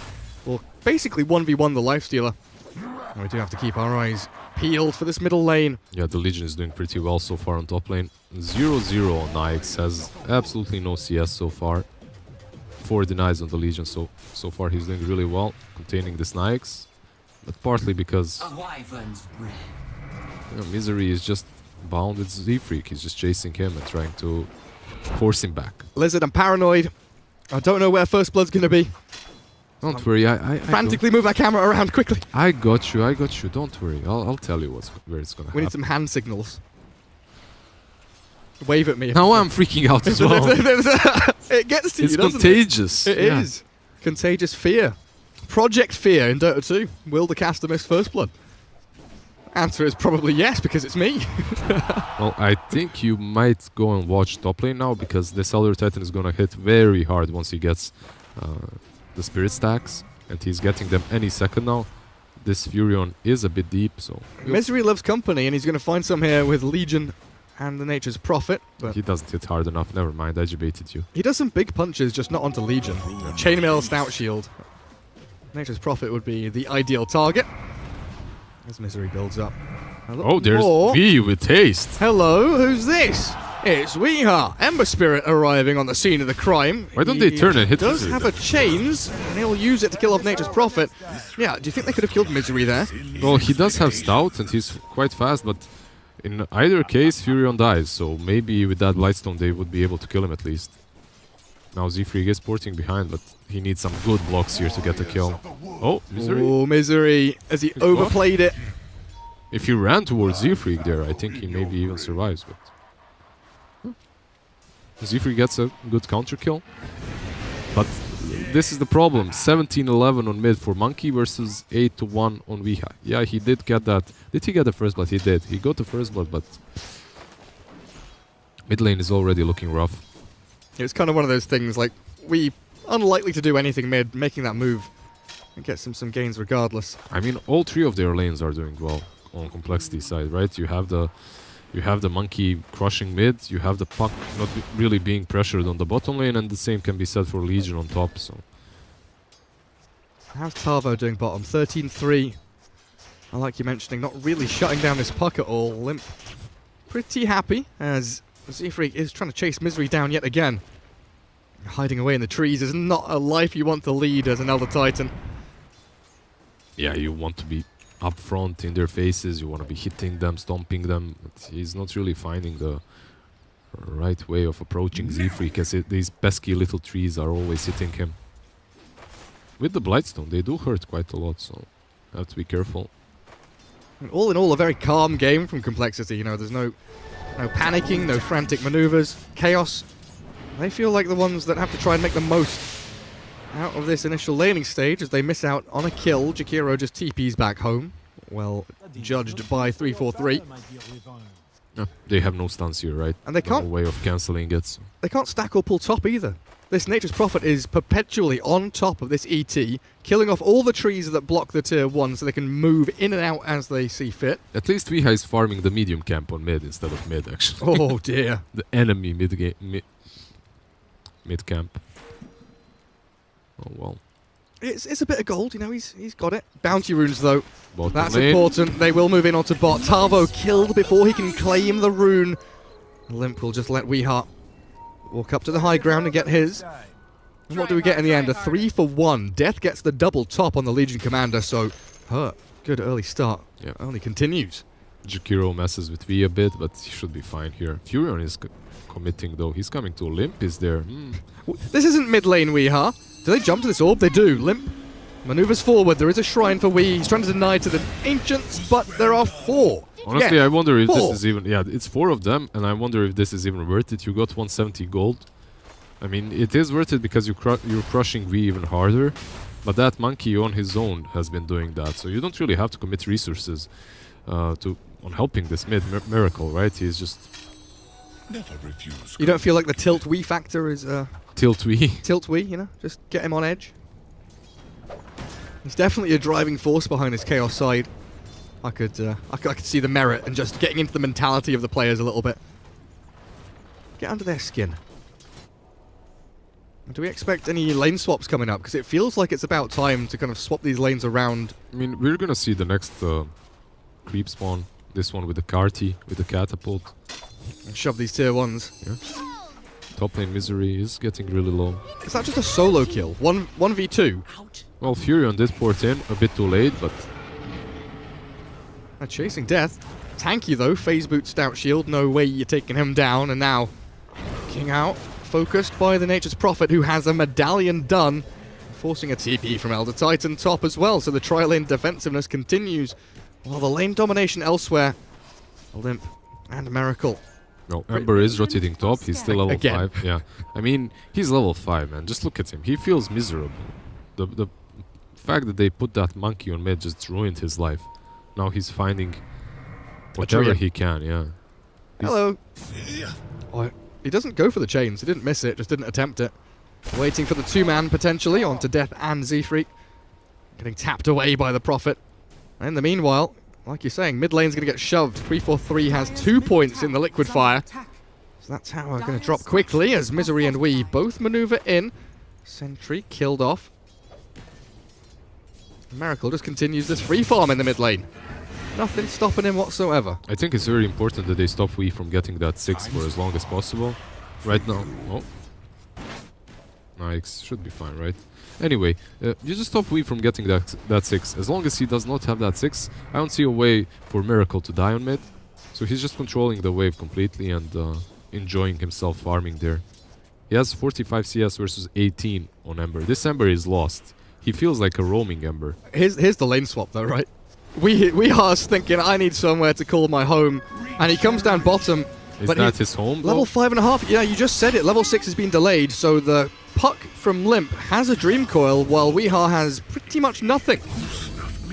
will basically 1v1 the Lifestealer. And we do have to keep our eyes peeled for this middle lane. Yeah, the Legion is doing pretty well so far on top lane. 0-0 on Nyx, has absolutely no CS so far. 4 denies on the Legion, so far he's doing really well, containing this Nyx. But partly because Misery is just bound with Z-Freak. He's just chasing him and trying to force him back. Lizard, I'm paranoid. I don't know where First Blood's going to be. Don't worry, I frantically move my camera around quickly. I got you. Don't worry. I'll tell you where it's going to happen. We need some hand signals. Wave at me. Now I'm freaking out as well. It gets to you, doesn't contagious. It is. Contagious fear. Project Fear in Dota 2. Will the caster miss First Blood? Answer is probably yes, because it's me. Well, I think you might go and watch top lane now, because this Elder Titan is going to hit very hard once he gets the Spirit stacks, and he's getting them any second now. This Furion is a bit deep, so... Misery loves company, and he's going to find some here with Legion and the Nature's Prophet. But he doesn't hit hard enough. Never mind, I debated you. He does some big punches, just not onto Legion. Chainmail, Stout Shield. Nature's Prophet would be the ideal target. As Misery builds up. Oh, there's V with haste. Hello, who's this? It's Weeha! Ember Spirit arriving on the scene of the crime. Why don't they turn and hit does Misery have a chains, and he'll use it to kill off Nature's Prophet. Yeah, do you think they could have killed Misery there? Well, he does have Stout, and he's quite fast, but in either case, Furion dies, so maybe with that Blightstone they would be able to kill him at least. Now Z-Freak is porting behind, but he needs some good blocks here to get the kill. Oh, Misery. Oh, Misery, as he overplayed it. If he ran towards Z-Freak there, I think he maybe even survives, but... Z-Freak gets a good counter kill. But this is the problem. 17-11 on mid for Monkey versus 8-1 on Weeha. Yeah, he did get that. Did he get the first blood? He did. He got the first blood, but... Mid lane is already looking rough. It's kind of one of those things, like, we unlikely to do anything mid, making that move and get some gains regardless. I mean, all three of their lanes are doing well on complexity side, right? You have the Monkey crushing mid, you have the Puck not really being pressured on the bottom lane, and the same can be said for Legion on top, so... How's Tavo doing bottom? 13-3. I like you mentioning, not really shutting down this Puck at all. Limp pretty happy, as Z-Freak is trying to chase Misery down yet again. Hiding away in the trees is not a life you want to lead as an Elder Titan. Yeah, you want to be up front in their faces, you want to be hitting them, stomping them. But he's not really finding the right way of approaching Z-Freak, as these pesky little trees are always hitting him. With the Blightstone, they do hurt quite a lot, so have to be careful. And all in all, a very calm game from Complexity. You know, there's no panicking, no frantic maneuvers, chaos. They feel like the ones that have to try and make the most out of this initial laning stage as they miss out on a kill. Jakiro just TPs back home. Well judged by 343. No, they have no stance here, right? And they can't... No way of cancelling it. So. They can't stack or pull top either. This Nature's Prophet is perpetually on top of this ET, killing off all the trees that block the tier 1 so they can move in and out as they see fit. At least Weeha is farming the medium camp on mid instead of mid, actually. Oh dear. The enemy mid camp. Oh well. It's a bit of gold, you know, he's got it. Bounty runes though. Bottom That's lane. important. They will move in onto bot. Tavo killed before he can claim the rune. Limp will just let Weeha walk up to the high ground and get his. And what do we get in the end? A 3-for-1. Death gets the double top on the Legion Commander, so good early start. Yeah. Only continues. Jakiro messes with V a bit, but he should be fine here. Furion is committing though. He's coming to Limp, is there? This isn't mid lane Weeha. Do they jump to this orb? They do. Limp maneuvers forward. There is a shrine for Wee. He's trying to deny to the Ancients, but there are 4. Honestly, yeah, I wonder if 4. this is even... Yeah, it's 4 of them, and I wonder if this is even worth it. You got 170 gold. I mean, it is worth it because you're crushing V even harder, but that Monkey on his own has been doing that, so you don't really have to commit resources on helping this miracle, right? He's just... Never refuse. You don't feel like the tilt Wee factor is... Tilt Wee? Tilt Wee, you know? Just get him on edge. He's definitely a driving force behind this Chaos side. I could see the merit in just getting into the mentality of the players a little bit. Get under their skin. Do we expect any lane swaps coming up? Because it feels like it's about time to kind of swap these lanes around. I mean, we're gonna see the next creep spawn. This one with the Karti, with the catapult. And shove these tier 1s. Yeah. Top lane Misery is getting really low. Is that just a solo kill? 1v2? Well, Furion did port in a bit too late, but... Chasing death. Tanky though, phase boot, stout shield, no way you're taking him down, and now King out, focused by the Nature's Prophet, who has a medallion done, forcing a TP from Elder Titan top as well, so the tri-lane defensiveness continues, while the lane domination elsewhere. Limp and Miracle. No, Ember is rotating top, he's still level Again. 5, yeah. I mean, he's level 5, man, just look at him, he feels miserable. The fact that they put that Monkey on mid just ruined his life. Now he's finding whatever he can, yeah. Hello. Oh, he doesn't go for the chains. He didn't miss it, just didn't attempt it. Waiting for the 2-man potentially onto Death and Z-Freak. Getting tapped away by the Prophet. And in the meanwhile, like you're saying, mid lane's going to get shoved. 343 has 2 points in the Liquid Fire. So that's how we're going to drop quickly as Misery and Wee both maneuver in. Sentry killed off. Miracle just continues this free farm in the mid lane. Nothing stopping him whatsoever. I think it's very important that they stop Wii from getting that 6 for as long as possible. Right now. Oh. Nice. Should be fine, right? Anyway, you just stop Wii from getting that 6. As long as he does not have that 6, I don't see a way for Miracle to die on mid. So he's just controlling the wave completely and enjoying himself farming there. He has 45 CS versus 18 on Ember. This Ember is lost. He feels like a roaming Ember. Here's the lane swap though, right? Weehar's thinking, I need somewhere to call my home. And he comes down bottom. Is that his home? Level 5.5. Yeah, you just said it. Level 6 has been delayed, so the puck from Limp has a Dream Coil, while Weehar has pretty much nothing.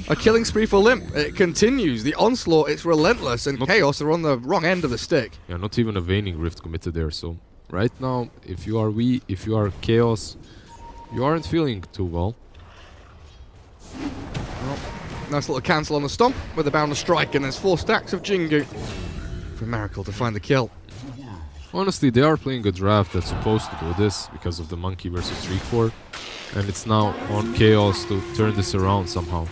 A killing spree for Limp. It continues. The onslaught, it's relentless, and Chaos are on the wrong end of the stick. Yeah, not even a Waning Rift committed there, so... Right now, if you are Wii, if you are Chaos, you aren't feeling too well. Well, nice little cancel on the stomp with a boundless strike, and there's 4 stacks of Jingu for Miracle to find the kill. Honestly, they are playing a draft that's supposed to do this because of the Monkey versus Streak 4, and it's now on Chaos to turn this around somehow.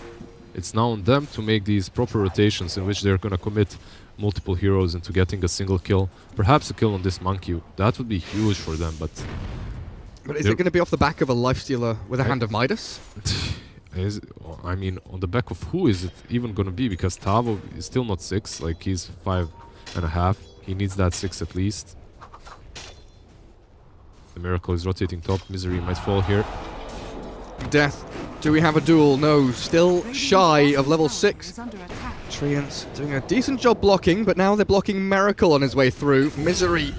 It's now on them to make these proper rotations in which they're gonna commit multiple heroes into getting a single kill. Perhaps a kill on this Monkey. That would be huge for them, but... But is it gonna be off the back of a Lifestealer with a Hand of Midas? I mean, on the back of who is it even gonna be? Because Tavo is still not 6, like he's 5.5. He needs that 6 at least. The Miracle is rotating top. Misery might fall here. Death. Do we have a duel? No. Still shy of level 6. Treants doing a decent job blocking, but now they're blocking Miracle on his way through. Misery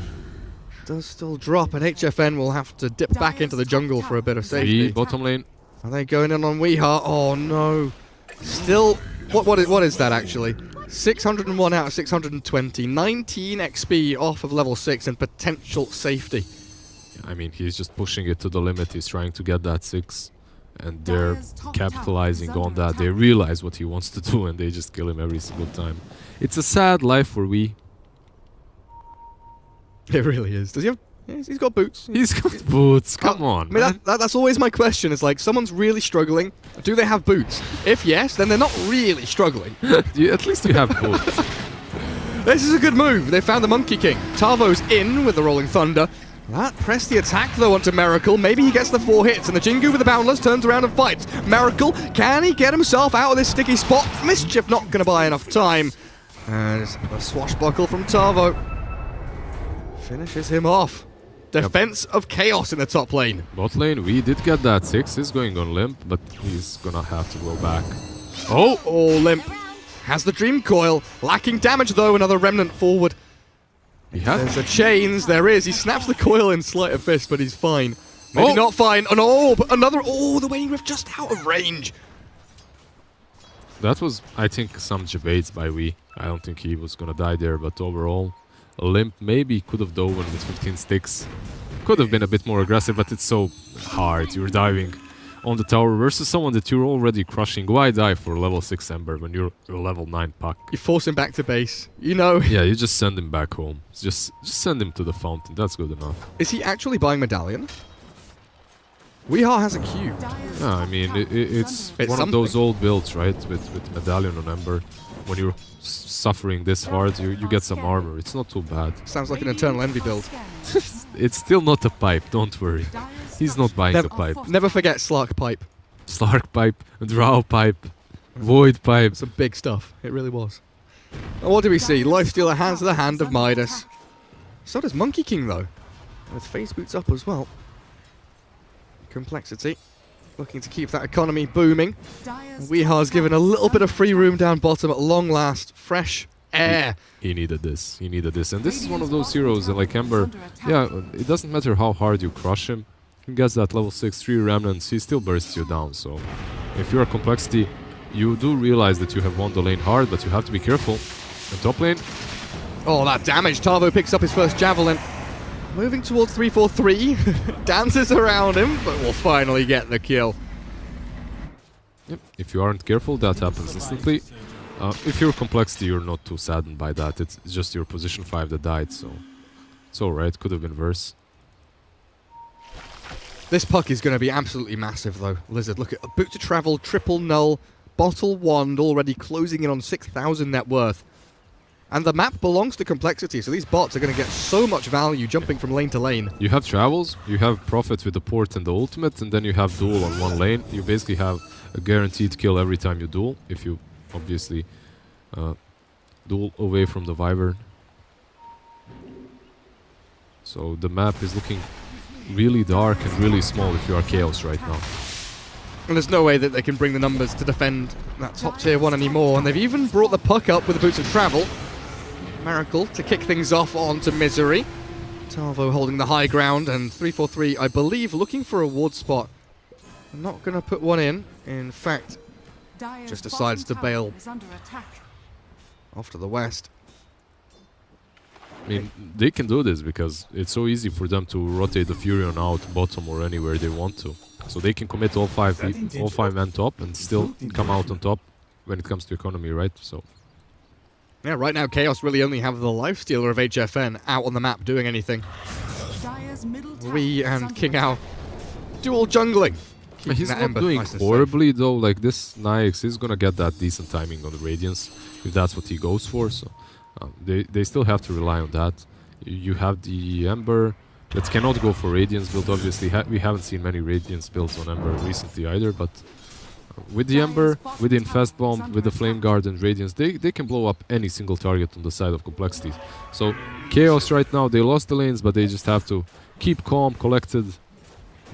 does still drop, and HFN will have to dip back into the jungle for a bit of safety. Bottom lane. Are they going in on Weehar? Oh no. Still, what is that actually? 601 out of 620. 19 XP off of level 6 and potential safety. I mean, he's just pushing it to the limit. He's trying to get that 6. And they're capitalizing on that. They realize what he wants to do and they just kill him every single time. It's a sad life for Wii. It really is. Does he have... He's got boots. He's got boots. Come on, I mean, that's always my question. It's like, someone's really struggling. Do they have boots? If yes, then they're not really struggling. At least you have boots. This is a good move. They found the Monkey King. Tavo's in with the Rolling Thunder. That pressed the attack, though, onto Miracle. Maybe he gets the 4 hits, and the Jingu with the Boundless turns around and fights. Miracle, can he get himself out of this sticky spot? Mischief not going to buy enough time. And a swashbuckle from Tavo finishes him off. Defense of Chaos in the top lane. Bot lane, we did get that 6. He's going on Limp, but he's gonna have to go back. Oh, Limp has the Dream Coil. Lacking damage, though. Another Remnant forward. There's a chains. There is. He snaps the coil in Sleight of Fist, but he's fine. Maybe not fine. Oh, but another... Oh, the Waning Rift just out of range. That was, I think, some debates by Wii. I don't think he was gonna die there, but overall, Limp maybe could have dove with 15 sticks. Could have been a bit more aggressive, but it's so hard. You're diving on the tower versus someone that you're already crushing. Why die for level 6 Ember when you're a level 9 puck? You force him back to base, you know. Yeah, you just send him back home. Just send him to the fountain. That's good enough. Is he actually buying Medallion? Weehar has a Q. Yeah, I mean, it's one of those old builds, right? With Medallion on Ember. When you're suffering this hard, you get some armor. It's not too bad. Sounds like an Eternal Envy build. It's still not a pipe, don't worry. He's not buying a pipe. Never forget Slark Pipe. Slark Pipe, Drow Pipe, Void Pipe. Some big stuff. It really was. And what do we see? Lifestealer has the Hand of Midas. So does Monkey King, though. With Phase Boots up as well. Complexity. Looking to keep that economy booming. Weehar's given a little bit of free room down bottom at long last. Fresh air. He needed this. He needed this. And this is one of those heroes like Ember. Yeah, it doesn't matter how hard you crush him. He gets that level 6, 3 remnants. He still bursts you down. So if you're a Complexity, you do realize that you have won the lane hard, but you have to be careful. And top lane. Oh, that damage. Tavo picks up his first Javelin. Moving towards 3-4-3. Dances around him, but will finally get the kill. Yep. If you aren't careful, that happens instantly. If you're Complexity, you're not too saddened by that. It's just your position 5 that died, so it's alright. Could have been worse. This puck is going to be absolutely massive, though. Lizard, look at a boot to travel, triple null, bottle wand already closing in on 6,000 net worth. And the map belongs to Complexity, so these bots are going to get so much value jumping from lane to lane. You have travels, you have Prophet with the port and the ultimate, and then you have duel on one lane. You basically have a guaranteed kill every time you duel, if you obviously duel away from the Wyvern. So the map is looking really dark and really small if you are Chaos right now. And there's no way that they can bring the numbers to defend that top tier 1 anymore. And they've even brought the puck up with the Boots of Travel. Miracle to kick things off onto Misery. Talvo holding the high ground, and 343, I believe, looking for a ward spot. I'm not going to put one in. In fact, just decides to bail off to the west. I mean, they can do this because it's so easy for them to rotate the Furion out bottom or anywhere they want to. So they can commit all five men top and still come out on top when it comes to economy, right? So yeah, right now Chaos really only have the lifestealer of HFN out on the map doing anything. We and King Ao dual jungling. He's not doing horribly though. Like this Nyx is gonna get that decent timing on the Radiance if that's what he goes for. So they still have to rely on that. You have the Ember that cannot go for Radiance build. Obviously, we haven't seen many Radiance builds on Ember recently either. But with the Ember, with the Infest Bomb, with the Flame Guard and Radiance, they can blow up any single target on the side of Complexity. So Chaos right now, they lost the lanes, but they just have to keep calm, collected,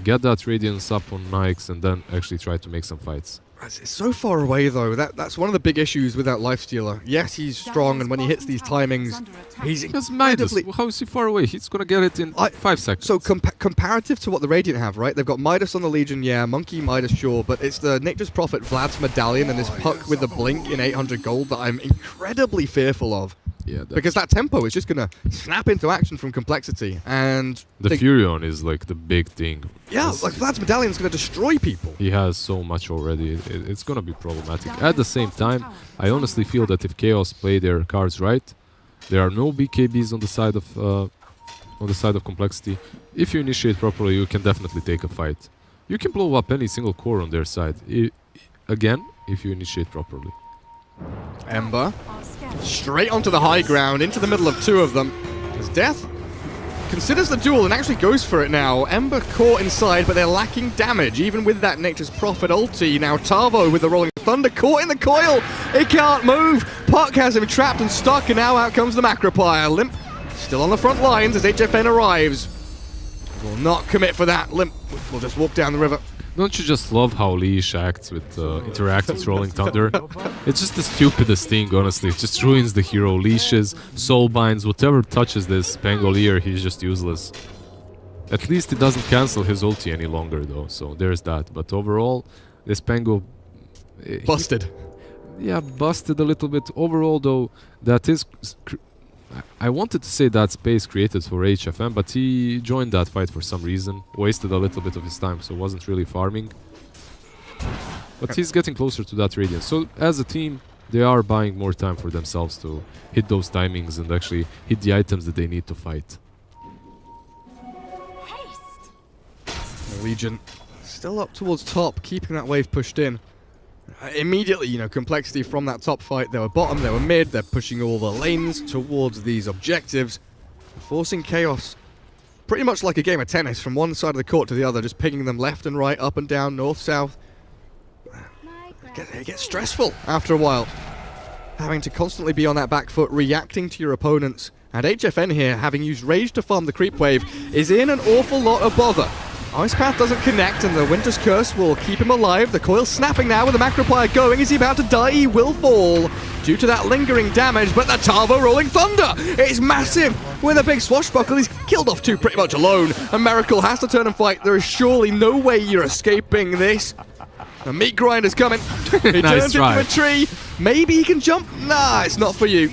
get that Radiance up on Nyx, and then actually try to make some fights. It's so far away though. That's one of the big issues with that lifestealer. Yes, he's strong, and when he hits these timings, he's incredibly... How is he far away? He's gonna get it in 5 seconds. So comparative to what the Radiant have, right? They've got Midas on the Legion, yeah, Monkey, Midas, sure, but it's the Nature's Prophet, Vlad's Medallion, and this puck with the blink in 800 gold that I'm incredibly fearful of. Yeah, because that tempo is just going to snap into action from Complexity, and the Furion is like the big thing. Yeah, like Vlad's Medallion is going to destroy people. He has so much already. It's going to be problematic. At the same time, I honestly feel that if Chaos play their cards right, there are no BKBs on the side of Complexity. If you initiate properly, you can definitely take a fight. You can blow up any single core on their side. Again, if you initiate properly. Ember straight onto the high ground, into the middle of two of them. As Death considers the duel and actually goes for it now. Ember caught inside, but they're lacking damage, even with that Nature's Prophet ulti. Now Talvo with the Rolling Thunder, caught in the coil. He can't move. Puck has him trapped and stuck, and now out comes the Macropire. Limp still on the front lines as HFN arrives. Will not commit for that. Limp will just walk down the river. Don't you just love how Leash acts with interacts with Rolling Thunder? It's just the stupidest thing, honestly. It just ruins the hero. Leashes, Soulbinds, whatever touches this Pangolier, he's just useless. At least he doesn't cancel his ulti any longer, though, so there's that. But overall, this Pango... busted. Yeah, busted a little bit. Overall, though, that is... I wanted to say that space created for HFM, but he joined that fight for some reason, wasted a little bit of his time, so wasn't really farming. But he's getting closer to that Radiance. So as a team, they are buying more time for themselves to hit those timings and actually hit the items that they need to fight. The Legion still up towards top, keeping that wave pushed in. Immediately, you know, Complexity from that top fight. They were bottom, they were mid, they're pushing all the lanes towards these objectives, forcing Chaos pretty much like a game of tennis from one side of the court to the other, just pinging them left and right, up and down, north, south. It gets stressful after a while, having to constantly be on that back foot, reacting to your opponents. And HFN here, having used Rage to farm the creep wave, is in an awful lot of bother. Ice Path doesn't connect, and the Winter's Curse will keep him alive. The coil's snapping now with the Macropire going. Is he about to die? He will fall due to that lingering damage, but the Talvo Rolling Thunder is massive. With a big swashbuckle, he's killed off two pretty much alone. And Miracle has to turn and fight. There is surely no way you're escaping this. The meat grinder's coming. He turns into a tree. Maybe he can jump. Nah, it's not for you.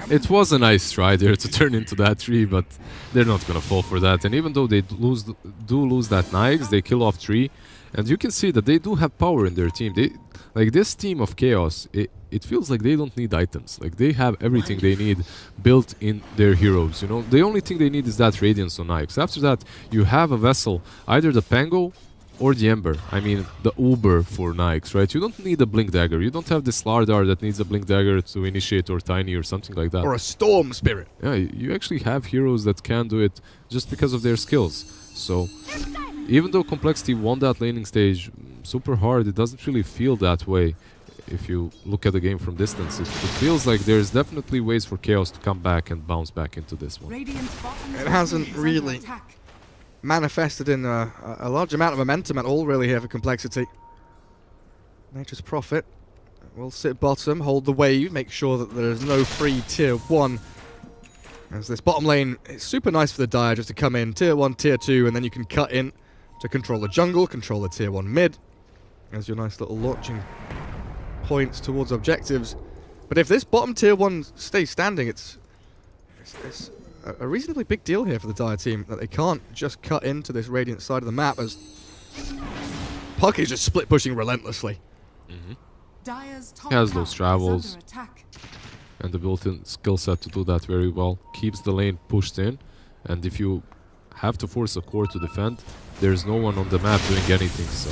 It was a nice try there to turn into that tree, but they're not gonna fall for that. And even though they do lose that Nyx, they kill off tree, and you can see that they do have power in their team. They, like this team of Chaos, it feels like they don't need items. Like they have everything they need built in their heroes. You know, the only thing they need is that Radiance on Nyx. After that, you have a vessel, either the Pango or the Ember. I mean, the Uber for Nikes, right? You don't need a Blink Dagger. You don't have this Slardar that needs a Blink Dagger to initiate, or Tiny or something like that. Or a Storm Spirit. Yeah, you actually have heroes that can do it just because of their skills. So, even though Complexity won that laning stage super hard, it doesn't really feel that way. If you look at the game from distance, it feels like there's definitely ways for Chaos to come back and bounce back into this one. It hasn't really manifested in a large amount of momentum at all, really, here for Complexity. Nature's Prophet will sit bottom, hold the wave, make sure that there is no free tier 1. As this bottom lane, it's super nice for the Dire just to come in, tier 1, tier 2, and then you can cut in to control the jungle, control the tier 1 mid. As your nice little launching points towards objectives. But if this bottom tier 1 stays standing, it's a reasonably big deal here for the Dire team, that they can't just cut into this Radiant side of the map, as Puck is just split pushing relentlessly. He has those travels and the built-in skill set to do that very well. Keeps the lane pushed in, and if you have to force a core to defend, there's no one on the map doing anything, so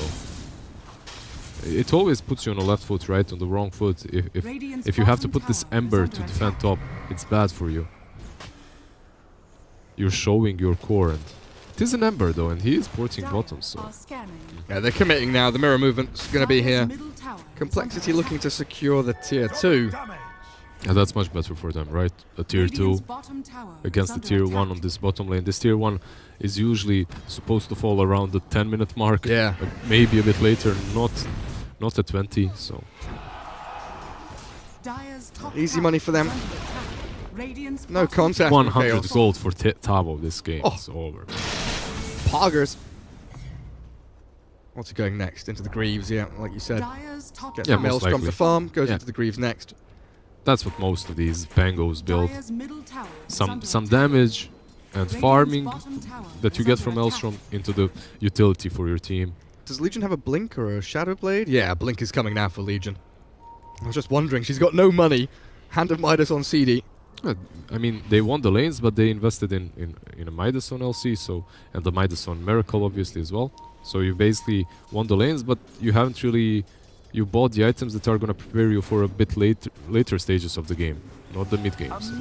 it always puts you on the left foot, right? On the wrong foot. If you have to put this Ember to defend top, it's bad for you. You're showing your core, and it is an Ember though, and he is porting bottom, so yeah, they're committing now. The mirror movement's going to be here. Complexity looking to secure the tier 2. Yeah, that's much better for them, right? A tier 2 against the tier 1 on this bottom lane. This tier 1 is usually supposed to fall around the 10-minute mark. Yeah. Maybe a bit later, not at 20, so. Easy money for them. No contact. 100 gold for Tavo this game. Oh. It's over. Poggers. What's he going next? Into the Greaves, yeah, like you said. Gets the Maelstrom to farm, goes into the Greaves next. That's what most of these Pangos build. Some damage and farming that you get from Maelstrom into the utility for your team. Does Legion have a Blink or a Shadow Blade? Yeah, Blink is coming now for Legion. I was just wondering, she's got no money. Hand of Midas on CD. I mean, they won the lanes, but they invested in a Midas on LC, so, and the Midas on Miracle obviously as well. So you basically won the lanes, but you haven't really... You bought the items that are going to prepare you for a bit later stages of the game, not the mid games.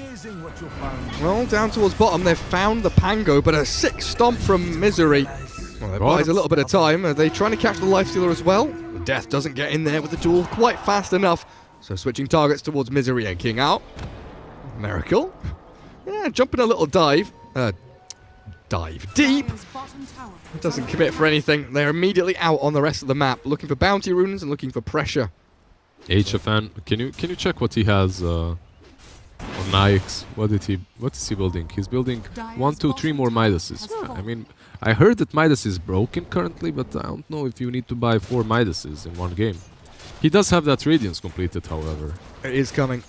Well, down towards bottom, they've found the Pango, but a sick stomp from Misery. Well, that buys a little bit of time. Are they trying to catch the Lifestealer as well? Death doesn't get in there with the duel quite fast enough. So switching targets towards Misery and King out. Miracle. Yeah, jumping a little dive. Dive deep. It doesn't commit for anything. They're immediately out on the rest of the map, looking for bounty runes and looking for pressure. HFN, can you check what he has on Nyx? What is he building? He's building 1, 2, 3 more Midases. I mean, I heard that Midas is broken currently, but I don't know if you need to buy 4 Midases in one game. He does have that Radiance completed, however. It is coming.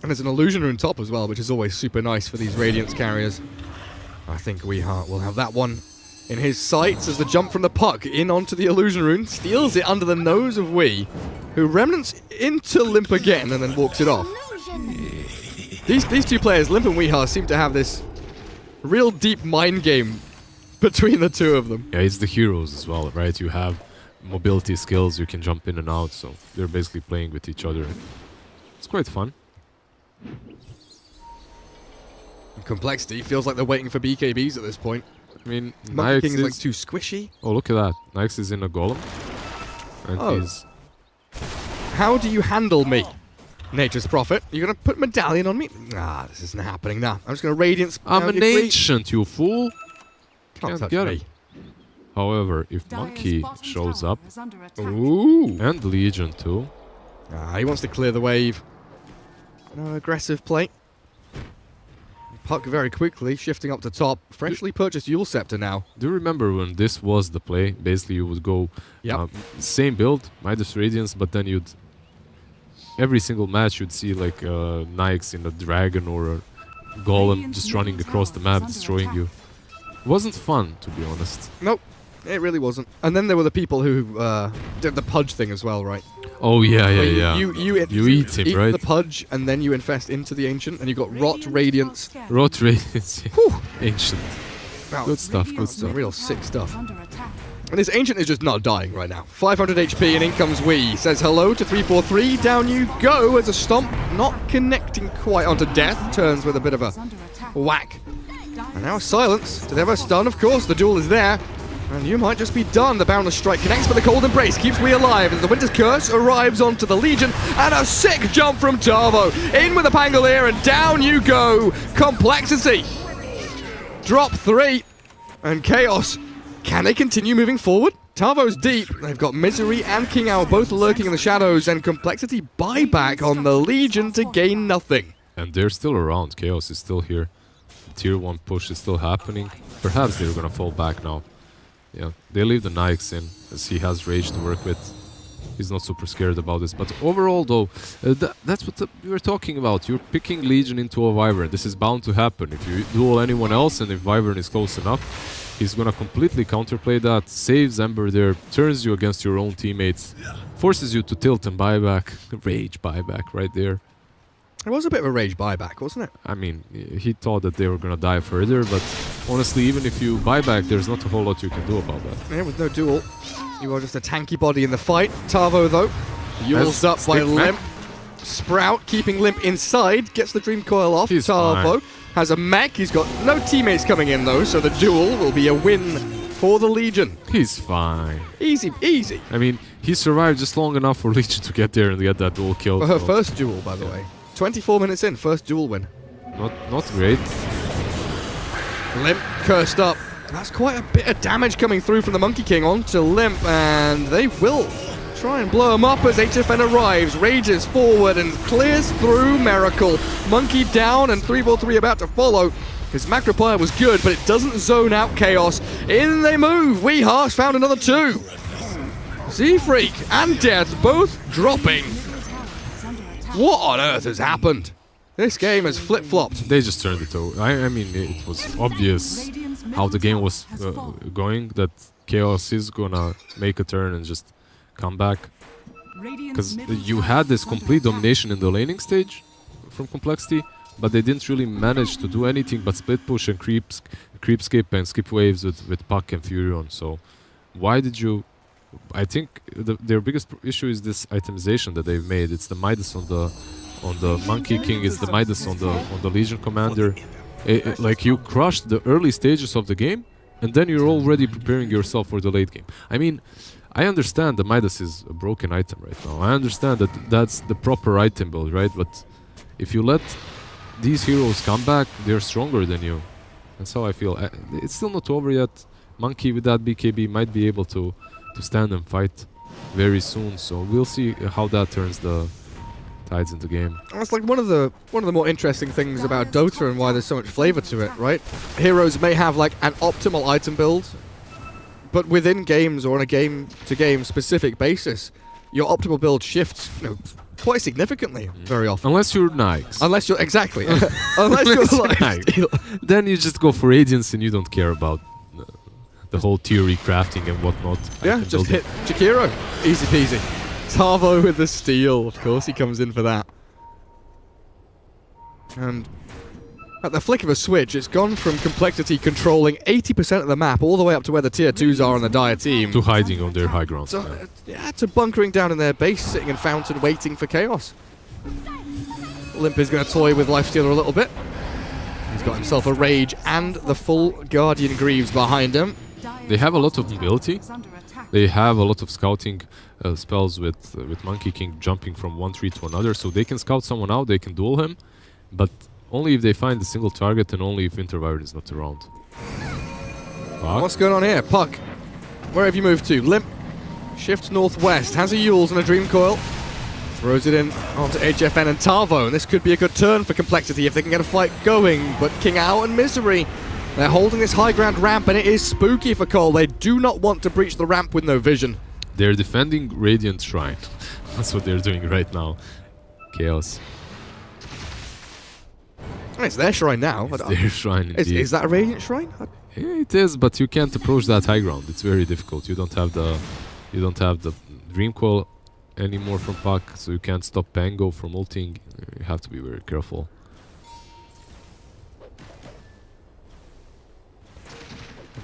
And there's an Illusion Rune top as well, which is always super nice for these Radiance carriers. I think Weeheart will have that one in his sights as the jump from the Puck in onto the Illusion Rune steals it under the nose of Wee, who remnants into Limp again and then walks it off. These two players, Limp and Weeheart, seem to have this real deep mind game between the two of them. Yeah, it's the heroes as well, right? You have mobility skills, you can jump in and out, so they're basically playing with each other. It's quite fun. Complexity feels like they're waiting for BKBs at this point. I mean, Monkey King is like too squishy. Oh, look at that. Nyx is in a golem. And he's... How do you handle me? Nature's Prophet. You're going to put Medallion on me? Ah, this isn't happening now. I'm just going to Radiance. I'm an ancient, you fool. Can't touch me. However, if Monkey shows up... Ooh. And Legion too. He wants to clear the wave. No aggressive play. Puck very quickly, shifting up to top. Freshly purchased Yule Scepter now. Do you remember when this was the play? Basically, you would go same build, Midas Radiance, but then you'd... Every single match, you'd see like Nyx in a Dragon or a Golem just running across the map, destroying you. It wasn't fun, to be honest. Nope, it really wasn't. And then there were the people who did the Pudge thing as well, right? Oh, yeah. You eat him, right? The Pudge, and then you infest into the Ancient, and you got Rot Radiance. Rot Radiance, Ancient. Wow. Good stuff, good stuff. Real sick stuff. And this Ancient is just not dying right now. 500 HP and in comes Wee. Says hello to 343. Down you go as a stomp. Not connecting quite onto death. Turns with a bit of a whack. And now silence. To never stun, of course. The duel is there. And you might just be done. The Boundless Strike connects, but the Cold Embrace keeps Wee alive as the Winter's Curse arrives onto the Legion. And a sick jump from Tavo. In with a Pangolier and down you go. Complexity. Drop 3. And Chaos. Can they continue moving forward? Tavo's deep. They've got Misery and King Owl both lurking in the shadows, and Complexity buyback on the Legion to gain nothing. And they're still around. Chaos is still here. The tier 1 push is still happening. Perhaps they're gonna fall back now. Yeah, they leave the Nyx in, as he has Rage to work with. He's not super scared about this. But overall, though, that's what we were talking about. You're picking Legion into a Wyvern. This is bound to happen. If you duel anyone else and if Wyvern is close enough, he's gonna completely counterplay that, saves Ember there, turns you against your own teammates, forces you to tilt and buyback. Rage buyback right there. It was a bit of a rage buyback, wasn't it? I mean, he thought that they were gonna die further, but honestly, even if you buyback, there's not a whole lot you can do about that. Yeah, with no duel, you are just a tanky body in the fight. Tavo, though, Yule's up by Limp. Sprout keeping Limp inside, gets the Dream Coil off. He's Tavo has a mech. He's got no teammates coming in, though, so the duel will be a win for the Legion. He's fine. Easy, easy. I mean, he survived just long enough for Legion to get there and get that duel kill. For her first duel, by the way. 24 minutes in, first duel win. Not great. Limp cursed up. That's quite a bit of damage coming through from the Monkey King onto Limp, and they will try and blow him up as HFN arrives, rages forward and clears through Miracle. Monkey down and 343 about to follow. His Macropire was good, but it doesn't zone out Chaos. In they move. Wee Harsh found another 2. Z-Freak and Death both dropping. What on earth has happened? This game has flip-flopped. They just turned it over. I mean, it was obvious how the game was going, that Chaos is gonna make a turn and just come back. Because you had this complete domination in the laning stage from Complexity, but they didn't really manage to do anything but split push and creep skip and skip waves with Puck and Furion. So why did you... I think their biggest issue is this itemization that they've made. It's the Midas on the Monkey King, it's the Midas on the Legion Commander. Like, you crushed the early stages of the game, and then you're already preparing yourself for the late game. I mean, I understand the Midas is a broken item right now. I understand that that's the proper item build, right? But if you let these heroes come back, they're stronger than you. That's how I feel. It's still not over yet. Monkey with that BKB might be able to stand and fight very soon, so we'll see how that turns the tides in the game. That's like one of the more interesting things about Dota and why there's so much flavor to it, right? Heroes may have like an optimal item build, but within games or on a game-to-game specific basis, your optimal build shifts, quite significantly very often. Unless you're Nyx. Unless you're exactly. Unless you're Nyx. Then you just go for Radiance and you don't care about the whole theory crafting and whatnot. Yeah, just hit Jakiro. Easy peasy. Tavo with the steal. Of course, he comes in for that. And at the flick of a switch, it's gone from Complexity controlling 80% of the map all the way up to where the tier 2s are on the Dire team. To hiding on their high ground. So, to bunkering down in their base, sitting in Fountain, waiting for Chaos. Limp is going to toy with Lifestealer a little bit. He's got himself a Rage and the full Guardian Greaves behind him. They have a lot of mobility. They have a lot of scouting spells with Monkey King jumping from one tree to another, so they can scout someone out, they can duel him, but only if they find a single target and only if Winter Wyvern is not around. Puck. What's going on here? Puck, where have you moved to? Limp shifts northwest, has a Yules and a Dream Coil, throws it in onto HFN and Tavo, and this could be a good turn for Complexity if they can get a fight going, but King Owl and Misery, they're holding this high ground ramp, and it is spooky for Cole. They do not want to breach the ramp with no vision. They're defending Radiant Shrine. That's what they're doing right now. Chaos. It's their shrine now. It's their shrine, indeed. Is that a Radiant Shrine? Yeah, it is, but you can't approach that high ground. It's very difficult. You don't have the Dream Coil anymore from Puck, so you can't stop Pango from ulting. You have to be very careful.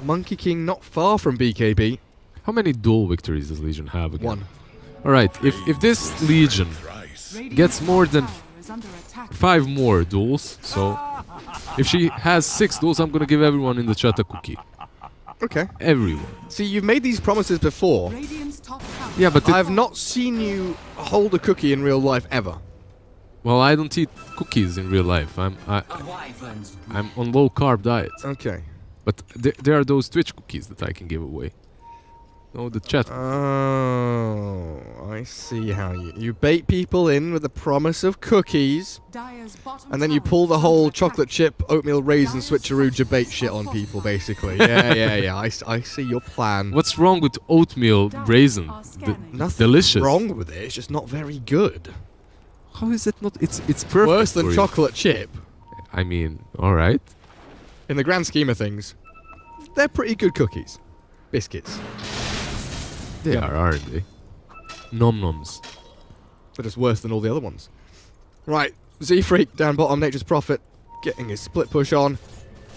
Monkey King not far from BKB. How many duel victories does Legion have again? 1. Alright, if this Legion gets more than 5 more duels, so if she has 6 duels, I'm gonna give everyone in the chat a cookie. Okay. Everyone. See, you've made these promises before. Yeah, but I've not seen you hold a cookie in real life ever. Well, I don't eat cookies in real life. I'm on low carb diet. Okay. But there are those Twitch cookies that I can give away. No, the chat. Oh, I see how you bait people in with the promise of cookies, and then you pull the whole chocolate chip, oatmeal raisin switcheroo debate shit on people, basically. Yeah. I see your plan. What's wrong with oatmeal raisin? Nothing delicious. wrong with it. It's just not very good. How is it not? It's perfect. Worse than chocolate chip. I mean, all right. In the grand scheme of things, they're pretty good cookies. Biscuits. They are, aren't they? Nom-noms. They're just worse than all the other ones. Right, Z-Freak down bottom, Nature's Prophet, getting his split push on.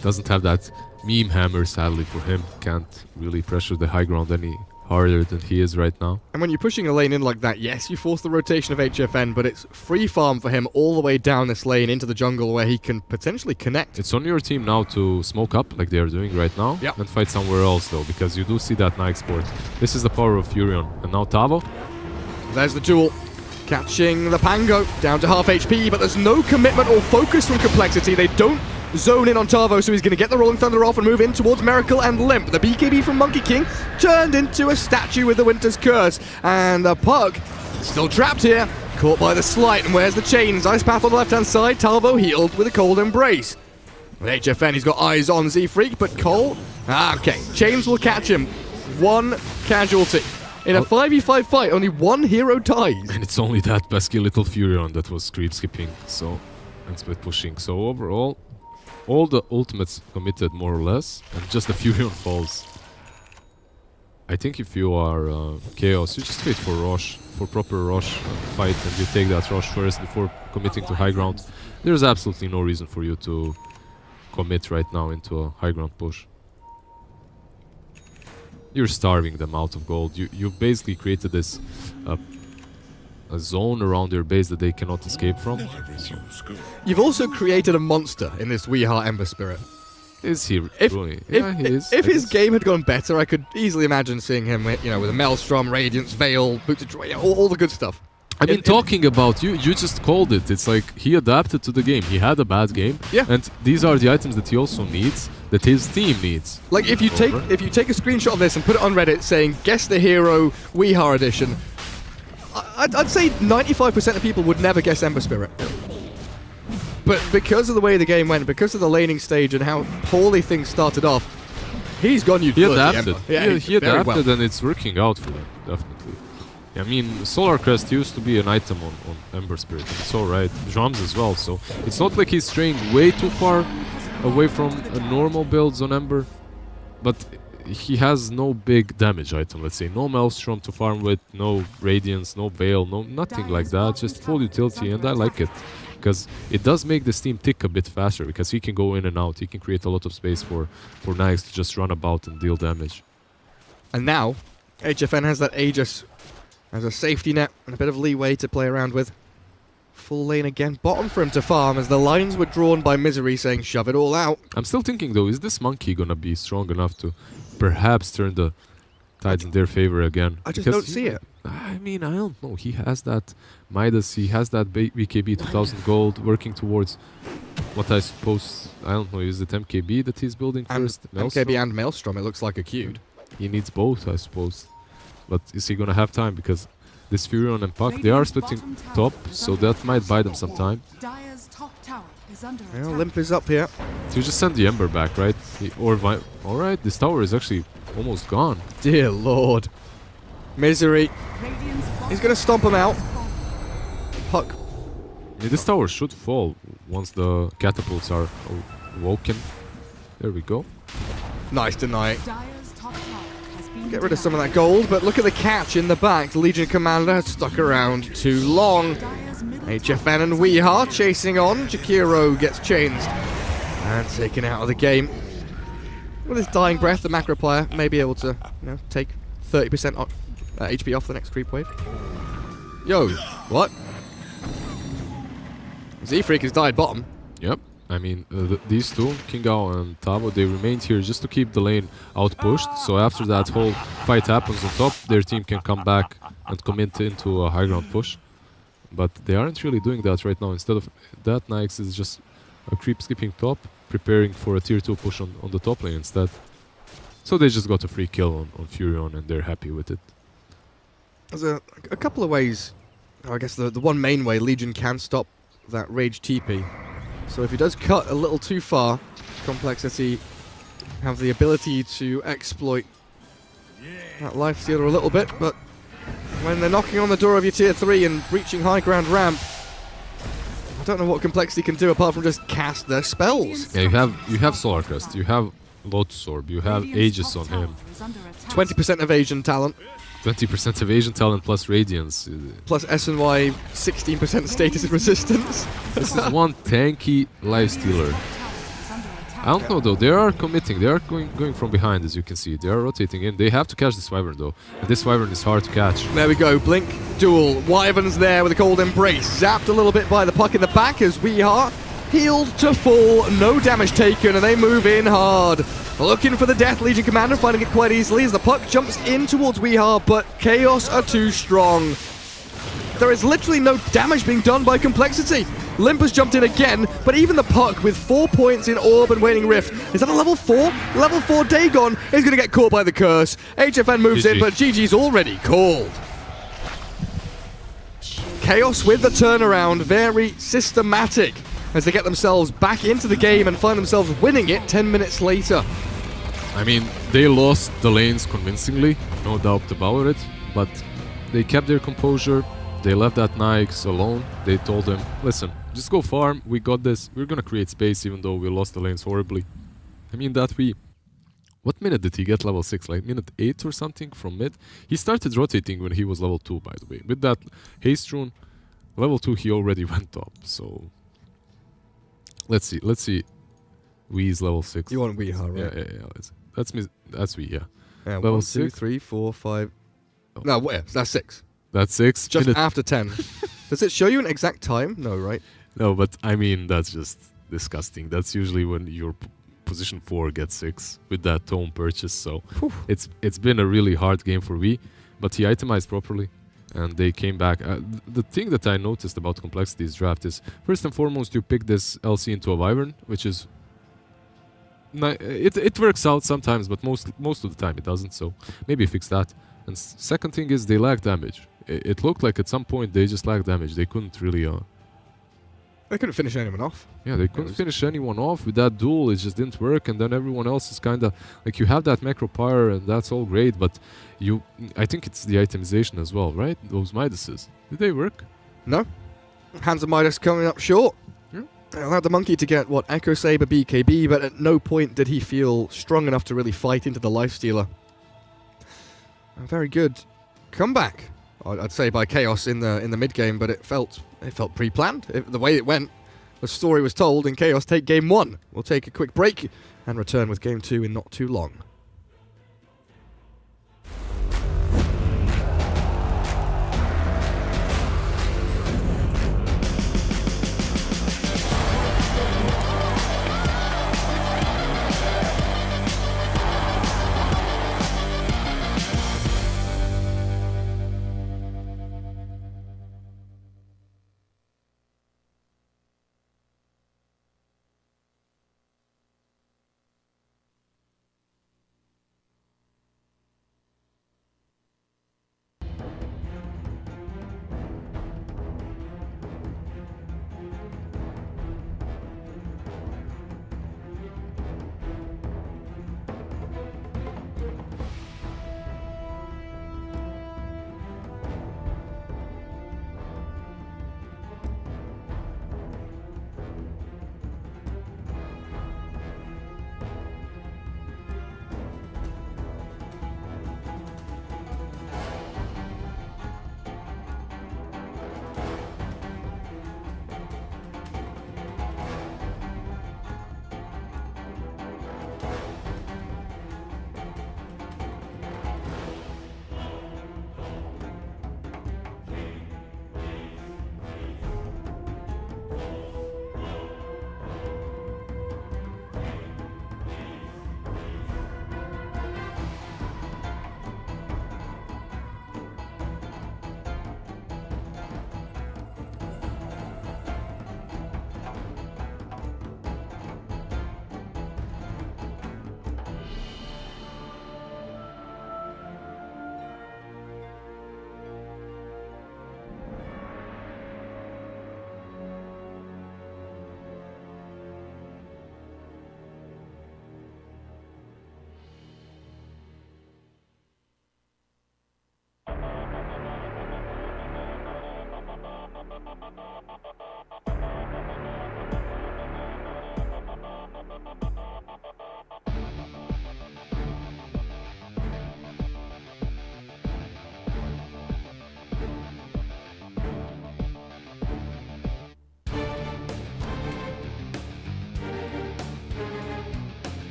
Doesn't have that meme hammer, sadly for him. Can't really pressure the high ground any harder than he is right now. And when you're pushing a lane in like that, yes, you force the rotation of HFN, but it's free farm for him all the way down this lane into the jungle where he can potentially connect. It's on your team now to smoke up like they are doing right now and fight somewhere else though, because you do see that Nike Sport. This is the power of Furion. And now Tavo. There's the duel. Catching the Pango down to half HP, but there's no commitment or focus from Complexity. They don't zone in on Tavo, so he's going to get the Rolling Thunder off and move in towards Miracle and Limp. The BKB from Monkey King turned into a statue with the Winter's Curse, and the Pug still trapped here, caught by the Slight, and where's the chains? Ice Path on the left-hand side, Tavo healed with a Cold Embrace. With HFN, he's got eyes on Z-Freak, but Cole, okay, chains will catch him. 1 casualty. In a 5v5 fight, only 1 hero dies. And it's only that pesky little Furion that was creep skipping, so, and split pushing. So overall, all the ultimates committed more or less, and just the Furion falls. I think if you are Chaos, you just wait for Rosh, for proper Rosh fight, and you take that Rosh first before committing to high ground. There's absolutely no reason for you to commit right now into a high ground push. You're starving them out of gold. You've basically created this a zone around your base that they cannot escape from. So. You've also created a monster in this Weeheart Ember Spirit. Is he really? Yeah, he is. If his game had gone better, I could easily imagine seeing him, you know, with a Maelstrom, Radiance, Veil, Boots of Joy, all the good stuff. I mean, talking about you just called it. It's like he adapted to the game. He had a bad game, and these are the items that he also needs, that his team needs. Like if you take a screenshot of this and put it on Reddit saying "Guess the Hero Weeheart Edition," I'd say 95% of people would never guess Ember Spirit. But because of the way the game went, because of the laning stage and how poorly things started off, he's gone. He adapted. Yeah, he adapted, and it's working out for him, definitely. I mean, Solar Crest used to be an item on Ember Spirit, and it's alright. Drums as well, so it's not like he's straying way too far away from a normal builds on Ember, but he has no big damage item, let's say. No Maelstrom to farm with, no Radiance, no Veil, nothing like that, just full utility, and I like it. Because it does make this team tick a bit faster, because he can go in and out, he can create a lot of space for Nags to just run about and deal damage. And now, HFN has that Aegis as a safety net and a bit of leeway to play around with. Full lane again, bottom for him to farm as the lines were drawn by Misery saying shove it all out. I'm still thinking though, is this Monkey gonna be strong enough to perhaps turn the tides in their favor again? I just don't see it. I mean, I don't know. He has that Midas, he has that BKB 2000 gold working towards what I suppose, I don't know, is it MKB that he's building first? MKB and Maelstrom, it looks like a queued. He needs both, I suppose. But is he gonna have time? Because this Furion and Puck, they are splitting top, so that might buy them some time. Well, Limp is up here. You just send the Ember back, right? Alright, this tower is actually almost gone. Dear Lord. Misery. He's gonna stomp him out. Puck. Yeah, this tower should fall once the catapults are awoken. There we go. Nice deny. Get rid of some of that gold, but look at the catch in the back. The Legion Commander stuck around too long. HFN and Weeheart chasing on. Jakiro gets changed and taken out of the game. With his dying breath, the macro player may be able to, take 30% HP off the next creep wave. Yo, what? Z-Freak has died bottom. Yep. I mean, these two, Kingao and Tavo, they remained here just to keep the lane outpushed. So after that whole fight happens on top, their team can come back and commit into a high ground push. But they aren't really doing that right now. Instead of that, Nyx is just a creep skipping top, preparing for a tier 2 push on the top lane instead. So they just got a free kill on Furion and they're happy with it. There's a couple of ways, I guess the one main way Legion can stop that Rage TP. So if he does cut a little too far, Complexity have the ability to exploit that lifestealer a little bit, but when they're knocking on the door of your tier 3 and breaching high ground ramp, I don't know what Complexity can do apart from just cast their spells. Yeah, you have Solar Crest, you have Lotus Orb, you have Aegis on him. 20% evasion talent. 20% evasion talent plus Radiance. Plus SNY 16% status resistance. This is one tanky lifestealer. I don't know though, they are committing, they are going from behind as you can see. They are rotating in. They have to catch this Wyvern though. And this Wyvern is hard to catch. There we go, Blink duel. Wyvern's there with a cold embrace. Zapped a little bit by the puck in the back as Weeha healed to full, no damage taken, and they move in hard. Looking for the Death Legion commander, finding it quite easily as the puck jumps in towards Weeha, but Chaos are too strong. There is literally no damage being done by Complexity. Limpus jumped in again, but even the puck with 4 points in Orb and Waning Rift. Is that a level 4? Level 4 Dagon is going to get caught by the curse. HFN moves in, but GG's already called. Chaos with the turnaround, very systematic as they get themselves back into the game and find themselves winning it 10 minutes later. I mean, they lost the lanes convincingly, no doubt about it, but they kept their composure. They left that Nyx alone. They told him, listen, just go farm, we got this, we're gonna create space even though we lost the lanes horribly. I mean that what minute did he get level 6? Like minute 8 or something from mid? He started rotating when he was level 2 by the way. With that haste rune, level 2 he already went up, so... Let's see. Wee's level 6. You want Weeha, right? Yeah. That's Wee, yeah. Level 1, 2, 3, 4, 5... Oh. No, wait, that's 6. That's 6? Just after 10. Does it show you an exact time? No, right? No, but I mean, that's just disgusting. That's usually when your position 4 gets 6 with that tome purchase, so... It's been a really hard game for Wee, but he itemized properly. And they came back. The thing that I noticed about Complexity's draft is, first and foremost, you pick this LC into a Wyvern, which is... It works out sometimes, but most of the time it doesn't, so maybe fix that. And second thing is, they lack damage. It looked like at some point they just lacked damage. They couldn't really... They couldn't finish anyone off. Yeah, they couldn't finish anyone off. With that duel, it just didn't work, and then everyone else is kind of... Like, you have that Macro Pyre, and that's all great, but I think it's the itemization as well, right? Those Midases. Did they work? No. Hands of Midas coming up short. Yeah. They allowed the Monkey to get, Echo Saber, BKB, but at no point did he feel strong enough to really fight into the Lifestealer. A very good comeback, I'd say, by Chaos in the mid game, but it felt pre-planned. The way it went, the story was told, and Chaos take game 1. We'll take a quick break and return with game 2 in not too long.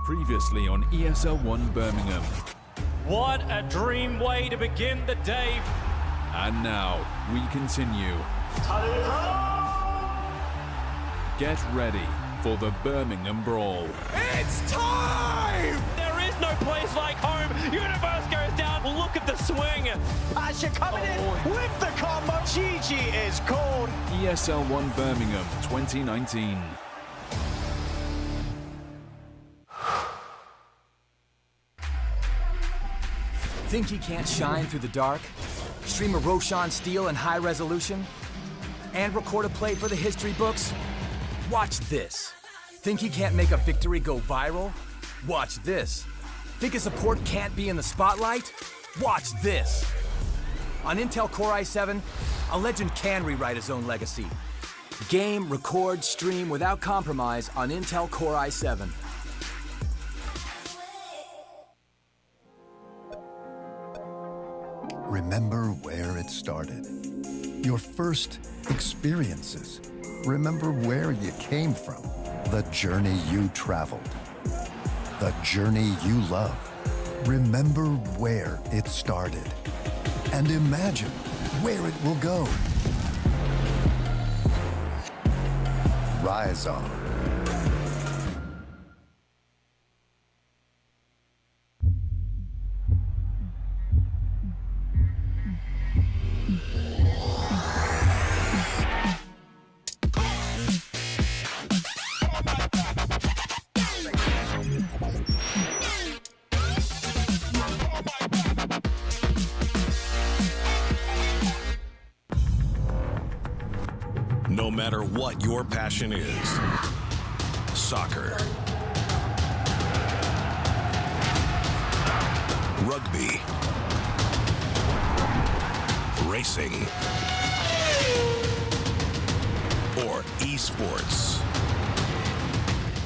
Previously on ESL 1 Birmingham. What a dream way to begin the day. And now, we continue. Get ready for the Birmingham Brawl. It's time! There is no place like home. Universe goes down. Look at the swing. Asher coming in with the combo. GG is called. ESL 1 Birmingham 2019. Think he can't shine through the dark? Stream a Roshan steal in high resolution? And record a play for the history books? Watch this. Think he can't make a victory go viral? Watch this. Think a support can't be in the spotlight? Watch this. On Intel Core i7, a legend can rewrite his own legacy. Game, record, stream without compromise on Intel Core i7. Remember where it started. Your first experiences. Remember where you came from. The journey you traveled. The journey you love. Remember where it started. And imagine where it will go. Rise on. No matter what your passion is, soccer, rugby, racing, or esports,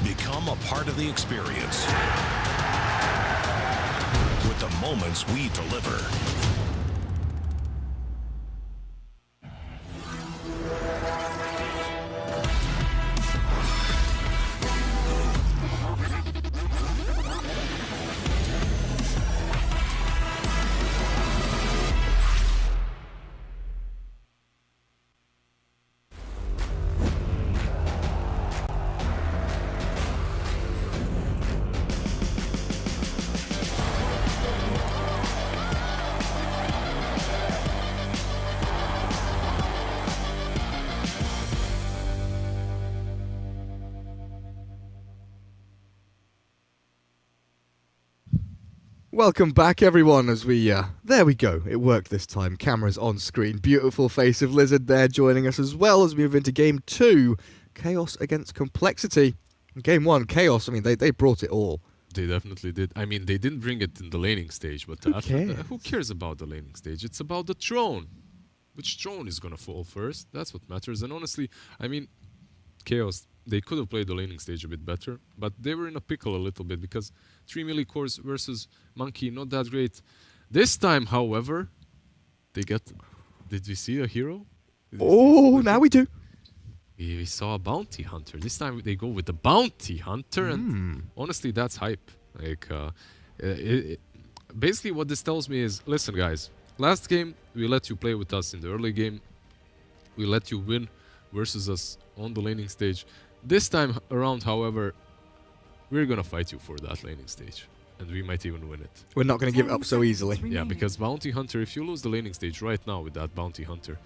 become a part of the experience with the moments we deliver. Welcome back, everyone, as we, there we go, it worked this time, cameras on screen, beautiful face of Lizard there joining us as well as we move into Game 2, Chaos against Complexity. Game 1, Chaos, I mean, they brought it all. They definitely did. I mean, they didn't bring it in the laning stage, but who cares about the laning stage? It's about the throne. Which throne is going to fall first? That's what matters. And honestly, I mean, Chaos, they could have played the laning stage a bit better, but they were in a pickle a little bit because 3 melee cores versus Monkey, not that great. This time, however, they get... Did we see a hero? Oh, now we do. We saw a bounty hunter. This time they go with the bounty hunter, and honestly, that's hype. Like, basically what this tells me is, listen guys, last game we let you play with us in the early game. We let you win versus us on the laning stage. This time around, however, we're gonna fight you for that laning stage, and we might even win it. We're not gonna give it up so easily. Yeah, because bounty hunter, if you lose the laning stage right now with that bounty hunter,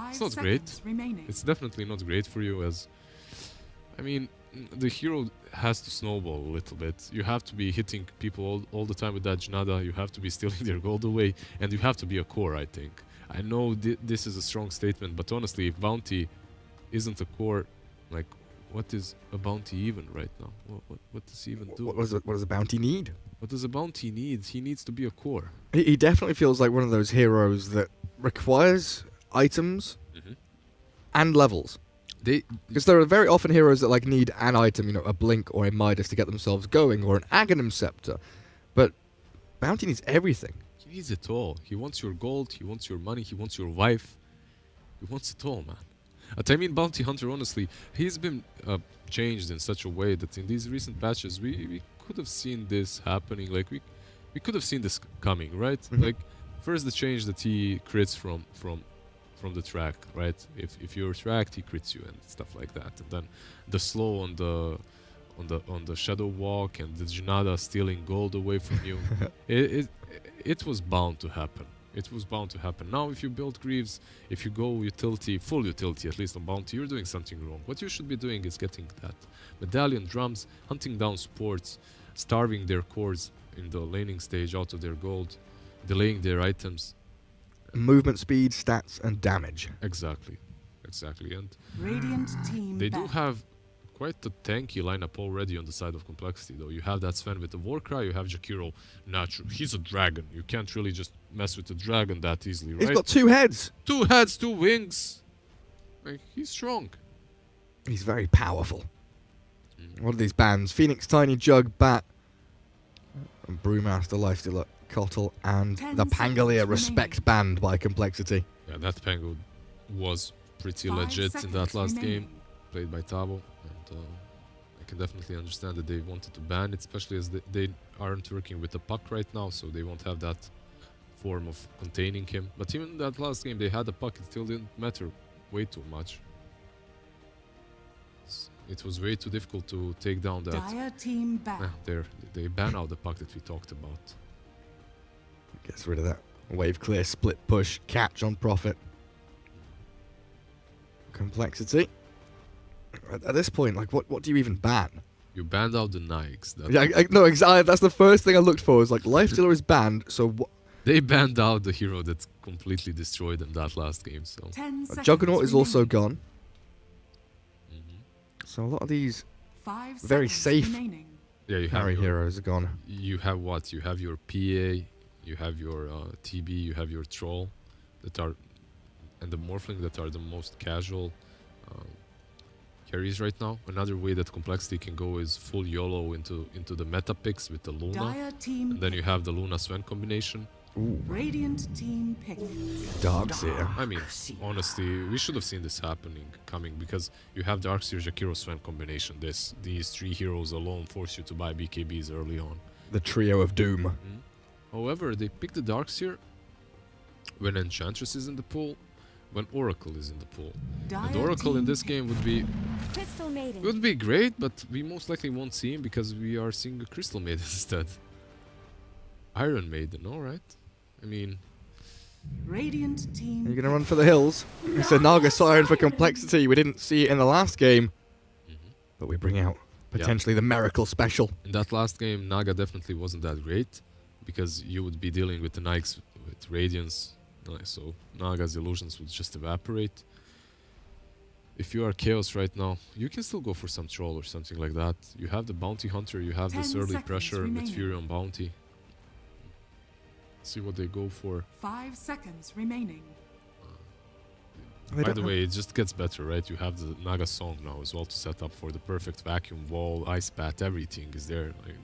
it's not great. It's definitely not great for you, as I mean, the hero has to snowball a little bit. You have to be hitting people all the time with that Janada. You have to be stealing their gold away, and you have to be a core, I think. I know this is a strong statement, but honestly, if bounty isn't a core, like, what is a bounty even right now? What does he even do? What does a bounty need? What does a bounty need? He needs to be a core. He definitely feels like one of those heroes that requires items and levels. Because there are very often heroes that like need an item, you know, a Blink or a Midas to get themselves going, or an Aghanim Scepter. But Bounty needs everything. He needs it all. He wants your gold, he wants your money, he wants your wife. He wants it all, man. I mean, Bounty Hunter, honestly, he's been changed in such a way that in these recent patches we could have seen this happening. Like we could have seen this coming, right? Like first the change that he crits from the track, right? If you're tracked, he crits you and stuff like that. And then the slow on the shadow walk and the Janada stealing gold away from you. It was bound to happen. It was bound to happen. Now, if you build Greaves, if you go utility, full utility, at least on bounty, you're doing something wrong. What you should be doing is getting that medallion drums, hunting down supports, starving their cores in the laning stage out of their gold, delaying their items. Movement speed, stats, and damage. Exactly. And Radiant team they do have quite a tanky lineup already on the side of complexity, though. You have that Sven with the Warcry, you have Jakiro natural. He's a dragon. You can't really just mess with the dragon that easily, right? He's got 2 heads. 2 heads, 2 wings. Like, he's strong. He's very powerful. What are these bands? Phoenix, Tiny, Jug, Bat, and Brewmaster, Lifestealer, Kotl, and the Pangolier Respect band by Complexity. Yeah, that Pango was pretty legit in that last game, played by Tabo. And I can definitely understand that they wanted to ban it, especially as they aren't working with the puck right now, so they won't have that form of containing him. But even in that last game, they had the puck, it still didn't matter way too much. It was way too difficult to take down that. Dire team back. They ban out the puck that we talked about. Gets rid of that. Wave clear, split push, catch on Prophet. Complexity. At this point, like, what do you even ban? You banned out the Nikes. No, exactly. That's the first thing I looked for. Was like, Lifestealer is banned, so what? They banned out the hero that completely destroyed them that last game. So Juggernaut is also gone. So a lot of these very safe carry heroes are gone. You have what? You have your PA, you have your TB, you have your Troll, that are, and the Morphling that are the most casual carries right now. Another way that Complexity can go is full YOLO into the meta picks with the Luna, and then you have the Luna Sven combination. Ooh. Radiant team pick. Darkseer. I mean, honestly, we should have seen this coming, because you have Darkseer, Jakiro, Sven combination. These 3 heroes alone force you to buy BKBs early on. The trio of doom. However, they pick the Darkseer when Enchantress is in the pool, when Oracle is in the pool. And Oracle in this game would be great, but we most likely won't see him because we are seeing a Crystal Maiden instead. Iron Maiden, alright. I mean, Radiant team. Are you going to run for the hills? It's a Naga Siren for Complexity. We didn't see it in the last game. But we bring out potentially the Miracle Special. In that last game, Naga definitely wasn't that great, because you would be dealing with the Nikes with Radiance, so Naga's illusions would just evaporate. If you are Chaos right now, you can still go for some Troll or something like that. You have the Bounty Hunter, you have this early pressure with Fury on Bounty. See what they go for. 5 seconds remaining. By the way, it just gets better, right? You have the Naga Song now as well to set up for the perfect vacuum wall, ice bat, everything is there. Like,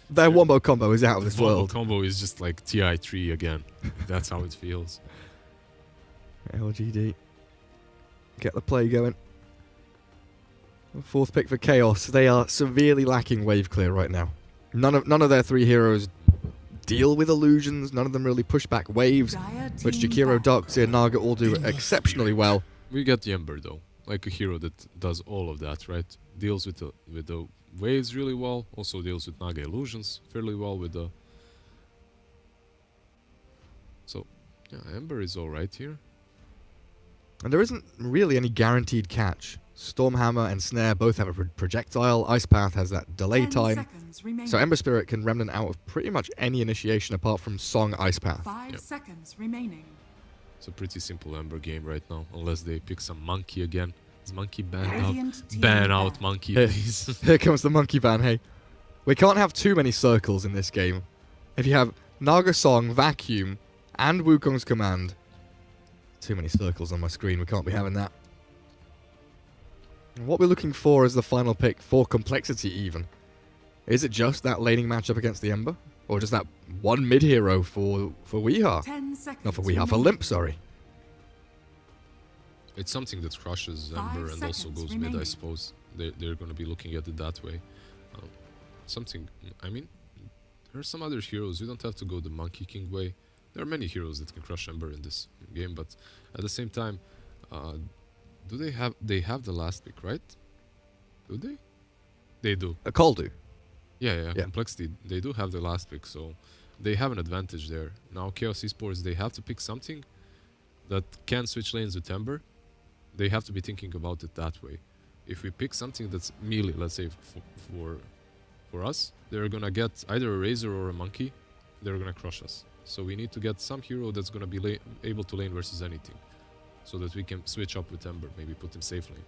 their wombo combo is out of this world. Wombo combo is just like TI3 again. That's how it feels. LGD. Get the play going. 4th pick for Chaos. They are severely lacking wave clear right now. None of their 3 heroes deal with illusions. None of them really push back waves, which Jakiro, Darkseer, Naga all do exceptionally well. We get the Ember though, like a hero that does all of that, right? Deals with the waves really well, also deals with Naga illusions fairly well with the... So, yeah, Ember is alright here. And there isn't really any guaranteed catch. Stormhammer and Snare both have a projectile. Ice Path has that delay time. So Ember Spirit can remnant out of pretty much any initiation apart from Song Ice Path. 5 seconds remaining. It's a pretty simple Ember game right now, unless they pick some Monkey again. Is Monkey banned out? Ban out Monkey, please. Here comes the Monkey ban, hey. We can't have too many circles in this game. If you have Naga Song, Vacuum, and Wukong's Command, too many circles on my screen, we can't be having that. What we're looking for as the final pick for Complexity even. Is it just that laning matchup against the Ember? Or just that one mid hero for Weehaw? 10 seconds. Not for Weehaw, for Limp, sorry. It's something that crushes Ember and also goes mid, I suppose. They're going to be looking at it that way. something. I mean, there are some other heroes. You don't have to go the Monkey King way. There are many heroes that can crush Ember in this game, but at the same time, do they have the last pick, right? Do they? They do. A call do. Yeah. Complexity. They do have the last pick, so they have an advantage there. Now Chaos Esports, they have to pick something that can switch lanes with Ember. They have to be thinking about it that way. If we pick something that's melee, let's say for us, they're gonna get either a Razor or a Monkey. They're gonna crush us. So we need to get some hero that's gonna be able to lane versus anything, so that we can switch up with Ember. Maybe put him safe lane.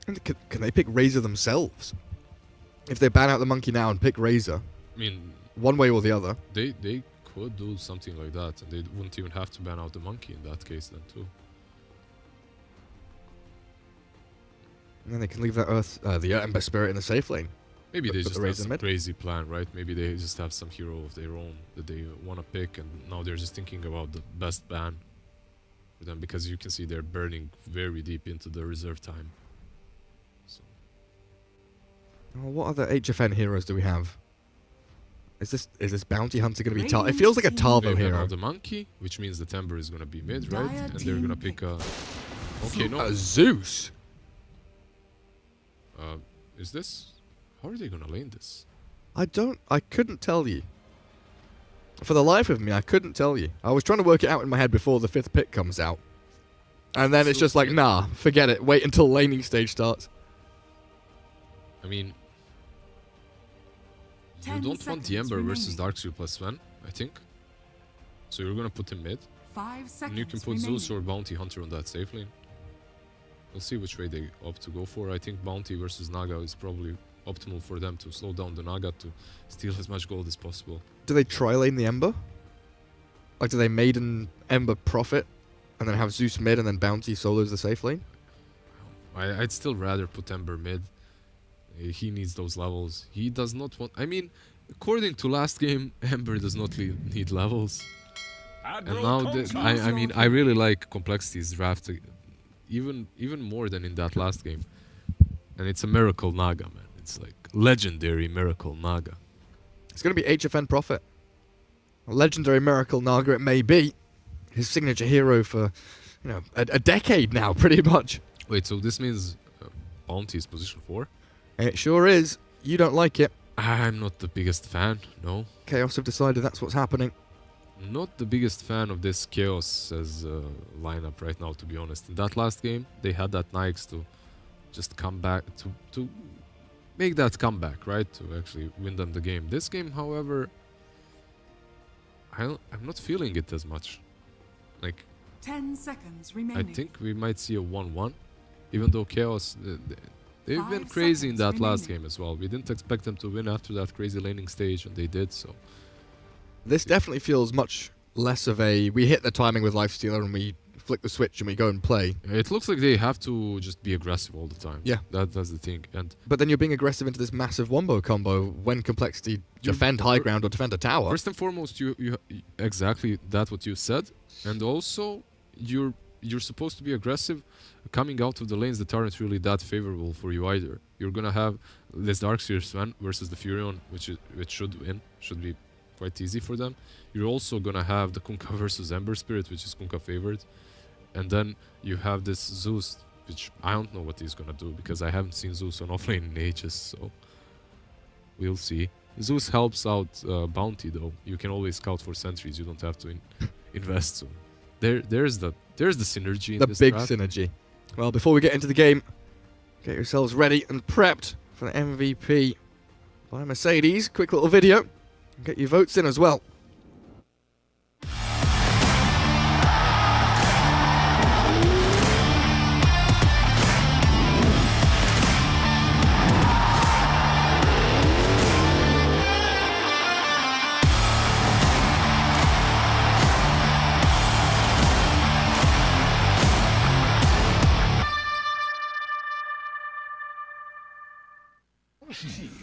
And can they pick Razor themselves? If they ban out the Monkey now and pick Razor, I mean, one way or the other. They could do something like that, and they wouldn't even have to ban out the Monkey in that case then too. And then they can leave that the Ember Spirit in the safe lane. Maybe they just have some crazy plan, right? Maybe they just have some hero of their own that they want to pick, and now they're just thinking about the best ban for them, because you can see they're burning very deep into the reserve time. So. Well, what other HFN heroes do we have? Is this Bounty Hunter going to be It feels like a Tarvo hero. The Monkey, which means the Ember is going to be mid, right? And they're going to pick a... Okay, no. A Zeus! Is this... How are they gonna lane this? I couldn't tell you. For the life of me, I couldn't tell you. I was trying to work it out in my head before the 5th pick comes out. And then it's just like, nah, forget it. Wait until laning stage starts. I mean... You don't want the Ember versus Darkseer plus Sven, I think. So you're gonna put him mid. 5 seconds and you can put Zeus or Bounty Hunter on that safe lane. We'll see which way they opt to go for. I think Bounty versus Naga is probably optimal for them to slow down the Naga to steal as much gold as possible. Do they tri-lane the Ember? Like, do they Maiden Ember Prophet and then have Zeus mid and then Bounty solos the safe lane? I'd still rather put Ember mid. He needs those levels. He does not want... I mean, according to last game, Ember does not need levels. And now, I mean, I really like Complexity's draft, even more than in that last game. And it's a Miracle Naga, man. It's like legendary Miracle Naga. It's going to be HFN Prophet. A legendary Miracle Naga it may be. His signature hero for, a decade now, pretty much. Wait, so this means Bounty is position 4? It sure is. You don't like it. I'm not the biggest fan, no. Chaos have decided that's what's happening. Not the biggest fan of this Chaos as lineup right now, to be honest. In that last game, they had that Nyx to just come back, to make that comeback, right? To actually win them the game. This game, however, I'm not feeling it as much. Like, 10 seconds remaining. I think we might see a 1-1, even though Chaos, they've been crazy in that last game as well. We didn't expect them to win after that crazy laning stage, and they did, so... This definitely feels much less of a, we hit the timing with Lifestealer and we flick the switch and we go and play. It looks like they have to just be aggressive all the time. Yeah. That's the thing. But then you're being aggressive into this massive wombo combo when Complexity defend high ground or defend a tower. First and foremost, you exactly that's what you said. And also, you're supposed to be aggressive coming out of the lanes that aren't really that favorable for you either. You're going to have this Darkseer Sven versus the Furion, which should win, should be quite easy for them. You're also gonna have the Kunkka versus Ember Spirit, which is Kunkka favored, and then you have this Zeus, which I don't know what he's gonna do because I haven't seen Zeus on offlane in ages, so we'll see. Zeus helps out Bounty though. You can always scout for sentries. You don't have to invest. So there's the synergy. The big synergy. Well, before we get into the game, get yourselves ready and prepped for the MVP by Mercedes. Quick little video. Get your votes in as well.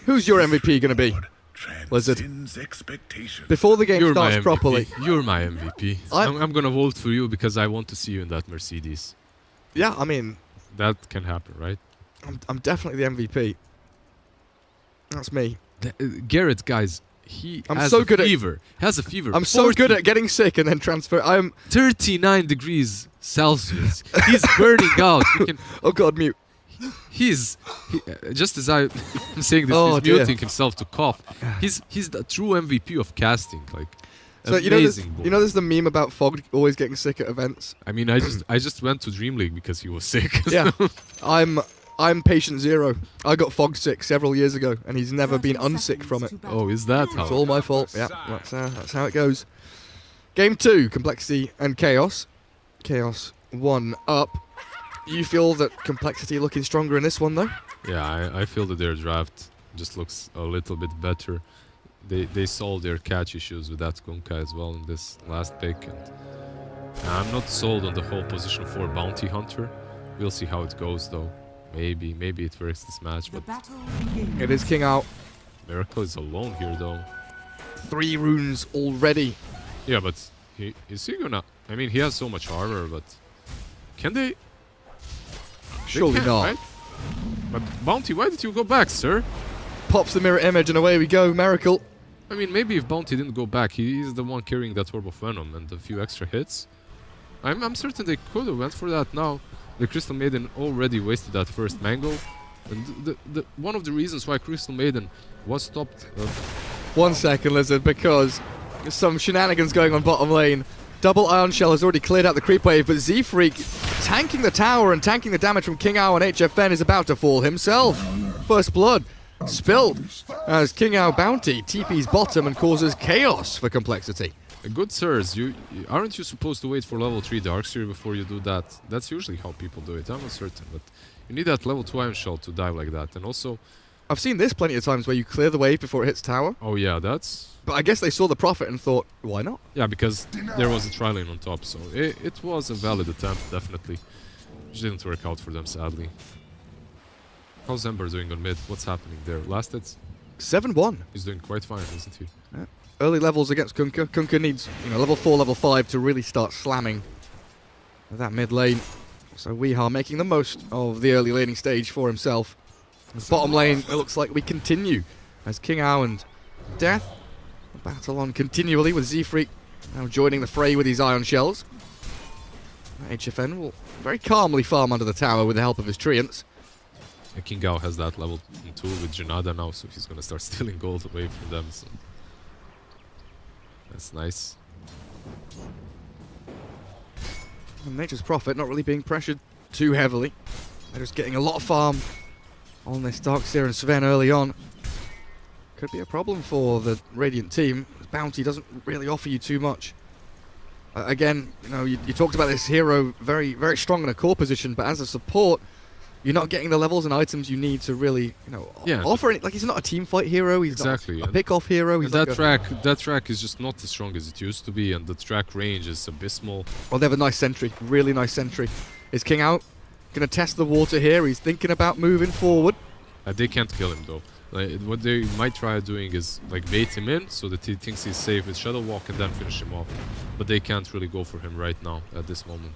Who's your MVP going to be? Lizard. Before the game starts properly. You're my MVP. I'm going to vote for you because I want to see you in that Mercedes. Yeah, I mean... That can happen, right? I'm definitely the MVP. That's me. Garrett, guys, he I'm has so a good fever. Has a fever. I'm so good at getting sick and then transfer. I'm 39 degrees Celsius. He's burning out. He can, oh God, mute. Just as I'm saying this, he's muting himself to cough. He's the true MVP of casting. Like, so amazing. You know, there's the meme about Fog always getting sick at events. I mean, I just went to Dream League because he was sick. Yeah, I'm patient zero. I got Fog sick several years ago, and he's never been unsick from it. Oh, is that how? It's all my fault. Yeah, that's how it goes. Game 2, Complexity and Chaos. Chaos 1 up. You feel that Complexity looking stronger in this one, though? Yeah, I feel that their draft just looks a little bit better. They solved their catch issues with that Kunkka as well in this last pick. And I'm not sold on the whole position 4 Bounty Hunter. We'll see how it goes, though. Maybe it works this match, but it is King out. Miracle is alone here, though. 3 runes already. Yeah, but is he gonna? I mean, he has so much armor, but can they? Surely not. Right? But Bounty, why did you go back, sir? Pops the mirror image and away we go. Miracle. I mean, maybe if Bounty didn't go back, he's the one carrying that Orb of Venom and a few extra hits. I'm certain they could have went for that now. The Crystal Maiden already wasted that first Mango. And one of the reasons why Crystal Maiden was stopped... 1 second, Lizard, because there's some shenanigans going on bottom lane. Double Ion Shell has already cleared out the creep wave, but Z-Freak tanking the tower and tanking the damage from King Ao, and HFN is about to fall himself. First blood spilled as King Ao Bounty TP's bottom and causes chaos for Complexity. Good sirs, aren't you supposed to wait for level 3 Darkseer before you do that? That's usually how people do it, I'm not certain, but you need that level 2 Iron Shell to dive like that, and also... I've seen this plenty of times where you clear the wave before it hits tower. Oh yeah, that's... But I guess they saw the profit and thought, why not? Yeah, because there was a tri-lane on top, so it was a valid attempt, definitely. It didn't work out for them, sadly. How's Ember doing on mid? What's happening there? Lasted? 7-1. He's doing quite fine, isn't he? Yeah. Early levels against Kunkka. Kunkka needs, level 4, level 5 to really start slamming that mid lane. So Weeha making the most of the early laning stage for himself. Bottom lane, it looks like we continue as King Ao and Death battle on continually with Z-Freak now joining the fray with his Ion Shells. HFN will very calmly farm under the tower with the help of his Treants. King Ao has that level 2 with Janada now, so he's gonna start stealing gold away from them. So. That's nice. And Nature's Prophet not really being pressured too heavily. They're just getting a lot of farm on this Darkseer and Sven early on. Could be a problem for the Radiant team. Bounty doesn't really offer you too much. Again, you talked about this hero very, very strong in a core position, but as a support, you're not getting the levels and items you need to really, offer it. Like, he's not a team fight hero. He's not a pick-off hero. He's that track is just not as strong as it used to be, and the track range is abysmal. Well, they have a nice sentry, really nice sentry. Is King Ao gonna test the water here? He's thinking about moving forward. They can't kill him though. Like, what they might try doing is like bait him in so that he thinks he's safe with Shadow Walk and then finish him off. But they can't really go for him right now at this moment.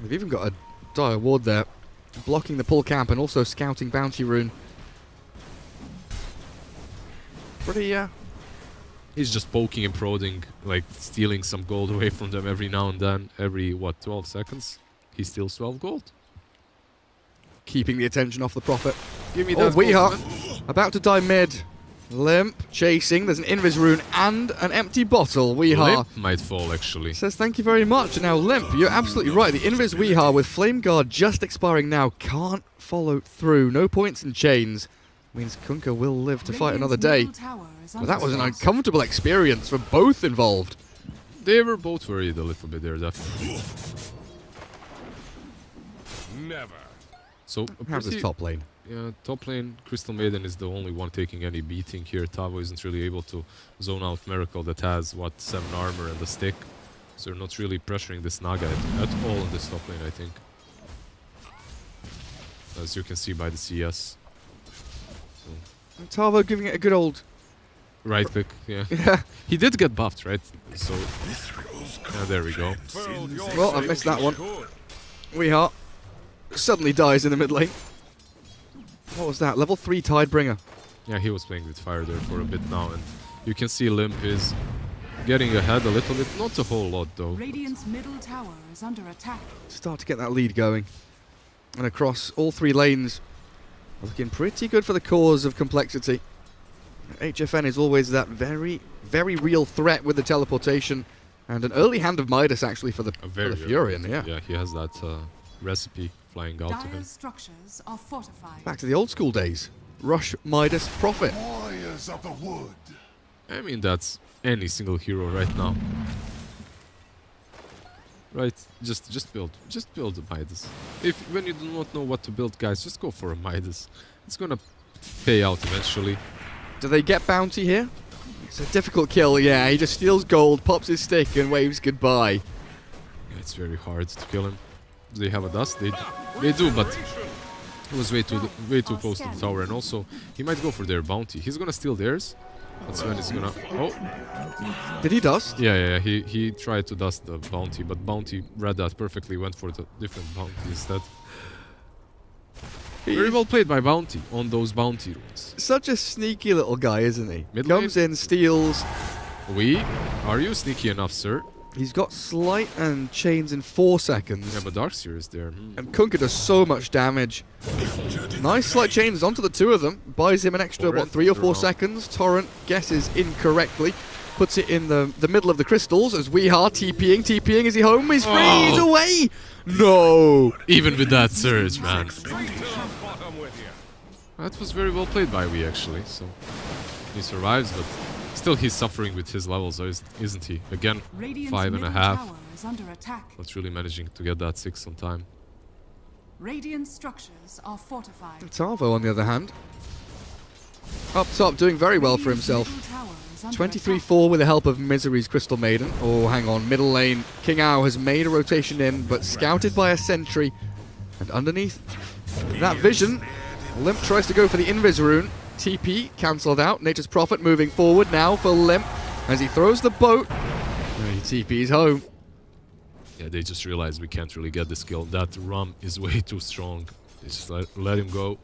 They've even got a dire ward there, blocking the pull camp and also scouting Bounty Rune. Pretty, He's just poking and prodding, like stealing some gold away from them every now and then. Every, 12 seconds? He steals 12 gold. Keeping the attention off the Prophet. Give me that Weeha about to die mid. Limp, chasing. There's an Invis Rune and an empty bottle. Weeha Limp might fall, actually. Says thank you very much. Now, Limp, you're absolutely right. The Invis Weeha with Flame Guard just expiring now can't follow through. No points in chains. Means Kunkka will live to fight another day. Well, that was an uncomfortable experience for both involved. They were both worried a little bit there, definitely. Never. So, how's this top lane? Yeah, top lane, Crystal Maiden is the only one taking any beating here. Tavo isn't really able to zone out Miracle that has, 7 armor and a stick. So they're not really pressuring this Naga at all in this top lane, I think. As you can see by the CS. So. And Tavo giving it a good old... Right click, yeah. He did get buffed, right? So, there we go. Well, I missed that one. Weeha suddenly dies in the mid lane. What was that? Level 3 Tidebringer. Yeah, he was playing with fire there for a bit now, and you can see Limp is getting ahead a little bit. Not a whole lot, though. Radiant's middle tower is under attack. Start to get that lead going. And across all 3 lanes, looking pretty good for the cause of Complexity. HFN is always that very, very real threat with the teleportation. And an early hand of Midas, actually, for the Furion, yeah. Yeah, he has that recipe flying out to him. Structures are fortified. Back to the old school days. Rush, Midas, Prophet. Warriors of the wood. I mean, that's any single hero right now. Right, just build a Midas. When you do not know what to build, guys, just go for a Midas. It's gonna pay out eventually. Do they get bounty here? It's a difficult kill, yeah. He just steals gold, pops his stick, and waves goodbye. Yeah, it's very hard to kill him. Do they have a dust? They do, but it was way too close to the tower, and also he might go for their bounty. He's gonna steal theirs. That's when he's gonna. Oh, did he dust? Yeah. He tried to dust the bounty, but bounty read that perfectly. Went for the different bounty instead. Very well played by Bounty on those bounty runes. Such a sneaky little guy, isn't he? Mid Comes in, steals. Are you sneaky enough, sir? He's got Slight and Chains in 4 seconds. Yeah, but Darkseer is there. And Kunkka does so much damage. Nice Slight Chains onto the 2 of them. Buys him an extra, what, 3 or 4 seconds. Torrent guesses incorrectly. Puts it in the middle of the crystals as we are TPing. Is he home? He's free. He's away. No. Even with that surge, man. That was very well played by Wee, actually. So he survives, but still he's suffering with his levels, isn't he? Again, 5.5. Not really managing to get that 6 on time. Radiant structures are fortified. Tavo, on the other hand, up top, doing very well for himself. 23-4 with the help of Misery's Crystal Maiden. Oh, hang on, middle lane. King Ao has made a rotation in, but scouted by a sentry. And underneath that vision, Limp tries to go for the Invis rune. TP cancelled out. Nature's Prophet moving forward now for Limp as he throws the boat. And he TP's home. Yeah, they just realized we can't really get this kill. That Rum is way too strong. They just let him go.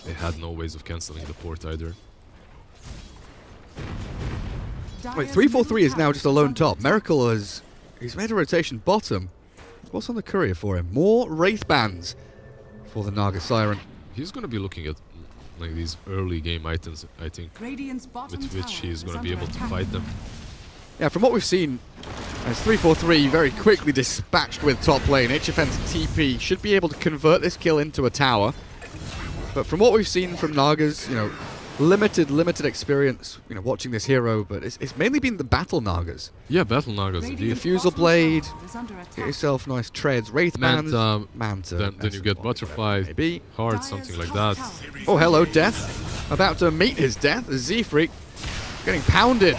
They had no ways of cancelling the port either. Wait, 3-4-3 is now just a lone top. Miracle he's made a rotation bottom. What's on the courier for him? More Wraith Bands for the Naga Siren. He's going to be looking at like these early game items, I think, with which he's going to be able to fight them. Yeah, from what we've seen, as 3-4-3 very quickly dispatched with top lane, HFN's TP should be able to convert this kill into a tower. But from what we've seen from Naga's, limited experience, watching this hero, but it's mainly been the battle Nagas. Yeah, battle Nagas indeed. Diffusal Blade, get yourself nice treads, Wraith Bands, Manta. Then you get Butterfly, maybe. Heart, something like that. Oh, hello, Death. About to meet his death, Z-Freak getting pounded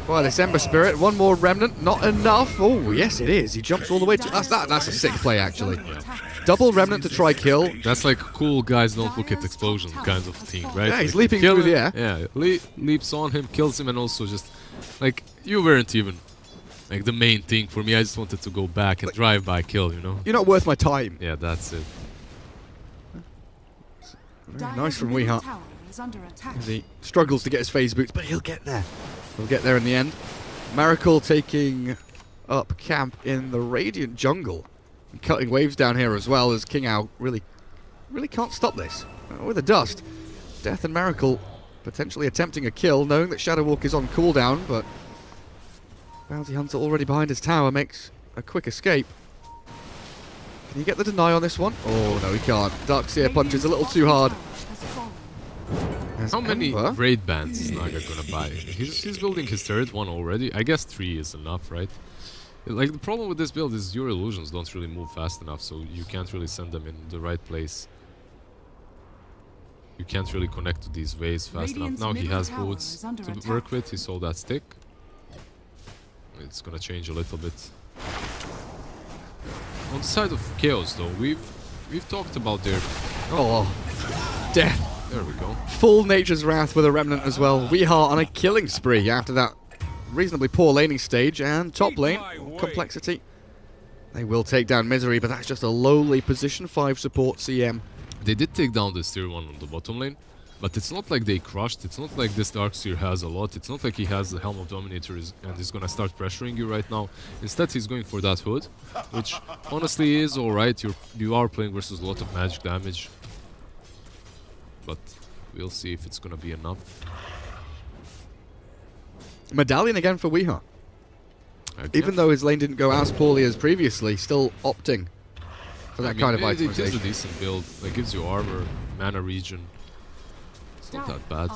by this Ember Spirit. One more Remnant, not enough. Oh, yes it is. He jumps all the way to... That's a sick play, actually. Yeah. Double Remnant to try kill. That's like cool guys don't look at explosion kinds of thing, right? Yeah, he's leaping through the air. Yeah, leaps on him, kills him, and also just... Like, you weren't even... Like, the main thing for me. I just wanted to go back and drive-by kill, You're not worth my time. Yeah, that's it. Very nice from Weeheart. As he struggles to get his phase boots, but he'll get there. He'll get there in the end. Miracle taking up camp in the Radiant jungle. And cutting waves down here as well, as King Ao really can't stop this. With a dust. Death and Miracle potentially attempting a kill, knowing that Shadow Walk is on cooldown, but Bounty Hunter already behind his tower makes a quick escape. Can you get the deny on this one? Oh, no, he can't. Darkseer punches a little too hard. How many raid bands is Naga gonna buy? He's building his 3rd one already. I guess 3 is enough, right? Like, the problem with this build is your illusions don't really move fast enough, so you can't really send them in the right place. You can't really connect to these waves fast enough. Now he has boots to work with. He sold that stick. It's gonna change a little bit. On the side of Chaos, though, we've talked about their... Oh, Death. There we go. Full Nature's Wrath with a Remnant as well. Weeheart on a killing spree after that reasonably poor laning stage, and top lane, Complexity. They will take down Misery, but that's just a lowly position 5 support CM. They did take down this tier 1 on the bottom lane, But it's not like they crushed. It's not like this Darkseer has a lot. It's not like he has the Helm of Dominators and he's gonna start pressuring you right now. Instead, he's going for that hood, which honestly is alright. You are playing versus a lot of magic damage. But we'll see if it's gonna be enough. Medallion again for Weeha. Even though his lane didn't go as poorly as previously, still opting for that kind of itemization. It is a decent build. It gives you armor, mana regen. It's not that bad.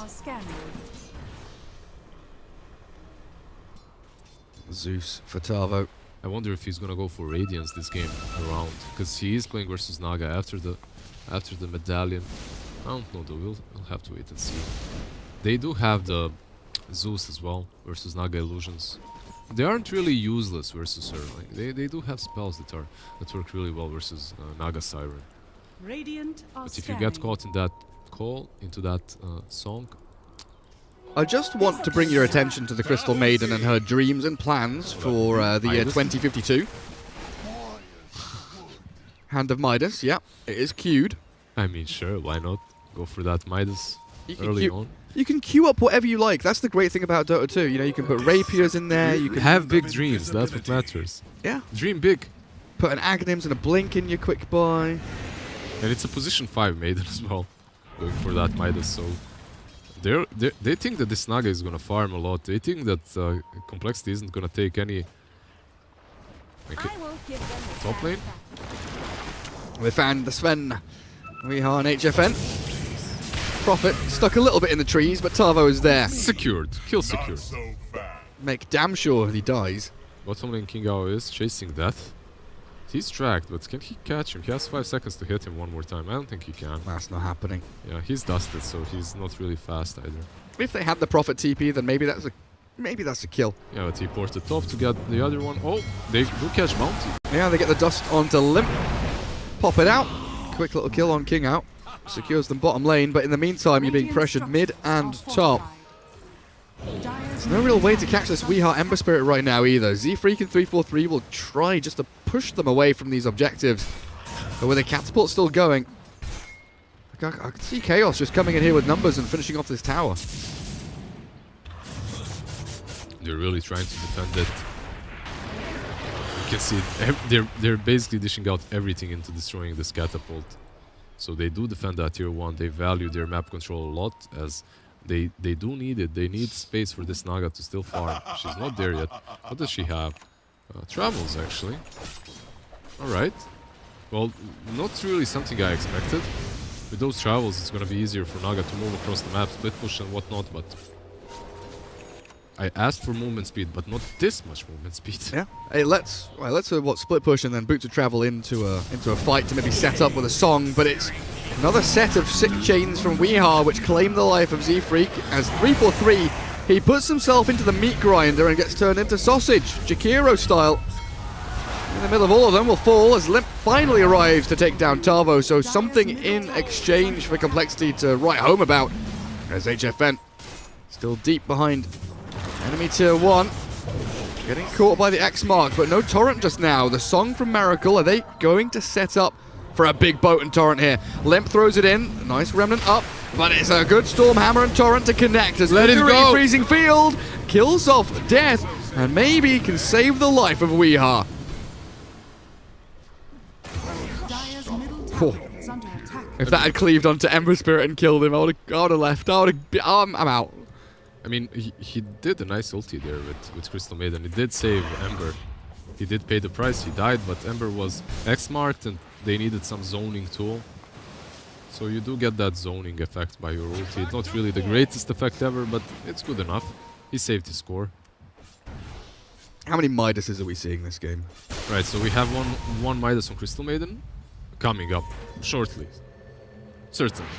Zeus for Tavo. I wonder if he's gonna go for Radiance this game around, because he is playing versus Naga after the Medallion. I don't know though. We'll have to wait and see. They do have the Zeus as well versus Naga Illusions. They aren't really useless versus her. Like they do have spells that work really well versus Naga Siren. Radiant But if you get caught in that call, into that song, I just want to bring your attention to the Crystal Maiden and her dreams and plans for the year 2052. Hand of Midas, yeah, it is queued. I mean, sure, why not go for that Midas early on? You can queue up whatever you like. That's the great thing about Dota 2. You know, you can put rapiers in there. You can have big dreams. That's what matters. Yeah. Dream big. Put an Aghanims and a Blink in your quick buy. And it's a position 5 Maiden as well, going for that Midas. So they think that this Naga is gonna farm a lot. They think that Complexity isn't gonna take any. Top lane. We found the Sven. Weeha and HFN. Prophet stuck a little bit in the trees, but Tavo is there. Secured. Kill secured. Make damn sure he dies. Bottom lane King Ao is chasing death. He's tracked, but can he catch him? He has 5 seconds to hit him one more time. I don't think he can. That's not happening. Yeah, he's dusted, so he's not really fast either. If they had the Prophet TP, then maybe that's a kill. Yeah, but he ported top to get the other one. Oh, they do catch Bounty. Yeah, they get the dust onto Limp. Pop it out. Quick little kill on King Out. Secures them bottom lane, but in the meantime, you're being pressured mid and top. There's no real way to catch this Weeha Ember Spirit right now either. Z-Freak and 343 will try just to push them away from these objectives. But with the catapult still going, I can see Chaos just coming in here with numbers and finishing off this tower. They're really trying to defend it. You can see they're basically dishing out everything into destroying this catapult. So they do defend that tier 1. They value their map control a lot, as they do need it. They need space for this Naga to still farm. She's not there yet. What does she have? Travels, actually. Alright. Well, not really something I expected. With those travels, it's going to be easier for Naga to move across the map, split push and whatnot, but I asked for movement speed, but not this much movement speed. Yeah. Hey, let's split push and then boot to travel into a fight to maybe set up with a song, but it's another set of sick chains from Weeha which claim the life of Z-Freak as 343. He puts himself into the meat grinder and gets turned into sausage, Jakiro style. In the middle of all of them will fall as Limp finally arrives to take down Tavo, so something in exchange for Complexity to write home about, as HFN still deep behind enemy tier 1. Getting caught by the X mark, but no torrent just now. The song from Miracle, are they going to set up for a big boat and torrent here? Limp throws it in, nice remnant up, but it's a good storm hammer and torrent to connect as Let it go. Freezing Field kills off Death and maybe can save the life of Weeha. Oh. If that had cleaved onto Ember Spirit and killed him, I would have left. I'm out. I mean, he did a nice ulti there with Crystal Maiden. He did save Ember. He did pay the price. He died, but Ember was X-marked and they needed some zoning tool. So you do get that zoning effect by your ulti. It's not really the greatest effect ever, but it's good enough. He saved his score. How many Midases are we seeing this game? Right, so we have one Midas on Crystal Maiden coming up shortly. Certainly.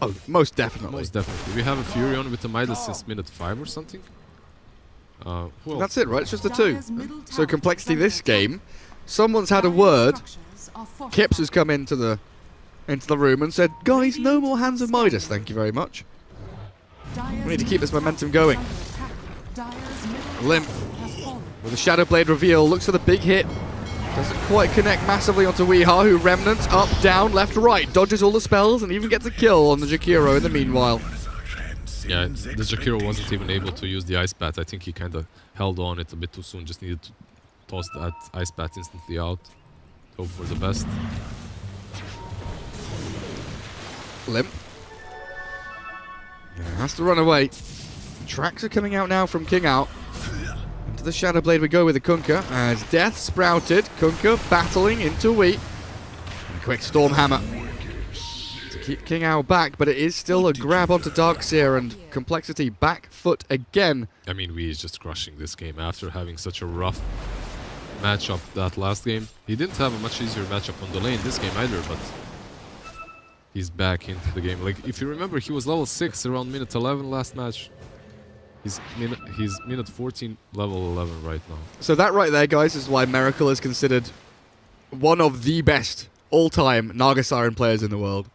Oh, most definitely. Most definitely. We have a Furion with a Midas since minute 5 or something. Well, that's it, right? It's just the 2. So Complexity this game, someone's had a word. Kips has come into the room and said, guys, no more Hands of Midas, thank you very much. We need to keep this momentum going. Limp with a Shadow Blade reveal, looks for the big hit. Doesn't quite connect massively onto Weeha, who remnants up, down, left, right. Dodges all the spells and even gets a kill on the Jakiro in the meanwhile. Yeah, the Jakiro wasn't even able to use the Ice Bat. I think he kind of held on it a bit too soon. Just needed to toss that Ice Bat instantly out. Hope for the best. Limp. Yeah, has to run away. Tracks are coming out now from King Out. Into the Shadow Blade we go with the Kunkka as Death sprouted. Kunkka battling into Wheat. And a quick Storm Hammer to keep King Out back, but it is still a grab onto Darkseer and Complexity back foot again. I mean, Wee is just crushing this game after having such a rough matchup that last game. He didn't have a much easier matchup on the lane this game either, but he's back into the game. Like, if you remember, he was level 6 around minute 11 last match. He's minute 14, level 11 right now. So that right there, guys, is why Miracle is considered one of the best all-time Naga Siren players in the world.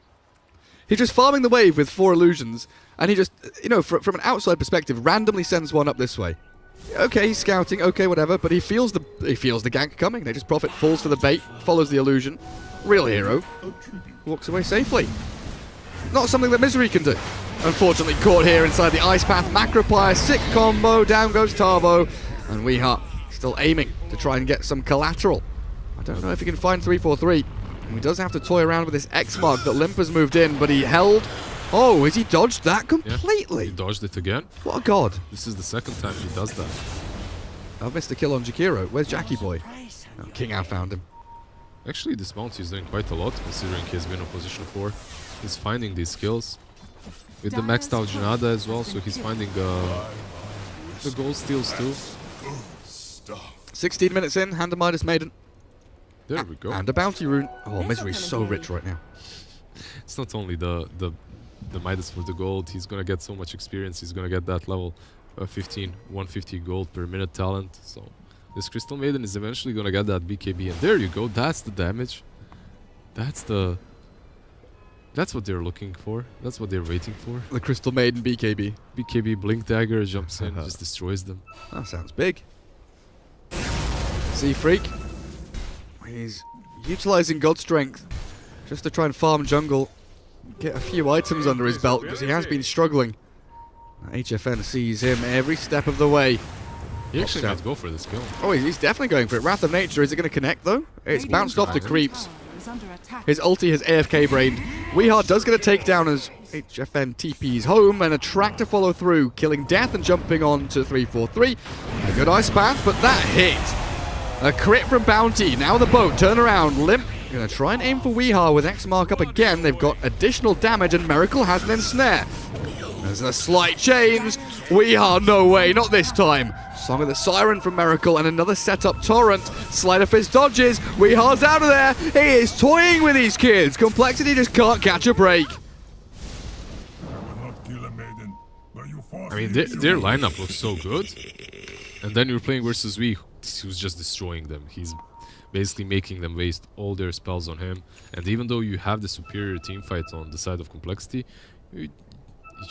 He's just farming the wave with 4 illusions, and he just, you know, from an outside perspective, randomly sends one up this way. Okay, he's scouting, okay, whatever, but he feels the gank coming. They just Prophet falls for the bait, follows the illusion. Real hero. Walks away safely. Not something that Misery can do. Unfortunately caught here inside the Ice Path. Macropire, sick combo, down goes Tarbo. And Weeha still aiming to try and get some collateral. I don't know if he can find 343. And he does have to toy around with this X mark that Limp has moved in, but he held... Oh, has he dodged that completely? Yeah, he dodged it again. What a god. This is the second time he does that. I've missed a kill on Jakiro. Where's Jackie Boy? Oh, King Out found him. Actually, this bounty is doing quite a lot, considering he's been on position 4. He's finding these kills. With the maxed out Janada as well, so he's finding the gold steals too. 16 minutes in, hand of Midas Maiden. There we go. And a bounty rune. Oh, Misery's so rich right now. It's not only the Midas for the gold, he's gonna get so much experience, he's gonna get that level 150 gold per minute talent. So this Crystal Maiden is eventually gonna get that BKB, and there you go, that's the damage. That's what they're looking for. That's what they're waiting for. The Crystal Maiden BKB. BKB Blink Dagger jumps in, just destroys them. That sounds big. Sea Freak. He's utilizing God Strength just to try and farm jungle. Get a few items under his belt because he has been struggling. HFN sees him every step of the way. He actually might go for this kill. Oh, he's definitely going for it. Wrath of Nature, is it going to connect though? It's bounced off the creeps. His ulti has AFK brained. Weeha does get a takedown as HFN TP's home, and a track to follow through, killing Death and jumping on to 343. A good Ice Path, but that hit. A crit from Bounty. Now the boat, turn around. Limp gonna try and aim for Weeha with X mark up again. They've got additional damage, and Miracle has an ensnare. There's a slight change. Weeha, no way, not this time. Song of the Siren from Miracle, and another setup Torrent. Sleight of Fist dodges. Weeha's out of there. He is toying with these kids. Complexity just can't catch a break. I mean, their lineup looks so good. And then you're playing versus Wee, who's just destroying them. He's basically making them waste all their spells on him. And even though you have the superior team fight on the side of Complexity,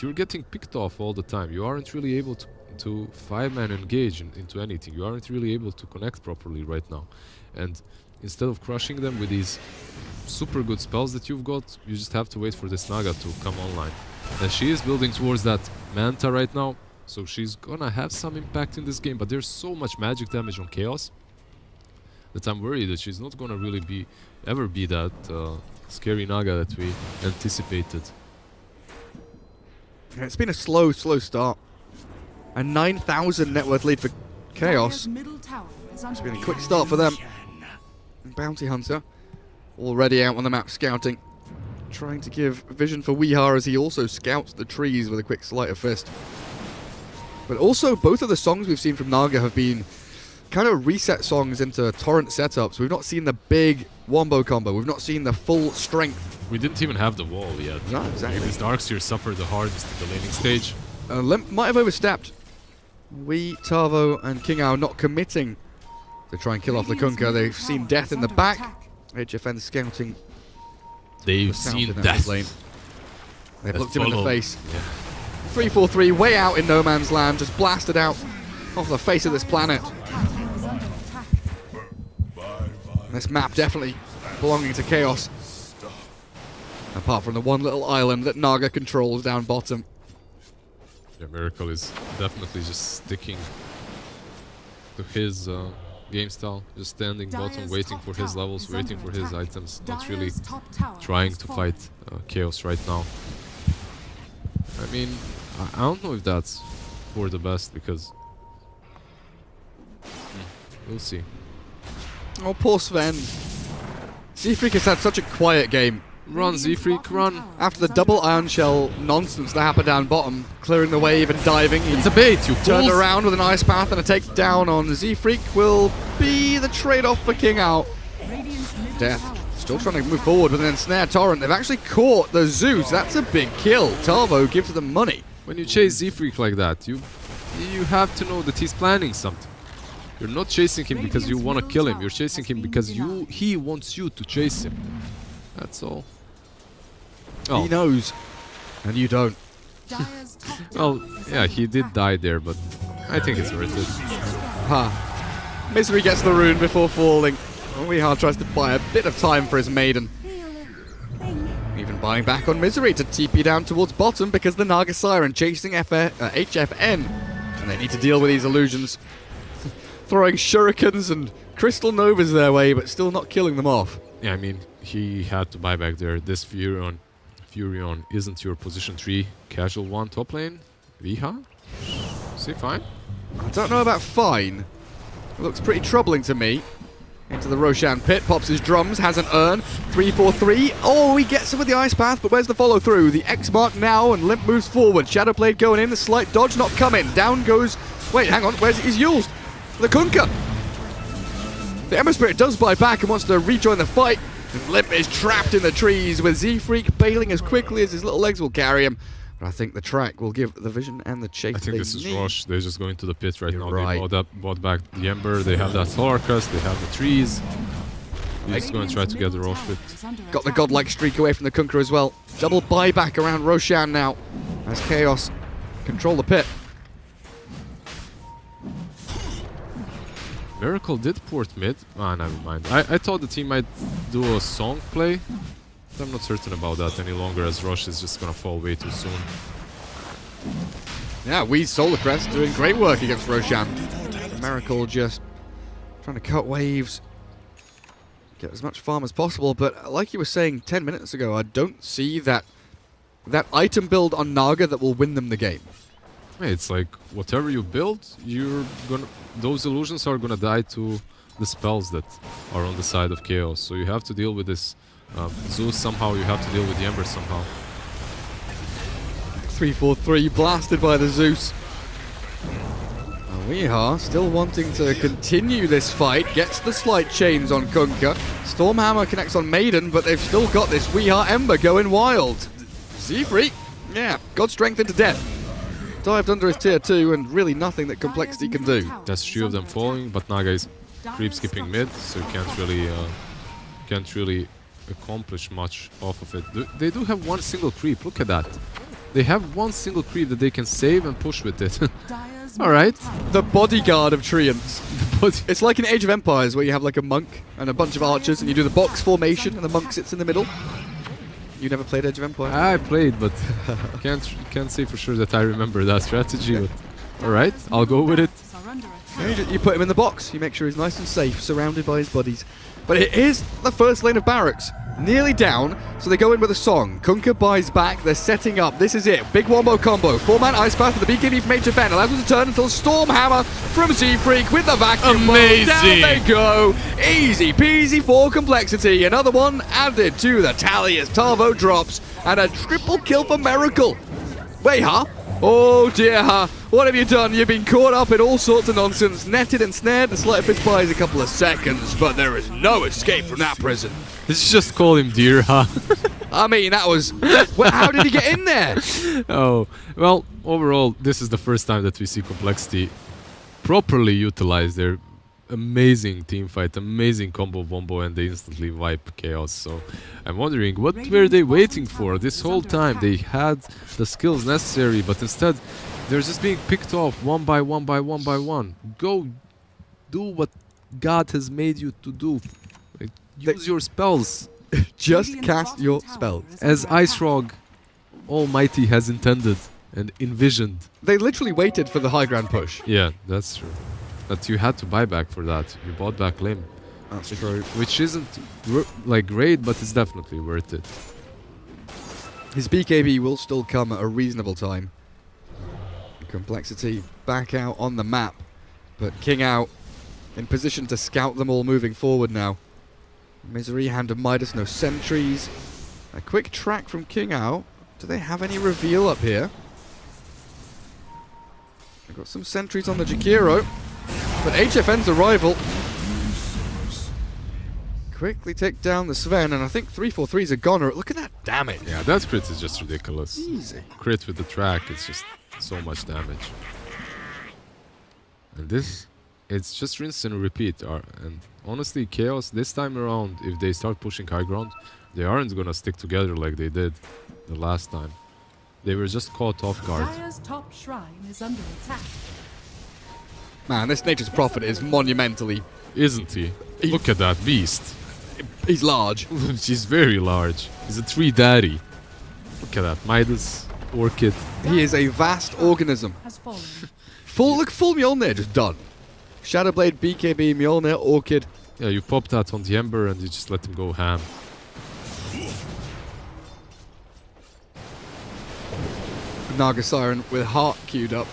you're getting picked off all the time. You aren't really able to 5-man engage into anything. You aren't really able to connect properly right now. And instead of crushing them with these super good spells that you've got, you just have to wait for this Naga to come online. And she is building towards that Manta right now, so she's gonna have some impact in this game, but there's so much magic damage on Chaos that I'm worried that she's not gonna really ever be that scary Naga that we anticipated. It's been a slow start. A 9,000 net worth lead for Chaos. It's been a quick start for them. Bounty Hunter already out on the map scouting. Trying to give vision for Weeha as he also scouts the trees with a quick Sleight of Fist. But also, both of the songs we've seen from Naga have been kind of reset songs into Torrent setups. We've not seen the big wombo combo. We've not seen the full strength. We didn't even have the wall yet. No, exactly. This Darkseer suffered the hardest in the laning stage. Limp might have overstepped. Wee, Tarvo, and King Ao not committing to try and kill off the Kunkka. They've seen Death in the back. HFN scouting. They've seen Death. They've looked him in the face. Yeah. 343 way out in no man's land, just blasted out off the face of this planet. This map definitely belonging to Chaos. Apart from the one little island that Naga controls down bottom. Yeah, Miracle is definitely just sticking to his game style. Just standing bottom, waiting for his levels, waiting for his items. Not really trying to fight Chaos right now. I mean, I don't know if that's for the best, because... we'll see. Oh, poor Sven. Z-Freak has had such a quiet game. Run, Z-Freak, run! After the double Iron Shell nonsense that happened down bottom, clearing the wave and diving, it's a bait, you turned fools. around with an Ice Path, and a takedown on Z-Freak will be the trade-off for King out. Death still trying to move forward with an Ensnare Torrent. They've actually caught the Zeus. That's a big kill. Tarvo gives them money. When you chase Z-Freak like that, you have to know that he's planning something. You're not chasing him because you want to kill him. You're chasing him because he wants you to chase him. That's all. Oh. He knows, and you don't. Well, yeah, he did die there, but I think it's worth it. Misery gets the rune before falling. Weehar tries to buy a bit of time for his maiden. Even buying back on Misery to TP down towards bottom because the Naga Siren chasing HFN. And they need to deal with these illusions. Throwing shurikens and crystal novas their way, but still not killing them off. Yeah, I mean, he had to buy back there. This Furion isn't your position 3 casual 1 top lane. Weehar? Is he fine? I don't know about fine. It looks pretty troubling to me. Into the Roshan pit, pops his drums, has an urn. 3-4-3. Oh, he gets it with the Ice Path, but where's the follow through? The X mark now, and Limp moves forward. Shadowblade going in, the slight dodge not coming. Down goes. Wait, hang on, where's his Yules? The Kunkka. The Ember Spirit does buy back and wants to rejoin the fight. And Limp is trapped in the trees with Z-Freak bailing as quickly as his little legs will carry him. But I think the track will give the vision and the chase. I think this is Rosh. They're just going to the pit right now. Right. They bought back the Ember. They have that Solar Crest. They have the trees. They're just going to try to get the Rosh pit. Got the godlike streak away from the Kunkka as well. Double buyback around Roshan now as Chaos control the pit. Miracle did port mid. Ah, never mind. I thought the team might do a song play. But I'm not certain about that any longer, as Rosh is just gonna fall way too soon. Yeah, Solar Crest doing great work against Roshan. Miracle just trying to cut waves. Get as much farm as possible, but like you were saying 10 minutes ago, I don't see that item build on Naga that will win them the game. It's like whatever you build, those illusions are gonna die to the spells that are on the side of Chaos. So you have to deal with this Zeus somehow. You have to deal with the Ember somehow. 3-4-3 blasted by the Zeus. Weehar still wanting to continue this fight. Gets the slight chains on Kunkka. Stormhammer connects on Maiden, but they've still got this Weehar Ember going wild. Z-Freak, yeah, got strength into death. Dived under his tier 2 and really nothing that Complexity can do. There's 3 of them falling, but Naga is creep skipping mid, so you can't really accomplish much off of it. They do have one single creep, look at that. They have one single creep that they can save and push with it. Alright. The bodyguard of Treants. It's like in Age of Empires where you have like a monk and a bunch of archers and you do the box formation and the monk sits in the middle. You never played Age of Empires? I played, but can't say for sure that I remember that strategy. But alright, I'll go with it. You put him in the box, you make sure he's nice and safe, surrounded by his buddies. But it is the first lane of barracks. Nearly down, so they go in with a song. Kunkka buys back, they're setting up. This is it. Big wombo combo. 4-man Ice Path with the BKB from HFN. Allows them to turn until Stormhammer from Z-Freak with the vacuum. Amazing! Down they go. Easy peasy for Complexity. Another one added to the tally as Tarvo drops. And a triple kill for Miracle. Wait, huh? Oh dear, huh? What have you done? You've been caught up in all sorts of nonsense. Netted and snared. The sleight of fist buys a couple of seconds, but there is no escape from that prison. Let's just call him dear, huh? I mean, that was... Well, how did he get in there? Oh, well, overall, this is the first time that we see Complexity properly utilize their amazing team fight, amazing combo wombo, and they instantly wipe Chaos. So I'm wondering, what were they waiting for? This whole time they had the skills necessary, but instead they're just being picked off one by one by one by one. Go do what God has made you to do. Use your spells. Just cast your spells. As Ice Rog Almighty has intended and envisioned. They literally waited for the high ground push. Yeah, that's true. But you had to buy back for that. You bought back Limb. That's true. Which isn't like great, but it's definitely worth it. His BKB will still come at a reasonable time. Complexity back out on the map. But King out in position to scout them all moving forward now. Misery, Hand of Midas, no sentries. A quick track from King out. Do they have any reveal up here? They've got some sentries on the Jakiro. But HFN's arrival quickly take down the Sven, and I think 343's a goner. Look at that damage. Yeah, that crit is just ridiculous. Easy. Crit with the track, it's just so much damage. And this, it's just rinse and repeat. And honestly, Chaos, this time around, if they start pushing high ground, they aren't gonna stick together like they did the last time. They were just caught off guard. Dire's top shrine is under attack. Man, this Nature's Prophet is monumentally... Isn't he? Look at that beast. He's large. He's very large. He's a tree daddy. Look at that. Midas, Orchid. He is a vast organism. Full Mjolnir just done. Shadowblade, BKB, Mjolnir, Orchid. Yeah, you pop that on the Ember and you just let him go ham. Naga Siren with Heart queued up.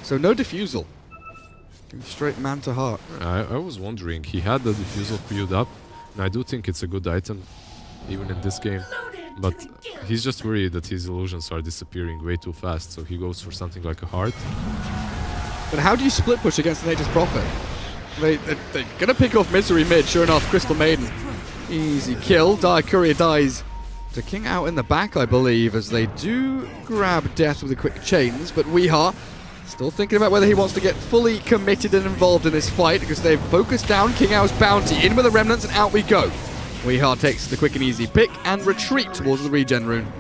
So no diffusal. Straight man to heart. I was wondering, he had the diffusal queued up, and I do think it's a good item, even in this game. But he's just worried that his illusions are disappearing way too fast, so he goes for something like a heart. But how do you split push against the Nature's Prophet? They're gonna pick off Misery mid, sure enough, Crystal Maiden. Easy kill. Dire Courier dies to King out in the back, I believe, as they do grab Death with the quick chains, but Weeha still thinking about whether he wants to get fully committed and involved in this fight, because they've focused down King Ao's bounty. In with the remnants and out we go. Weeha takes the quick and easy pick and retreat towards the regen rune.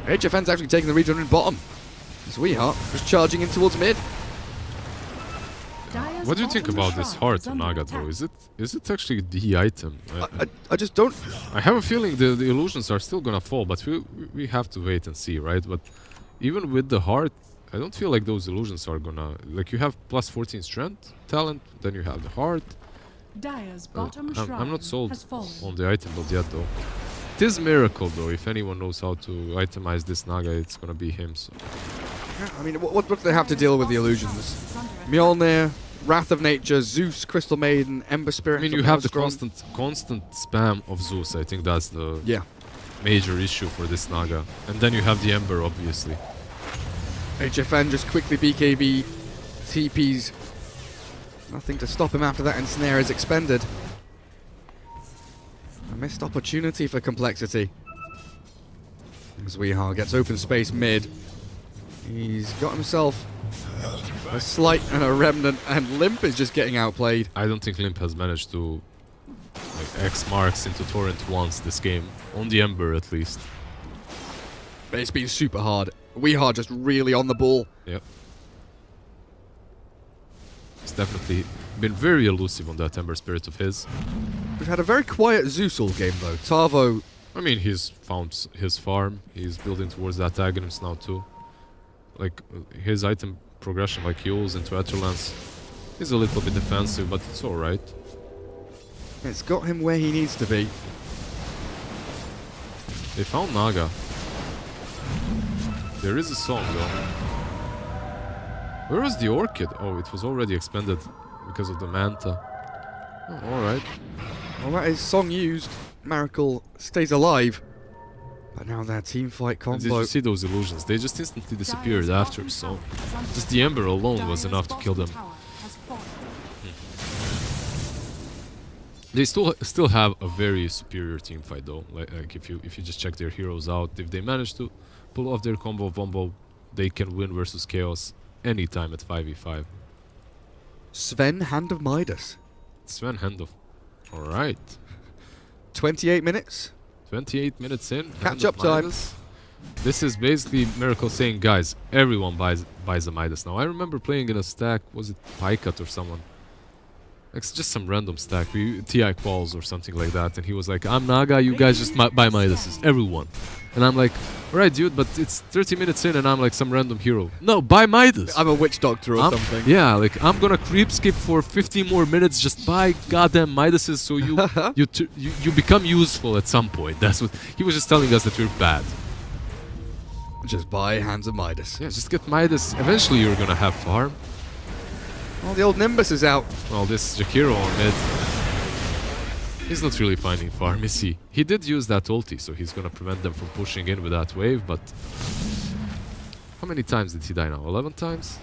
HFN's actually taking the regen rune bottom. As Weeha just charging in towards mid. What do you think about this heart on Naga though? Is it actually the item? I just don't... I have a feeling the illusions are still gonna fall, but we have to wait and see, right? But even with the heart, I don't feel like those illusions are gonna... Like, you have plus 14 strength, talent, then you have the heart. I'm not sold on the item build yet, though. It is Miracle, though. If anyone knows how to itemize this Naga, it's gonna be him, so... Yeah, I mean, what do they have to deal with the illusions? Mjolnir, Wrath of Nature, Zeus, Crystal Maiden, Ember Spirit... I mean, you have the constant spam of Zeus. I think that's the major issue for this Naga. And then you have the Ember, obviously. HFN just quickly BKB, TPs. Nothing to stop him after that ensnare is expended. A missed opportunity for Complexity. As Weeha gets open space mid. He's got himself a slight and a remnant, and Limp is just getting outplayed. I don't think Limp has managed to X marks into Torrent once this game. On the Ember, at least. But it's been super hard. Weeha just really on the ball. Yep. He's definitely been very elusive on that Ember Spirit of his. We've had a very quiet Zeus all game though. Tavo... I mean, he's found his farm. He's building towards that Aghanim's now too. Like, his item progression, like heals into Etherlance, is a little bit defensive, but it's alright. It's got him where he needs to be. They found Naga. There is a song though. Where was the Orchid? Oh, it was already expended because of the Manta. Oh, alright. Well, that is song used. Miracle stays alive. But now that team fight combo... Did you see those illusions? They just instantly disappeared after, so... Just the Ember alone was enough to kill them. They still have a very superior team fight though. Like if you just check their heroes out, if they manage to pull off their combo bombo, they can win versus Chaos anytime at 5v5. Sven, Hand of Midas. Sven, Hand of... Alright. 28 minutes. 28 minutes in. Catch up time. This is basically Miracle saying, guys, everyone buys a Midas now. I remember playing in a stack, was it Pycat or someone? It's just some random stack, TI quals or something like that, and he was like, I'm Naga, you guys just buy Midases, everyone. And I'm like, alright dude, but it's 30 minutes in and I'm like some random hero. No, buy Midas! I'm a witch doctor or something. Yeah, like I'm gonna creep skip for 15 more minutes, just buy goddamn Midases so you become useful at some point. That's what he was just telling us, that we're bad. Just buy Hands of Midas. Yeah, just get Midas. Eventually you're gonna have farm. Well, the old Nimbus is out. Well, this Jakiro on mid, he's not really finding farm, is he? He did use that ulti, so he's gonna prevent them from pushing in with that wave, but... How many times did he die now? 11 times?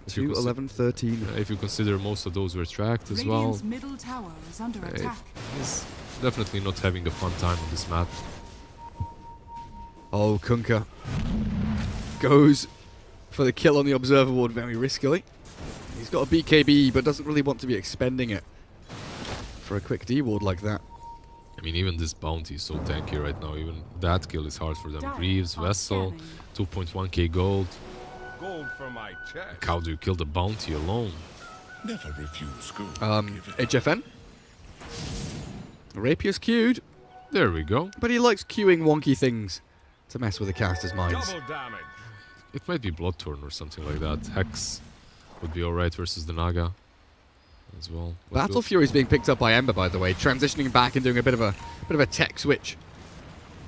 2, 11, 13. If you consider most of those were tracked as well. Middle tower is under attack. He's definitely not having a fun time on this map. Oh, Kunkka goes for the kill on the Observer Ward very riskily. He's got a BKB, but doesn't really want to be expending it for a quick D ward like that. I mean, even this bounty is so tanky right now. Even that kill is hard for them. Greaves, Vessel, 2.1k gold. Gold for my chest. Like, how do you kill the bounty alone? Never refuse gold. HFN. Rapier's queued. There we go. But he likes queuing wonky things to mess with the caster's minds. Double damage. It might be Bloodthorn or something like that. Hex would be alright versus the Naga as well. Battle Fury is being picked up by Ember, by the way, transitioning back and doing a bit of a tech switch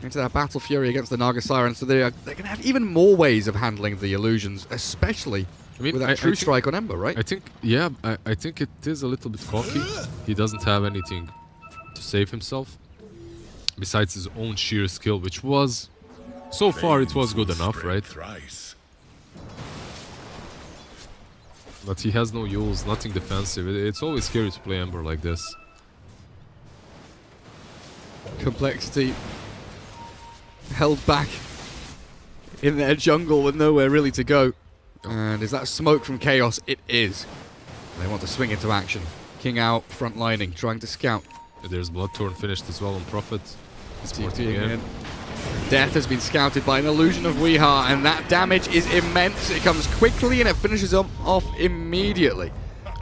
into that Battle Fury against the Naga Siren. So they're going to have even more ways of handling the illusions, especially with that True Strike on Ember, right? I think, yeah, I think it is a little bit cocky. He doesn't have anything to save himself besides his own sheer skill, which was, so far it was good enough, right? But he has no use, nothing defensive. It's always scary to play Ember like this. Complexity held back in their jungle with nowhere really to go. And is that smoke from Chaos? It is. They want to swing into action. King out, front lining, trying to scout. There's Bloodthorn finished as well on Prophet. He's porting in. Death has been scouted by an illusion of Weeha, and that damage is immense. It comes quickly and it finishes him off immediately.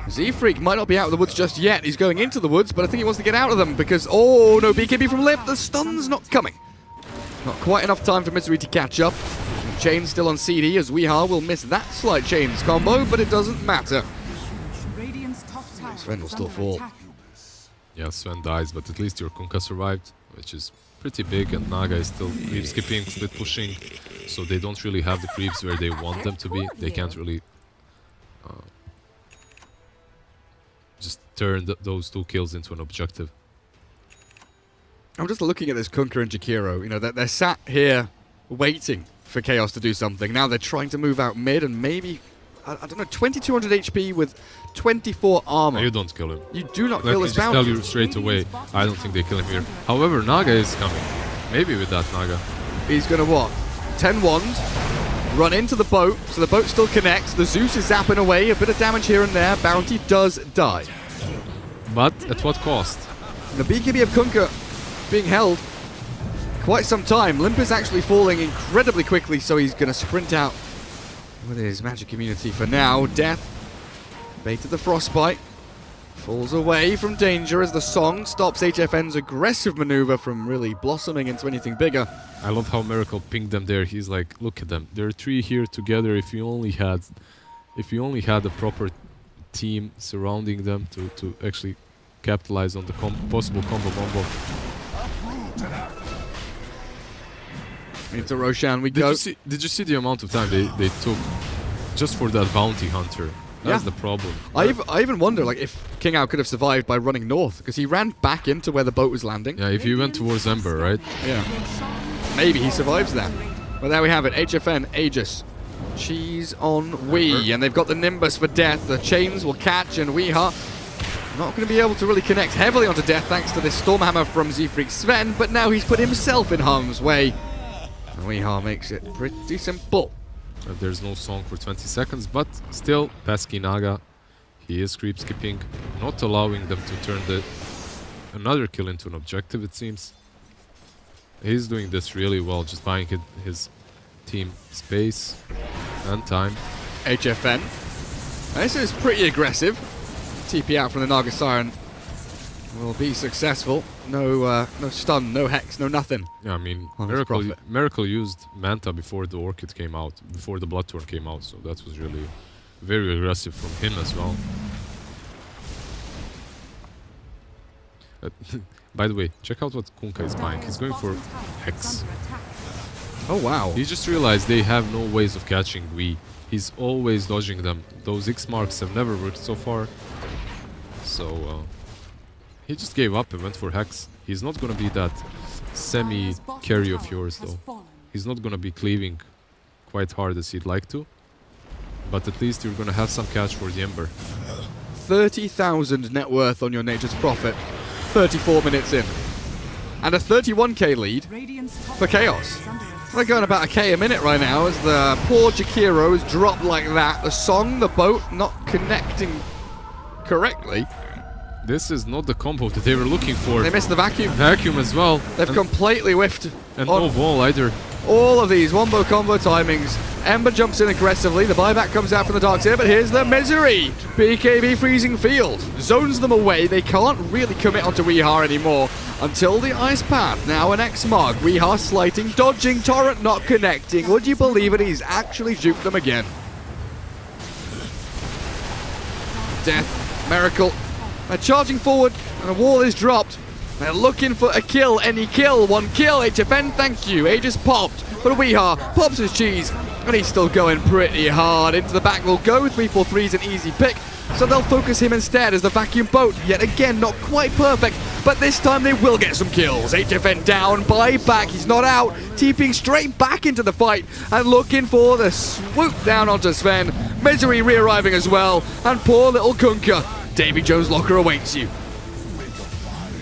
Z-Freak might not be out of the woods just yet. He's going into the woods, but I think he wants to get out of them because, oh, no BKB from Lip. The stun's not coming. Not quite enough time for Misery to catch up. Chain still on CD as Weeha will miss that slight Chains combo, but it doesn't matter. Sven will still fall. Yeah, Sven dies, but at least your Kunkka survived, which is pretty big, and Naga is still creep skipping, split pushing, so they don't really have the creeps where they want them to be. They can't really just turn those two kills into an objective. I'm just looking at this Kunkka and Jakiro. You know, they're sat here waiting for Chaos to do something. Now they're trying to move out mid and maybe, I don't know, 2200 HP with 24 armor. No, you don't kill him. You do not Let kill me this just bounty. tell you straight away, I don't think they kill him here. However, Naga is coming. Maybe with that Naga. He's going to what? 10 wand, run into the boat, so the boat still connects. The Zeus is zapping away, a bit of damage here and there. Bounty does die. But at what cost? The BKB of Kunkka being held quite some time. Limp is actually falling incredibly quickly, so he's going to sprint out with his magic immunity for now. Death baited the frostbite, falls away from danger as the song stops HFN's aggressive maneuver from really blossoming into anything bigger. I love how Miracle pinged them there. He's like, look at them. There are three here together. If you only had a proper team surrounding them to actually capitalize on the possible combo. Into Roshan we go. Did you see the amount of time they took just for that bounty hunter? That's the problem. I even wonder like if King Ao could have survived by running north, because he ran back into where the boat was landing. Yeah, if he went towards Ember, right? Yeah. Maybe he survives that. But there we have it. HFN, Aegis. Cheese on Wii. And they've got the Nimbus for Death. The chains will catch, and Weeha not going to be able to really connect heavily onto Death thanks to this Stormhammer from Z-Freak Sven, but now he's put himself in harm's way. And Weeha makes it pretty simple. There's no song for 20 seconds, but still, pesky Naga. He is creep skipping, not allowing them to turn another kill into an objective, it seems. He's doing this really well, just buying his team space and time. HFN. This is pretty aggressive. TP out from the Naga Siren will be successful. No stun, no hex, no nothing. Yeah, I mean, On his Prophet. Miracle used Manta before the Orchid came out, before the Bloodthorn came out, so that was really very aggressive from him as well. By the way, check out what Kunkka is buying. He's going for Hex. Oh wow. He just realized they have no ways of catching Wii. He's always dodging them. Those X marks have never worked so far. So he just gave up and went for Hex. He's not gonna be that semi-carry of yours though. He's not gonna be cleaving quite hard as he'd like to. But at least you're gonna have some catch for the Ember. 30,000 net worth on your Nature's Prophet, 34 minutes in. And a 31k lead for Chaos. They're going about a K a minute right now as the poor Jakiro is dropped like that. The song, the boat, not connecting correctly. This is not the combo that they were looking for. They missed the vacuum. Vacuum as well. They've completely whiffed. And no wall either. All of these wombo combo timings. Ember jumps in aggressively. The buyback comes out from the Darkseer, but here's the misery. BKB freezing field. Zones them away. They can't really commit onto Weehar anymore until the Ice Path. Now an X-Mark. Weehar slighting, dodging, Torrent not connecting. Would you believe it? He's actually juked them again. Death. Miracle. They're charging forward, and the wall is dropped. They're looking for a kill, any kill, one kill, HFN, thank you. Aegis popped, but Weehar pops his cheese, and he's still going pretty hard. Into the back will go, 3-4-3 is an easy pick, so they'll focus him instead as the vacuum boat, yet again, not quite perfect, but this time they will get some kills. HFN down, buyback, he's not out, TPing straight back into the fight, and looking for the swoop down onto Sven. Misery re-arriving as well, and poor little Kunkka. Davy Jones' locker awaits you.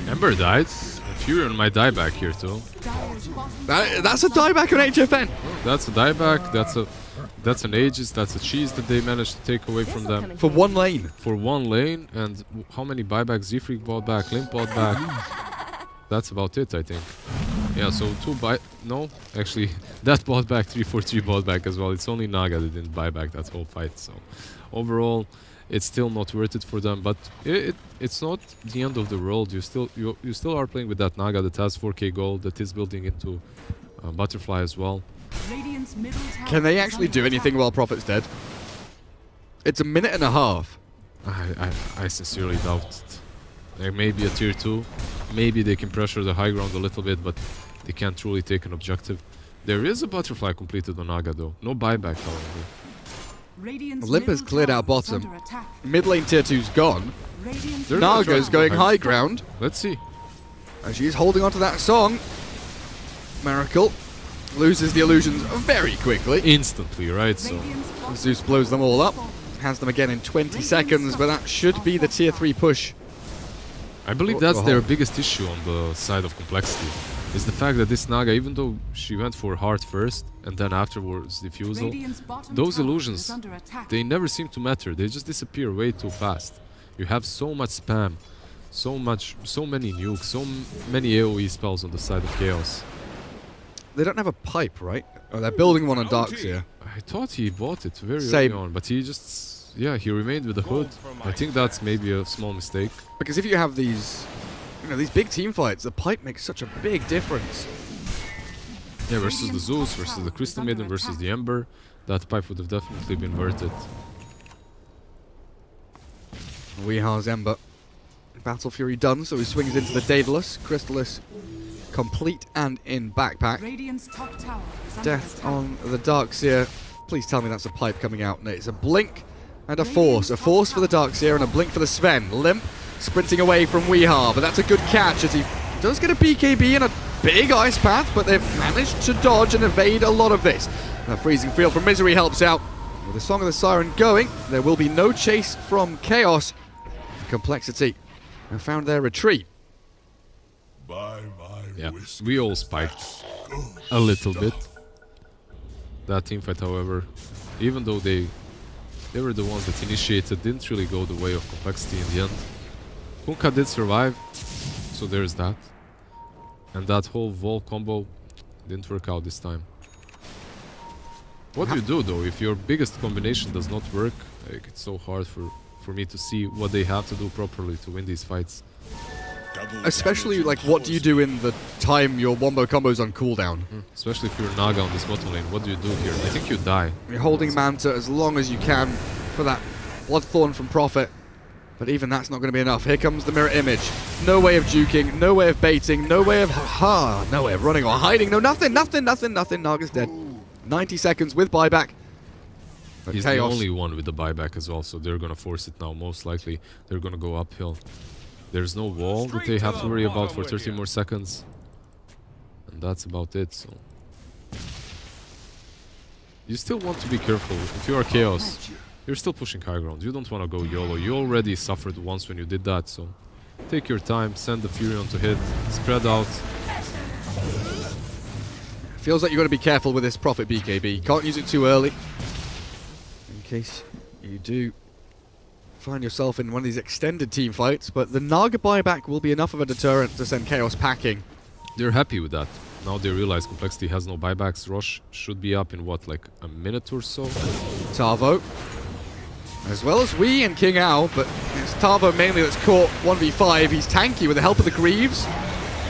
Ember died. Furion might die back here too. That's a dieback on HFN. That's a dieback. That's an Aegis. That's a cheese that they managed to take away from them. For one lane. For one lane. And how many buybacks? Z-Freak bought back. Limp bought back. That's about it, I think. Yeah, so no, actually, that bought back. 3-4-3 bought back as well. It's only Naga that didn't buy back that whole fight. So overall, it's still not worth it for them, but it's not the end of the world. You still are playing with that Naga that has 4k gold, that is building into Butterfly as well. Can they actually do anything while Prophet's dead? It's a minute and a half. I sincerely doubt it. There may be a tier 2. Maybe they can pressure the high ground a little bit, but they can't truly take an objective. There is a Butterfly completed on Naga though. No buyback, however. Limp has cleared out bottom. Mid lane tier 2's gone. Naga's going high ground. Let's see. And she's holding onto that song. Miracle loses the illusions very quickly. Instantly, right? So Zeus blows them all up. Has them again in 20 seconds, but that should be the tier 3 push. I believe that's their biggest issue on the side of complexity. Is the fact that this Naga, even though she went for heart first and then afterwards diffusal, those illusions, they never seem to matter. They just disappear way too fast. You have so much spam, so many nukes, so many AoE spells on the side of Chaos. They don't have a pipe, right? Oh, they're building one on Darkseer. I thought he bought it very early on, but he just, yeah, he remained with the hood. I think that's maybe a small mistake. Because if you have these, these big team fights, the pipe makes such a big difference. Yeah, versus the Zeus, versus the Crystal Maiden, versus the Ember, that pipe would have definitely been worth it. Weehar's Ember. Battle Fury done, so he swings into the Daedalus. Crystallis complete and in backpack. Death on the Darkseer. Please tell me that's a pipe coming out. No, it's a blink and a force. A force for the Darkseer and a blink for the Sven. Limp sprinting away from Weehar, but that's a good catch as he does get a BKB and a big ice path, but they've managed to dodge and evade a lot of this. The freezing field from Misery helps out. With the Song of the Siren going, there will be no chase from Chaos. Complexity have found their retreat. Yeah, we all spiked a little bit. That teamfight, however, even though they were the ones that initiated, didn't really go the way of complexity in the end. Kunkka did survive, so there's that. And that whole wall combo didn't work out this time. What do you do though if your biggest combination does not work? Like, it's so hard for for me to see what they have to do properly to win these fights. Especially, like, what do you do in the time your wombo combo's on cooldown? Especially if you're Naga on this bottom lane, what do you do here? I think you die. You're holding Manta as long as you can for that Bloodthorn from Prophet. But even that's not going to be enough. Here comes the mirror image. No way of juking, no way of baiting, no way of no way of running or hiding. No, nothing. Naga's dead. 90 seconds with buyback. But He's Chaos. the only one with the buyback as well, so they're going to force it now. Most likely, they're going to go uphill. There's no wall that they have to worry about for 30 more seconds. And that's about it, so... You still want to be careful. If you are Chaos, you're still pushing high ground. You don't want to go YOLO. You already suffered once when you did that, so... Take your time, send the Furion to hit, spread out. Feels like you've got to be careful with this Prophet BKB. Can't use it too early. In case you do find yourself in one of these extended team fights, but the Naga buyback will be enough of a deterrent to send Chaos packing. They're happy with that. Now they realize Complexity has no buybacks. Rosh should be up in what, like a minute or so? Tavo, as well as we and King Ao, but it's Tavo mainly that's caught 1v5. He's tanky with the help of the Greaves.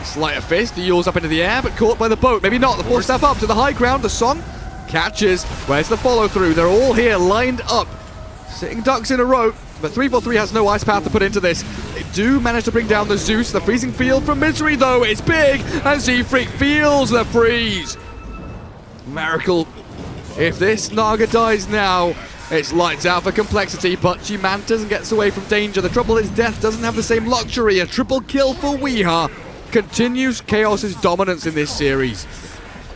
Sleight of fist, he yawls up into the air, but caught by the boat. Maybe not. The force step up to the high ground. The Song catches. Where's the follow through? They're all here lined up, sitting ducks in a row. But 343 has no ice path to put into this. They do manage to bring down the Zeus. The freezing field from Misery, though, it's big, and Z-Freak feels the freeze. Miracle. If this Naga dies now, it's lights out for Complexity, but she manters and gets away from danger. The trouble is Death doesn't have the same luxury. A triple kill for Weeha continues Chaos's dominance in this series.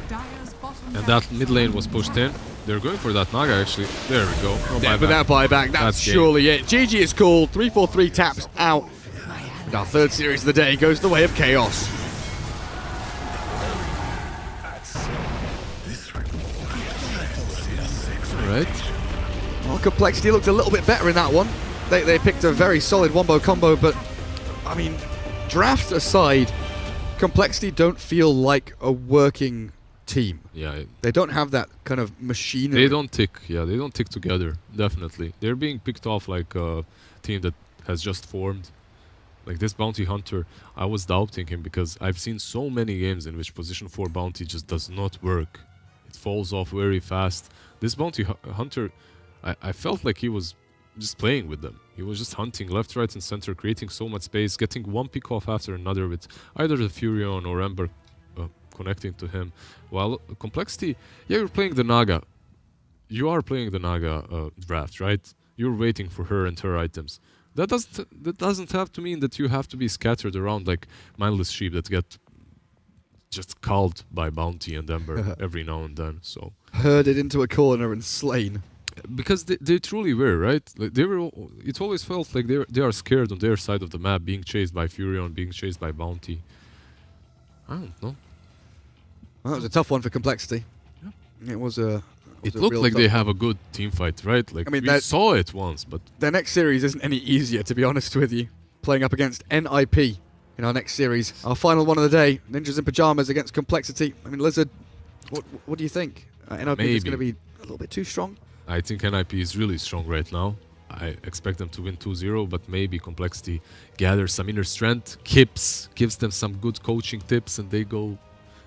And that mid lane was pushed in. They're going for that Naga, actually. There we go. No yeah, but that buyback, that's surely it. GG is called. 343 taps out. And our third series of the day goes the way of Chaos. Right. Well, Complexity looked a little bit better in that one. They picked a very solid wombo combo, but, I mean, draft aside, Complexity don't feel like a working team. Yeah, they don't have that kind of machinery. They don't tick. Yeah, they don't tick together. Definitely, they're being picked off like a team that has just formed. Like this Bounty Hunter, I was doubting him because I've seen so many games in which position 4 Bounty just does not work. It falls off very fast. This Bounty Hunter, I felt like he was just playing with them. He was just hunting left, right, and center, creating so much space, getting one pick off after another with either the Furion or Ember connecting to him. While Complexity, yeah, you're playing the Naga. You are playing the Naga draft, right? You're waiting for her and her items. That doesn't have to mean that you have to be scattered around like mindless sheep that get just culled by Bounty and Ember every now and then. So herded into a corner and slain. Because they truly were, right? Like they were. It always felt like they are scared on their side of the map, being chased by Furion, being chased by Bounty. I don't know. Well, that was a tough one for Complexity. Yeah. It was a. It looked like they have a good team fight, right? Like, I mean, we saw it once, but their next series isn't any easier, to be honest with you. Playing up against NIP in our next series, our final one of the day. Ninjas in Pajamas against Complexity. I mean, Lizard, what do you think? NIP is going to be a little bit too strong. I think NIP is really strong right now. I expect them to win 2-0, but maybe Complexity gathers some inner strength. Kips gives them some good coaching tips, and they go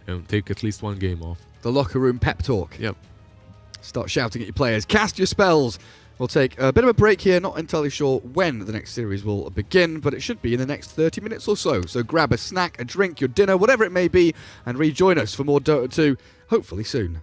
and take at least one game off. The locker room pep talk. Yep. Start shouting at your players. Cast your spells. We'll take a bit of a break here. Not entirely sure when the next series will begin, but it should be in the next 30 minutes or so. So grab a snack, a drink, your dinner, whatever it may be, and rejoin us for more Dota 2, hopefully soon.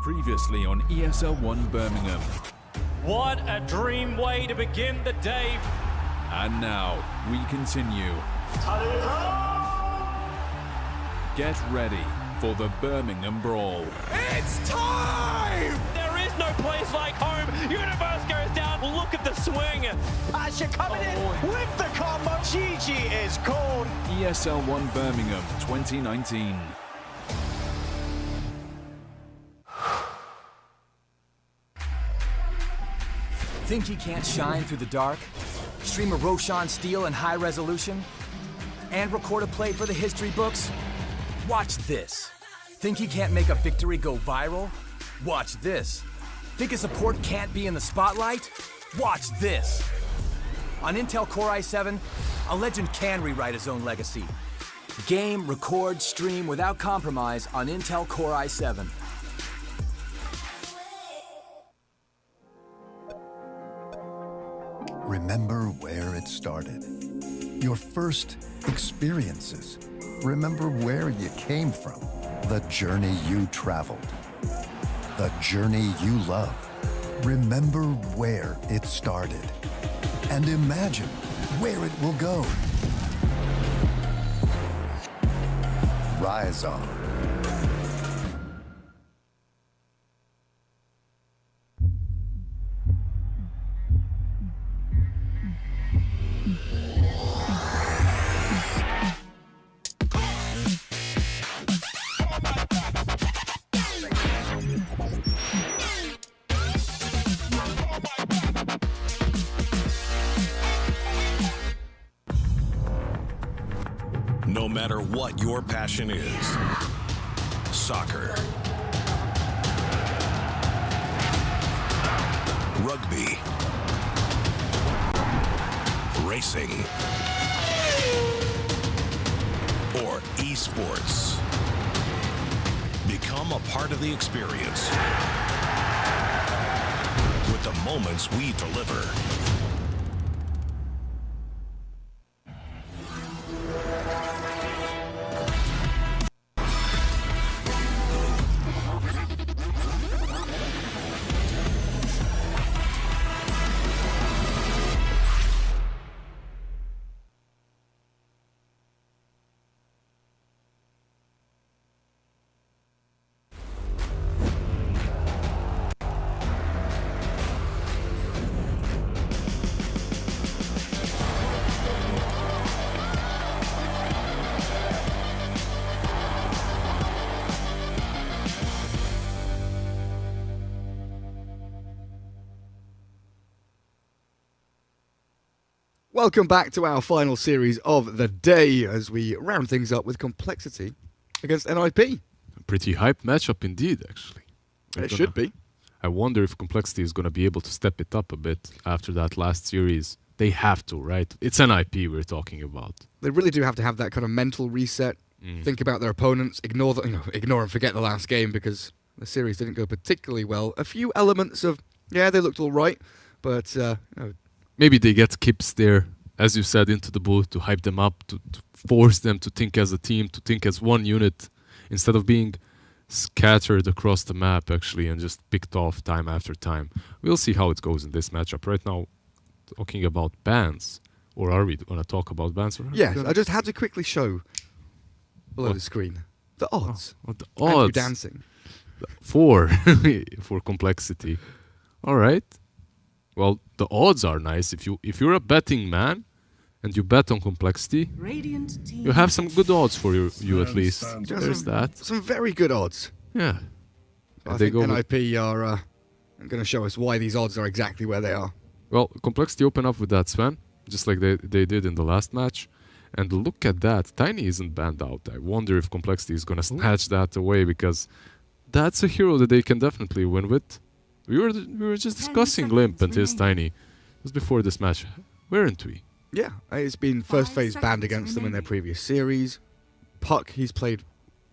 Previously on ESL 1 Birmingham. What a dream way to begin the day. And now, we continue. Get ready for the Birmingham Brawl. It's time! There is no place like home. Universe goes down. Look at the swing. Asher coming in with the combo. GG is called. ESL 1 Birmingham 2019. Think he can't shine through the dark? Stream a Roshan steal in high resolution? And record a play for the history books? Watch this. Think he can't make a victory go viral? Watch this. Think a support can't be in the spotlight? Watch this. On Intel Core i7, a legend can rewrite his own legacy. Game, record, stream without compromise on Intel Core i7. Remember where it started. Your first experiences. Remember where you came from. The journey you traveled. The journey you love. Remember where it started. And imagine where it will go. Rise on. No matter what your passion is, soccer, rugby, racing, or esports, become a part of the experience with the moments we deliver. Welcome back to our final series of the day as we round things up with Complexity against NIP. A pretty hype matchup indeed, actually. It should be. I wonder if Complexity is going to be able to step it up a bit after that last series. They have to, right? It's NIP we're talking about. They really do have to have that kind of mental reset, think about their opponents, ignore and forget the last game because the series didn't go particularly well. A few elements of, yeah, they looked all right, but maybe they get Kips there, as you said, into the booth to hype them up, to force them to think as a team, to think as one unit, instead of being scattered across the map, actually, and just picked off time after time. We'll see how it goes in this matchup. Right now, talking about bans, or are we going to talk about bans? Yes, I just had to quickly show below the screen the odds. The odds. And you dancing. For Complexity. All right. Well, the odds are nice. If you're a betting man and you bet on Complexity, you have some good odds for you at least. There's that. Some very good odds. Yeah. I think NIP are going to show us why these odds are exactly where they are. Well, Complexity open up with that Sven, just like they did in the last match. And look at that. Tiny isn't banned out. I wonder if Complexity is going to snatch that away because that's a hero that they can definitely win with. We were just discussing Limp and his Tiny just before this match, weren't we? Yeah, it's been first phase banned against them in their previous series. Puck, he's played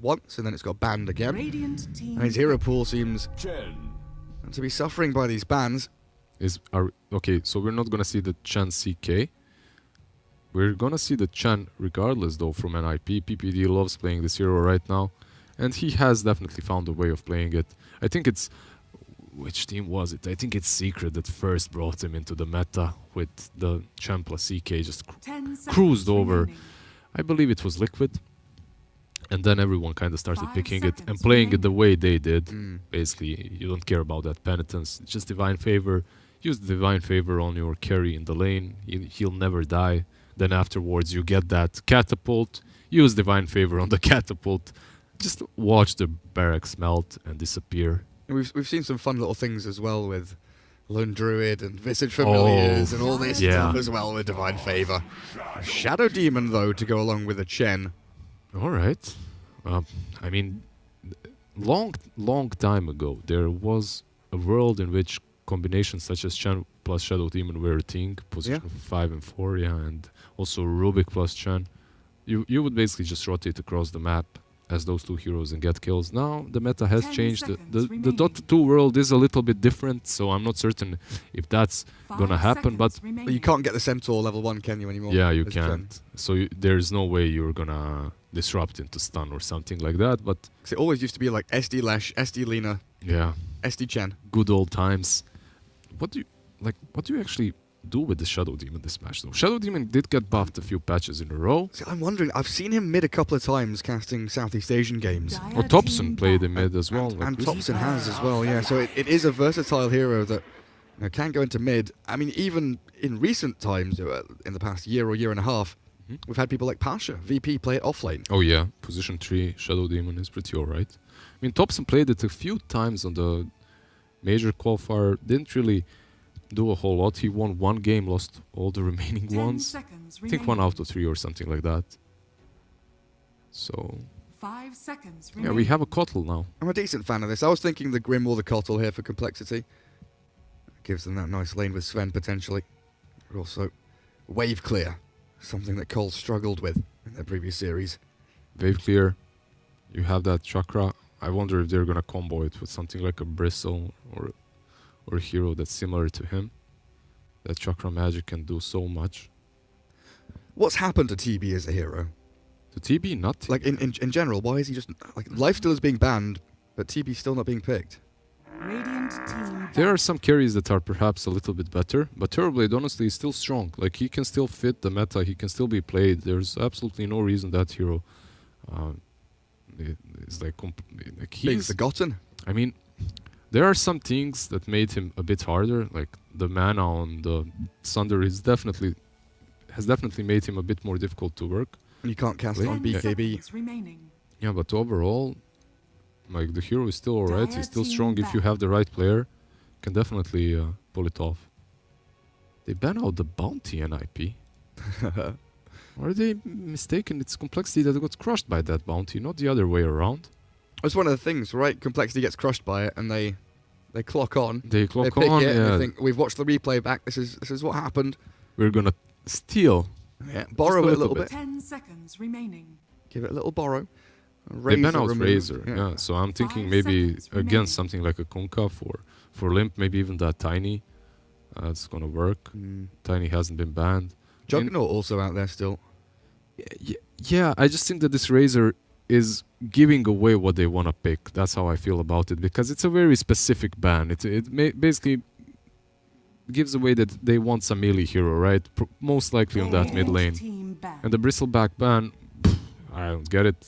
once and then it's got banned again. And his hero pool seems to be suffering by these bans. Okay, so we're not gonna see the Chan CK. We're gonna see the Chan regardless though from NIP. PPD loves playing this hero right now. And he has definitely found a way of playing it. I think it's... Which team was it? I think it's Secret that first brought him into the meta with the Champ plus CK just cruised over. Remaining. I believe it was Liquid. And then everyone kind of started picking it and playing it the way they did. Basically, you don't care about that penitence. Just Divine Favor. Use Divine Favor on your carry in the lane. He'll never die. Then afterwards, you get that Catapult. Use Divine Favor on the Catapult. Just watch the barracks melt and disappear. We've seen some fun little things as well with Lone Druid and Visage Familiars and all this stuff as well with Divine Favor. Shadow Demon, though, to go along with a Chen. All right. I mean, long time ago, there was a world in which combinations such as Chen plus Shadow Demon were a thing, position 5 and 4, and also Rubik plus Chen. You would basically just rotate across the map as those two heroes and get kills. Now the meta has changed. The Dota 2 world is a little bit different, so I'm not certain if that's gonna happen. But you can't get the Centaur level 1, can you, anymore? Yeah, you can't. So there's no way you're gonna disrupt into stun or something like that. But it always used to be like SD Lash, SD Lina, SD Chen. Good old times. What do you actually do with the Shadow Demon this match, though? Shadow Demon did get buffed a few patches in a row. See, I'm wondering, I've seen him mid a couple of times casting Southeast Asian games. Or Thompson played in mid as well. And Thompson has as well, yeah. So it is a versatile hero that can go into mid. I mean, even in recent times, in the past year or year and a half, we've had people like Pasha, VP, play it off lane. Oh yeah, position 3 Shadow Demon is pretty alright. I mean, Thompson played it a few times on the major qualifier, didn't really do a whole lot. He won one game, lost all the remaining ones. I think 1 out of 3 or something like that. So 5 seconds yeah, we have a Kotl now. I'm a decent fan of this. I was thinking the Grim or the Kotl here for complexity. Gives them that nice lane with Sven potentially. But also wave clear, something that Cole struggled with in their previous series. Wave clear, you have that chakra. I wonder if they're gonna combo it with something like a Bristle or a hero that's similar to him. That chakra magic can do so much. What's happened to TB as a hero? To TB, not like in general. Why is he just like Lifesteal is being banned, but TB's still not being picked? There are some carries that are perhaps a little bit better, but Terrorblade honestly is still strong. Like, he can still fit the meta, he can still be played. There's absolutely no reason that hero is like being forgotten. I mean, there are some things that made him a bit harder, like the mana on the Sunder has definitely made him a bit more difficult to work. You can't cast it on BKB. Yeah, but overall, like, the hero is still alright. He's still strong if you have the right player. Can definitely pull it off. They ban out the bounty NIP. Or are they mistaken? It's complexity that got crushed by that bounty, not the other way around. That's one of the things, right? Complexity gets crushed by it, and they clock on. They pick on. Yeah. And they think, we've watched the replay back. This is what happened. We're gonna steal. Yeah, borrow it a little bit. 10 seconds remaining. Give it a little borrow. They ban out Razor. Yeah. So I'm thinking maybe against something like a Kunkka for Limp, maybe even that Tiny. It's gonna work. Tiny hasn't been banned. Juggernaut also out there still. Yeah, I just think that this Razor is giving away what they want to pick. That's how I feel about it, because it's a very specific ban. It basically gives away that they want some melee hero, right? Most likely on that mid lane. And the Bristleback ban, I don't get it.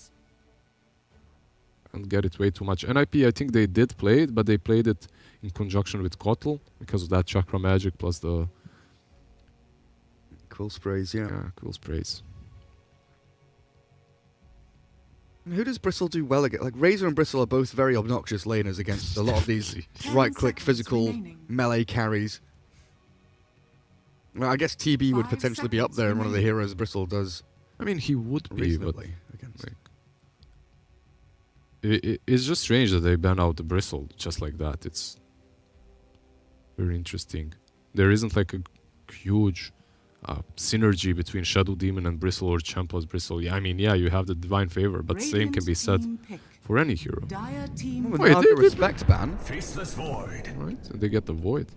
I don't get it way too much. NIP, I think they did play it, but they played it in conjunction with Kotl because of that chakra magic plus the cool sprays, yeah. Yeah, cool sprays. And who does Bristle do well against? Like, Razor and Bristle are both very obnoxious laners against a lot of these right-click physical melee carries. Well, I guess TB would potentially be up there in one of the heroes Bristle does. I mean, he would be, but against. Like, it's just strange that they ban out the Bristle just like that. It's very interesting. There isn't like a huge synergy between Shadow Demon and Bristle or Champ plus Bristle. Yeah, I mean, yeah, you have the Divine Favor, but same can be said for any hero. Wait, they respect ban. Faceless Void. Right, and they get the Void.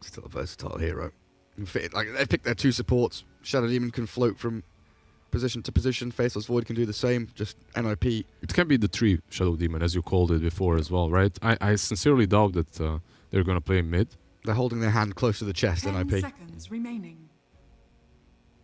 Still a versatile hero. Like, they pick their two supports. Shadow Demon can float from position to position. Faceless Void can do the same, just NIP. It can be the 3 Shadow Demon, as you called it before as well, right? I sincerely doubt that they're going to play mid. They're holding their hand close to the chest, 10 NIP. seconds remaining.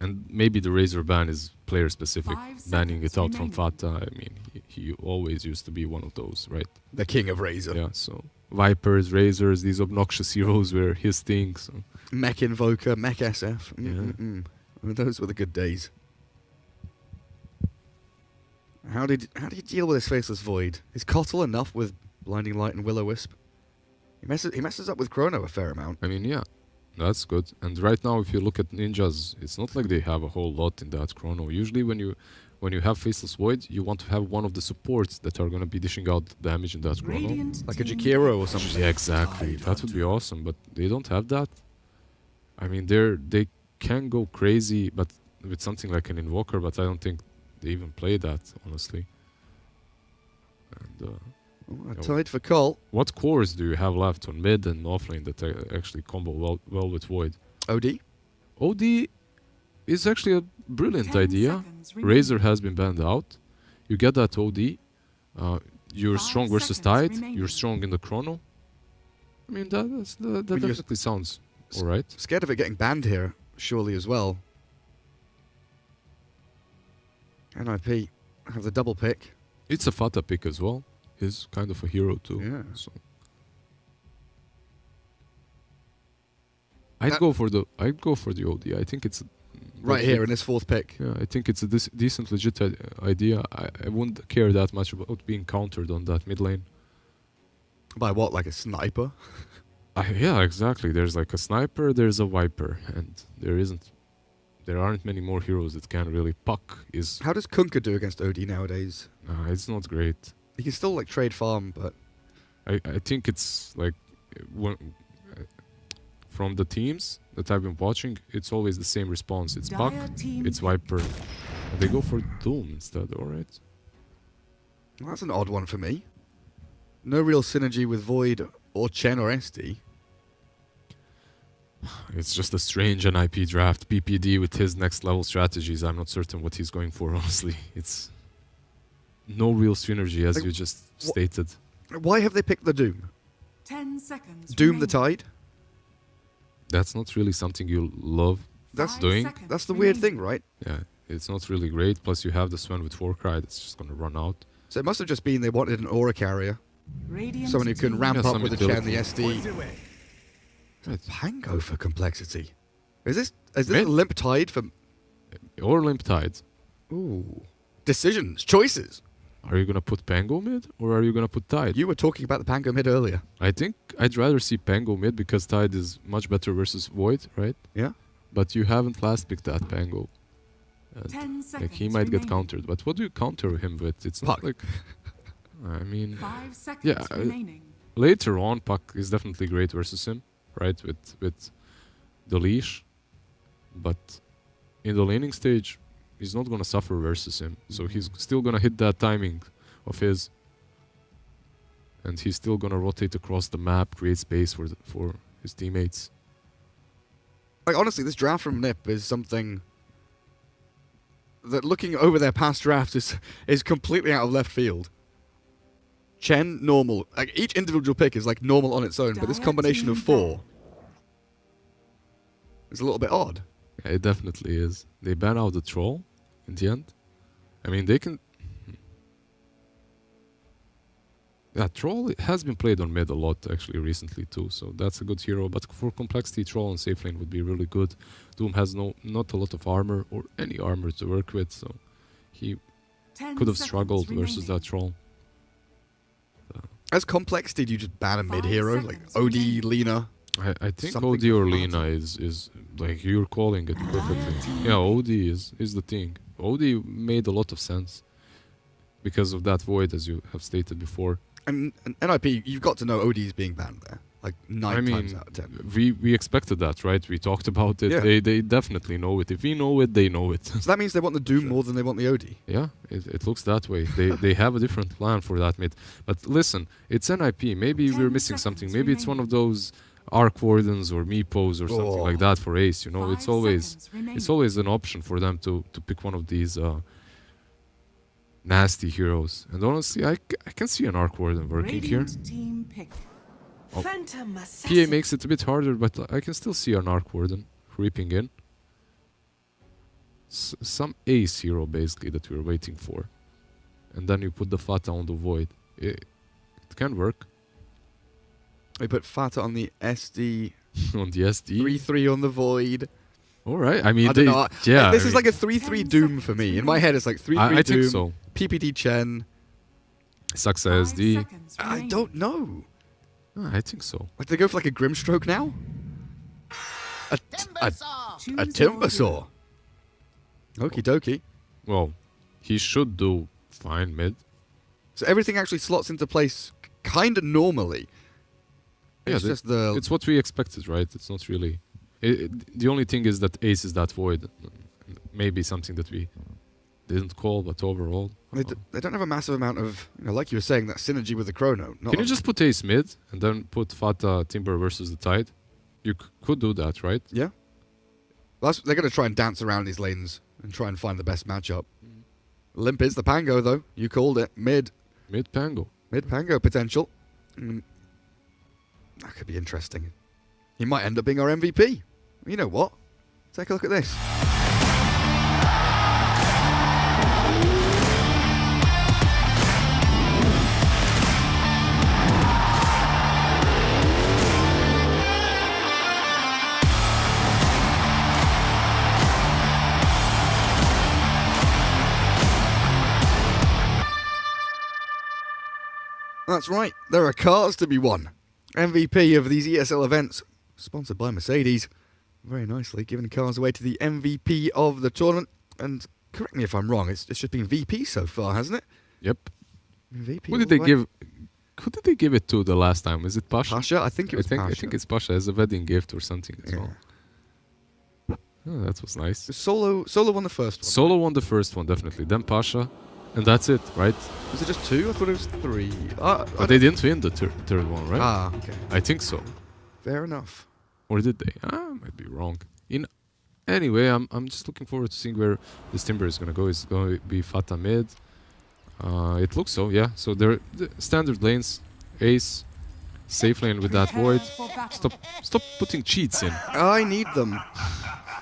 And maybe the Razor ban is player specific, 5 banning it out from seconds Fata. I mean, he always used to be one of those, right? The king of Razor. Yeah, so Vipers, Razors, these obnoxious heroes were his thing. So. Mech Invoker, Mech SF. Yeah. I mean, those were the good days. How did you deal with this Faceless Void? Is Kotl enough with Blinding Light and Will-O-Wisp? He messes up with Chrono a fair amount. I mean, yeah, that's good. And right now, if you look at ninjas, it's not like they have a whole lot in that Chrono. Usually, when you have Faceless Void, you want to have one of the supports that are going to be dishing out damage in that Chrono. Like a Jakiro or something. Yeah, exactly. That would be awesome, but they don't have that. I mean, they can go crazy, but with something like an Invoker, but I don't think they even play that, honestly. And Tied for Cole. What cores do you have left on mid and offlane that actually combo well with Void? OD? OD is actually a brilliant idea. Razor has been banned out. You get that OD. You're strong versus Tide. You're strong in the Chrono. I mean, that definitely sounds alright. Scared of it getting banned here, surely as well. NIP have the double pick. It's a Fata pick as well. He's kind of a hero too. Yeah. So. I'd go for the OD. I think it's right here in this fourth pick. Yeah, I think it's a decent legit idea. I wouldn't care that much about being countered on that mid lane. By what, like a sniper? Yeah, exactly. There's like a sniper, there's a Viper, and there aren't many more heroes that can really. Puck is. How does Kunkka do against OD nowadays? It's not great. He can still like trade farm, but I think it's like from the teams that I've been watching, it's always the same response. It's Puck, it's Viper, and they go for Doom instead. All right. Well, that's an odd one for me. No real synergy with Void or Chen or SD. It's just a strange NIP draft. PPD with his next level strategies. I'm not certain what he's going for, honestly. It's no real synergy, as you just stated. Why have they picked the Doom? 10 seconds. Doom the Tide? That's not really something you love doing. That's the weird thing, right? Yeah, it's not really great. Plus, you have the Sven with Warcry that's just going to run out. So it must have just been they wanted an aura carrier. Someone who can ramp up with the Chen, the SD. Pango for complexity. Is this a Limp Tide for... Or Limp Tide. Ooh. Decisions, choices. Are you going to put Pango mid or are you going to put Tide? You were talking about the Pango mid earlier. I think I'd rather see Pango mid because Tide is much better versus Void, right? Yeah. But you haven't last picked that Pango. And 10 seconds like he might get countered. But what do you counter him with? It's not like... I mean... 5 seconds remaining. Later on, Puck is definitely great versus him, right? With the leash. But in the laning stage, he's not going to suffer versus him. So he's still going to hit that timing of his. And he's still going to rotate across the map, create space for his teammates. Like, honestly, this draft from NIP is something that, looking over their past drafts, is completely out of left field. Chen, normal. Like, each individual pick is like normal on its own, but this combination of 4 is a little bit odd. Yeah, it definitely is. They ban out the troll in the end. I mean, they can... Yeah, troll has been played on mid a lot actually recently too, so that's a good hero. But for complexity, troll on safe lane would be really good. Doom has not a lot of armor or any armor to work with, so he could have struggled versus that troll. As complex, did you just ban a mid hero like OD, Lina? I think OD or Lina is like you're calling it perfectly. Yeah, OD is the thing. OD made a lot of sense because of that void, as you have stated before. And NIP, you've got to know OD is being banned there. Like 9 times out of 10. We expected that, right? We talked about it. Yeah. They definitely know it. If we know it, they know it. So that means they want the Doom more than they want the OD. Yeah, it looks that way. They have a different plan for that mid. But listen, it's NIP. Maybe we're missing something. Maybe it's one of those Arc Wardens or Meepos or something like that for Ace. You know, it's always an option for them to pick one of these nasty heroes. And honestly, I can see an Arc Warden working here. Oh, PA makes it a bit harder, but I can still see an Arc Warden creeping in. Some Ace hero basically that we're waiting for. And then you put the Fata on the Void. It can work. We put Fata on the SD. On the SD? 3-3 on the Void. Alright, I mean, I don't know. Yeah, this is like a 3-3 Doom for me. In my head, it's like 3-3 Doom. I think so. PPD Chen. Saxa SD. I don't know. I think so. Like, they go for like a Grimstroke now? A Timbersaw. Okie dokie. Well, he should do fine mid. So everything actually slots into place kind of normally. Yeah, it's what we expected, right? It's not really... the only thing is that Ace is that Void. Maybe something that we didn't call, but overall... They don't have a massive amount of, like you were saying, that synergy with the Chrono. Can you just put Ace mid and then put Fata Timber versus the Tide? You could do that, right? Yeah. They're going to try and dance around these lanes and try and find the best matchup. Limp is the Pango, though. You called it. Mid Pango. Mid Pango potential. That could be interesting. He might end up being our MVP. You know what? Take a look at this. That's right, there are cars to be won. MVP of these ESL events, sponsored by Mercedes. Very nicely, giving cars away to the MVP of the tournament. And correct me if I'm wrong, it's just been VP so far, hasn't it? Yep. VP. Who did they give? Who did they give it to the last time? Is it Pasha? Pasha? I think it was Pasha. I think it's Pasha as a wedding gift or something as well. Oh, that was nice. Solo won the first one. Solo won the first one, definitely. Then Pasha. And that's it, right? Was it just 2? I thought it was 3. But they didn't win the third one, right? Ah, okay. I think so. Fair enough. Or did they? I might be wrong. Anyway, I'm just looking forward to seeing where this Timber is going to go. It's going to be Fata mid. It looks so, yeah. So they're the standard lanes. Ace, safe lane with that Void. Stop putting cheats in. I need them.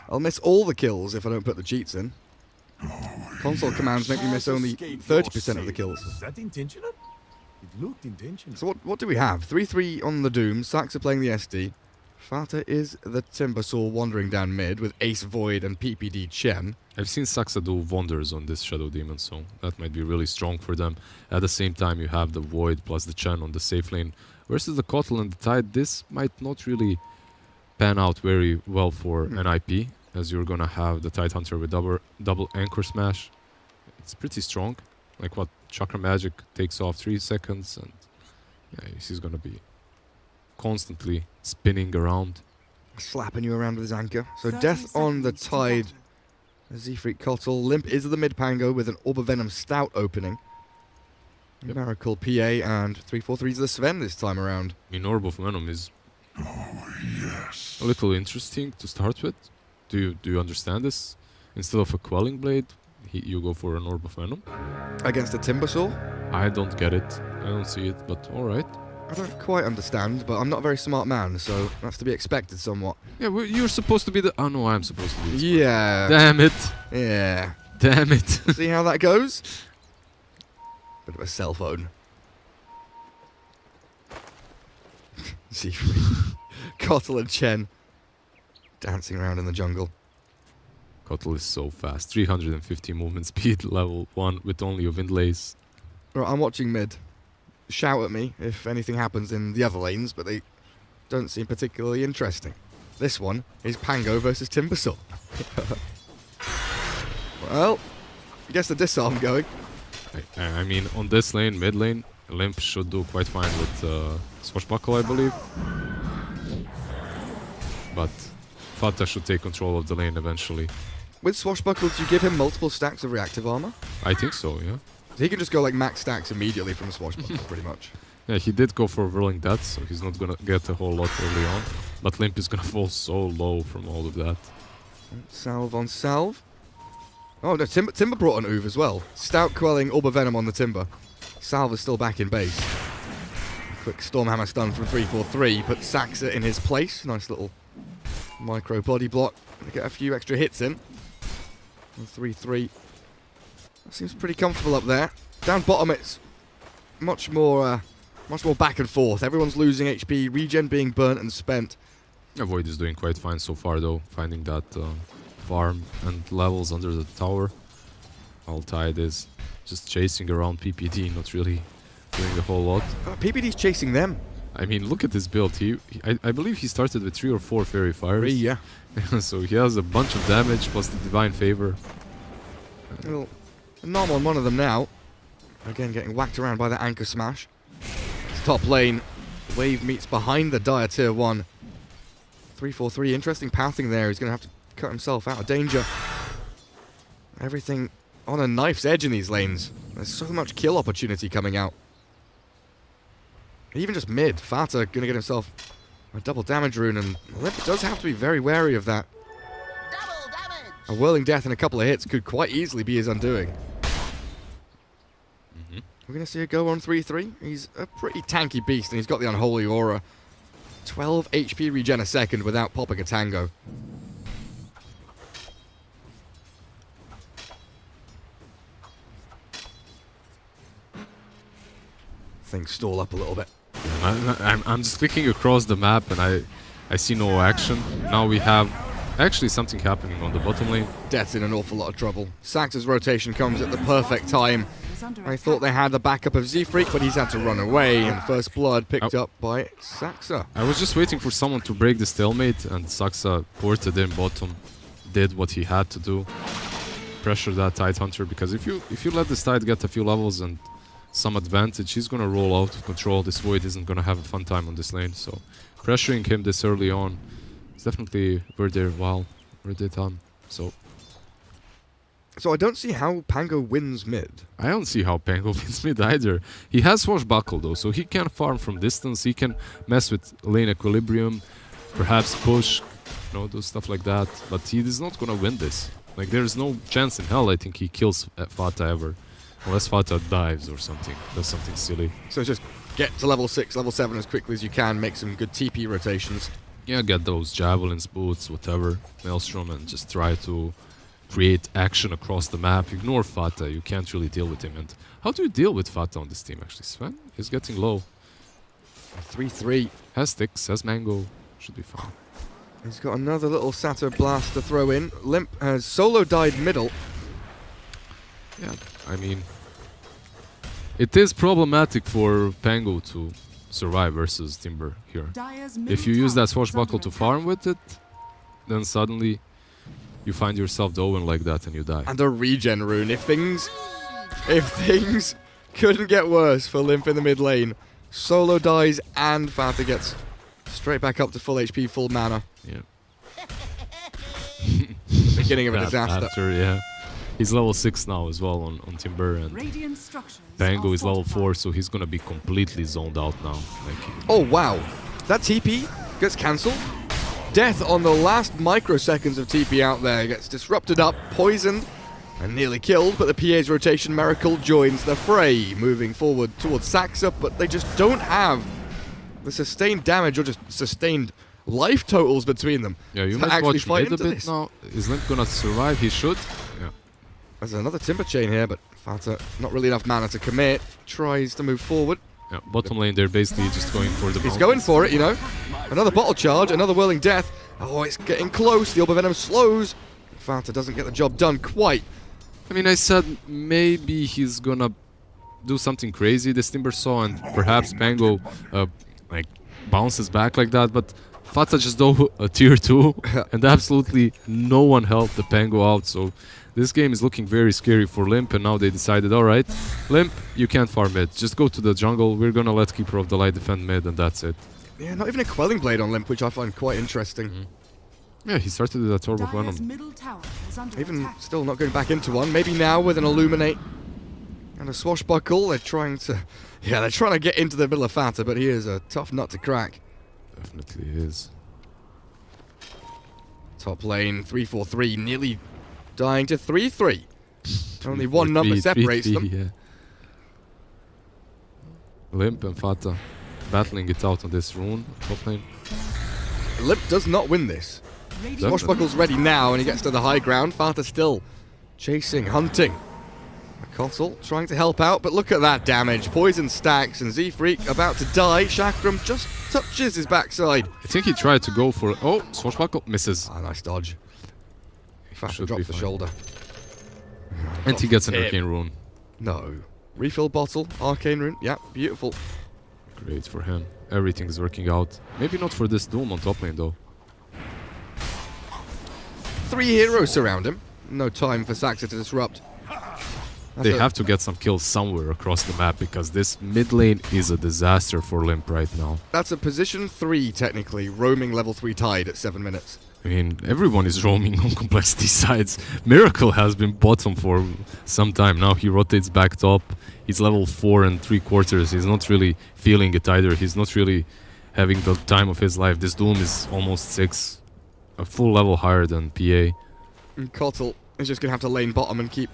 I'll miss all the kills if I don't put the cheats in. Console commands make me miss only 30% of the kills. Was that intentional? It looked intentional. So what do we have? 3-3 on the Doom. Saxa playing the SD. Fata is the Timbersaw wandering down mid with Ace Void and PPD Chen. I've seen Saxa do wonders on this Shadow Demon, so that might be really strong for them. At the same time, you have the Void plus the Chen on the safe lane. Versus the Kotl and the Tide, this might not really pan out very well for an IP, as you're gonna have the Tide Hunter with double Anchor Smash. It's pretty strong. Like what Chakra Magic takes off 3 seconds, and yeah, he's gonna be constantly spinning around. Slapping you around with his anchor. So death on the Tide. Z-Freak Kotl. Limp is the mid Pango with an Orb of Venom Stout opening. Yep. Miracle PA and 3-4-3's the Sven this time around. I mean, Orb of Venom is a little interesting to start with. Do you understand this? Instead of a Quelling Blade, you go for an Orb of Venom? Against a Timbersaw? I don't get it. I don't see it, but alright. I don't quite understand, but I'm not a very smart man, so that's to be expected somewhat. Yeah, well, you're supposed to be the... Oh no, I'm supposed to be the... Yeah. Damn it. Yeah. Damn it. See how that goes? Bit of a cell phone. Z-Freak. Kotl and Chen dancing around in the jungle. Kotl is so fast. 350 movement speed, level 1 with only a Wind Lace. Right, I'm watching mid. Shout at me if anything happens in the other lanes, but they don't seem particularly interesting. This one is Pango versus Timbersaw. Well, I guess the disarm going. I mean, on this lane, mid lane, Limp should do quite fine with Swashbuckle, I believe. But Fata should take control of the lane eventually. With Swashbuckle, do you give him multiple stacks of reactive armor? I think so, yeah. So he can just go like max stacks immediately from Swashbuckle, pretty much. Yeah, he did go for Whirling Death, so he's not gonna get a whole lot early on. But Limp is gonna fall so low from all of that. Salve on Salve. Oh no, Timber brought an Oov as well. Stout quelling Orb of Venom on the Timber. Salve is still back in base. Quick Stormhammer stun from 343, but Saxa in his place. Nice little micro body block to get a few extra hits in. 3-3. Seems pretty comfortable up there. Down bottom, it's much more back and forth. Everyone's losing HP, regen being burnt and spent. Void is doing quite fine so far, though, finding that farm and levels under the tower. All Tide is just chasing around PPD, not really doing a whole lot. PPD's chasing them. I mean, look at this build. I believe he started with 3 or 4 Fairy Fires. 3, yeah. So he has a bunch of damage plus the Divine Favor. Well, Nom on one of them now. Again, getting whacked around by the Anchor Smash. It's top lane. Wave meets behind the Dire Tier 1. 3-4-3, interesting pathing there. He's going to have to cut himself out of danger. Everything on a knife's edge in these lanes. There's so much kill opportunity coming out. Even just mid, Fata going to get himself a double damage rune, and Limp does have to be very wary of that. A Whirling Death and a couple of hits could quite easily be his undoing. We're going to see a go on 3-3. He's a pretty tanky beast, and he's got the Unholy Aura. 12 HP regen a second without popping a tango. Things stall up a little bit. I'm just clicking across the map, and I see no action. Now we have actually something happening on the bottom lane. Death's in an awful lot of trouble. Saxa's rotation comes at the perfect time. I thought they had the backup of Z-Freak, but he's had to run away, and First Blood picked up by Saxa. I was just waiting for someone to break the stalemate, and Saxa ported in bottom, did what he had to do. Pressure that Tidehunter, because if you let this Tide get a few levels and some advantage, he's gonna roll out of control. This Void isn't gonna have a fun time on this lane, so pressuring him this early on is definitely worth their while, worth their time. So I don't see how Pango wins mid. I don't see how Pango wins mid either. He has Swashbuckle though, so he can farm from distance, he can mess with lane equilibrium, perhaps push, you know, do stuff like that, but he is not gonna win this. Like, there's no chance in hell I think he kills Fata ever. Unless Fata dives or something, does something silly. So just get to level 6, level 7 as quickly as you can, make some good TP rotations. Yeah, get those javelins, boots, whatever, Maelstrom, and just try to create action across the map. Ignore Fata, you can't really deal with him. And how do you deal with Fata on this team, actually? Sven is getting low. 3-3. Has Styx, has Mango, should be fine. He's got another little Satyr Blast to throw in. Limp has solo died middle. Yeah, I mean, it is problematic for Pango to survive versus Timber here. If you use that Swashbuckle to farm with it, then suddenly you find yourself the Owen like that and you die. And a regen rune. If things couldn't get worse for Limp in the mid lane, solo dies and Fata gets straight back up to full HP, full mana. Yeah. Beginning of a disaster. After, yeah. He's level 6 now as well on Timber, and Pango is level 4, so he's gonna be completely zoned out now. Oh wow, that TP gets cancelled. Death on the last microseconds of TP out there gets disrupted up, poisoned, and nearly killed, but the PA's rotation miracle joins the fray, moving forward towards Saxa, but they just don't have the sustained damage or just sustained life totals between them. Yeah, you might watch mid a bit now. Is Limp gonna survive? He should. Yeah. There's another Timber chain here, but Fata, not really enough mana to commit. Tries to move forward. Yeah, bottom lane, they're basically just going for the... He's going for it, you know. Another bottle charge, another Whirling Death. Oh, it's getting close. The Orb of Venom slows. Fata doesn't get the job done quite. I mean, I said maybe he's gonna do something crazy, this Timber saw, and perhaps Pango like bounces back like that, but Fata just do a tier 2, and absolutely no one helped the Pango out, so this game is looking very scary for Limp, and now they decided, alright, Limp, you can't farm mid, just go to the jungle, we're gonna let Keeper of the Light defend mid, and that's it. Yeah, not even a Quelling Blade on Limp, which I find quite interesting. Yeah, he started with that Orb of Venom. Even still not going back into one, maybe now with an Illuminate. And a swashbuckle, they're trying to get into the middle of Fata, but he is a tough nut to crack. Definitely is. Top lane, 3-4-3, nearly dying to 3-3. Only one number separates them. Yeah. Limp and Fata battling it out on this rune, top lane. Limp does not win this. Swashbuckle's ready now, and he gets to the high ground. Fata still chasing, hunting. Kotal trying to help out, but look at that damage. Poison stacks, and Z-Freak about to die. Chakram just touches his backside. I think he tried to go for... Oh, Swashbuckle misses. Ah, nice dodge. Fata drops the shoulder. And he gets an Arcane Rune. No. Refill bottle, Arcane Rune. Yeah, beautiful. Great for him. Everything's working out. Maybe not for this Doom on top lane, though. 3 heroes surround him. No time for Saxa to disrupt. They have to get some kills somewhere across the map, because this mid lane is a disaster for Limp right now. That's a position 3, technically, roaming level 3 tide at 7 minutes. I mean, everyone is roaming on complexity sides. Miracle has been bottom for some time now. He rotates back top. He's level 4 and 3/4. He's not really feeling it either. He's not really having the time of his life. This Doom is almost 6, a full level higher than PA. And Kotal is just going to have to lane bottom and keep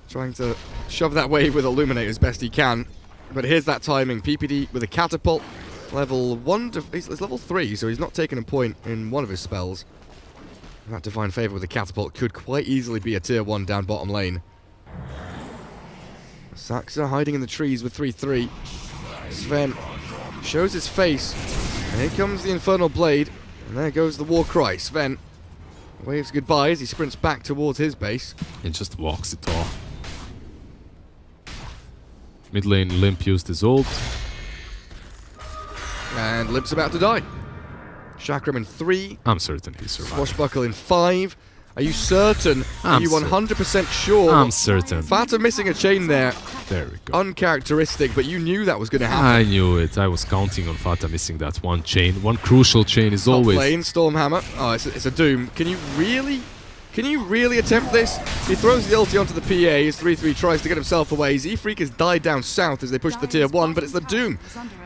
trying to shove that wave with Illuminate as best he can. But here's that timing. PPD with a catapult. Level 1 to... He's level 3, so he's not taking a point in one of his spells. That Divine Favor with a catapult could quite easily be a tier 1 down bottom lane. Saxa hiding in the trees with 3-3. Sven shows his face. And here comes the Infernal Blade. And there goes the war cry. Sven waves goodbye as he sprints back towards his base. And just walks it off. Mid lane Limp used his ult. And Limp's about to die. Chakram in 3. I'm certain he survived. Swashbuckle in 5. Are you certain? Are you 100% sure? I'm certain. Fata missing a chain there. There we go. Uncharacteristic, but you knew that was going to happen. I knew it. I was counting on Fata missing that one chain. One crucial chain is always... Lane, Stormhammer. Oh, it's a Doom. Can you really attempt this? He throws the ulti onto the PA. His 3-3 tries to get himself away. Z-Freak has died down south as they push the tier 1, but it's the Doom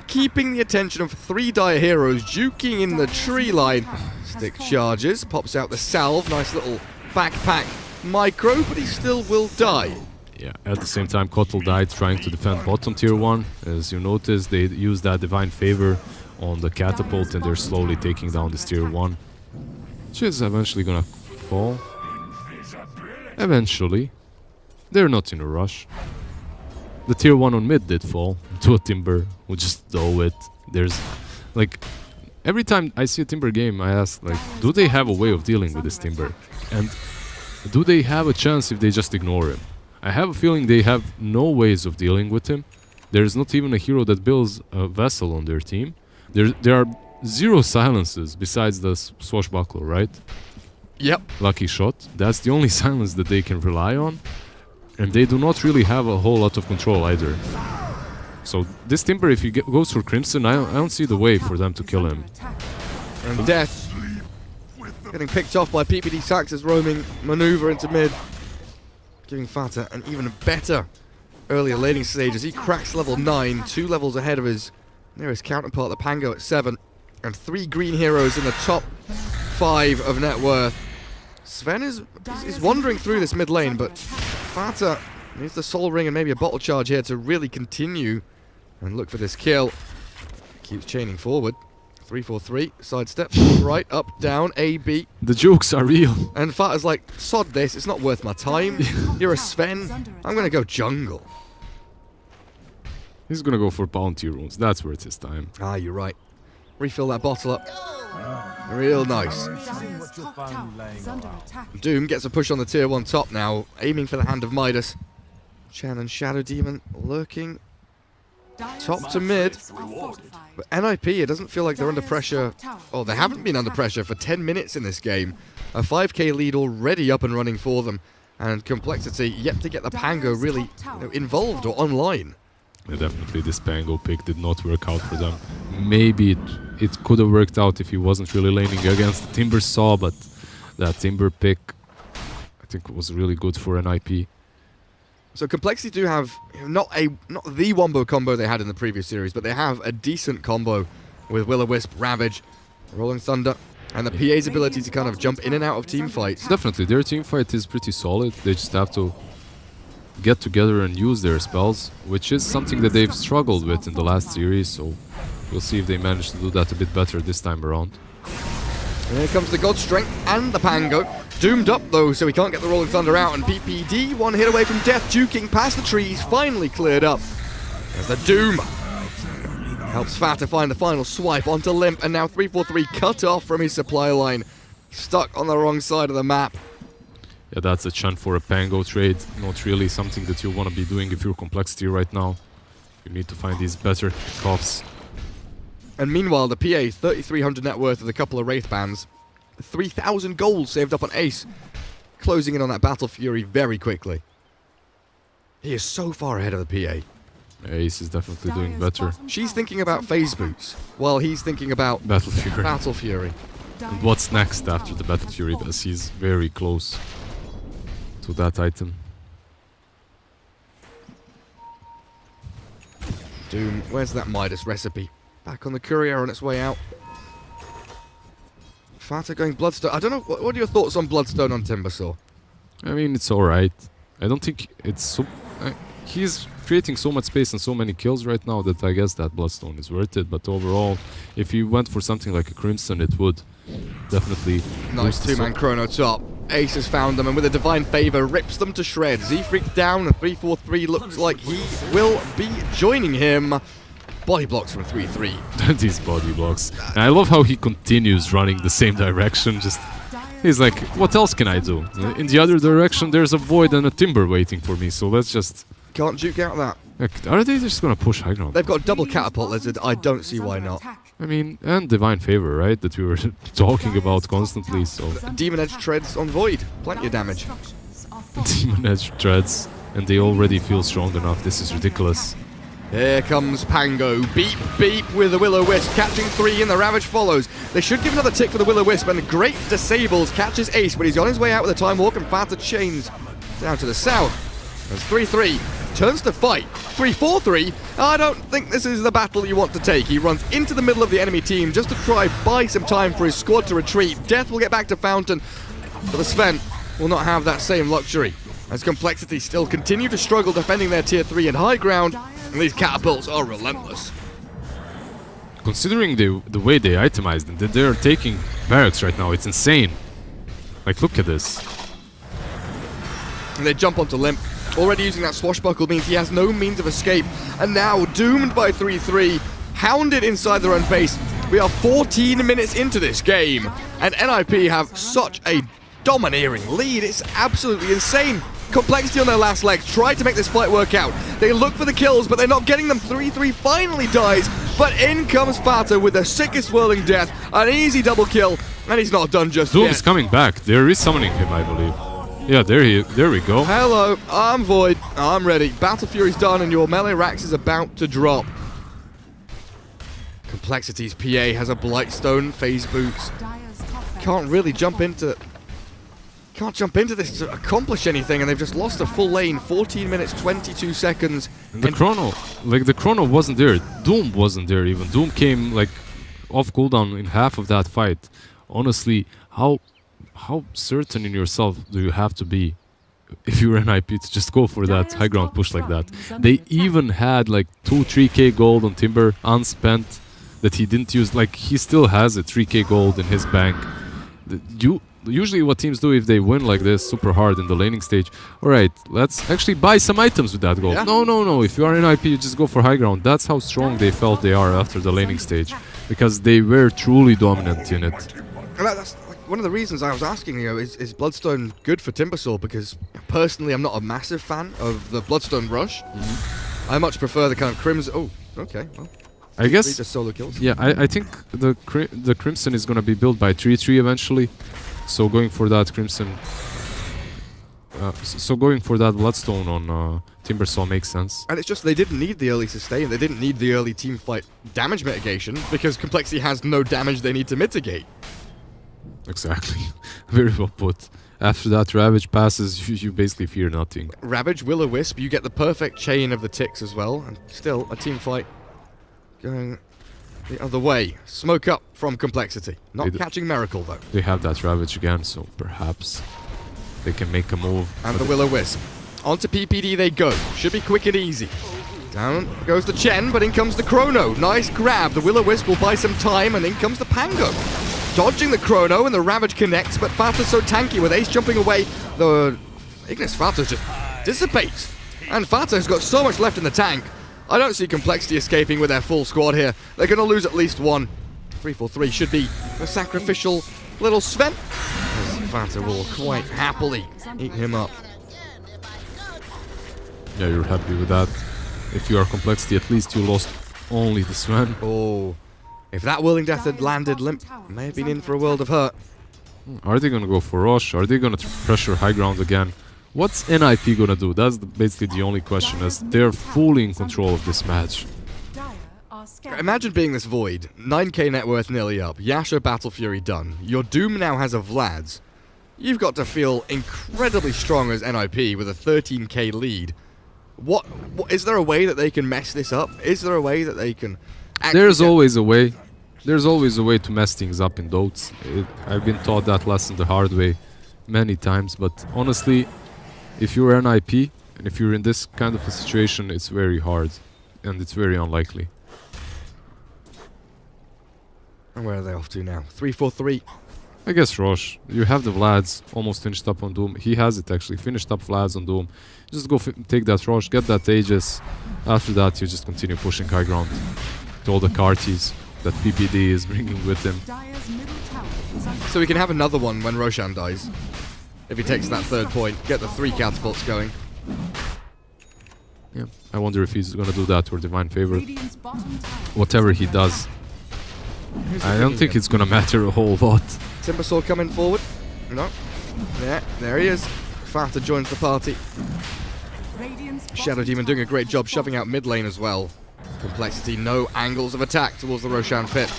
keeping the attention of 3 Dire heroes, juking in the tree line. Stick charges, pops out the salve. Nice little backpack micro, but he still will die. Yeah, at the same time, Kotal died trying to defend bottom tier 1. As you notice, they use that Divine Favor on the catapult, and they're slowly taking down this tier 1. Which is eventually gonna fall. Eventually. They're not in a rush. The tier 1 on mid did fall to a Timber, who just stole it. There's, like, every time I see a Timber game, I ask, like, do they have a way of dealing with this Timber? And do they have a chance if they just ignore him? I have a feeling they have no ways of dealing with him. There's not even a hero that builds a vessel on their team. There are 0 silences besides the Swashbuckler, right? Yep. Lucky shot. That's the only silence that they can rely on. And they do not really have a whole lot of control either. So this Timber, if he goes for Crimson, I don't see the way for them to kill him. And Death getting picked off by PPD Sax's roaming maneuver into mid. Giving Fata an even better earlier laning stage as he cracks level 9, 2 levels ahead of his nearest counterpart, the Pango at 7. And 3 green heroes in the top 5 of net worth. Sven is wandering through this mid lane, but Fata needs the Soul Ring and maybe a bottle charge here to really continue and look for this kill. Keeps chaining forward. 3-4-3, sidestep, right, up, down, A, B. The jokes are real. And Fata's like, sod this, it's not worth my time. You're a Sven, I'm gonna go jungle. He's gonna go for bounty runes, that's worth his time. Ah, you're right. Refill that bottle up. Real nice. Doom gets a push on the tier 1 top now, aiming for the hand of Midas. Chen and Shadow Demon lurking top to mid. But NIP, it doesn't feel like they're under pressure. Oh, they haven't been under pressure for 10 minutes in this game. A 5k lead already up and running for them. And Complexity yet to get the Pango really involved or online. Yeah, definitely this Pango pick did not work out for them. Maybe it could have worked out if he wasn't really laning against the Timber Saw, but that Timber pick I think was really good for NIP. So Complexity do have not the wombo combo they had in the previous series, but they have a decent combo with Will-O-Wisp, Ravage, Rolling Thunder, and the PA's ability to kind of jump in and out of team fights. Definitely, their team fight is pretty solid. They just have to get together and use their spells, which is something that they've struggled with in the last series, so we'll see if they manage to do that a bit better this time around. And here comes the God Strength and the Pango. Doomed up though, so he can't get the Rolling Thunder out, and PPD, one hit away from death, juking past the trees, finally cleared up. As the Doom helps Fata find the final swipe onto Limp, and now 343 cut off from his supply line. Stuck on the wrong side of the map. Yeah, that's a chance for a Pango trade. Not really something that you want to be doing if you're Complexity right now. You need to find these better kickoffs. And meanwhile, the PA, 3,300 net worth with a couple of Wraith bands. 3,000 gold saved up on Ace. Closing in on that Battle Fury very quickly. He is so far ahead of the PA. Ace is definitely doing better. She's thinking about phase boots, while he's thinking about Battle Fury. Battle Fury. And what's next after the Battle Fury, as he's very close to that item. Doom, where's that Midas recipe? Back on the courier on its way out. Fata going Bloodstone. I don't know, what are your thoughts on Bloodstone on Timbersaw? I mean, it's alright. I don't think it's so... he's creating so much space and so many kills right now that I guess that Bloodstone is worth it. But overall, if you went for something like a Crimson, it would definitely... Nice two-man chrono top. Ace has found them, and with a Divine Favor, rips them to shreds. Z-Freak down, and 343 looks like he will be joining him. Body blocks from 3-3. These body blocks. And I love how he continues running the same direction. Just he's like, what else can I do? In the other direction, there's a void and a timber waiting for me. So let's just... Can't juke out that. Are they just gonna push high ground? They've got double catapult lizard. I don't see why not. I mean, and Divine Favor, right? That we were talking about constantly. So Demon Edge treads on void. Plenty of damage. Demon Edge treads, and they already feel strong enough. This is ridiculous. Here comes Pango. Beep, beep with the Will-O-Wisp. Catching 3 and the Ravage follows. They should give another tick for the Will-O-Wisp, and great disables. Catches Ace, but he's on his way out with a Time Walk, and Fata chains down to the south. As 3-3 turns to fight. 3-4-3. I don't think this is the battle you want to take. He runs into the middle of the enemy team just to try buy some time for his squad to retreat. Death will get back to Fountain, but the Sven will not have that same luxury. As Complexity still continue to struggle defending their tier 3 and high ground, and these catapults are relentless. Considering the way they itemized and that they're taking barracks right now, it's insane. Like, look at this. And they jump onto Limp. Already using that swashbuckle means he has no means of escape. And now, doomed by 3-3, hounded inside their own base. We are 14 minutes into this game, and NIP have such a domineering lead. It's absolutely insane. Complexity on their last legs, try to make this fight work out. They look for the kills, but they're not getting them. 3-3 finally dies, but in comes Fata with the sickest whirling death. An easy double kill, and he's not done just yet. Doom is coming back. They're resummoning him, I believe. Yeah, there we go. Hello, I'm Void. I'm ready. Battle Fury's done, and your melee Rax is about to drop. Complexity's PA has a Blightstone, phase boots. Can't really jump into... Can't jump into this to accomplish anything, and they've just lost a full lane. 14 minutes, 22 seconds. And the chrono wasn't there. Doom wasn't there even. Doom came like off cooldown in half of that fight. Honestly, how certain in yourself do you have to be if you're an IP to just go for that high ground push like that? They even had like 2-3k gold on Timber unspent that he didn't use. Like, he still has a 3k gold in his bank. Usually what teams do if they win like this super hard in the laning stage, alright, let's actually buy some items with that gold. Yeah. No, if you are an IP, you just go for high ground. That's how strong they felt they are after the laning stage, because they were truly dominant in it. And that's one of the reasons I was asking, is Bloodstone good for Timbersaw? Because personally, I'm not a massive fan of the Bloodstone rush. I much prefer the kind of Crimson... Oh, okay, well... I guess... solo kills. Yeah, I think the Crimson is going to be built by 3-3 eventually. So going for that Crimson... so going for that Bloodstone on Timbersaw makes sense. And it's just they didn't need the early sustain, they didn't need the early team fight damage mitigation, because Complexity has no damage they need to mitigate. Exactly. Very well put. After that Ravage passes, you basically fear nothing. Ravage, Will-O-Wisp, you get the perfect chain of the ticks as well. And still, a team fight going the other way. Smoke up from Complexity. Not catching Miracle, though. They have that Ravage again, so perhaps they can make a move. And the Will-O-Wisp. Onto PPD they go. Should be quick and easy. Down goes the Chen, but in comes the Chrono. Nice grab. The Will-O-Wisp will buy some time, and in comes the Pango. Dodging the Chrono, and the Ravage connects, but Fata's so tanky with Ace jumping away. The Ignis Fata just dissipates. And Fata's got so much left in the tank. I don't see Complexity escaping with their full squad here. They're going to lose at least one. 3-4-3 should be a sacrificial little Sven. As Fata will quite happily eat him up. Yeah, you're happy with that. If you are Complexity, at least you lost only the Sven. Oh, if that Whirling Death had landed limp, may have been in for a world of hurt. Are they gonna go for Rosh? Are they gonna pressure high ground again? What's NIP gonna do? That's basically the only question, as they're fully in control of this match. Imagine being this Void, 9k net worth nearly up, Yasha Battle Fury done, your Doom now has a Vlad's. You've got to feel incredibly strong as NIP with a 13k lead. What is there a way that they can mess this up? Is there a way that they can... There's always a way. There's always a way to mess things up in Dotes. I've been taught that lesson the hard way many times, but honestly, if you're NIP, and if you're in this kind of a situation, it's very hard, and it's very unlikely. And where are they off to now? 3-4-3. I guess Rosh. You have the Vlads almost finished up on Doom. He has it actually, finished up Vlads on Doom. Just go take that Rosh, get that Aegis. After that, you just continue pushing high ground. With all the Karties that PPD is bringing with him. So we can have another one when Roshan dies. If he takes that third point, get the 3 catapults going. Yeah, I wonder if he's gonna do that or Divine Favor. Whatever he does. I don't think it's gonna matter a whole lot. Timbersaw coming forward. No. Yeah, there he is. Fata joins the party. Shadow Demon doing a great job shoving out mid lane as well. Complexity, no angles of attack towards the Roshan pit.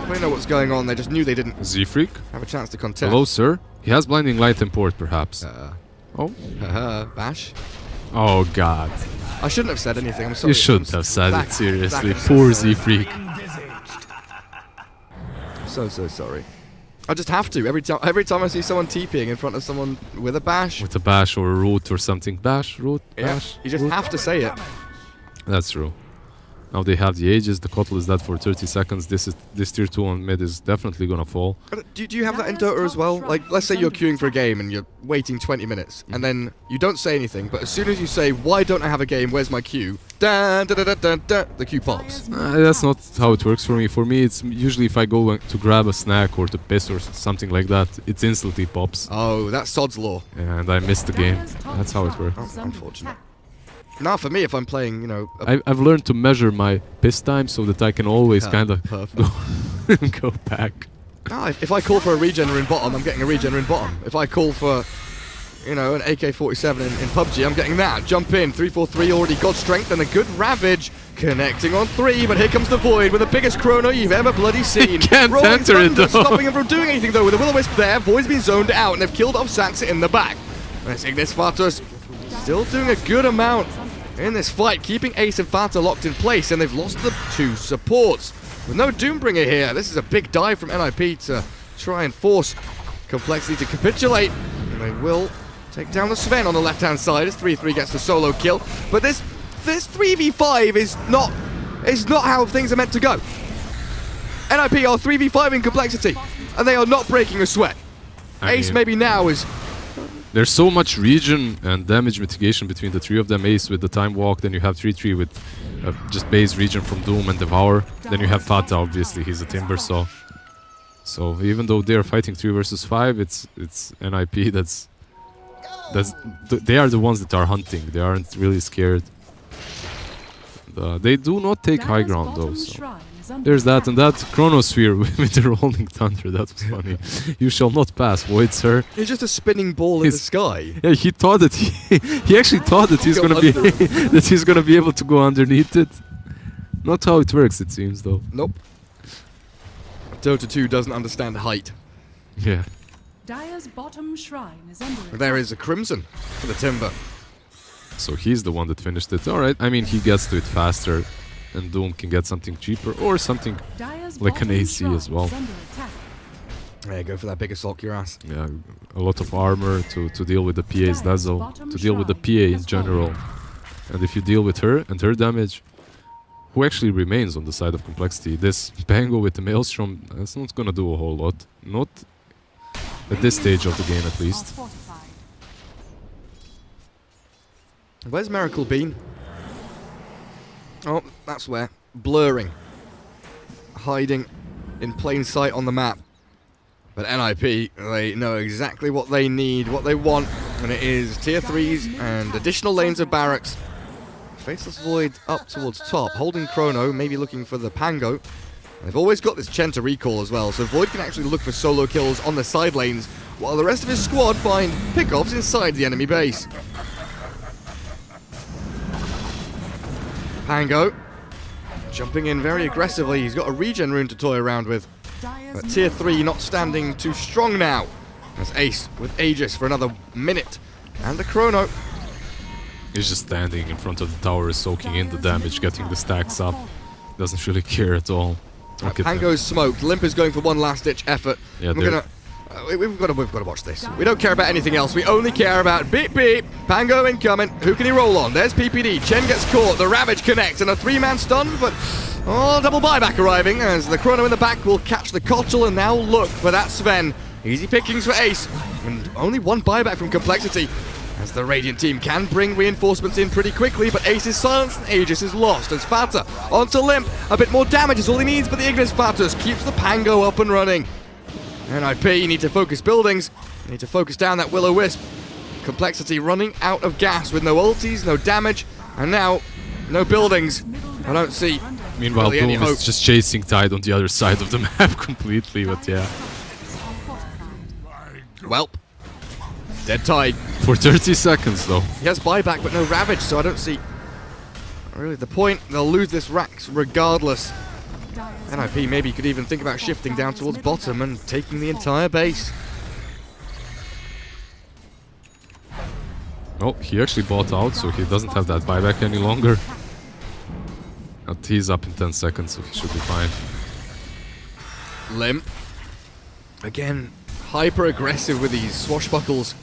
They know what's going on, they just knew they didn't Z-Freak have a chance to contest. Hello, sir. He has Blinding Light import, perhaps. Oh? Bash. Oh, God. I shouldn't have said anything, I'm sorry. You shouldn't have said it, seriously. Poor Z-Freak. So sorry. I just have to. Every time I see someone TPing in front of someone with a bash. With a bash or a root or something. Bash, root, bash. You just root. have to say it. That's true. Now they have the Aegis, the Kotl is dead for 30 seconds. This tier 2 on mid is definitely gonna fall. Do you have that in Dota as well? Like, let's say you're queuing for a game and you're waiting 20 minutes, and then you don't say anything, but as soon as you say, why don't I have a game, where's my queue? Da, da, da, da, da, da, the queue pops. That's not how it works for me. For me, it's usually if I go to grab a snack or to piss or something like that, it instantly pops. Oh, that's Sod's Law. And I missed the game. That's how it works. Oh, unfortunate. Now, for me, if I'm playing, you know... I've learned to measure my piss time so that I can always kind of go back. No, if I call for a regener in bottom, I'm getting a regener in bottom. If I call for, you know, an AK-47 in PUBG, I'm getting that. Jump in, 3-4-3, already got strength and a good Ravage. Connecting on 3, but here comes the Void with the biggest chrono you've ever bloody seen. Can't enter it though. Stopping him from doing anything though. With the Will-O-Wisp there, Void's been zoned out and they've killed off Saxa in the back. Let's Ignis Fata's still doing a good amount in this fight, keeping Ace and Fata locked in place, and they've lost the 2 supports. With no Doombringer here, this is a big dive from NIP to try and force Complexity to capitulate. And they will take down the Sven on the left-hand side as 3-3 gets the solo kill. But this 3v5 is not how things are meant to go. NIP are 3v5 in Complexity, and they are not breaking a sweat. Ace maybe now is... There's so much regen and damage mitigation between the 3 of them. Ace with the time walk, then you have 3-3 with just base regen from Doom and Devour. Then you have Fata, obviously, he's a Timbersaw. So even though they're fighting 3 versus 5, it's NIP they are the ones that are hunting. They aren't really scared. They do not take high ground though. So. There's that, and that Chronosphere with the Rolling Thunder, that was funny. You shall not pass, Void, sir. He's just a spinning ball in the sky. Yeah, he thought that he actually thought that he's gonna be that he's gonna be able to go underneath it. Not how it works, it seems, though. Nope. Dota 2 doesn't understand height. Yeah. Dire's bottom shrine is under attack. There is a Crimson for the Timber. So he's the one that finished it. Alright, I mean, he gets to it faster, and Doom can get something cheaper, or something like an AC as well. There you go for that big assault cuirass. Yeah, a lot of armor to deal with the PA's dazzle, to deal with the PA in general. And if you deal with her and her damage, who actually remains on the side of complexity? This Pango with the Maelstrom, that's not gonna do a whole lot. Not at this stage of the game, at least. Where's Miracle been? Oh, that's where. Blurring. Hiding in plain sight on the map. But NIP, they know exactly what they need, what they want, and it is tier 3s and additional lanes of barracks. Faceless Void up towards top, holding Chrono, maybe looking for the Pango. They've always got this Chen to recall as well, so Void can actually look for solo kills on the side lanes, while the rest of his squad find pickoffs inside the enemy base. Pango jumping in very aggressively. He's got a regen rune to toy around with. But tier 3 not standing too strong now. As Ace with Aegis for another minute. And the Chrono. He's just standing in front of the tower, soaking in the damage, getting the stacks up. Doesn't really care at all. Pango's smoked. Limp is going for one last ditch effort. Yeah, we've got to watch this. We don't care about anything else. We only care about beep beep. Pango incoming. Who can he roll on? There's PPD. Chen gets caught. The Ravage connects and a 3-man stun, but double buyback arriving as the Chrono in the back will catch the Kochel and now look for that Sven. Easy pickings for Ace and only one buyback from Complexity. As the Radiant team can bring reinforcements in pretty quickly, but Ace is silenced and Aegis is lost as Fata onto Limp. A bit more damage is all he needs, but the Ignis Fatus keeps the Pango up and running. NIP, you need to focus buildings. You need to focus down that Will-O-Wisp. Complexity running out of gas with no ultis, no damage, and now no buildings. I don't see. Meanwhile, really Doom is just chasing Tide on the other side of the map completely, but yeah. Welp. Dead Tide. For 30 seconds, though. He has buyback, but no Ravage, so I don't see really the point. They'll lose this Rax regardless. NIP maybe could even think about shifting down towards bottom and taking the entire base. Oh, he actually bought out, so he doesn't have that buyback any longer. But he's up in 10 seconds, so he should be fine. Limp. Again, hyper aggressive with these swashbuckles.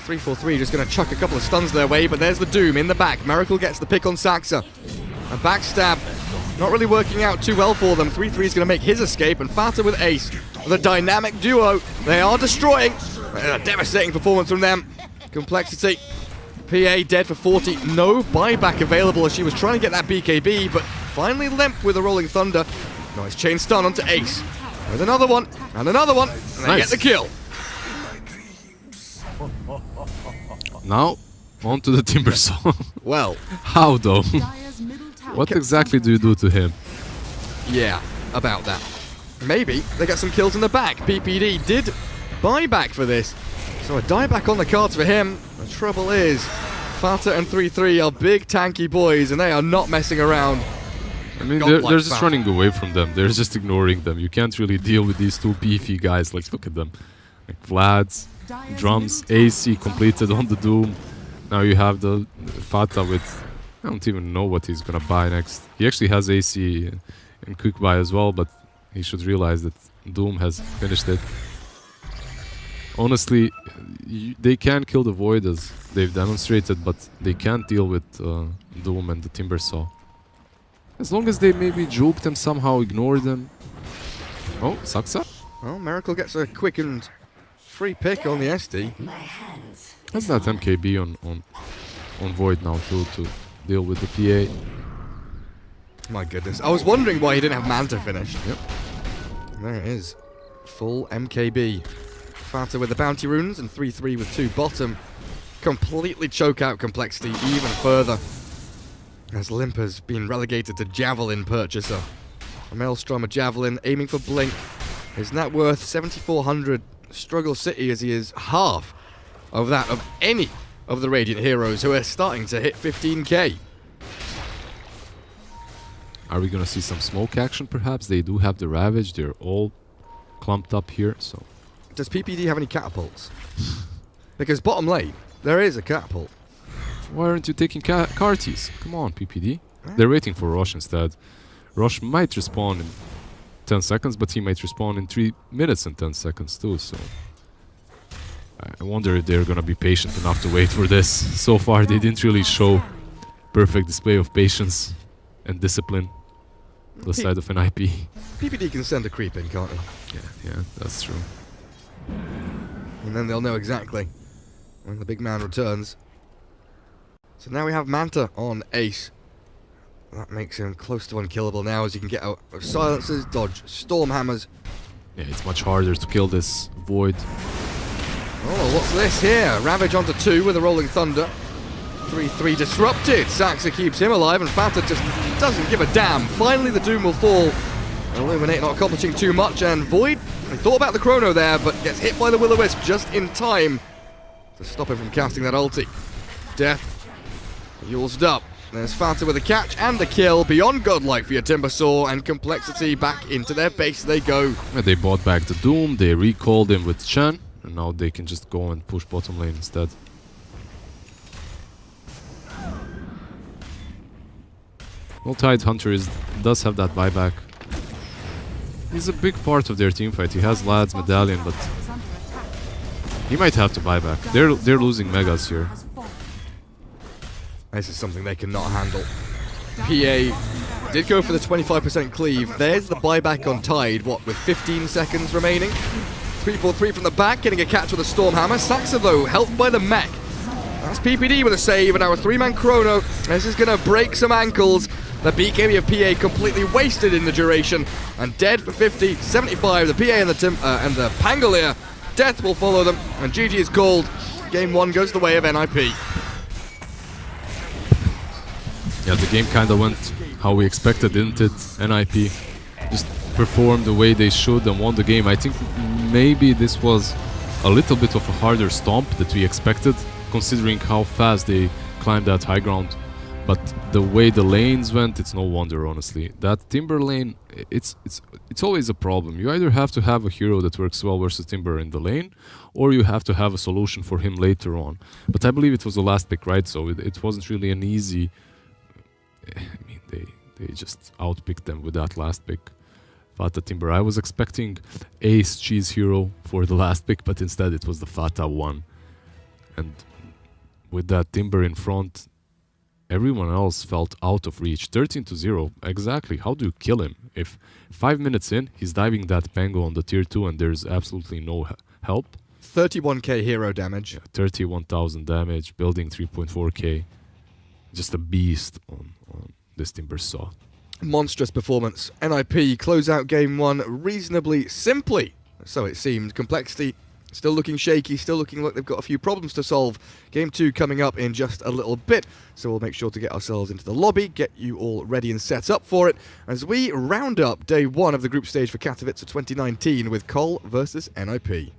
3-4-3 just going to chuck a couple of stuns their way, but there's the Doom in the back. Miracle gets the pick on Saxa. A backstab. Not really working out too well for them. 3-3 is going to make his escape, and Fata with Ace. The dynamic duo. They are destroying. A devastating performance from them. Complexity. PA dead for 40. No buyback available as she was trying to get that BKB, but finally Limp with a Rolling Thunder. Nice chain stun onto Ace. With another one, and another one, and they get the kill. Now, on to the Timbersaw. Well. How though? What exactly do you do to him? Yeah, about that. Maybe they got some kills in the back. PPD did buy back for this. So a dieback on the cards for him. The trouble is, Fata and 3-3 are big tanky boys and they are not messing around. I mean, they're just running away from them. They're just ignoring them. You can't really deal with these two beefy guys. Like, look at them. Like Vlad's, drums, AC completed on the Doom. Now you have the Fata with... I don't even know what he's gonna buy next. He actually has AC and quick buy as well, but he should realize that Doom has finished it. Honestly, they can kill the Void as they've demonstrated, but they can't deal with Doom and the Timbersaw. As long as they maybe juke them somehow, ignore them. Oh, Saxa? Well, Miracle gets a quick and free pick on the SD. That's that MKB on Void now too, to deal with the PA. My goodness. I was wondering why he didn't have Manta finished. Yep. There it is. Full MKB. Fata with the bounty runes and 3-3 with 2 bottom. Completely choke out Complexity even further. As Limp has been relegated to Javelin Purchaser. A Maelstrom, a Javelin, aiming for Blink. His net worth 7,400. Struggle City as he is half of that of any of the Radiant heroes who are starting to hit 15k. Are we gonna see some smoke action perhaps? They do have the Ravage, they're all clumped up here, so Does PPD have any catapults? Because bottom lane, there is a catapult. Why aren't you taking Carties? Come on, PPD. They're waiting for Rosh instead. Rosh might respawn in 10 seconds, but he might respawn in 3 minutes and 10 seconds too, so... I wonder if they're gonna be patient enough to wait for this. So far, they didn't really show perfect display of patience and discipline on the side of an IP. PPD can send a creep in, can't he? Yeah, that's true. And then they'll know exactly when the big man returns. So now we have Manta on Ace. That makes him close to unkillable now, as you can get out of silencers, dodge storm hammers. Yeah, it's much harder to kill this Void. Oh, what's this here? Ravage onto 2 with a Rolling Thunder. 3-3 disrupted. Saxa keeps him alive, and Fanta just doesn't give a damn. Finally, the Doom will fall. Illuminate not accomplishing too much, and Void, he thought about the Chrono there, but gets hit by the Will-O-Wisp just in time to stop him from casting that ulti. Death, used up. There's Fanta with a catch and a kill. Beyond godlike for your Timbersaw, and Complexity back into their base they go. Yeah, they bought back the Doom, they recalled him with Chen, and now they can just go and push bottom lane instead. Well, Tide Hunter does have that buyback. He's a big part of their teamfight. He has Lad's medallion, but he might have to buy back. They're losing megas here. This is something they cannot handle. PA did go for the 25% cleave. There's the buyback on Tide, what, with 15 seconds remaining? 3-4-3 from the back, getting a catch with a Stormhammer. Saxa, though, helped by the mech. That's PPD with a save, and now a 3-man Chrono. This is going to break some ankles. The BKB of PA completely wasted in the duration, and dead for 50, 75. The PA and the Pangolier. Death will follow them, and GG is called. Game 1 goes the way of NIP. Yeah, the game kind of went how we expected, didn't it? NIP just performed the way they should and won the game. I think maybe this was a little bit of a harder stomp that we expected, considering how fast they climbed that high ground. But the way the lanes went, it's no wonder, honestly. That Timber lane, it's always a problem. You either have to have a hero that works well versus Timber in the lane, or you have to have a solution for him later on. But I believe it was the last pick, right? So it wasn't really an easy... I mean, they just outpicked them with that last pick. Fata Timber. I was expecting Ace Cheese Hero for the last pick, but instead it was the Fata one. And with that Timber in front, everyone else felt out of reach. 13-0, exactly. How do you kill him? If 5 minutes in, he's diving that Pango on the tier 2 and there's absolutely no help. 31k hero damage. Yeah, 31,000 damage, building 3.4k. Just a beast on this Timbersaw. Monstrous performance. NIP close out game 1 reasonably simply. So it seemed. Complexity still looking shaky, still looking like they've got a few problems to solve. Game 2 coming up in just a little bit, so we'll make sure to get ourselves into the lobby, get you all ready and set up for it, as we round up day 1 of the group stage for Katowice 2019 with Col versus NIP.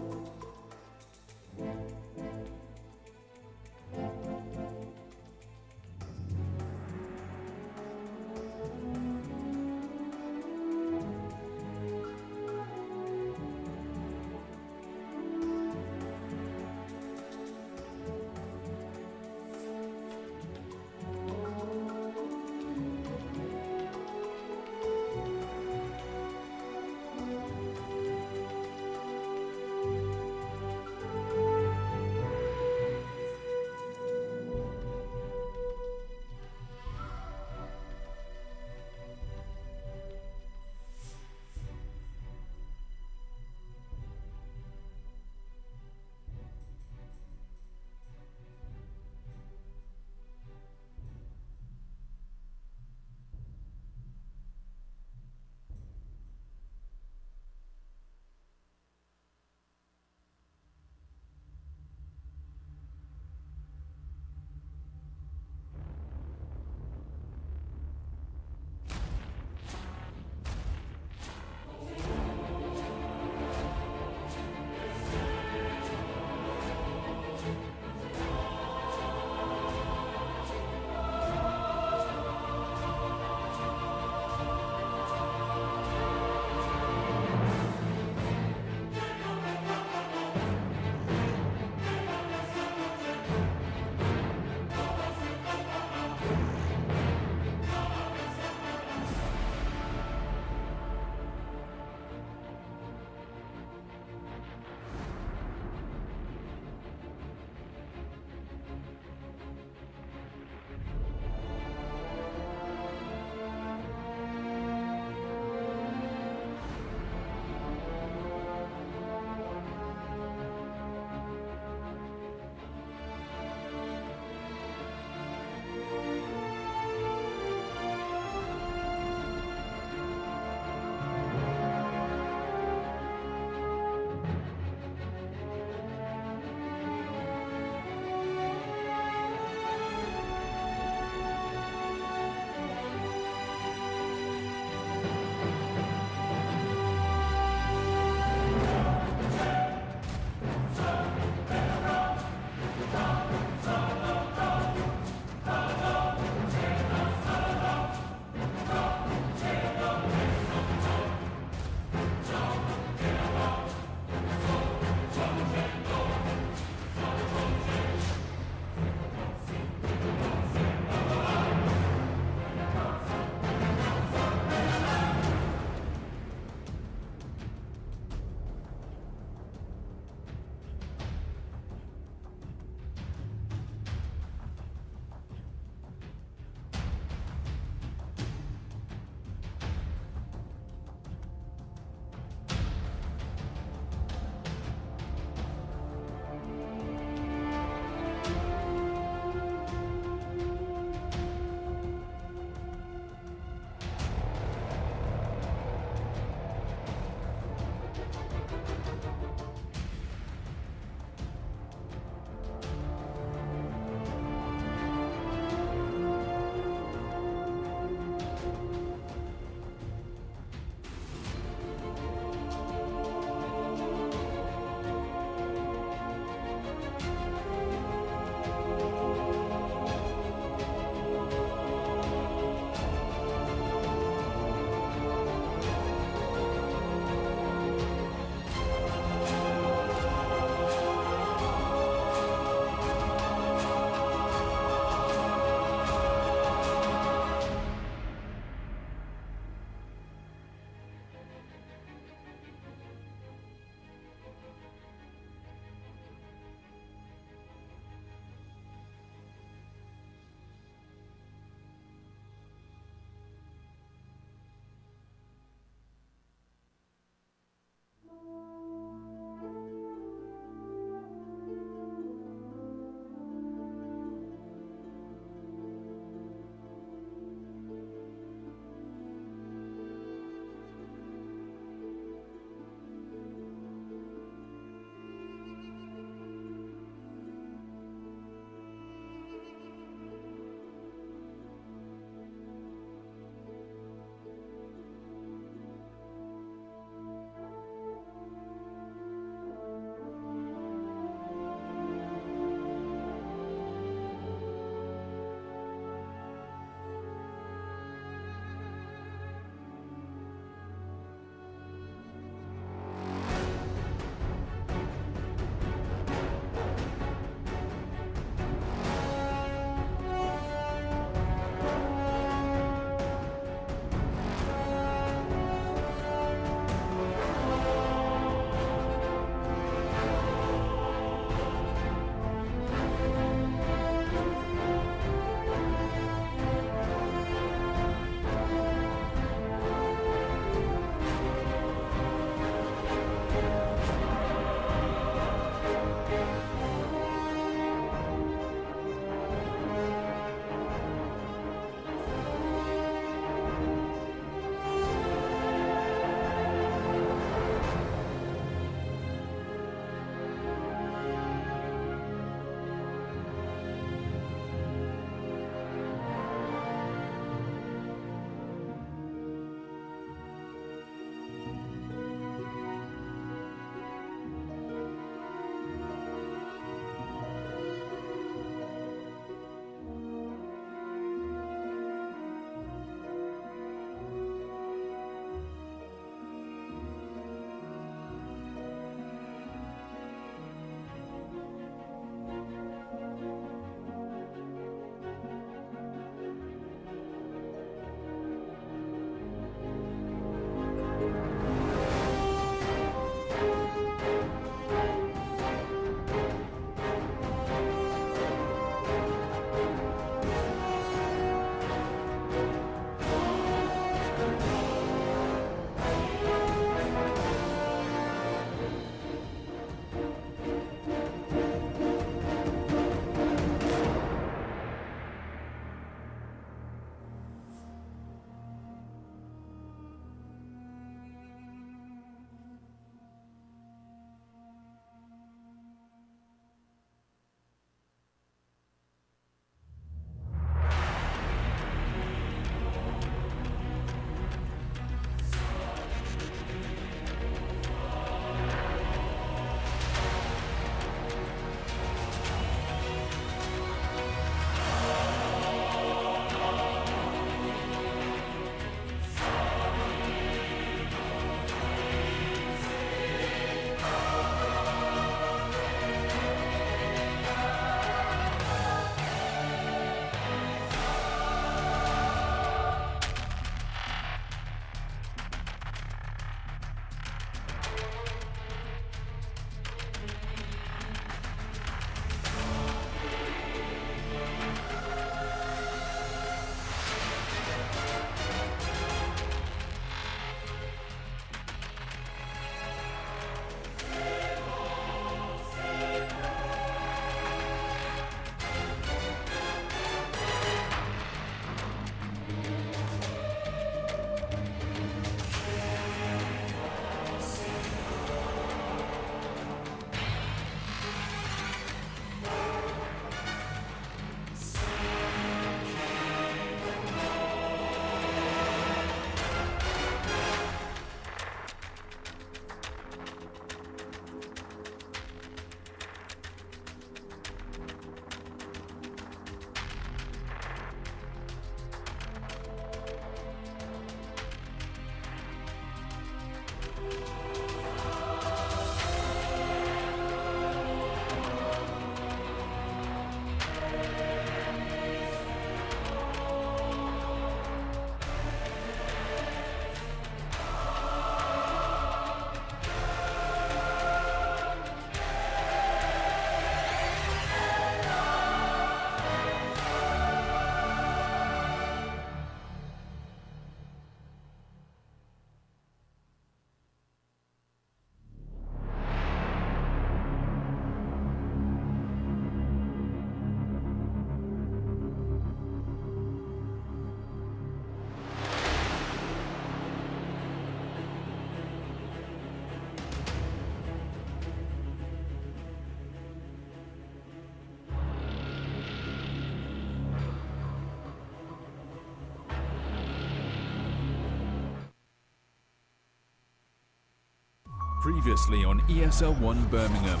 Previously on ESL 1 Birmingham.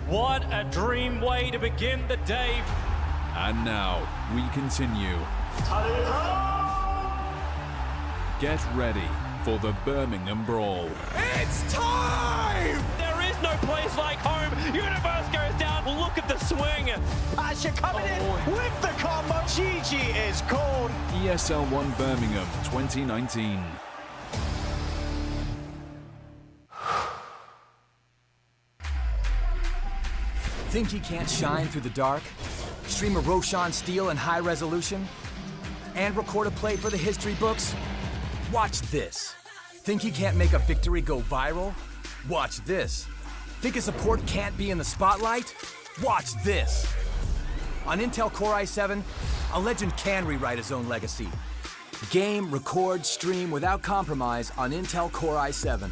What a dream way to begin the day. And now, we continue. Get ready for the Birmingham Brawl. It's time! There is no place like home. Universe goes down. Look at the swing. Asher coming in with the combo. GG is called. ESL 1 Birmingham 2019. Think he can't shine through the dark? Stream a Roshan steal in high resolution? And record a play for the history books? Watch this. Think he can't make a victory go viral? Watch this. Think a support can't be in the spotlight? Watch this. On Intel Core i7, a legend can rewrite his own legacy. Game, record, stream without compromise on Intel Core i7.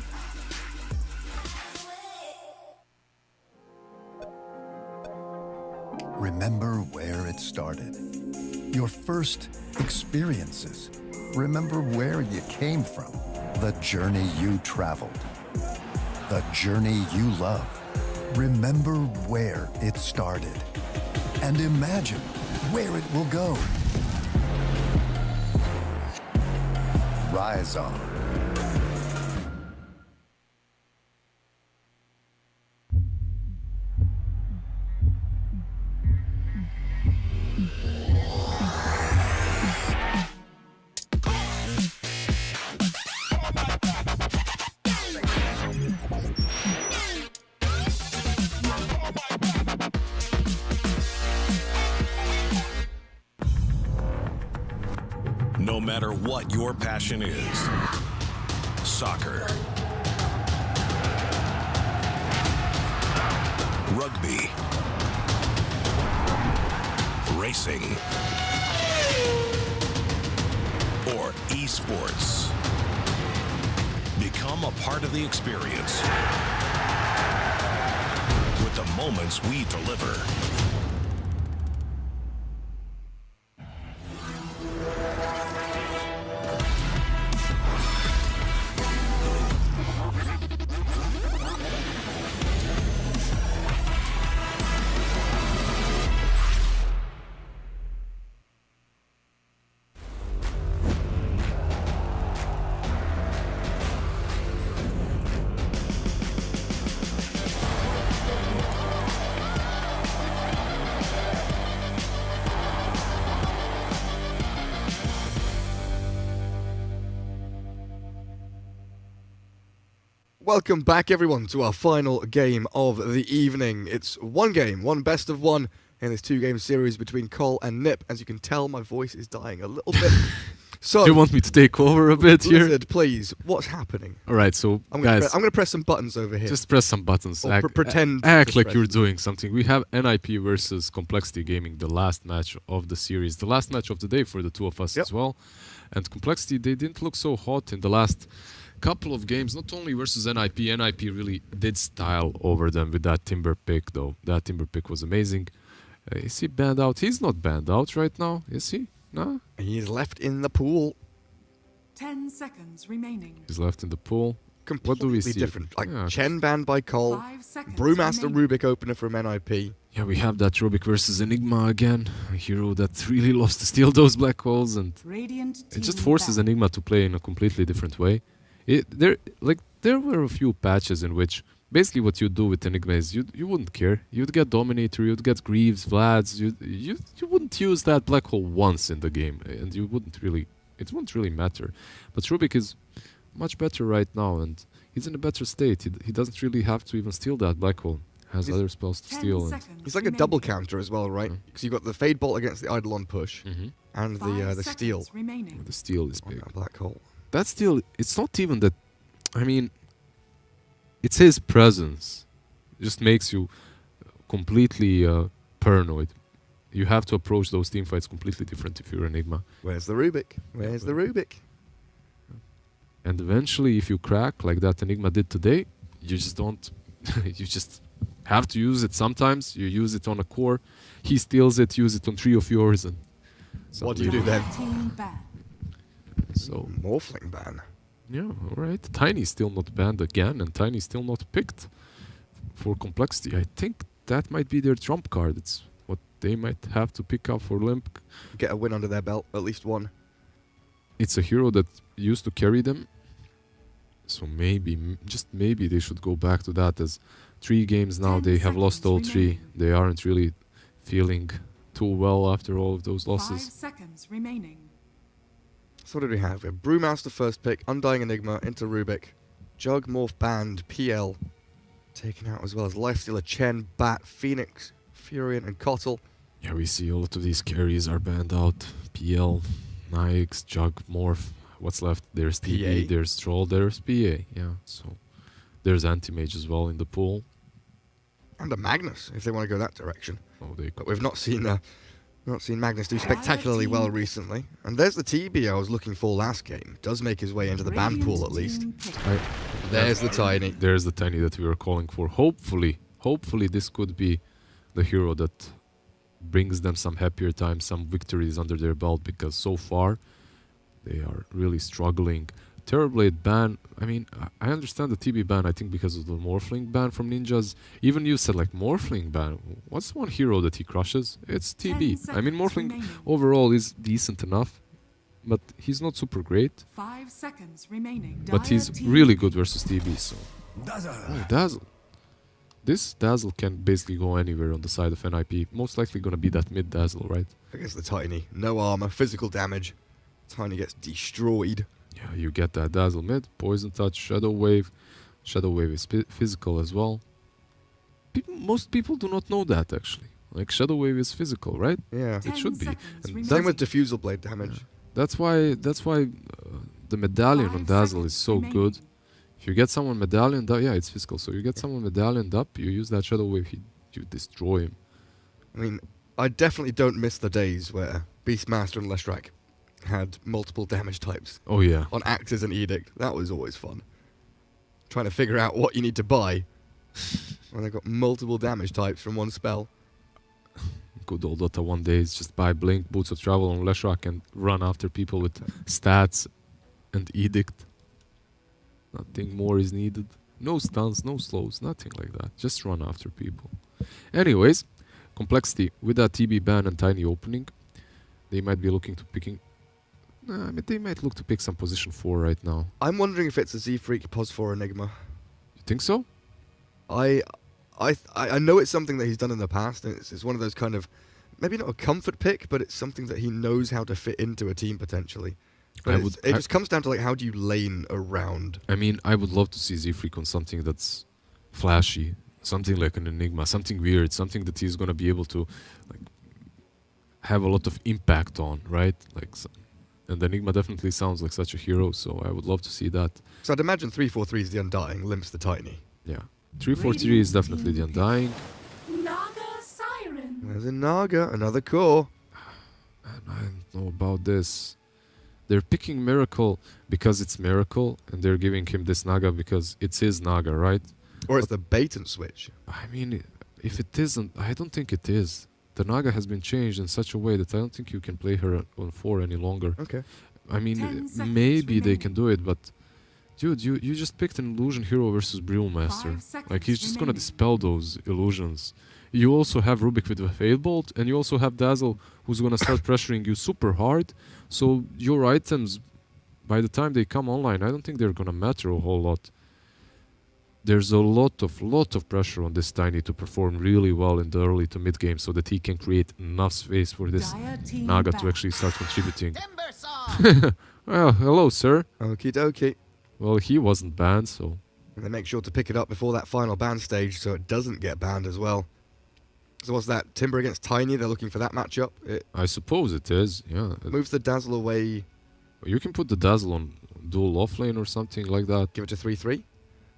Remember where it started. Your first experiences. Remember where you came from. The journey you traveled. The journey you love. Remember where it started. And imagine where it will go. Rise on. No matter what your passion is, soccer, rugby, racing, or esports, become a part of the experience with the moments we deliver. Welcome back, everyone, to our final game of the evening. It's one game, one best of one in this two-game series between Cole and Nip. As you can tell, my voice is dying a little bit. So, do you want me to take over a bit here? Blizzard, please, what's happening? All right, so I'm guys, going to press some buttons over here. Just press some buttons. Or pretend. Act like you're doing something. We have NIP versus Complexity Gaming, the last match of the series, the last match of the day for the two of us as well. And Complexity, they didn't look so hot in the last couple of games, not only versus NIP. NIP really did style over them with that Timber pick, though. That Timber pick was amazing. Is he banned out? He's not banned out right now, is he? No? He's left in the pool. 10 seconds remaining. He's left in the pool. Completely what do we see? different. Like Chen banned by Cole. 5 seconds Brewmaster remaining. Rubik opener from NIP. Yeah, we have that Rubik versus Enigma again. A hero that really loves to steal those black holes, and it just forces Enigma to play in a completely different way. There were a few patches in which basically what you do with Enigma is you wouldn't care. You'd get Dominator, you'd get Greaves, Vlads. You wouldn't use that black hole once in the game, and it wouldn't really matter. But Rubik is much better right now, and he's in a better state. He doesn't really have to even steal that black hole. Has other spells to steal. And he's like a double counter as well, right? Because you've got the Fade Bolt against the Eidolon push, and the steal. The steal is big. Black hole. That steal, it's not even that. I mean, it's his presence. It just makes you completely paranoid. You have to approach those team fights completely different if you're Enigma. Where's the Rubik? Where's the Rubik? And eventually, if you crack like that Enigma did today, you just don't. You just have to use it sometimes. You use it on a core. He steals it, use it on 3 of yours. And what do you do then? So Morphling ban. Yeah, alright. Tiny still not banned again, and Tiny still not picked for complexity. I think that might be their trump card. It's what they might have to pick up for Limp. Get a win under their belt, at least one. It's a hero that used to carry them. So maybe, just maybe they should go back to that, as 3 games now they have lost all 3. They aren't really feeling too well after all of those losses. 5 seconds remaining. So what did we have? We have Brewmaster first pick, Undying Enigma into Rubik, Jug, Morph, Band, PL taken out, as well as Lifestealer, Chen, Bat, Phoenix, Furion, and Kotl. Yeah, we see a lot of these carries are banned out. PL, Nyx, Jug, Morph. What's left? There's TB, there's Troll, there's PA. Yeah, so there's Anti-Mage as well in the pool. And a Magnus, if they want to go that direction. Oh, they but we've not seen Magnus do spectacularly well recently. And there's the TB I was looking for last game. Does make his way into the ban pool at least. There's the Tiny. There's the Tiny that we were calling for. Hopefully this could be the hero that brings them some happier times, some victories under their belt, because so far they are really struggling. Terrorblade ban, I mean, I understand the TB ban, I think because of the Morphling ban from Ninjas. Even you said like Morphling ban, what's one hero that he crushes? It's TB. I mean, Morphling overall is decent enough, but he's not super great. 5 seconds remaining. But he's really good versus TB, so... Dazzle. This Dazzle can basically go anywhere on the side of NIP. Most likely gonna be that mid Dazzle, right? Against the Tiny. No armor, physical damage. Tiny gets destroyed. Yeah, you get that Dazzle mid, Poison Touch, Shadow Wave. Shadow Wave is physical as well. Most people do not know that, actually. Like, Shadow Wave is physical, right? Yeah. It should be. And same with Diffusal Blade damage. Yeah. That's why the medallion on Dazzle is so good. If you get someone medallioned up, yeah, it's physical. So you get someone medallioned up, you use that Shadow Wave, you destroy him. I mean, I definitely don't miss the days where Beastmaster and Leshrac had multiple damage types. Oh yeah. On Axes and Edict. That was always fun. Trying to figure out what you need to buy when they've got multiple damage types from one spell. Good old Dota 1 days, just buy Blink, Boots of Travel on Leshrac and run after people with stats and Edict. Nothing more is needed. No stuns, no slows, nothing like that. Just run after people. Anyways, complexity with that TB ban and Tiny opening, they might be looking to picking... I mean, they might look to pick some position 4 right now. I'm wondering if it's a Z-Freak Pos 4 Enigma. You think so? I know it's something that he's done in the past, and it's one of those kind of, maybe not a comfort pick, but it's something that he knows how to fit into a team potentially. But it just comes down to like, how do you lane around? I mean, I would love to see Z-Freak on something that's flashy, something like an Enigma, something weird, something that he's gonna be able to like have a lot of impact on, right? Like, and Enigma definitely sounds like such a hero, so I would love to see that. So I'd imagine 343 is the Undying, Limp's the Tiny. Yeah, 343 is definitely the Undying. Naga Siren. There's a Naga, another core. Man, I don't know about this. They're picking Miracle because it's Miracle, and they're giving him this Naga because it's his Naga, right? Or it's the bait and switch. I mean, if it isn't, I don't think it is. The Naga has been changed in such a way that I don't think you can play her on 4 any longer. Okay. I mean, maybe they can do it, but... Dude, you just picked an illusion hero versus Brewmaster. Like, he's just gonna dispel those illusions. You also have Rubik with the Fade Bolt, and you also have Dazzle, who's gonna start pressuring you super hard. So your items, by the time they come online, I don't think they're gonna matter a whole lot. There's a lot of pressure on this Tiny to perform really well in the early to mid game, so that he can create enough space for this Naga to actually start contributing. Well, hello, sir. Okie dokie. Well, he wasn't banned, so... And they make sure to pick it up before that final ban stage so it doesn't get banned as well. So what's that? Timber against Tiny? They're looking for that matchup? I suppose it is, yeah. Moves the Dazzle away. You can put the Dazzle on dual offlane or something like that. Give it to 3-3?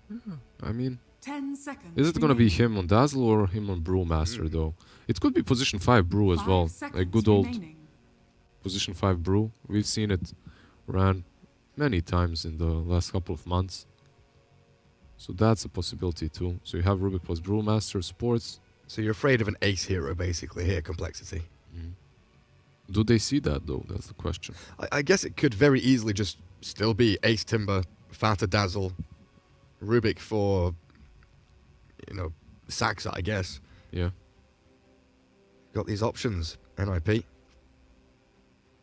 Yeah, I mean... 10 seconds. Is it going to be him on Dazzle or him on Brewmaster, though? It could be position 5 Brew as well. Like good old position 5 Brew. We've seen it ran many times in the last couple of months. So that's a possibility too. So you have Rubik plus Brewmaster supports. So you're afraid of an ace hero basically here, complexity. Do they see that though? That's the question. I guess it could very easily just still be ace Timber, Fata Dazzle, Rubik for, Saxa, I guess. Yeah. Got these options, NIP. It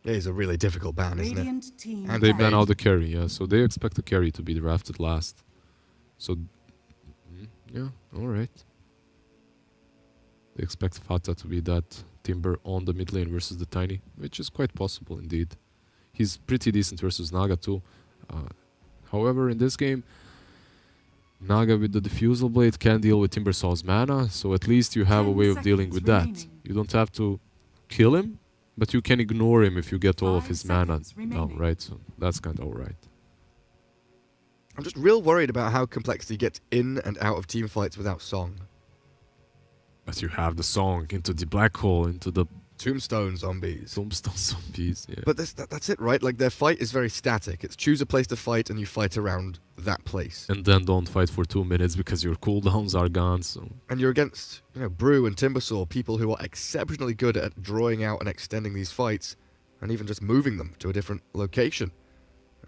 is a really difficult ban, isn't it? And they ban out the carry, yeah. So they expect the carry to be drafted last. So, yeah, alright. They expect Fata to be that Timber on the mid lane versus the Tiny, which is quite possible indeed. He's pretty decent versus Naga too. However, in this game, Naga with the Diffusal Blade can deal with Timbersaw's mana, so at least you have a way of dealing with that. You don't have to kill him, but you can ignore him if you get all of his mana down, right? So that's kind of alright. I'm just real worried about how Complexity gets in and out of team fights without Song. But you have the Song into the Black Hole, into the Tombstone Zombies. Tombstone Zombies, yeah. But that's it, right? Like, their fight is very static. It's choose a place to fight and you fight around that place. And then don't fight for 2 minutes because your cooldowns are gone, so... And you're against, Brew and Timbersaw, people who are exceptionally good at drawing out and extending these fights, and even just moving them to a different location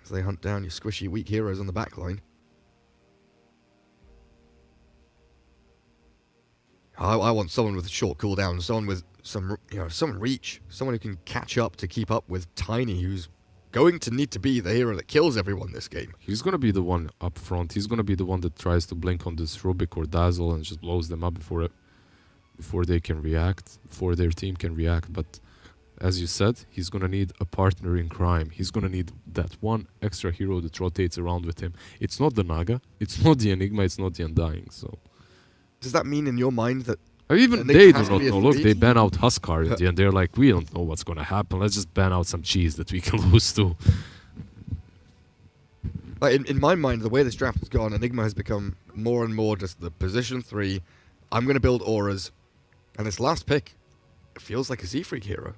as they hunt down your squishy, weak heroes on the back line. I want someone with a short cooldown, someone with some reach, someone who can catch up to keep up with Tiny, who's going to need to be the hero that kills everyone this game. He's going to be the one up front. He's going to be the one that tries to blink on this Rubik or Dazzle and just blows them up before they can react, before their team can react. But as you said, he's going to need a partner in crime. He's going to need that one extra hero that rotates around with him. It's not the Naga, it's not the Enigma, it's not the Undying, so... Does that mean in your mind that... Even they do not know. Look, they ban out Huskar in the end. They're like, we don't know what's going to happen. Let's just ban out some cheese that we can lose to. Like in my mind, the way this draft has gone, Enigma has become more and more just the position 3. I'm going to build auras. And this last pick, it feels like a Z-Freak hero.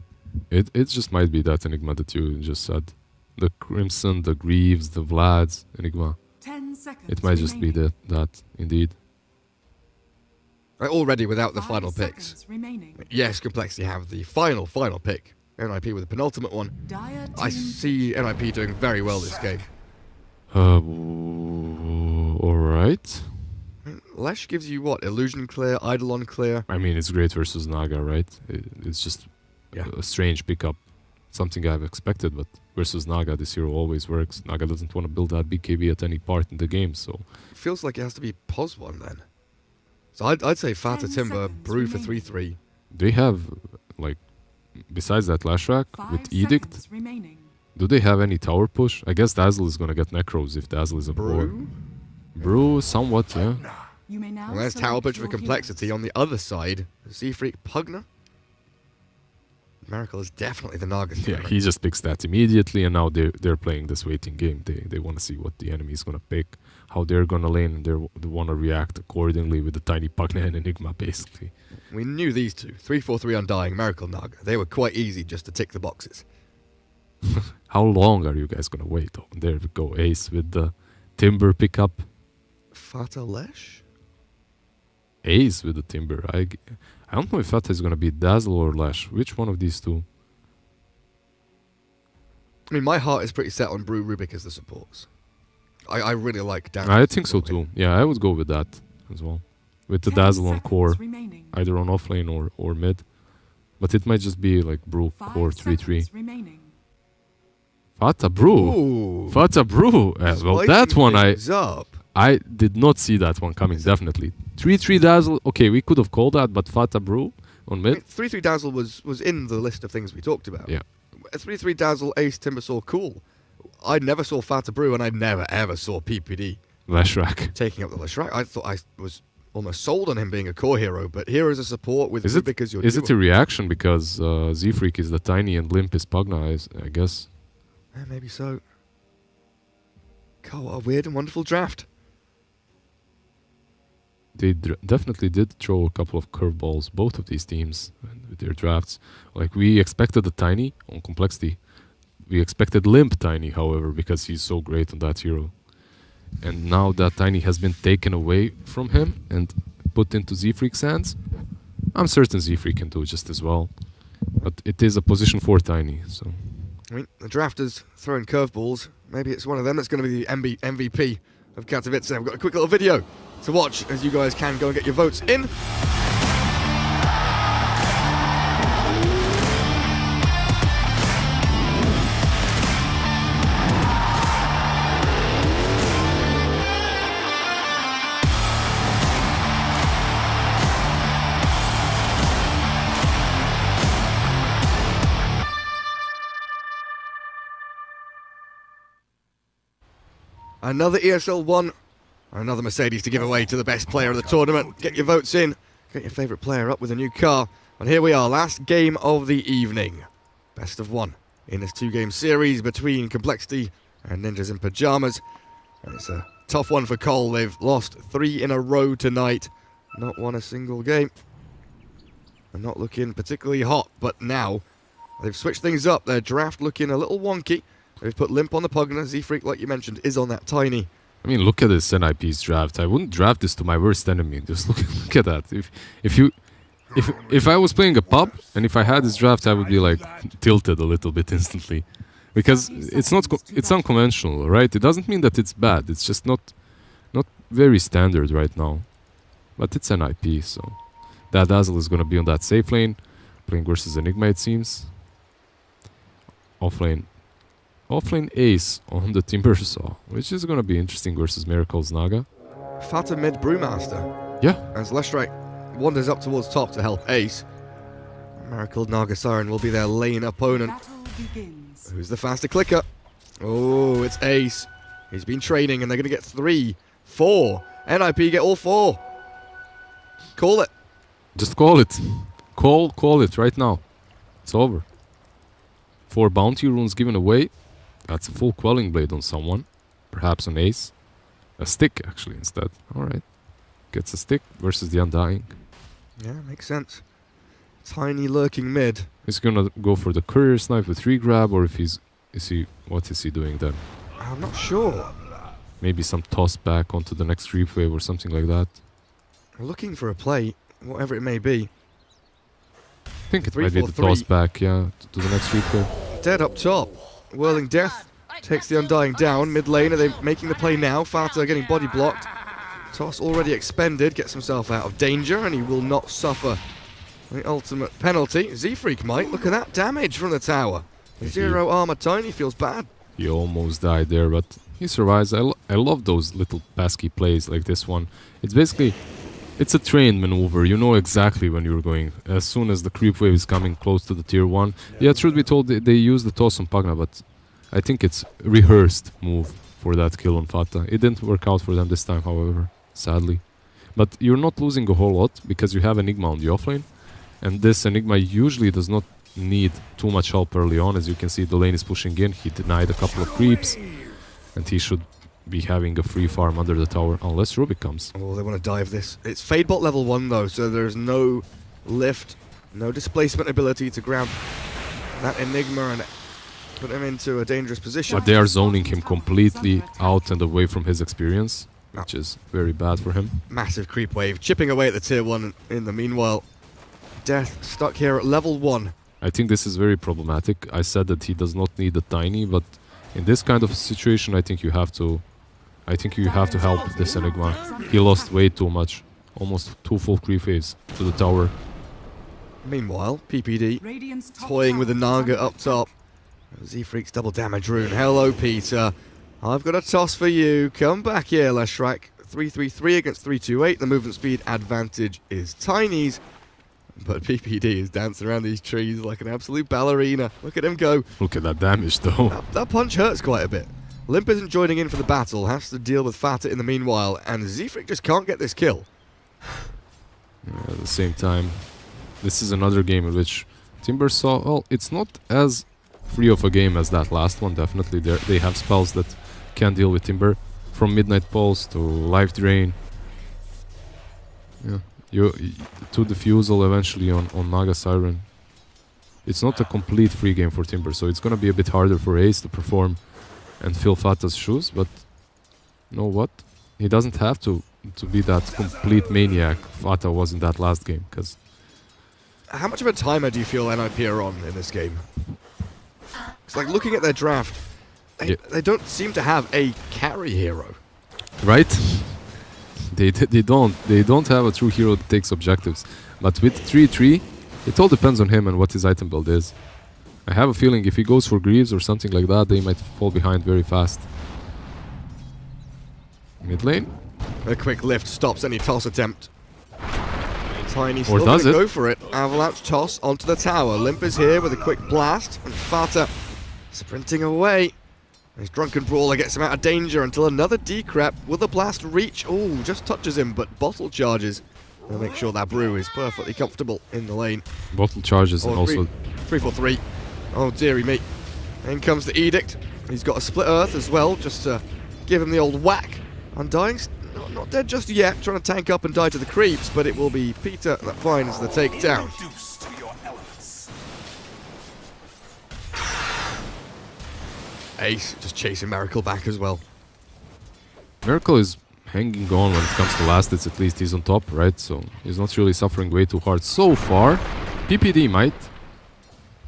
It just might be that Enigma that you just said. The Crimson, the Greaves, the Vlads, Enigma. 10 seconds it might just be that, indeed. Already without the final picks. Yes, Complexity have the final pick. NIP with the penultimate one. I see NIP doing very well this game. Alright. Lesh gives you what? Illusion clear, Eidolon clear. I mean, it's great versus Naga, right? It's just a strange pickup. Something I've expected, but versus Naga, this hero always works. Naga doesn't want to build that BKB at any part in the game, so... Feels like it has to be POS 1 then. So I'd say Fata Timber, Brew for 3-3. They have, like, besides that Lashrak with Edict, do they have any tower push? I guess Dazzle is going to get Necros if Dazzle is a Brew? Brew, somewhat, yeah. Well, there's tower push for Complexity. On the other side, Z-Freak Pugna. Miracle is definitely the Naga. Yeah, he just picks that immediately, and now they're playing this waiting game. They want to see what the enemy is going to pick, how they're going to lane, and they want to react accordingly with the tiny Pugna and Enigma, basically. We knew these two, 3-4-3 Undying, Miracle Naga. They were quite easy just to tick the boxes. How long are you guys going to wait? Oh, there we go, Ace with the Timber pickup. Fata Lesh? Ace with the Timber. I don't know if Fata is going to be Dazzle or Lash. Which one of these two? I mean, my heart is pretty set on Brew Rubik as the supports. I really like Dazzle. I think so too. Yeah, I would go with that as well. With the Dazzle on core. Either on offlane or mid. But it might just be like Brew core 3-3. Fata Brew. Ooh. Fata Brew. Well, that one up. I did not see that one coming, definitely. 3-3 Dazzle, okay, we could have called that, but Fata Brew on mid. 3-3 Dazzle was in the list of things we talked about. Yeah. 3-3 Dazzle, Ace, Timbersaw, cool. I never saw Fata Brew, and I never ever saw PPD Lashrak taking up the Lashrak. I thought I was almost sold on him being a core hero, but here is a support with Rubik as your Is it a reaction because Z-Freak is the tiny and Limp is Pugna, I guess? Maybe so. God, what a weird and wonderful draft. They definitely did throw a couple of curveballs, both of these teams, with their drafts. Like, we expected the Tiny on Complexity. We expected Limp Tiny, however, because he's so great on that hero. And now that Tiny has been taken away from him and put into Z-Freak's hands, I'm certain Z-Freak can do just as well. But it is a position 4 Tiny, so... I mean, the drafters throwing curveballs. Maybe it's one of them that's going to be the MVP of Katowice. We've got a quick little video to watch as you guys can go and get your votes in. Another ESL 1, another Mercedes to give away to the best player of the tournament. Get your votes in, get your favourite player up with a new car. And here we are, last game of the evening. Best of 1 in this 2-game series between Complexity and Ninjas in Pyjamas. And it's a tough one for Cole. They've lost 3 in a row tonight. Not won a single game. And not looking particularly hot, but now they've switched things up. Their draft looking a little wonky. They've put Limp on the Pugner. Z-Freak, like you mentioned, is on that tiny. I mean, look at this NIP's draft. I wouldn't draft this to my worst enemy. Just look at that. If I was playing a pub and if I had this draft, I would be like tilted a little bit instantly, because it's unconventional, right? It doesn't mean that it's bad. It's just not very standard right now. But it's NIP, so that Dazzle is gonna be on that safe lane, playing versus Enigma, it seems. Offlane Ace on the Timber Saw, which is going to be interesting versus Miracle's Naga. Fata mid Brewmaster. Yeah. As Lestrike wanders up towards top to help Ace. Miracle Naga Siren will be their lane opponent. Who's the faster clicker? Oh, it's Ace. He's been training and they're going to get 3, 4. NIP get all 4. Call it. Just call it. Call it right now. It's over. 4 bounty runes given away. That's a full Quelling Blade on someone. Perhaps an Ace. A stick, actually, instead. Alright. Gets a stick versus the Undying. Yeah, makes sense. Tiny lurking mid. He's gonna go for the Courier Snipe with 3 grab, or if what is he doing then? I'm not sure. Maybe some toss back onto the next creep wave or something like that. We're looking for a play, whatever it may be. I think it might be the toss back, yeah, to the next creep wave. Dead up top. Whirling Death takes the Undying down. Mid lane, are they making the play now? Fata getting body blocked. Toss already expended, gets himself out of danger, and he will not suffer the ultimate penalty. Z-Freak might. Look at that damage from the tower. 0 armor. Tiny feels bad. He almost died there, but he survives. I love those little pesky plays like this one. It's basically, it's a trained maneuver. You know exactly when you're going. As soon as the creep wave is coming close to the tier 1. Yeah, truth be told, they use the toss on Pugna, but I think it's rehearsed move for that kill on Fata. It didn't work out for them this time, however, sadly. But you're not losing a whole lot because you have Enigma on the offlane. And this Enigma usually does not need too much help early on. As you can see, the lane is pushing in. He denied a couple of creeps. And he should be having a free farm under the tower, unless Rubik comes. Oh, they want to dive this. It's Fadebot level 1 though, so there's no lift, no displacement ability to grab that Enigma and put him into a dangerous position. But they are zoning him completely out and away from his experience, which is very bad for him. Massive creep wave, chipping away at the tier 1 in the meanwhile. Death stuck here at level 1. I think this is very problematic. I said that he does not need a tiny, but in this kind of situation, I think you have to help this Enigma. He lost way too much. Almost 2 full creep waves to the tower. Meanwhile, PPD toying with the Naga up top. Z-Freak's double damage rune. Hello, Peter. I've got a toss for you. Come back here, Lestrike. 3-3-3 against 3-2-8. The movement speed advantage is Tiny's. But PPD is dancing around these trees like an absolute ballerina. Look at him go. Look at that damage, though. That punch hurts quite a bit. Limp isn't joining in for the battle, has to deal with Fata in the meanwhile, and Z-Freak just can't get this kill. At the same time, this is another game in which Timber Saw, well, it's not as free of a game as that last one, definitely. They have spells that can deal with Timber, from Midnight Pulse to Life Drain. Yeah, to Defusal eventually on Naga Siren. It's not a complete free game for Timber, so it's gonna be a bit harder for Ace to perform and fill Fata's shoes, but you know what? He doesn't have to be that complete maniac Fata was in that last game, because... How much of a timer do you feel NIP are on in this game? It's like looking at their draft, they don't seem to have a carry hero. Right? They don't have a true hero that takes objectives. But with 3-3, it all depends on him and what his item build is. I have a feeling if he goes for Greaves or something like that, they might fall behind very fast. Mid lane. A quick lift stops any toss attempt. Tiny Or still does gonna it? go for it. Avalanche toss onto the tower. Limp is here with a quick blast. And Fata sprinting away. His Drunken Brawler gets him out of danger until another decrep. Will the blast reach? Oh, just touches him, but bottle charges. We'll make sure that Brew is perfectly comfortable in the lane. Bottle charges and also... 3-4-3. Oh, dearie me. In comes the Edict. He's got a Split Earth as well, just to give him the old whack. Undying's not dead just yet, trying to tank up and die to the creeps, but it will be Peter that finds the takedown. Ace just chasing Miracle back as well. Miracle is hanging on when it comes to last hits, at least he's on top, right? So he's not really suffering way too hard so far. PPD might.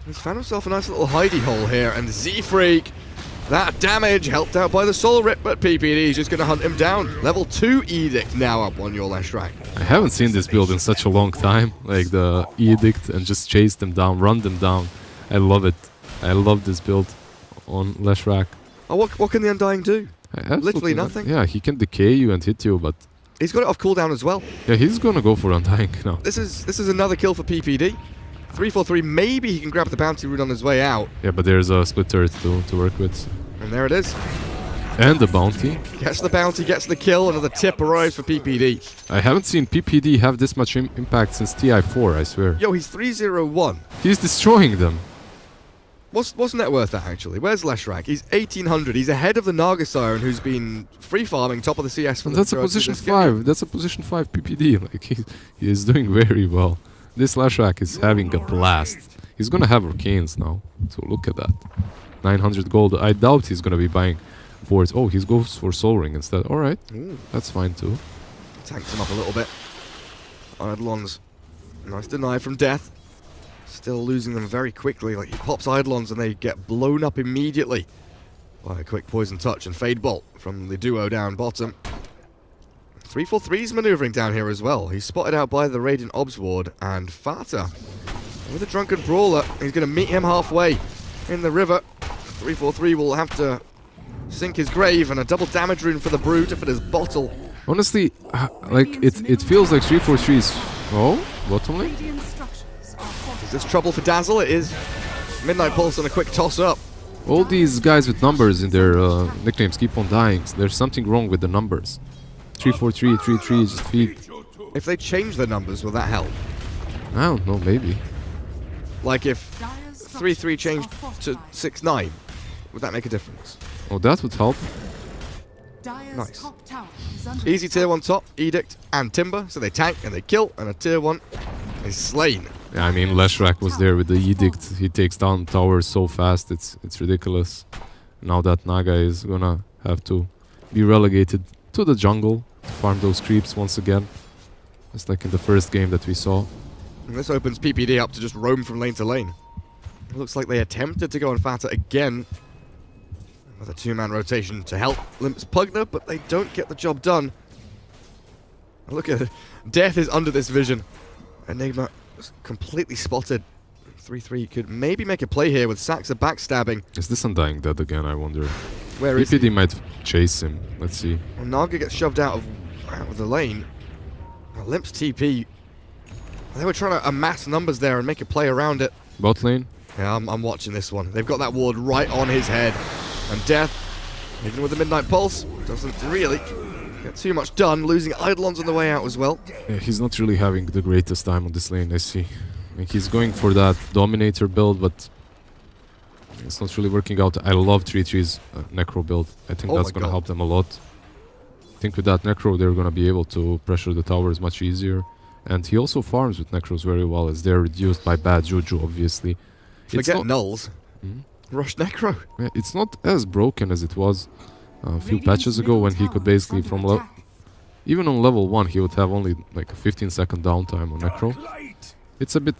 He's found himself a nice little hidey hole here, and Z-Freak, that damage helped out by the Soul Rip, but PPD is just going to hunt him down. Level 2 Edict now up on your Leshrac. I haven't seen this build in such a long time, like the Edict, and just chase them down, run them down. I love it. I love this build on Leshrac. Oh, what can the Undying do? Literally nothing. Yeah, he can decay you and hit you, but... He's got it off cooldown as well. Yeah, he's gonna go for Undying now. This is another kill for PPD. 3-4-3, maybe he can grab the bounty rune on his way out. Yeah, but there's a split turret to work with. And there it is. And the bounty. Gets the bounty, gets the kill, another tip arrives for PPD. I haven't seen PPD have this much impact since TI4, I swear. Yo, he's 3-0-1. He's destroying them. What's net worth that, actually? Where's Leshrac? He's 1800. He's ahead of the Naga Siren, who's been free farming top of the CS for the That's a position 5. That's a position 5 PPD. Like he is doing very well. This Leshrac is having a blast. He's gonna have Arcanes now. So look at that. 900 gold. I doubt he's gonna be buying boards. Oh, he goes for Soul Ring instead. Alright. That's fine too. Tanks him up a little bit. Eidolons. Nice deny from death. Still losing them very quickly. Like he pops Eidolons and they get blown up immediately by a quick Poison Touch and Fade Bolt from the duo down bottom. 3-4-3's maneuvering down here as well. He's spotted out by the Radiant Obs Ward, and Fata with a Drunken Brawler. He's going to meet him halfway in the river. 3-4-3 will have to sink his grave, and a double damage rune for the Brew to fit his bottle. Honestly, like it feels like 3-4-3 is... Oh, bottom lane? Is this trouble for Dazzle? It is. Midnight Pulse and a quick toss up. All these guys with numbers in their nicknames keep on dying. There's something wrong with the numbers. 3-4-3, 3-3, just feed. If they change the numbers, will that help? I don't know, maybe. Like if 3-3 changed to 6-9, would that make a difference? Oh, that would help. Nice. Easy tier 1 top, Edict and Timber, so they tank and they kill, and a tier 1 is slain. Yeah, I mean, Leshrac was there with the Edict. He takes down towers so fast, it's ridiculous. Now that Naga is gonna have to be relegated to the jungle to farm those creeps once again. Just like in the first game that we saw. And this opens PPD up to just roam from lane to lane. It looks like they attempted to go on Fata again with a 2-man rotation to help Limp's Pugner, but they don't get the job done. Look at it. Death is under this vision. Enigma is completely spotted. 3-3 could maybe make a play here with Saxa backstabbing. Is this Undying dead again, I wonder? Where is PPD might chase him. Let's see. Well, Naga gets shoved out of the lane. Well, Limp's TP. They were trying to amass numbers there and make a play around it. Bot lane? Yeah, I'm watching this one. They've got that ward right on his head. And Death, even with the Midnight Pulse, doesn't really get too much done. Losing Eidolons on the way out as well. Yeah, he's not really having the greatest time on this lane, I see. Like, he's going for that Dominator build, but it's not really working out. I love 3-3's Necro build. I think that's going to help them a lot. I think with that Necro, they're going to be able to pressure the towers much easier. And he also farms with Necros very well, as they're reduced by bad Juju, obviously. Forget nulls. Rush Necro. Yeah, it's not as broken as it was a few patches ago, when he could basically, from even on level 1, he would have only like a 15-second downtime on Necro. It's a bit...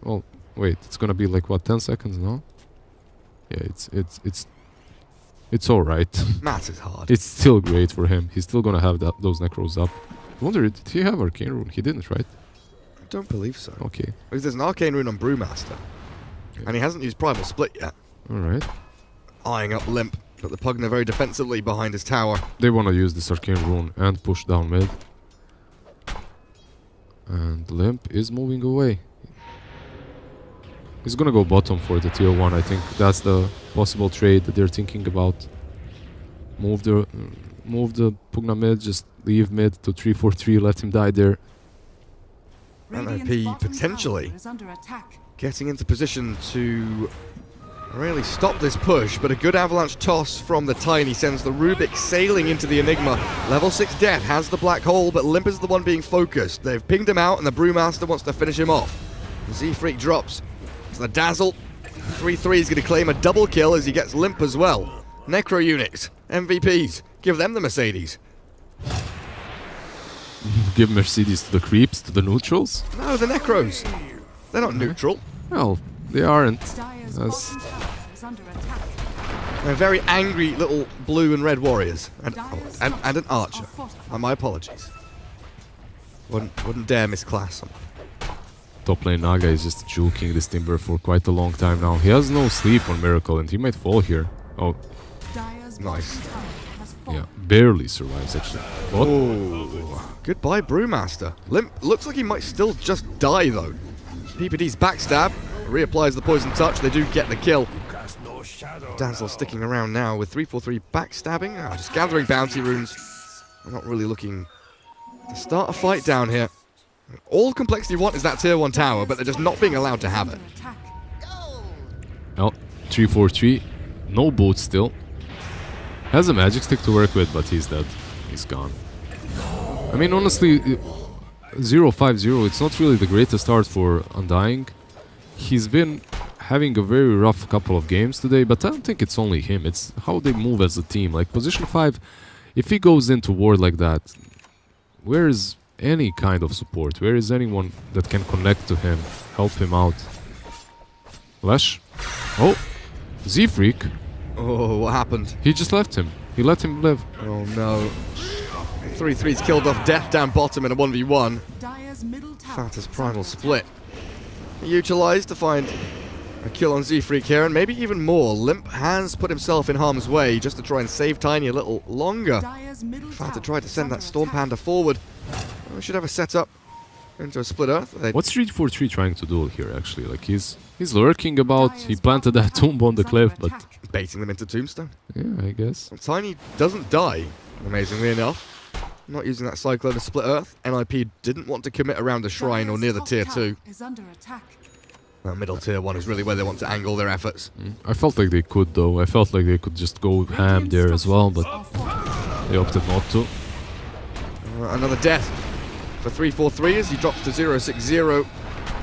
Well, wait, it's gonna be like, what, 10 seconds now? Yeah, it's all right. Math is hard. It's still great for him. He's still gonna have those necros up. I wonder, did he have arcane rune? He didn't, right? I don't believe so. Okay. Because there's an arcane rune on Brewmaster, and he hasn't used Primal Split yet. All right. Eyeing up Limp, but the Pugna very defensively behind his tower. They want to use this arcane rune and push down mid. And Limp is moving away. He's gonna go bottom for the tier 1. I think that's the possible trade that they're thinking about. Move the Pugna mid, just leave mid to 3-4-3, let him die there. NIP potentially getting into position to really stop this push, but a good avalanche toss from the Tiny sends the Rubik sailing into the Enigma. Level 6 Death has the black hole, but Limp is the one being focused. They've pinged him out and the Brewmaster wants to finish him off. Z-Freak drops. So the Dazzle 3-3 is going to claim a double kill as he gets Limp as well. Necro units, MVPs, give them the Mercedes. Give Mercedes to the creeps, to the neutrals? No, the Necros. They're not neutral. Well, they aren't. They're very angry little blue and red warriors. And an archer. My apologies. Wouldn't dare misclass them. Top lane Naga is just juking this Timber for quite a long time now. He has no sleep on Miracle and he might fall here. Oh. Nice. Yeah, barely survives actually. What? Oh, goodbye Brewmaster. Limp looks like he might still just die though. PPD's backstab, reapplies the poison touch, they do get the kill. Dazzle sticking around now with 3-4-3 backstabbing, just gathering bounty runes. I'm not really looking to start a fight down here. All Complexity want is that tier 1 tower, but they're just not being allowed to have it. Well, 3-4-3, no boot still. Has a magic stick to work with, but he's dead. He's gone. I mean, honestly, 0-5-0, it's not really the greatest start for Undying. He's been having a very rough couple of games today, but I don't think it's only him. It's how they move as a team. Like, position 5, if he goes into ward like that, where is any kind of support? Where is anyone that can connect to him, help him out? Flash. Oh, Z-Freak. Oh, what happened? He just left him. He let him live. Oh no. 3-3's killed off Death down bottom in a 1v1. Fatta's Primal Split. Utilised to find a kill on Z-Freak here, and maybe even more. Limp has put himself in harm's way just to try and save Tiny a little longer. Fatta tried to send that Storm Panda forward. We should have a setup into a split earth. What's 3-4-3 trying to do here, actually? Like, he's lurking about. He planted that tomb on the cliff, but baiting them into Tombstone. Yeah, I guess. Well, Tiny doesn't die, amazingly enough. Not using that Cyclone to split earth. NIP didn't want to commit around the shrine or near the tier 2. That middle tier 1 is really where they want to angle their efforts. I felt like they could, though. I felt like they could just go ham there as well, but they opted not to. Another death for 3-4-3 as he drops to 0-6-0.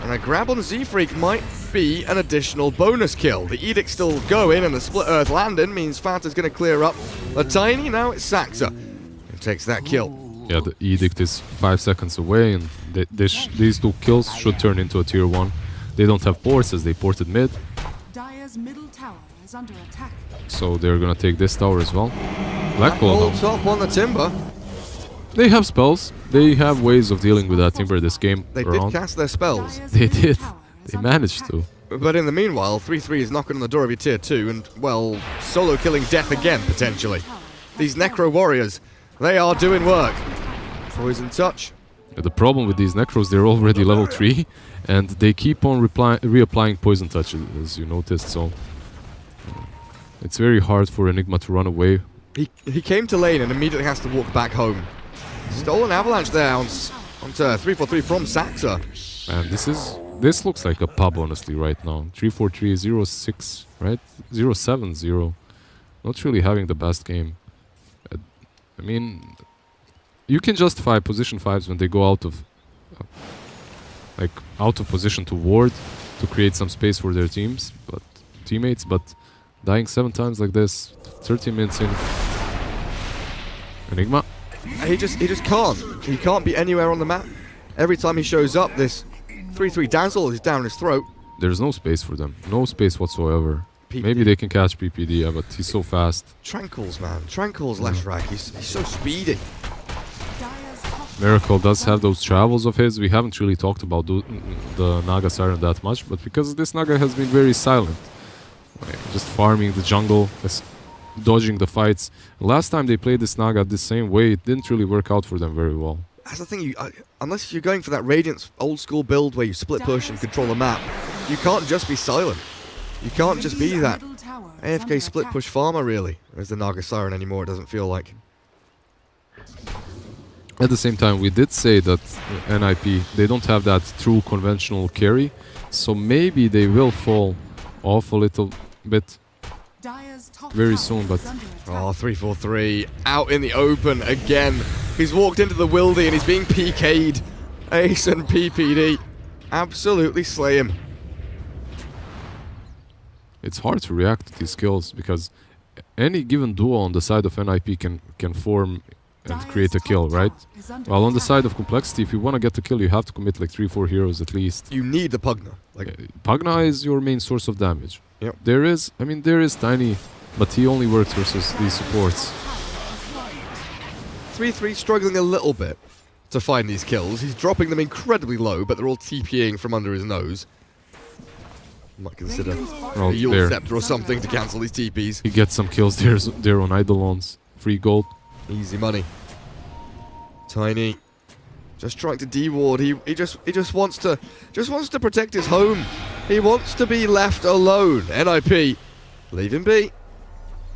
And a grab on Z-Freak might be an additional bonus kill. The Edict's still going, and the split earth landing means Fatta's going to clear up a Tiny. Now it's Saxa who takes that kill. Yeah, the Edict is 5 seconds away, and these 2 kills should turn into a tier 1. They don't have ports as they ported mid. Dire's middle tower is under attack. So they're going to take this tower as well. Blackball top on the Timber. They have spells. They have ways of dealing with that Timber this game. They did cast their spells. They did. They managed to. But in the meanwhile, 3-3 is knocking on the door of your tier 2 and, well, solo killing Death again, potentially. These Necro Warriors, they are doing work. Poison Touch. The problem with these Necros, they're already level 3, and they keep on reapplying Poison Touch, as you noticed, so it's very hard for Enigma to run away. He came to lane and immediately has to walk back home. Stolen Avalanche there onto 3-4-3 from Saxa. And this looks like a pub, honestly, right now. 3-4-3, 0-6, right? 0-7-0. Not really having the best game. I mean, you can justify position 5s when they go out of position to ward to create some space for their teammates, but dying 7 times like this, 30 minutes in. Enigma. He just can't. He can't be anywhere on the map. Every time he shows up, this 3-3 Dazzle is down his throat. There's no space for them. No space whatsoever. Maybe they can catch PPD, yeah, but he's so fast. Tranquils, man. Tranquils, Leshrac. He's so speedy. Miracle does have those travels of his. We haven't really talked about the Naga Siren that much, but because this Naga has been very silent. Like, just farming the jungle, dodging the fights. Last time they played this Naga the same way, it didn't really work out for them very well. That's the thing, unless you're going for that Radiant's old school build where you split push and control the map, you can't just be silent. You can't just be that AFK split push farmer, really, as the Naga Siren anymore, it doesn't feel like. At the same time, we did say that NIP, they don't have that true conventional carry, so maybe they will fall off a little bit very soon, but... Oh, 3-4-3, out in the open again. He's walked into the Wildy and he's being PK'd. Ace and PPD absolutely slay him. It's hard to react to these kills, because any given duo on the side of NIP can form and create a kill, right? While on the side of Complexity, if you want to get the kill, you have to commit like 3-4 heroes at least. You need the Pugna. Pugna is your main source of damage. Yep. There is Tiny, but he only works versus these supports. 3-3 struggling a little bit to find these kills. He's dropping them incredibly low, but they're all TPing from under his nose. Might consider a Yule Scepter or something to cancel these TPs. He gets some kills there on Eidolons. Free gold. Easy money. Tiny, just trying to de-ward. He just wants to protect his home. He wants to be left alone. NIP, leave him be.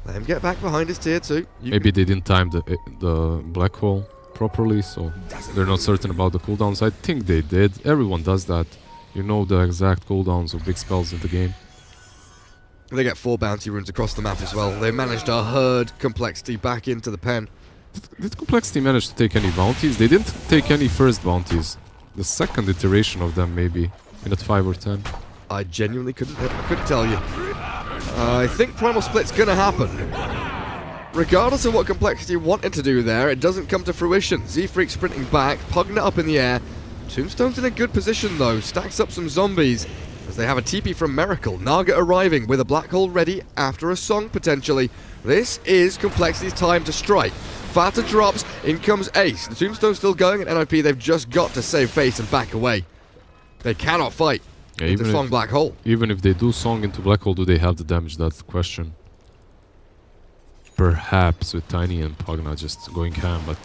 Let him get back behind his tier 2. Maybe they didn't time the black hole properly, so they're not certain about the cooldowns. I think they did. Everyone does that. You know the exact cooldowns of big spells in the game. They get 4 bounty runes across the map as well. They managed to herd Complexity back into the pen. Did Complexity manage to take any bounties? They didn't take any first bounties. The second iteration of them, maybe. Minute 5 or 10. I genuinely couldn't tell you. I think Primal Split's gonna happen. Regardless of what Complexity wanted to do there, it doesn't come to fruition. Z-Freak sprinting back, Pugna up in the air. Tombstone's in a good position though, stacks up some zombies as they have a TP from Miracle. Naga arriving with a black hole ready after a song potentially. This is Complexity's time to strike. Fata drops, in comes Ace. The Tombstone's still going at NIP, they've just got to save face and back away. They cannot fight into Song Black Hole. Even if they do Song into Black Hole, do they have the damage? That's the question. Perhaps with Tiny and Pugna just going ham, but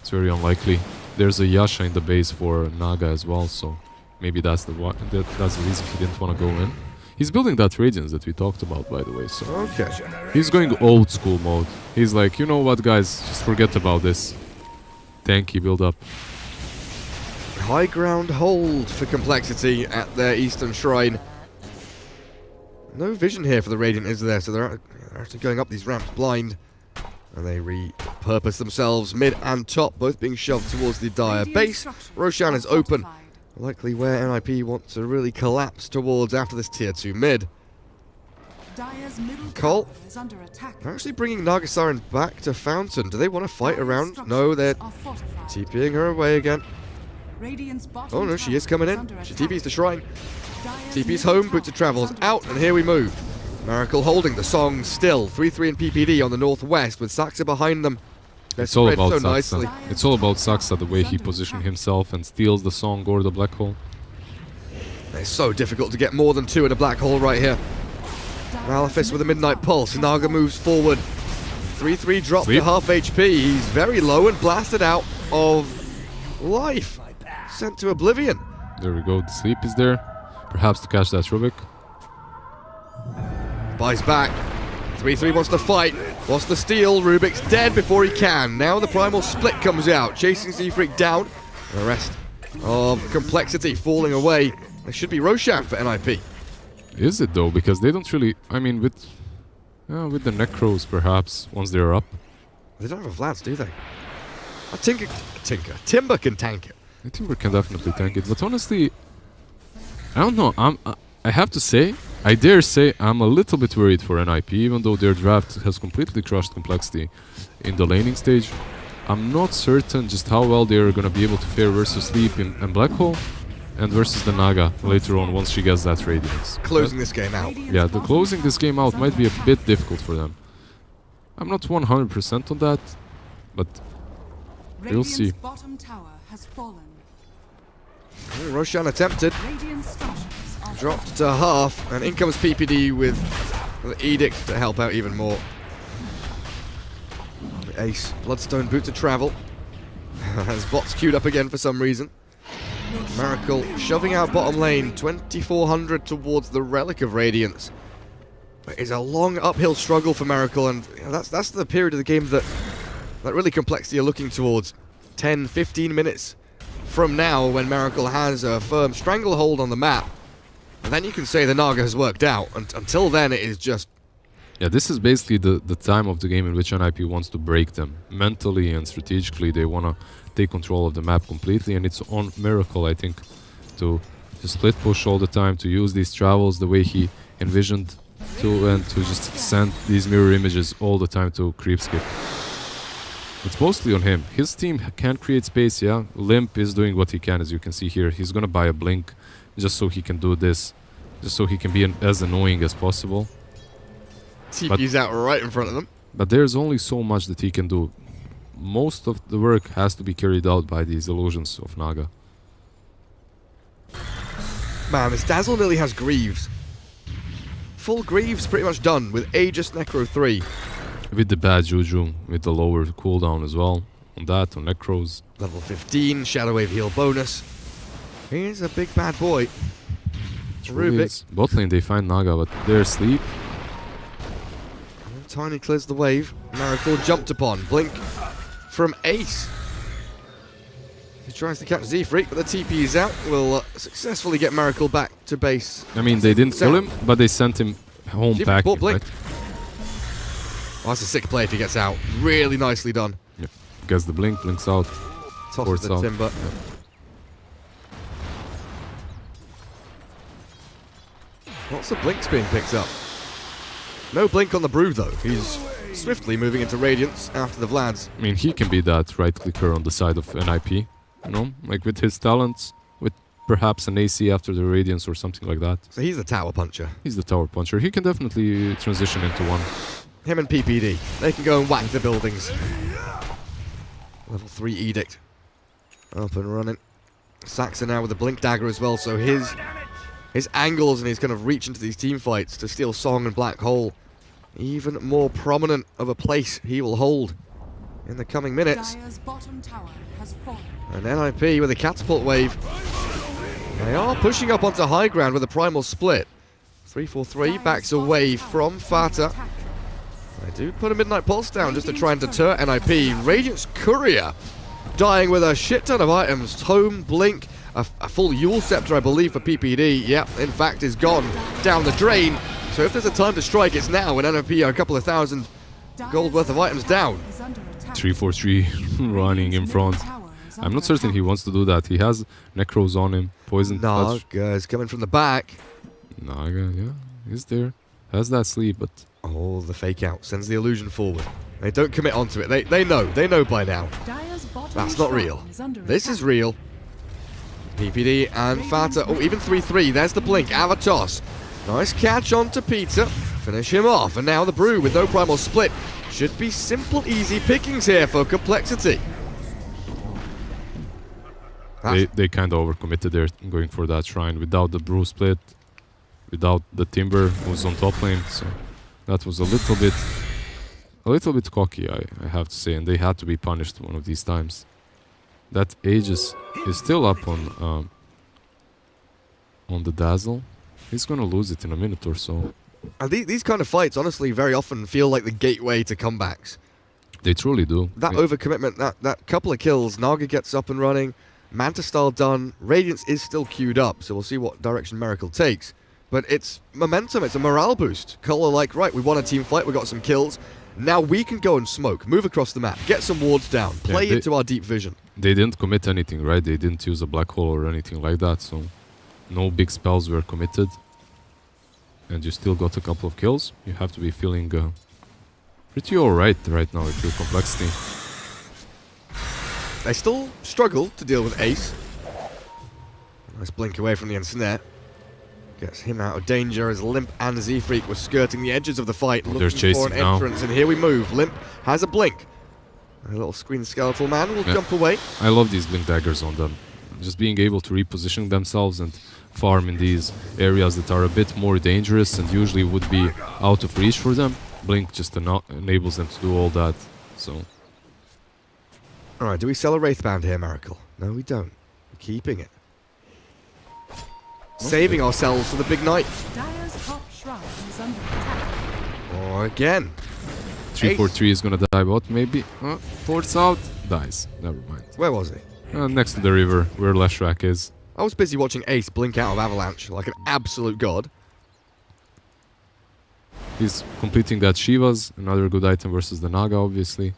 it's very unlikely. There's a Yasha in the base for Naga as well, so maybe that's the reason he didn't want to go in. He's building that Radiance that we talked about, by the way, so... Okay. He's going old school mode. He's like, you know what, guys, just forget about this. Tanky build up. High ground hold for Complexity at their Eastern Shrine. No vision here for the Radiant, is there? So they're actually going up these ramps blind. And they repurpose themselves, mid and top, both being shoved towards the Dire base. Roshan is open, likely where NIP want to really collapse towards after this tier 2 mid. Cole, they're actually bringing Naga Siren back to Fountain. Do they want to fight around? No, they're TPing her away again. Oh no, she is coming in. She TP's the Shrine. TP's home, Boots travels out, and here we move. Miracle holding the song still. 3-3 and PPD on the northwest with Saxa behind them. It's all about Saxa. It's all about Saxa, the way he positioned himself and steals the song or the black hole. It's so difficult to get more than 2 in a black hole right here. Malefice with a Midnight Pulse. Naga moves forward. 3-3 drop to half HP. He's very low and blasted out of life. Sent to oblivion. There we go. The sleep is there. Perhaps to catch that Rubik. Buys back. 3-3 wants to fight. Wants to steal. Rubik's dead before he can. Now the Primal Split comes out. Chasing Z-Freak down. The rest of Complexity falling away. There should be Roshan for NIP. Is it though? Because they don't really... I mean, with the Necros perhaps, once they're up. They don't have a Vlads, do they? Timber can tank it. Timber can definitely tank it. But honestly, I don't know. I have to say, I dare say, I'm a little bit worried for NIP, even though their draft has completely crushed Complexity in the laning stage. I'm not certain just how well they're going to be able to fare versus Sleep and Black Hole. and versus the Naga later on once she gets that Radiance. Closing this game out. Yeah, the closing this game out might be a bit difficult for them. I'm not 100% on that, but we'll see. Bottom tower has fallen. Roshan attempted. Dropped to half, and in comes PPD with the Edict to help out even more. Ace, Bloodstone, Boot to Travel. Has bots queued up again for some reason. Miracle shoving out bottom lane, 2400 towards the Relic of Radiance. It's a long uphill struggle for Miracle, and that's the period of the game that really complexity are looking towards. 10, 15 minutes from now, when Miracle has a firm stranglehold on the map, and then you can say the Naga has worked out. Until then, it is just... Yeah, this is basically the time of the game in which NIP wants to break them. Mentally and strategically, they want to take control of the map completely, and it's on Miracle, I think, to split push all the time, to use these travels the way he envisioned to, and to just send these mirror images all the time to creep skip. It's mostly on him. His team can't create space, yeah. Limp is doing what he can, as you can see here. He's gonna buy a blink just so he can do this, just so he can be as annoying as possible. TP's out right in front of them. But there's only so much that he can do. Most of the work has to be carried out by these illusions of Naga. Man, this Dazzle nearly has Greaves. Full Greaves pretty much done with Aegis Necro 3. With the bad Juju, with the lower cooldown as well. On that, on Necros. Level 15, Shadow Wave heal bonus. He's a big bad boy. Rubik. Bot lane they find Naga, but they're asleep. Tiny clears the wave. Miracle jumped upon. Blink from Ace. He tries to catch Z-Freak, but the TP is out. Will successfully get Miracle back to base. I mean, they didn't kill him, but they sent him home packing, Blink. right? Oh, that's a sick play if he gets out. Really nicely done. Yep. Gets the blink, blinks out. Tosses the Timber. Yep. Lots of blinks being picked up. No blink on the Brew, though. He's swiftly moving into Radiance after the Vlads. I mean, he can be that right-clicker on the side of NIP, you know? Like, with his talents, with perhaps an AC after the Radiance or something like that. So he's the tower puncher. He's the tower puncher. He can definitely transition into one. Him and PPD. They can go and whack the buildings. Level 3 Edict. Up and running. Saxon now with a Blink Dagger as well, so his angles and his kind of reach into these team fights to steal Song and Black Hole, even more prominent of a place he will hold in the coming minutes. And NIP with a catapult wave. They are pushing up onto high ground with a primal split. 3-4-3 backs away from Fata. They do put a Midnight Pulse down just to try and deter NIP. Radiance Courier dying with a shit ton of items. Tome, Blink, a full Yule Scepter, I believe, for PPD. Yep, in fact, is gone down the drain. So if there's a time to strike, it's now when NIP are a couple of thousand gold worth of items down. 3-4-3 running in front. I'm not certain he wants to do that. He has Necros on him. Poison touch. Naga is coming from the back. Naga, yeah, he's there. Has that sleep, but... Oh, the fake out sends the illusion forward. They don't commit onto it. They know by now. That's not real. This is real. PPD and Fata. Oh, even 3-3. There's the blink. Avatos. Nice catch onto Peter. Finish him off. And now the Brew with no primal split. Should be simple, easy pickings here for Complexity. They kind of overcommitted there, going for that shrine without the Brew split, without the Timber who's on top lane. So that was a little bit cocky, I have to say, and they had to be punished one of these times. That Aegis is still up on the Dazzle. He's gonna lose it in a minute or so. And these kind of fights, honestly, very often feel like the gateway to comebacks. They truly do. That overcommitment, that couple of kills, Naga gets up and running, Manta style done, Radiance is still queued up, so we'll see what direction Miracle takes. But it's momentum, it's a morale boost. Cole are like, right, we won a team fight, we got some kills. Now we can go and smoke, move across the map, get some wards down, play into our deep vision. They didn't commit anything, right? They didn't use a black hole or anything like that, so no big spells were committed. And you still got a couple of kills. You have to be feeling pretty alright right now if you're Complexity. They still struggle to deal with Ace. Nice blink away from the ensnare. Gets him out of danger as Limp and Z-Freak were skirting the edges of the fight, looking for an entrance. And here we move. Limp has a blink. A little screen skeletal man will jump away. I love these blink daggers on them. Just being able to reposition themselves and farm in these areas that are a bit more dangerous and usually would be out of reach for them. Blink just enables them to do all that. So. Alright, do we sell a Wraithbound here, Miracle? No, we don't. We're keeping it. Saving ourselves for the big night. Dire's top shrine is under attack. Or again. 343 is gonna die bot, maybe. Force out. Dies. Never mind. Where was he? Next to the river, where Leshrac is. I was busy watching Ace blink out of Avalanche like an absolute god. He's completing that Shiva's, another good item versus the Naga, obviously.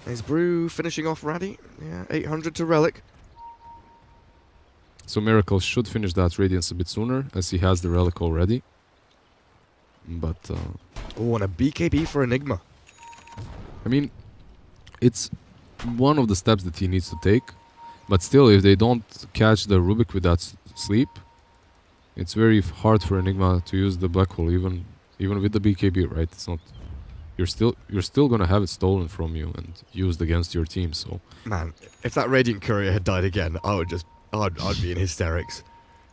Is Brew finishing off Raddy? Yeah, 800 to Relic. So Miracle should finish that Radiance a bit sooner, as he has the Relic already. But... oh, and a BKB for Enigma. I mean, it's one of the steps that he needs to take. But still, if they don't catch the Rubik with that sleep, it's very hard for Enigma to use the Black Hole, even with the BKB, right? It's not... You're still gonna have it stolen from you and used against your team, so... Man, if that Radiant Courier had died again, I'd be in hysterics.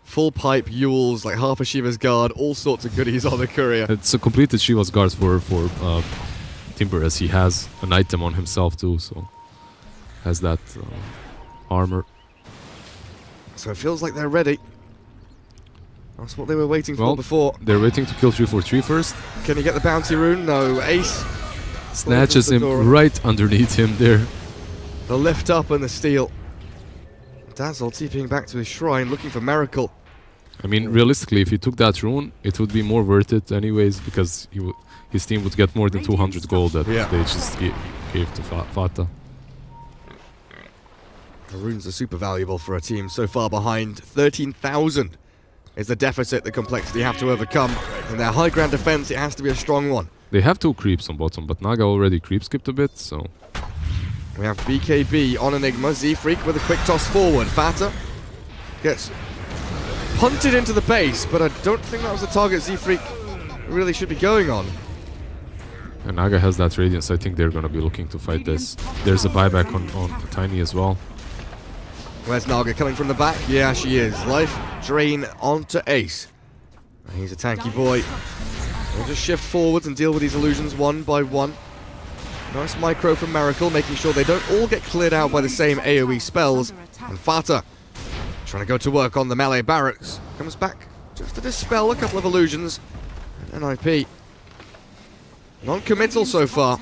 Full pipe, Yules, like half a Shiva's Guard, all sorts of goodies on the Courier. It's a completed Shiva's Guard for Timber, as he has an item on himself too, so... Has that armor. So it feels like they're ready. That's what they were waiting for before. They're waiting to kill 343 first. Can he get the bounty rune? No. Ace snatches him right underneath him there. The lift up and the steal. Dazzle TPing back to his shrine, looking for Miracle. I mean, realistically, if he took that rune, it would be more worth it anyways, because his team would get more than 200 gold that they just gave to Fata. The runes are super valuable for a team so far behind. 13,000 is the deficit the Complexity have to overcome. In their high ground defense, it has to be a strong one. They have 2 creeps on bottom, but Naga already creep skipped a bit, so... We have BKB on Enigma, Z-Freak with a quick toss forward. Fata gets punted into the base, but I don't think that was the target Z-Freak really should be going on. And Naga has that Radiance, I think they're gonna be looking to fight this. There's a buyback on Tiny as well. Where's Naga coming from the back? Yeah, she is. Life drain onto Ace. He's a tanky boy. We'll just shift forwards and deal with these illusions one by one. Nice micro from Miracle, making sure they don't all get cleared out by the same AoE spells. And Fata, trying to go to work on the melee barracks, comes back just to dispel a couple of illusions. And NIP. Non-committal so far.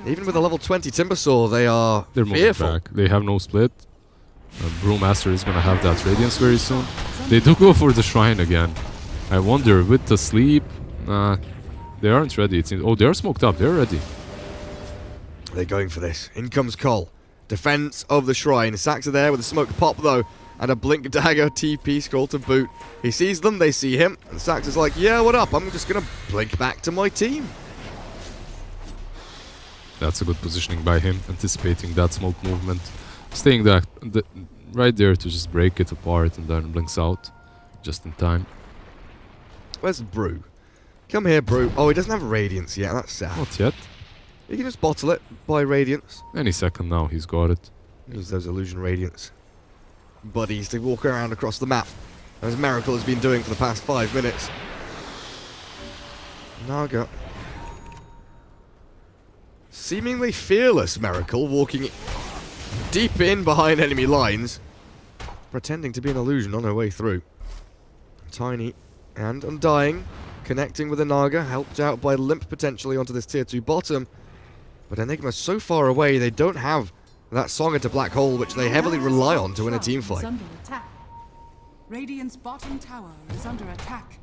Even with a level 20 Timbersaw, they're fearful. Back. They have no split. Brewmaster is gonna have that Radiance very soon. They do go for the Shrine again. I wonder, with the sleep... they aren't ready. Oh, they're smoked up. They're ready. They're going for this. In comes Cole. Defense of the Shrine. Sax are there with a smoke pop, though. And a Blink Dagger TP scroll to boot. He sees them. They see him. And Sax is like, yeah, what up? I'm just going to blink back to my team. That's a good positioning by him. Anticipating that smoke movement. Staying right there to just break it apart and then blinks out just in time. Where's Brew? Come here, Brew. Oh, he doesn't have Radiance yet. That's sad. Not yet. You can just bottle it by Radiance. Any second now, he's got it. Use those Illusion Radiance buddies to walk around across the map, as Miracle has been doing for the past 5 minutes. Naga. Seemingly fearless Miracle, walking deep in behind enemy lines, pretending to be an illusion on her way through. Tiny and Undying, connecting with a Naga, helped out by Limp potentially onto this tier 2 bottom. But Enigma's so far away, they don't have that Song into Black Hole, which they heavily rely on to win a team fight. Radiant's bottom tower is under attack.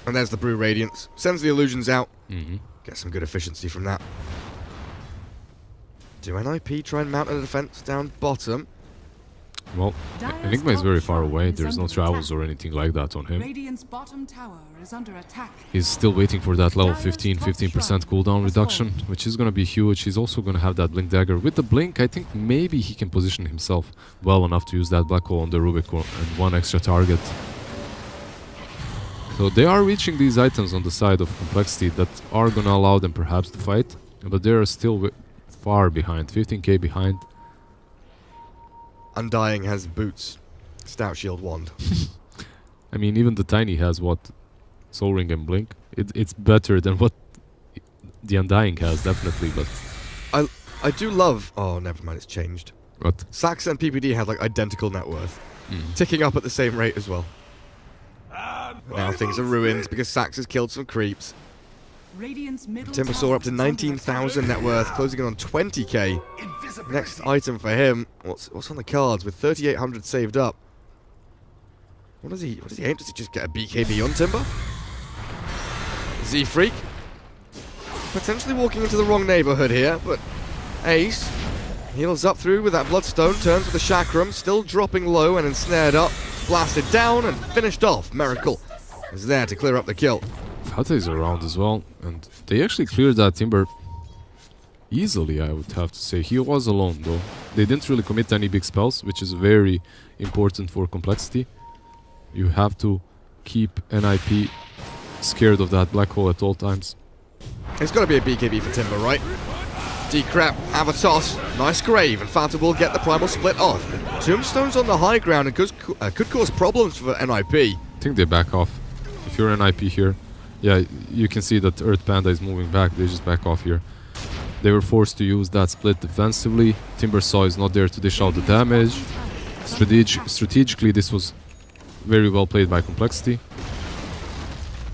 And there's the Brew Radiance. Sends the illusions out. Get some good efficiency from that. Do NIP try and mount a defense down bottom? Well, Enigma is very far away. There's no travels or anything like that on him. Radiant's bottom tower is under attack. He's still waiting for that level 15% cooldown reduction, which is going to be huge. He's also going to have that Blink Dagger. With the Blink, I think maybe he can position himself well enough to use that Black Hole on the Rubik and one extra target. So they are reaching these items on the side of Complexity that are going to allow them perhaps to fight, but they are still far behind, 15k behind. Undying has boots, stout shield wand. I mean, even the Tiny has what? Soul Ring and Blink. It's better than what the Undying has, definitely, but... I do love... Oh, never mind, it's changed. What? Sax and PPD had like identical net worth. Ticking up at the same rate as well. Now things are ruined because Sax has killed some creeps. Timbersaw up to 19,000 net worth, closing in on 20k. Next item for him. What's on the cards with 3,800 saved up? What does he aim? Does he just get a BKB on Timber? Z-Freak? Potentially walking into the wrong neighborhood here, but Ace heals up through with that Bloodstone, turns with the Chakram, still dropping low and ensnared up, blasted down and finished off. Miracle is there to clear up the kill. Fata is around as well, and they actually cleared that Timber easily, I would have to say. He was alone though. They didn't really commit any big spells, which is very important for Complexity. You have to keep NIP scared of that Black Hole at all times. It's got to be a BKB for Timber, right? Decrep, have a toss, nice grave, and Fata will get the primal split off. Tombstone's on the high ground and could cause problems for NIP. I think they back off. If you're NIP here, yeah, you can see that Earth Panda is moving back. They just back off here. They were forced to use that split defensively. Timbersaw is not there to dish out the damage. Strategically, this was very well played by Complexity.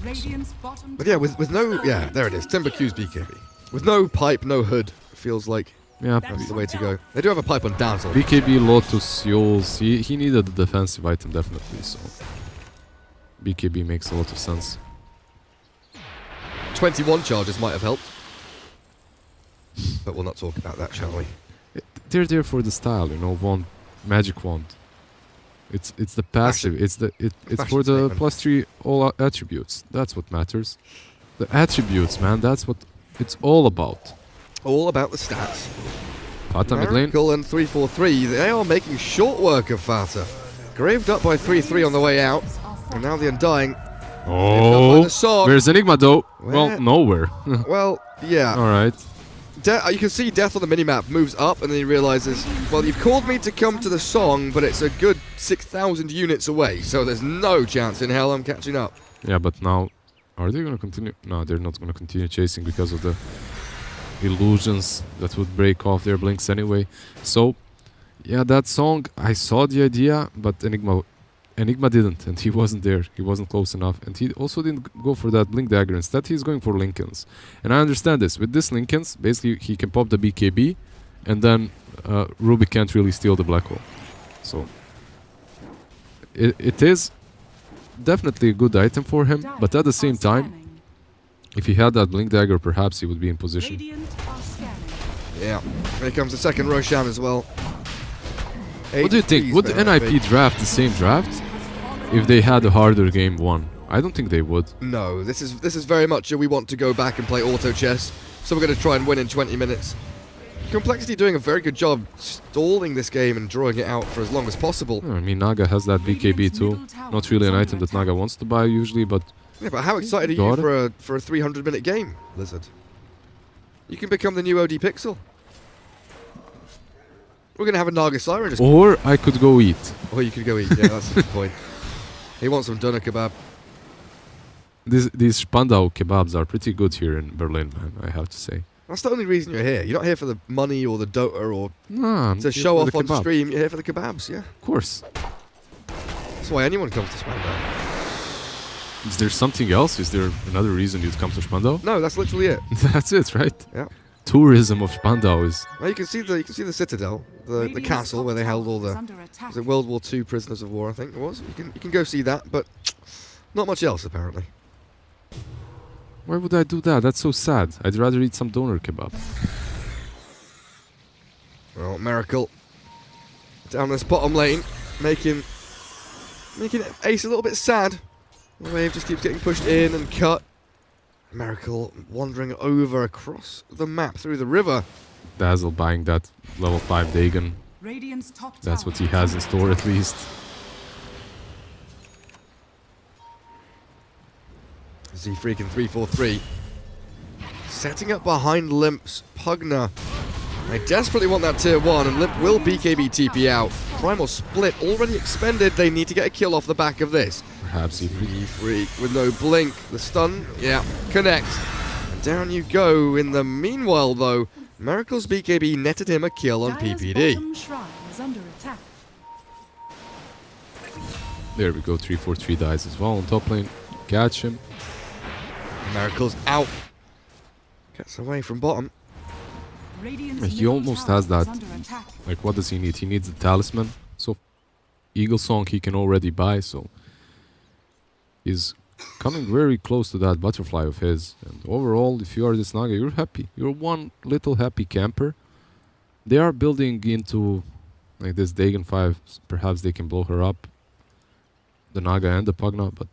But yeah, with no... Yeah, there it is. Timber Q's BKB. With no pipe, no hood, it feels like that's the way to go. They do have a pipe on Dazzle. BKB, Lotus, Yules. He needed the defensive item, definitely, so... BKB makes a lot of sense. 21 charges might have helped. But we'll not talk about that, shall we? They're there for the style, you know, wand, magic wand. It's the passive. It's for the +3 all attributes. That's what matters. The attributes, man. That's what it's all about. All about the stats. Fata mid lane. Miracle and 343. They are making short work of Fata. Graved up by 3-3 on the way out. And now the Undying. Oh, where's Enigma though? Where? Well, nowhere. Well, yeah. Alright. You can see Death on the minimap moves up and then he realizes, well, you've called me to come to the song, but it's a good 6,000 units away, so there's no chance in hell I'm catching up. Yeah, but now, are they going to continue? No, they're not going to continue chasing because of the illusions that would break off their blinks anyway. So, yeah, that song, I saw the idea, but Enigma didn't, and he wasn't there. He wasn't close enough, and he also didn't go for that Blink Dagger. Instead, he's going for Lincolns. And I understand this. With this Lincolns, basically, he can pop the BKB, and then Ruby can't really steal the Black Hole. So, it is definitely a good item for him, but at the same time, if he had that Blink Dagger, perhaps he would be in position. Yeah, here comes the second Roshan as well. What do you think? Would NIP draft the same draft if they had a harder game one? I don't think they would. No, this is very much a we want to go back and play auto chess, so we're going to try and win in 20 minutes. Complexity doing a very good job stalling this game and drawing it out for as long as possible. I mean, Naga has that BKB too. Not really an item that Naga wants to buy usually, but... Yeah, but how excited are you for a 300-minute game, Lizard? You can become the new OD Pixel. We're going to have a Naga Siren just... Or I could go eat. Or you could go eat, yeah, that's a good point. He wants some doner kebab. These Spandau kebabs are pretty good here in Berlin, man, I have to say. That's the only reason you're here. You're not here for the money or the Dota or to show off on stream. You're here for the kebabs, yeah? Of course. That's why anyone comes to Spandau. Is there something else? Is there another reason you'd come to Spandau? No, that's literally it. That's it, right? Yeah. Tourism of Spandau is... Well, you can see the citadel, the castle where they held all the World War II prisoners of war, I think it was. You can go see that, but not much else apparently. Why would I do that? That's so sad. I'd rather eat some doner kebab. Well, Miracle down this bottom lane, making Ace a little bit sad. The wave just keeps getting pushed in and cut. Miracle wandering over across the map through the river. Dazzle buying that level 5 Dagon. That's what he has in store at least. Z-Freak in 3-4-3. Setting up behind Limp's Pugna. They desperately want that tier 1, and Limp will BKB TP out. Primal Split already expended. They need to get a kill off the back of this. Perhaps Z-Freak with no blink. The stun, yeah, connects. And down you go. In the meanwhile, though, Miracle's BKB netted him a kill on PPD. There we go, 3-4-3 dies as well on top lane. Catch him. Miracle's out. Gets away from bottom. He almost has that. Like, what does he need? He needs the talisman. So, Eagle Song he can already buy, so he's coming very close to that butterfly of his. And overall, if you are this Naga, you're happy. You're one little happy camper. They are building into like this Dagon 5. Perhaps they can blow her up. The Naga and the Pugna, but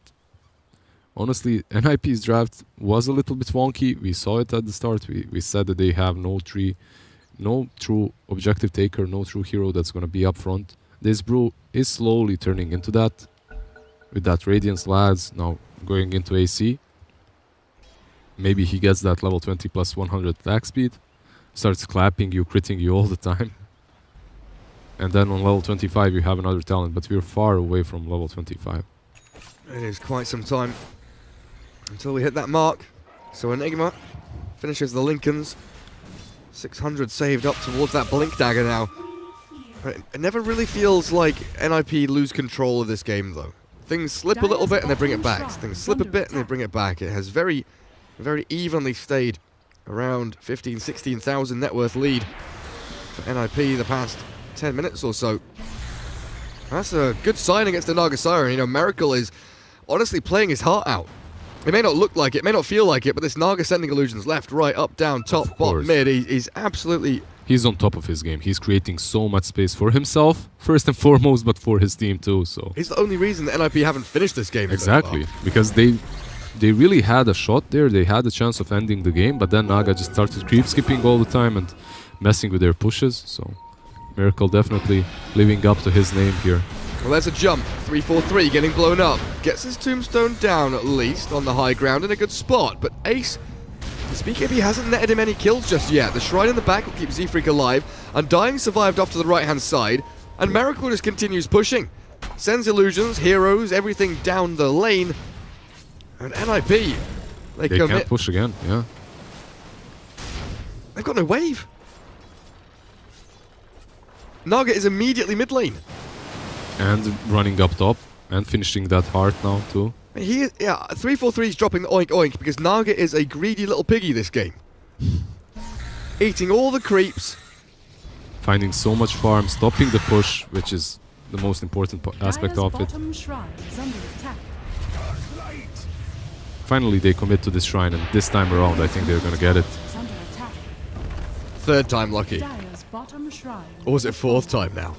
honestly, NIP's draft was a little bit wonky. We saw it at the start. We said that they have no true objective taker, no true hero that's going to be up front. This brew is slowly turning into that. With that Radiance Lads now going into AC. Maybe he gets that level 20 plus 100 attack speed. Starts clapping you, critting you all the time. And then on level 25 you have another talent, but we're far away from level 25. It is quite some time until we hit that mark. So Enigma finishes the Lincolns. 600 saved up towards that Blink Dagger now. But it never really feels like NIP lose control of this game, though. Things slip a little bit and they bring it back. Things slip a bit and they bring it back. It has very evenly stayed around 15, 16,000 net worth lead for NIP the past 10 minutes or so. That's a good sign against the Naga Siren. You know, Miracle is honestly playing his heart out. It may not look like it, may not feel like it, but this Naga sending illusions left, right, up, down, top, bottom, mid. He's absolutely... He's on top of his game. He's creating so much space for himself, first and foremost, but for his team too. So he's the only reason that NIP haven't finished this game. Exactly, because they really had a shot there. They had a chance of ending the game, but then Naga just started creep skipping all the time and messing with their pushes. So Miracle definitely living up to his name here. Well, there's a jump. 3-4-3 getting blown up. Gets his tombstone down at least on the high ground in a good spot. But Ace, his BKB hasn't netted him any kills just yet. The shrine in the back will keep Z-Freak alive. Undying survived off to the right-hand side. And Miracle just continues pushing. Sends illusions, heroes, everything down the lane. And NIP, they can't push again, yeah. They've got no wave. Naga is immediately mid lane. And running up top and finishing that heart now too. Yeah, 3-4-3 is dropping the oink oink because Naga is a greedy little piggy this game. Eating all the creeps. Finding so much farm, stopping the push, which is the most important aspect of it. Finally they commit to this shrine, and this time around I think they're gonna get it. Third time lucky. Or was it fourth time now?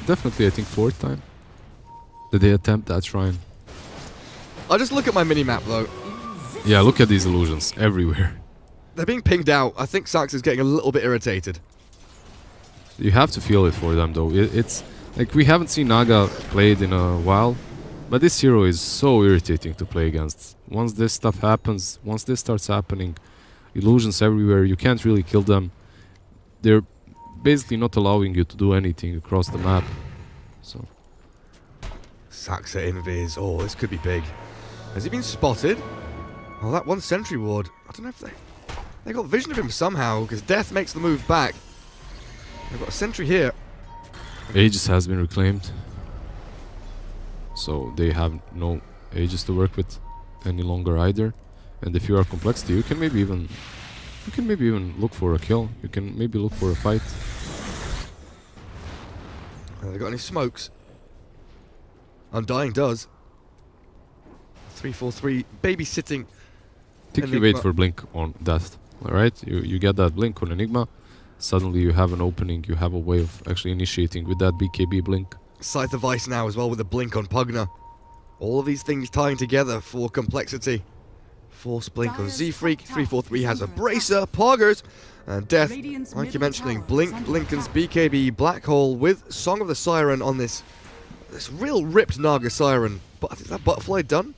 Definitely, I think fourth time. Did they attempt that shrine? I'll just look at my mini-map though. Yeah, look at these illusions everywhere. They're being pinged out. I think Sax is getting a little bit irritated. You have to feel it for them though. It's like we haven't seen Naga played in a while, but this hero is so irritating to play against. Once this stuff happens, once this starts happening, illusions everywhere, you can't really kill them. They're basically not allowing you to do anything across the map. So Saxa invis. Oh, this could be big. Has he been spotted? Oh, that one sentry ward. I don't know if they got vision of him somehow, because Death makes the move back. They've got a sentry here. Aegis has been reclaimed. So they have no Aegis to work with any longer either. And if you are complexity, you can maybe even look for a kill. You can maybe look for a fight. They got any smokes? Undying does. 3-4-3 babysitting. I think you wait for blink on Death. Alright, you get that blink on Enigma. suddenly you have an opening, you have a way of actually initiating with that BKB blink. Scythe of Ice now as well with the blink on Pugna. All of these things tying together for complexity. Force blink on Z-Freak. 343 has a bracer, Poggers, and Death. Like you're mentioning, blink, Lincoln's BKB, Black Hole with Song of the Siren on this real ripped Naga Siren. But is that Butterfly done?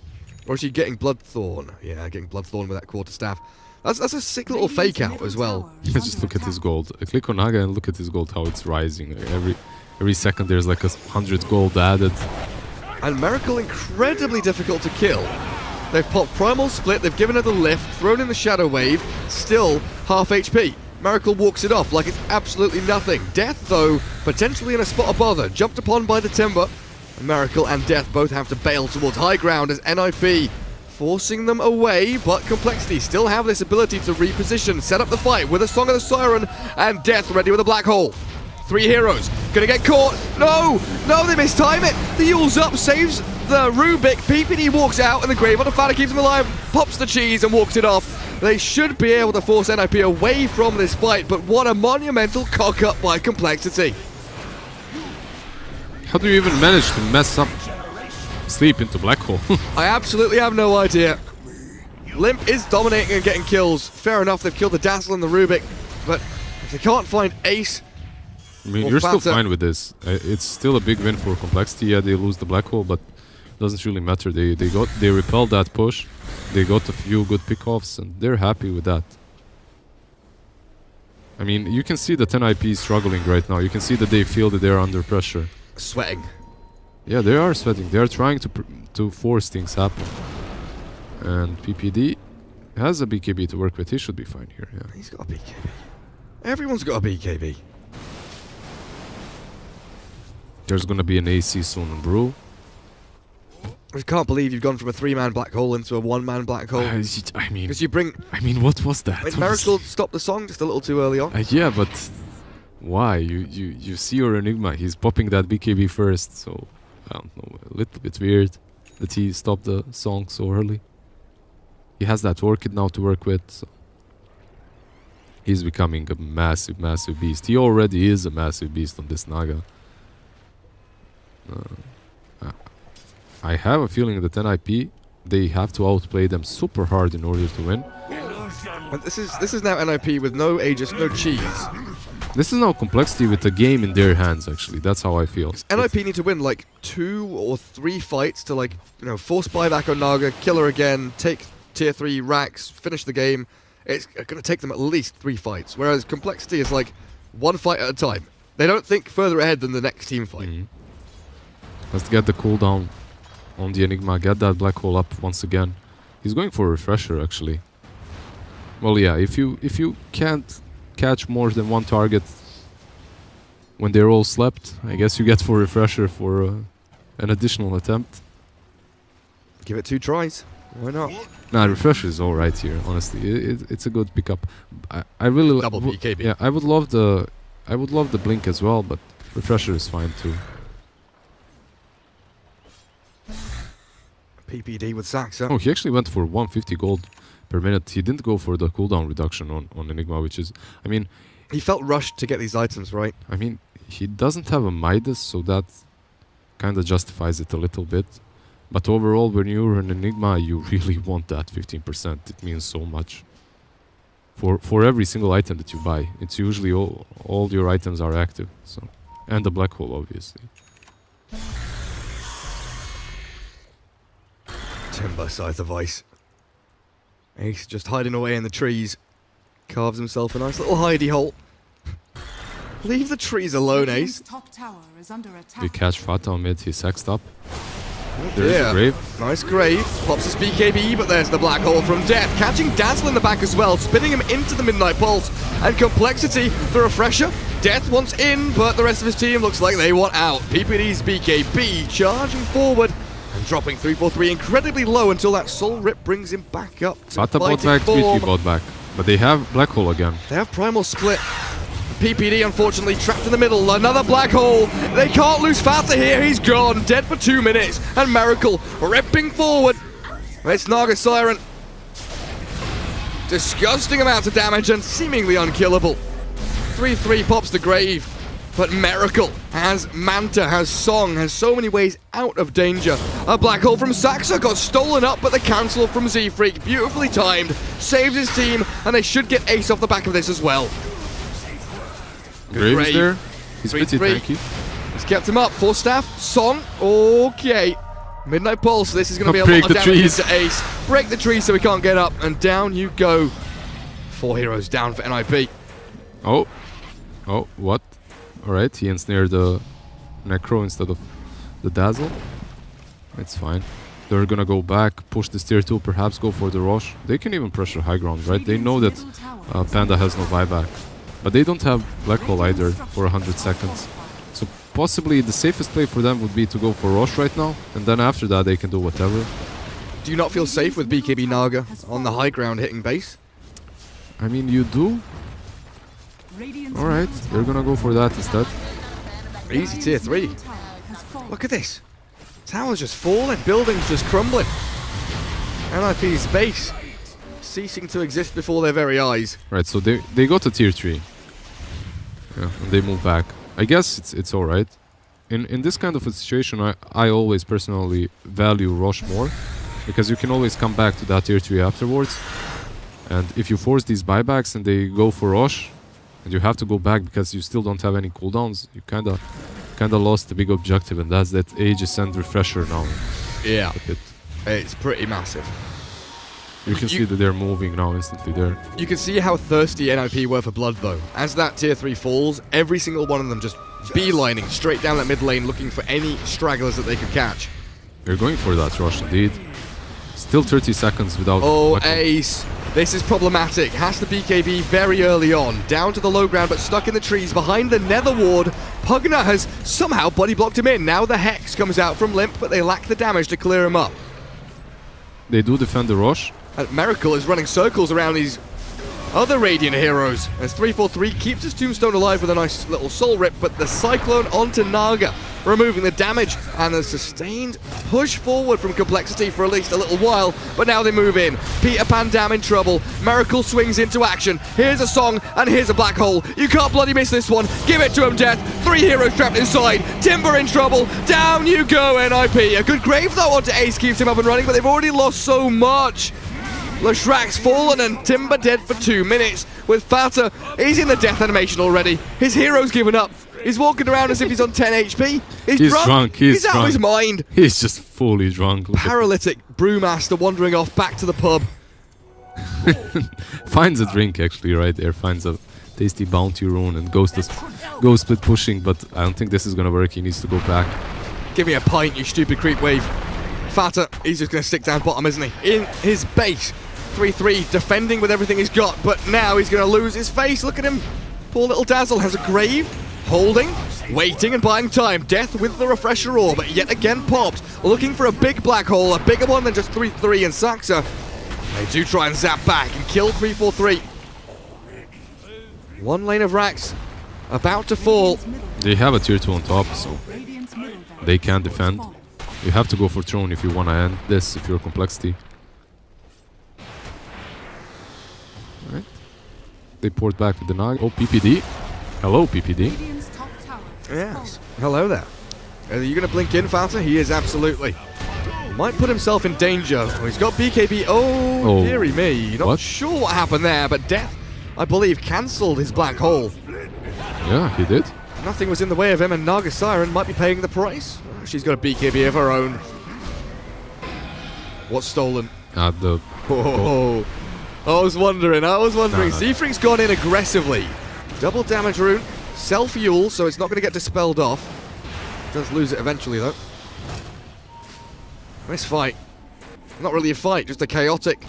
Or is he getting Bloodthorn? Yeah, getting Bloodthorn with that quarterstaff. That's a sick little fake out as well. Just look at his gold. Click on Naga and look at his gold, how it's rising. Every second there's like 100 gold added. And Miracle incredibly difficult to kill. They've popped Primal Split, they've given her the lift, thrown in the Shadow Wave, still half HP. Miracle walks it off like it's absolutely nothing. Death, though, potentially in a spot of bother, jumped upon by the Timber. Miracle and Death both have to bail towards high ground as NIP forcing them away, but Complexity still have this ability to reposition, set up the fight with a Song of the Siren, and Death ready with a Black Hole. 3 heroes, gonna get caught. No, they mistime it. The Yule's up, saves the Rubik. PPD walks out, and the Grave on the Fata keeps him alive, pops the cheese and walks it off. They should be able to force NIP away from this fight, but what a monumental cock-up by Complexity. How do you even manage to mess up Sleep into Black Hole? I absolutely have no idea. Limp is dominating and getting kills. Fair enough, they've killed the Dazzle and the Rubik, but if they can't find Ace... I mean, you're still fine with this. It's still a big win for Complexity. Yeah, they lose the Black Hole, but it doesn't really matter. They repelled that push. They got a few good pickoffs, and they're happy with that. I mean, you can see that NIP is struggling right now. You can see that they feel that they're under pressure. Sweating. Yeah, they are sweating. They are trying to force things happen. And PPD has a BKB to work with. He should be fine here. Yeah. He's got a BKB. Everyone's got a BKB. There's gonna be an AC soon on Brew. I can't believe you've gone from a 3-man Black Hole into a 1-man Black Hole. I mean, because you bring. I mean, what was that? I mean, Miracle stopped the song just a little too early on. Yeah, but why? You see your Enigma. He's popping that BKB first, so I don't know. A little bit weird that he stopped the song so early. He has that Orchid now to work with. So he's becoming a massive, massive beast. He already is a massive beast on this Naga. I have a feeling that NIP, they have to outplay them super hard in order to win. But this is now NIP with no Aegis, no cheese. This is now Complexity with the game in their hands, actually. That's how I feel. NIP need to win like 2 or 3 fights to force buyback on Naga, kill her again, take tier 3 racks, finish the game. It's going to take them at least 3 fights. Whereas Complexity is like 1 fight at a time. They don't think further ahead than the next team fight. Let's get the cooldown on the Enigma, get that Black Hole up once again. He's going for a refresher, actually. Well, yeah, if you can't catch more than 1 target when they're all slept, I guess you get for refresher for an additional attempt. Give it 2 tries. Why not? Nah, refresher is all right here. Honestly, it's a good pickup. I really double BKB. Yeah, I would love the blink as well, but refresher is fine too. PPD with Saxa. Oh, he actually went for 150 gold per minute. He didn't go for the cooldown reduction on Enigma, which is, I mean... He felt rushed to get these items, right? I mean, he doesn't have a Midas, so that kind of justifies it a little bit. But overall, when you're an Enigma, you really want that 15%. It means so much. For every single item that you buy, it's usually all your items are active. So, and the Black Hole, obviously. Timber, Scythe of Ice. Ace just hiding away in the trees. Carves himself a nice little hidey hole. Leave the trees alone, Ace. Top tower is under attack. We catch Fata on mid, he's sexed up. There's a Grave. Nice Grave. Pops his BKB, but there's the Black Hole from Death. Catching Dazzle in the back as well, spinning him into the Midnight Pulse. And Complexity, the refresher. Death wants in, but the rest of his team looks like they want out. PPD's BKB charging forward. And dropping 343 incredibly low until that Soul Rip brings him back up. Fata bought back, Tweety bought back. But they have Black Hole again. They have Primal Split. PPD unfortunately trapped in the middle. Another Black Hole. They can't lose Fata here. He's gone. Dead for 2 minutes. And Miracle ripping forward. It's Naga Siren. Disgusting amounts of damage and seemingly unkillable. 3-3 pops the grave. But Miracle has Manta, has Song, has so many ways out of danger. A black hole from Saxa got stolen up, but the cancel from Z-Freak, beautifully timed, saves his team, and they should get ace off the back of this as well. Grave is there. He's pretty 3-3. tanky. He's kept him up. Full staff, Song, okay. Midnight Pulse, this is going to be a Break lot of the damage trees. into Ace. Break the tree so he can't get up, and down you go. 4 heroes down for NIP. Oh, what? Alright, he ensnared the Necro instead of the Dazzle. It's fine. They're gonna go back, push this tier 2, perhaps go for the rush. They can even pressure high ground, right? They know that Panda has no buyback. But they don't have Black Hole either for 100 seconds. So possibly the safest play for them would be to go for rush right now, and then after that they can do whatever. Do you not feel safe with BKB Naga on the high ground hitting base? I mean, you do. Alright, they're gonna go for that instead. Easy tier 3. Look at this. Towers just falling, buildings just crumbling. NIP's base ceasing to exist before their very eyes. Right, so they got to tier 3. Yeah, and they move back. I guess it's alright. In this kind of a situation, I always personally value rush more, because you can always come back to that tier 3 afterwards. And if you force these buybacks and they go for rush, and you have to go back because you still don't have any cooldowns, you kinda lost the big objective, and that's that Aegis and Refresher now. Yeah, it's pretty massive. You can see that they're moving now instantly there. You can see how thirsty NIP were for blood though. As that tier 3 falls, every single one of them just beelining straight down that mid lane looking for any stragglers that they could catch. They're going for that rush indeed. Still 30 seconds without... Oh, Ace. This is problematic. Has to BKB very early on. Down to the low ground, but stuck in the trees behind the Nether Ward. Pugna has somehow body blocked him in. Now the Hex comes out from Limp, but they lack the damage to clear him up. They do defend the rush. And Miracle is running circles around these other Radiant heroes. As 3-4-3 keeps his Tombstone alive with a nice little soul rip, but the Cyclone onto Naga, removing the damage, and a sustained push forward from Complexity for at least a little while, but now they move in. Peter Pan Dam in trouble. Miracle swings into action. Here's a Song, and here's a Black Hole. You can't bloody miss this one. Give it to him, Death. 3 heroes trapped inside. Timber in trouble. Down you go, NIP. A good grave, though, onto Ace keeps him up and running, but they've already lost so much. Leshrak's fallen and Timber dead for 2 minutes. With Fata, he's in the death animation already. His hero's given up. He's walking around as if he's on 10 HP. He's drunk. He's out of his mind. He's just fully drunk. Paralytic Brewmaster wandering off back to the pub. Finds a drink actually right there. Finds a tasty bounty rune and goes split pushing, but I don't think this is gonna work. He needs to go back. Give me a pint, you stupid creep wave. Fata, he's just gonna stick down bottom, isn't he? In his base. 3-3, defending with everything he's got, but now he's going to lose his face. Look at him. Poor little Dazzle has a grave, holding, waiting and buying time. Death with the Refresher Orb, but yet again popped. Looking for a big black hole, a bigger one than just 3-3 and Saxa. They do try and zap back and kill 3-4-3. One lane of racks about to fall. They have a tier 2 on top, so they can defend. You have to go for Throne if you want to end this, if you're Complexity. Alright. They poured back with the Naga. Oh, PPD. Hello, PPD. Yes. Hello there. Are you going to blink in, Fata? He is absolutely. Might put himself in danger. Oh, he's got BKB. Oh, dearie me. Not sure what happened there, but Death, I believe, cancelled his black hole. Yeah, he did. Nothing was in the way of him, and Naga Siren might be paying the price. She's got a BKB of her own. What's stolen? The... Oh. I was wondering. No. Z-Freak's gone in aggressively. Double damage rune. Self-fuel, so it's not going to get dispelled off. Does lose it eventually, though. This fight. Not really a fight, just a chaotic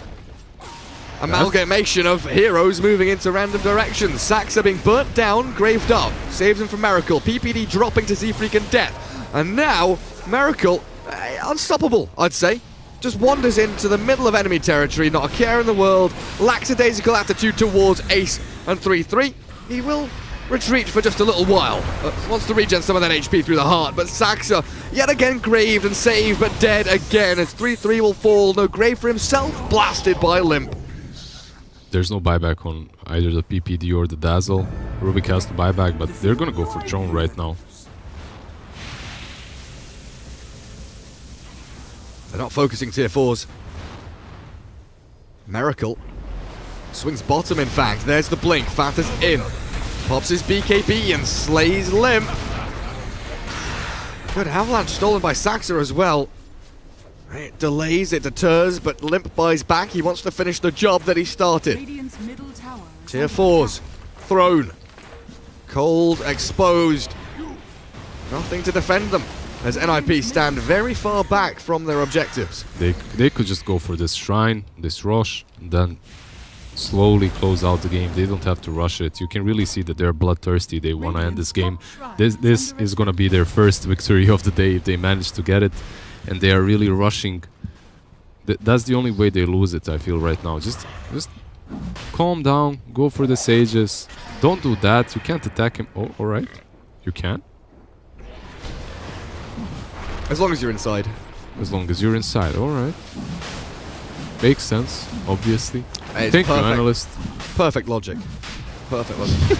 amalgamation of heroes moving into random directions. Saxa being burnt down, graved up. Saves him from Miracle. PPD dropping to Z-Freak and Death. And now, Miracle, unstoppable, I'd say. Just wanders into the middle of enemy territory, not a care in the world. Lackadaisical attitude towards Ace and 3-3. He will retreat for just a little while. Wants to regen some of that HP through the heart, but Saxa yet again graved and saved, but dead again as 3-3 will fall. No grave for himself, blasted by Limp. There's no buyback on either the PPD or the Dazzle. Rubik has to buy back, but they're gonna go for drone right now. They're not focusing tier 4s. Miracle swings bottom, in fact. There's the blink. Fata's in. Pops his BKB and slays Limp. Good avalanche stolen by Saxa as well. It delays, it deters, but Limp buys back. He wants to finish the job that he started. Tier 4s thrown. Cold, exposed. Nothing to defend them, as NIP stand very far back from their objectives. They could just go for this shrine, this rush, and then slowly close out the game. They don't have to rush it. You can really see that they're bloodthirsty. They want to end this game. This is going to be their first victory of the day if they manage to get it. And they are really rushing. That's the only way they lose it, I feel, right now. Just calm down. Go for the sages. Don't do that. You can't attack him. Oh, alright. You can. As long as you're inside. As long as you're inside. Alright. Makes sense, obviously. It's Thank you, perfect. analyst. Perfect logic. Perfect logic.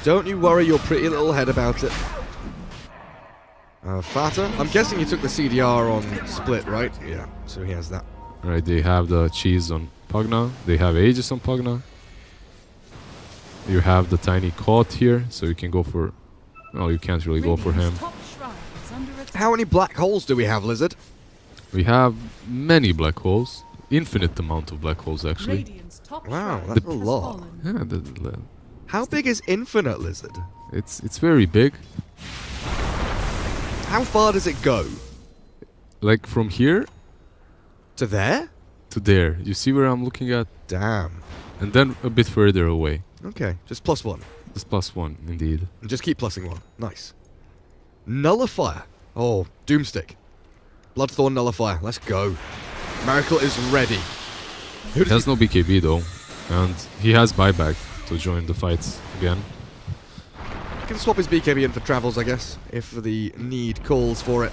Don't you worry your pretty little head about it. Fata, I'm guessing you took the CDR on Split, right? Yeah, so he has that. Right, they have the cheese on Pugna. They have Aegis on Pugna. You have the tiny caught here, so you can go for... Well, you can't really go for him. How many black holes do we have, Lizard? We have many black holes. Infinite amount of black holes, actually. Wow, that's a lot. Yeah, How big is Infinite, Lizard? It's very big. How far does it go? Like from here to there? To there. You see where I'm looking at? Damn. And then a bit further away. Okay, just +1. Just +1, indeed. And just keep +1. Nice. Nullifier. Oh, Doomstick. Bloodthorn Nullifier. Let's go. Miracle is ready. He has no BKB though. And he has buyback to join the fights again. He can swap his BKB in for travels, I guess, if the need calls for it.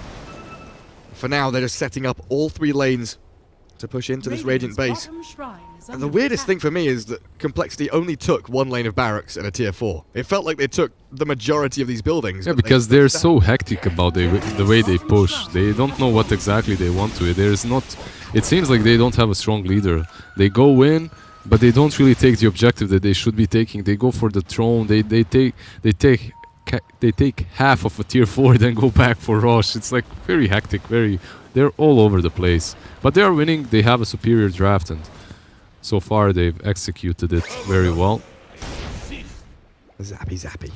For now, they're just setting up all 3 lanes to push into this Radiant base. And the weirdest thing for me is that Complexity only took 1 lane of barracks in a tier 4. It felt like they took the majority of these buildings. Yeah, because they're so hectic about the way they push. They don't know what exactly they want to. There's not... It seems like they don't have a strong leader. They go in, but they don't really take the objective that they should be taking. They go for the throne. They take half of a tier 4, then go back for rush. It's like very hectic. They're all over the place. But they are winning. They have a superior draft, and so far they've executed it very well. Zappy, zappy.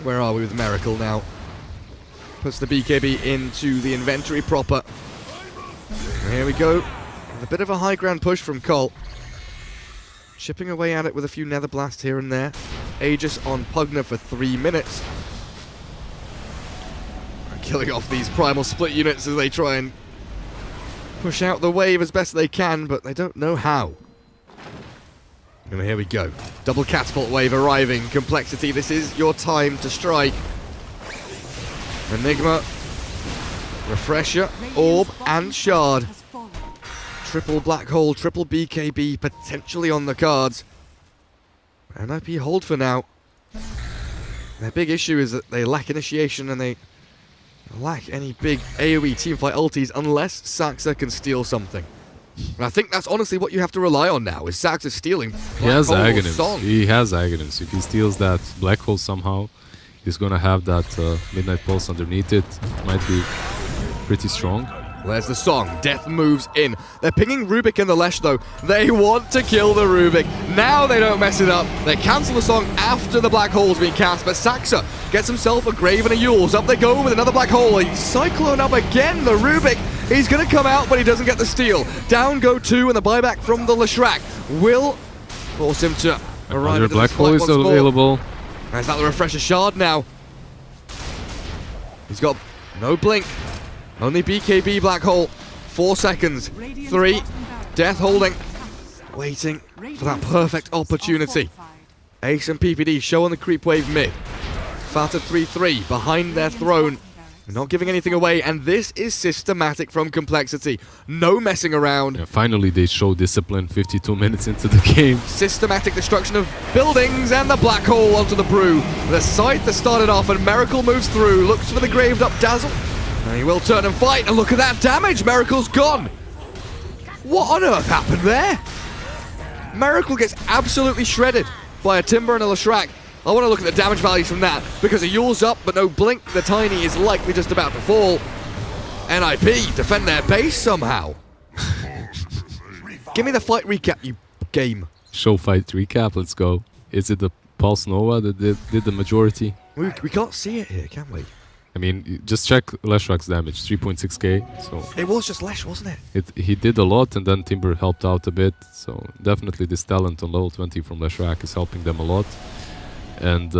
Where are we with Miracle now? Puts the BKB into the inventory proper. Here we go. A bit of a high ground push from Cole. Chipping away at it with a few nether blasts here and there. Aegis on Pugna for 3 minutes. And killing off these primal split units as they try and push out the wave as best they can, but they don't know how. And here we go. Double catapult wave arriving. Complexity, this is your time to strike. Enigma, Refresher, Orb, and Shard. Triple black hole, triple BKB potentially on the cards. NIP hold for now. Their big issue is that they lack initiation and they lack any big AoE teamfight ultis unless Saxa can steal something. And I think that's honestly what you have to rely on now, is Saxa stealing He has Aghanim's. Song. He has Aghanim's. If he steals that black hole somehow, he's gonna have that Midnight Pulse underneath it. It might be pretty strong. There's the song. Death moves in. They're pinging Rubik in the Lesh, though. They want to kill the Rubik. Now they don't mess it up. They cancel the song after the black hole's been cast, but Saxa gets himself a Grave and a Yule's. Up they go with another black hole. He's Cyclone up again. The Rubik, he's going to come out, but he doesn't get the steal. Down go 2, and the buyback from the Leshrac will force him to arrive. Another black hole is available. There's that the Refresher Shard now. He's got no blink. Only BKB black hole. 4 seconds. 3. Death holding. Waiting for that perfect opportunity. Ace and PPD show on the creep wave mid. Fata 3-3 behind their throne. Not giving anything away, and this is systematic from Complexity. No messing around. Yeah, finally, they show discipline 52 minutes into the game. Systematic destruction of buildings and the black hole onto the brew. The site that started off and Miracle moves through, looks for the graved up Dazzle. And he will turn and fight, and look at that damage. Miracle's gone. What on earth happened there? Miracle gets absolutely shredded by a Timber and a Leshrac. I want to look at the damage values from that, because a Yule's up, but no blink. The Tiny is likely just about to fall. NIP defend their base somehow. Give me the fight recap, you game. Show fight recap, let's go. Is it the Pulse Nova that did the majority? We can't see it here, can we? I mean, just check Leshrac's damage, 3.6k. So it was just Lesh, wasn't it? He did a lot, and then Timber helped out a bit. So definitely this talent on level 20 from Leshrac is helping them a lot. And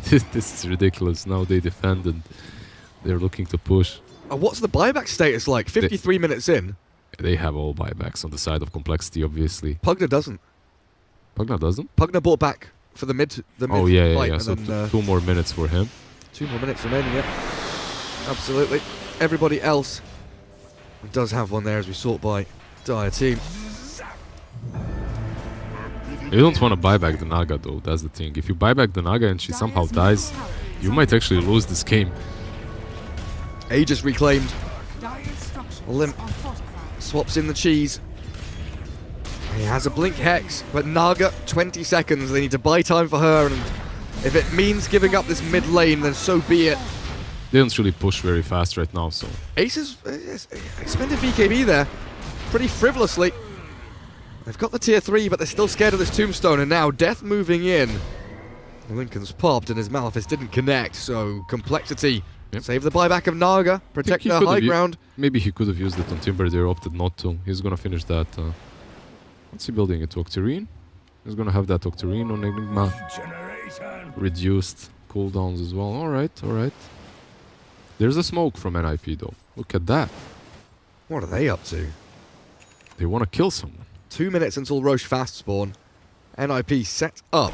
this is ridiculous. Now they defend and they're looking to push. What's the buyback status like? 53 minutes in. They have all buybacks on the side of Complexity, obviously. Pugna doesn't. Pugna doesn't? Pugna bought back for the mid. Oh yeah, fight, yeah. So then, 2 more minutes for him. 2 more minutes remaining. Yeah, absolutely. Everybody else does have one there, as we sort by Dire Team. You don't want to buy back the Naga though, that's the thing. If you buy back the Naga and she somehow dies, you might actually lose this game. Aegis reclaimed. Limp swaps in the cheese. He has a blink hex, but Naga, 20 seconds. They need to buy time for her, and if it means giving up this mid lane, then so be it. They don't really push very fast right now, so... Ace has expended BKB there, pretty frivolously. They've got the tier 3, but they're still scared of this tombstone, and now Death moving in. Lincoln's popped, and his Malefice didn't connect, so Complexity save the buyback of Naga, protect the high ground. Maybe he could have used it on Timber, they opted not to. He's gonna finish that. What's he building it to? Octarine? He's gonna have that Octarine on Enigma. Reduced cooldowns as well. Alright, alright. There's a smoke from NIP though. Look at that. What are they up to? They want to kill someone. 2 minutes until Roche fast spawn. NIP set up.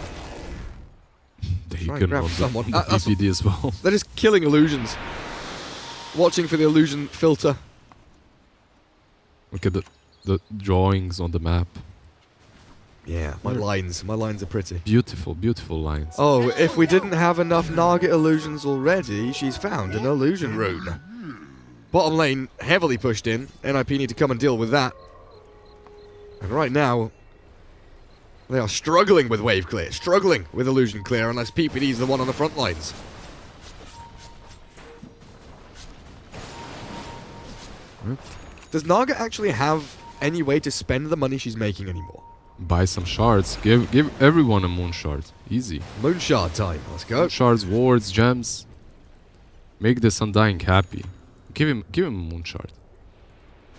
They can run someone. The PPD as well. They're just killing illusions. Watching for the illusion filter. Look at the drawings on the map. Yeah, my lines are pretty. Beautiful, beautiful lines. Oh, if we didn't have enough Naga illusions already, she's found an illusion rune. Bottom lane heavily pushed in. NIP need to come and deal with that. And right now, they are struggling with wave clear, struggling with illusion clear, unless PPD is the one on the front lines. Does Naga actually have any way to spend the money she's making anymore? Buy some shards. Give everyone a moon shard. Easy. Moon shard time. Let's go. Moon shards, wards, gems. Make this Undying happy. Give him a moon shard.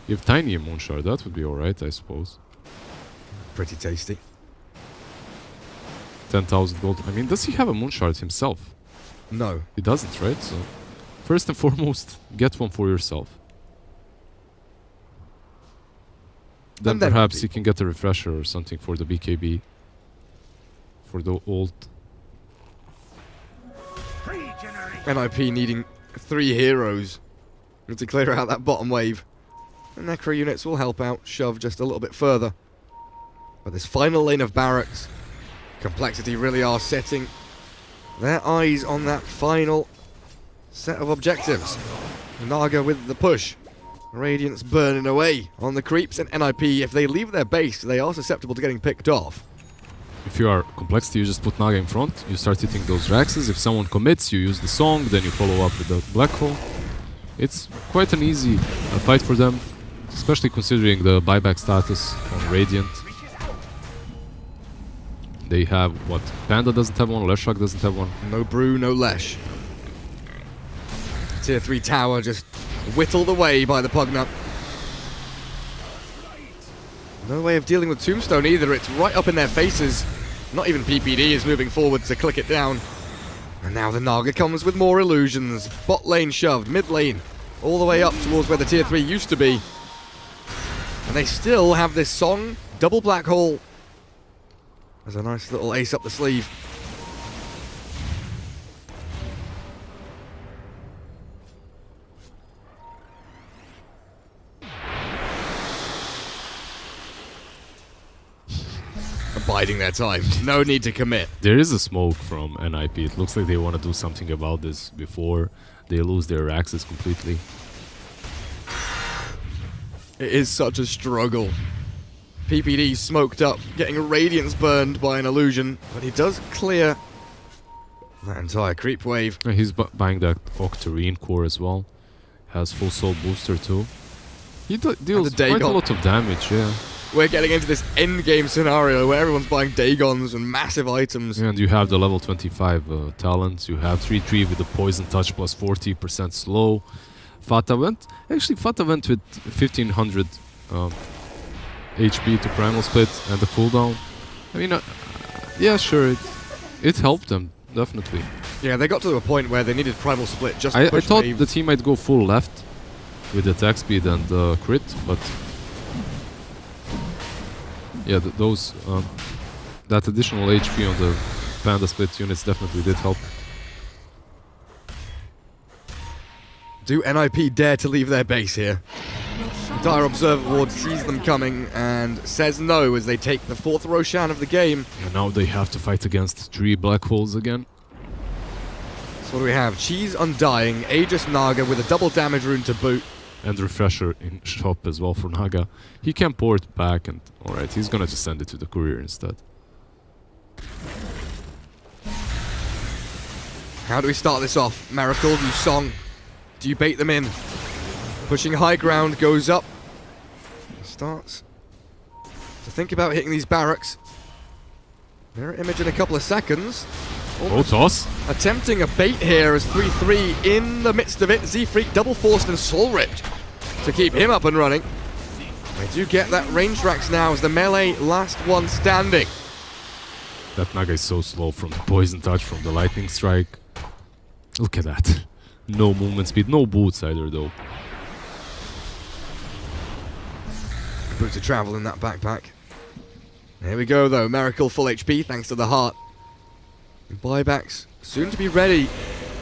Give Tiny a moon shard. That would be alright, I suppose. Pretty tasty. 10,000 gold. I mean, does he have a moon shard himself? No. He doesn't, right? So, first and foremost, get one for yourself. Then perhaps you can get a refresher or something for the BKB. For the ult. NIP needing 3 heroes to clear out that bottom wave. The Necro units will help out, shove just a little bit further. But this final lane of barracks, Complexity really are setting their eyes on that final set of objectives. Naga with the push. Radiance burning away on the creeps, and NIP, if they leave their base, they are susceptible to getting picked off. If you are Complexity, you just put Naga in front, you start hitting those Raxes. If someone commits, you use the song, then you follow up with the Black Hole. It's quite an easy fight for them, especially considering the buyback status on Radiant. They have, what, Panda doesn't have one, Leshrac doesn't have one. No Brew, no Lesh. Tier 3 tower just whittled away by the Pugna. No way of dealing with Tombstone either, it's right up in their faces. Not even PPD is moving forward to click it down. And now the Naga comes with more illusions. Bot lane shoved, mid lane, all the way up towards where the tier 3 used to be. And they still have this song, double Black Hole. There's a nice little ace up the sleeve. biding their time. No need to commit. There is a smoke from NIP. It looks like they want to do something about this before they lose their access completely. It is such a struggle. PPD smoked up, getting Radiance burned by an illusion, but he does clear that entire creep wave. And he's buying that Octarine core as well. Has full soul booster too. He deals quite a lot of damage, yeah. We're getting into this endgame scenario where everyone's buying Dagons and massive items. And you have the level 25 talents. You have 3-3 with the poison touch plus 40% slow. Fata went with 1500 HP to primal split and the cooldown. I mean, yeah, sure, it helped them, definitely. Yeah, they got to a point where they needed primal split just to I push thought wave. the team might go full left with attack speed and crit, but yeah, that additional HP on the Panda split units definitely did help. Do NIP dare to leave their base here? Dire Observer Ward sees them coming and says no as they take the 4th Roshan of the game. And now they have to fight against 3 black holes again. So what do we have? Cheese Undying, Aegis Naga with a double damage rune to boot. And Refresher in shop as well for Naga. He can port back and alright, he's gonna just send it to the courier instead. How do we start this off? Miracle, do you song? Do you bait them in? Pushing high ground, goes up. Starts to think about hitting these barracks. Mirror image in a couple of seconds. Toss. Attempting a bait here as 3-3 in the midst of it. Z-Freak double forced and soul ripped to keep him up and running. They do get that range racks now as the melee last one standing. That Naga is so slow from the poison touch, from the lightning strike. Look at that. No movement speed, no boots either though. Boots of travel in that backpack. Here we go though, Miracle full HP thanks to the heart. Buybacks soon to be ready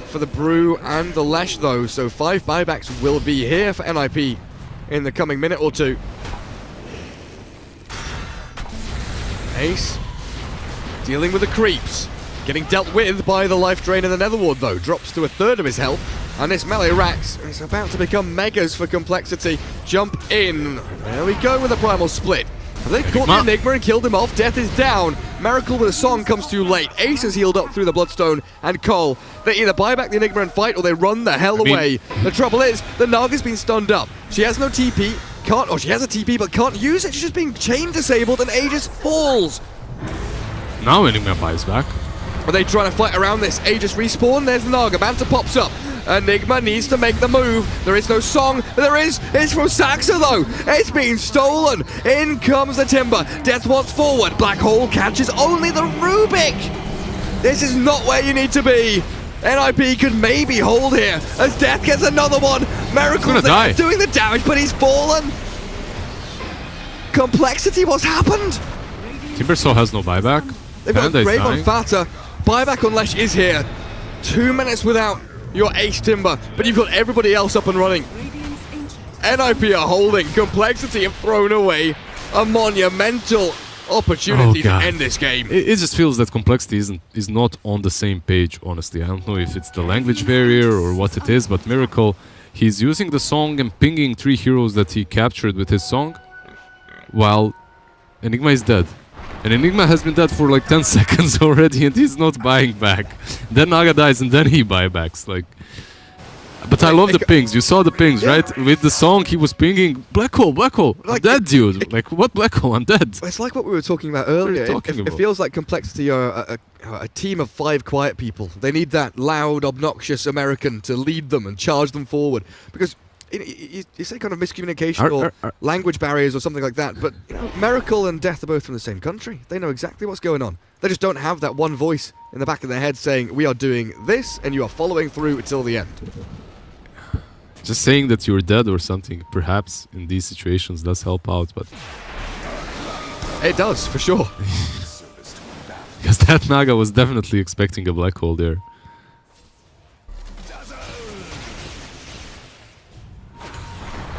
for the Brew and the Lesh though, so 5 buybacks will be here for NIP in the coming minute or two. Ace dealing with the creeps, getting dealt with by the life drain in the Netherward though, drops to 1/3 of his health, and this melee Rax is about to become megas for complexity. Jump in, there we go with the primal split. Have they caught the Enigma and killed him off? Death is down. Miracle with a song comes too late. Ace is healed up through the Bloodstone and Cole. They either buy back the Enigma and fight or they run the hell away. The trouble is, the Naga's been stunned up. She has no TP, she has a TP but can't use it. She's just being chain disabled and Aegis falls. Now Enigma buys back. Are they trying to fight around this? Aegis respawn, there's the Naga. Manta pops up. Enigma needs to make the move. There is no song. There is. It's from Saxa though. It's been stolen. In comes the Timber. Death wants forward. Black Hole catches only the Rubik. This is not where you need to be. NIP could maybe hold here as Death gets another one. Miracle's there doing the damage, but he's fallen. Complexity, what's happened? Timbersaw has no buyback. They've got a Grave on Fata. Buyback on Lesh is here. 2 minutes without your Ace Timber, but you've got everybody else up and running. NIP are holding. Complexity have thrown away a monumental opportunity to end this game. It just feels that Complexity is not on the same page, honestly. I don't know if it's the language barrier or what it is, but Miracle, he's using the song and pinging 3 heroes that he captured with his song, while Enigma is dead. And Enigma has been dead for like 10 seconds already and he's not buying back. Then Naga dies and then he buybacks. Like, but I love the pings. You saw the pings, right? With the song he was pinging, Black Hole, like, I'm dead, dude. Like, what Black Hole? I'm dead. It's like what we were talking about earlier. It feels like Complexity are a team of 5 quiet people. They need that loud, obnoxious American to lead them and charge them forward. Because you say kind of miscommunication or language barriers or something like that, but you know, Miracle and Death are both from the same country. They know exactly what's going on. They just don't have that one voice in the back of their head saying, we are doing this and you are following through until the end. Just saying that you're dead or something, perhaps, in these situations does help out, but... It does, for sure. Because that Naga was definitely expecting a Black Hole there.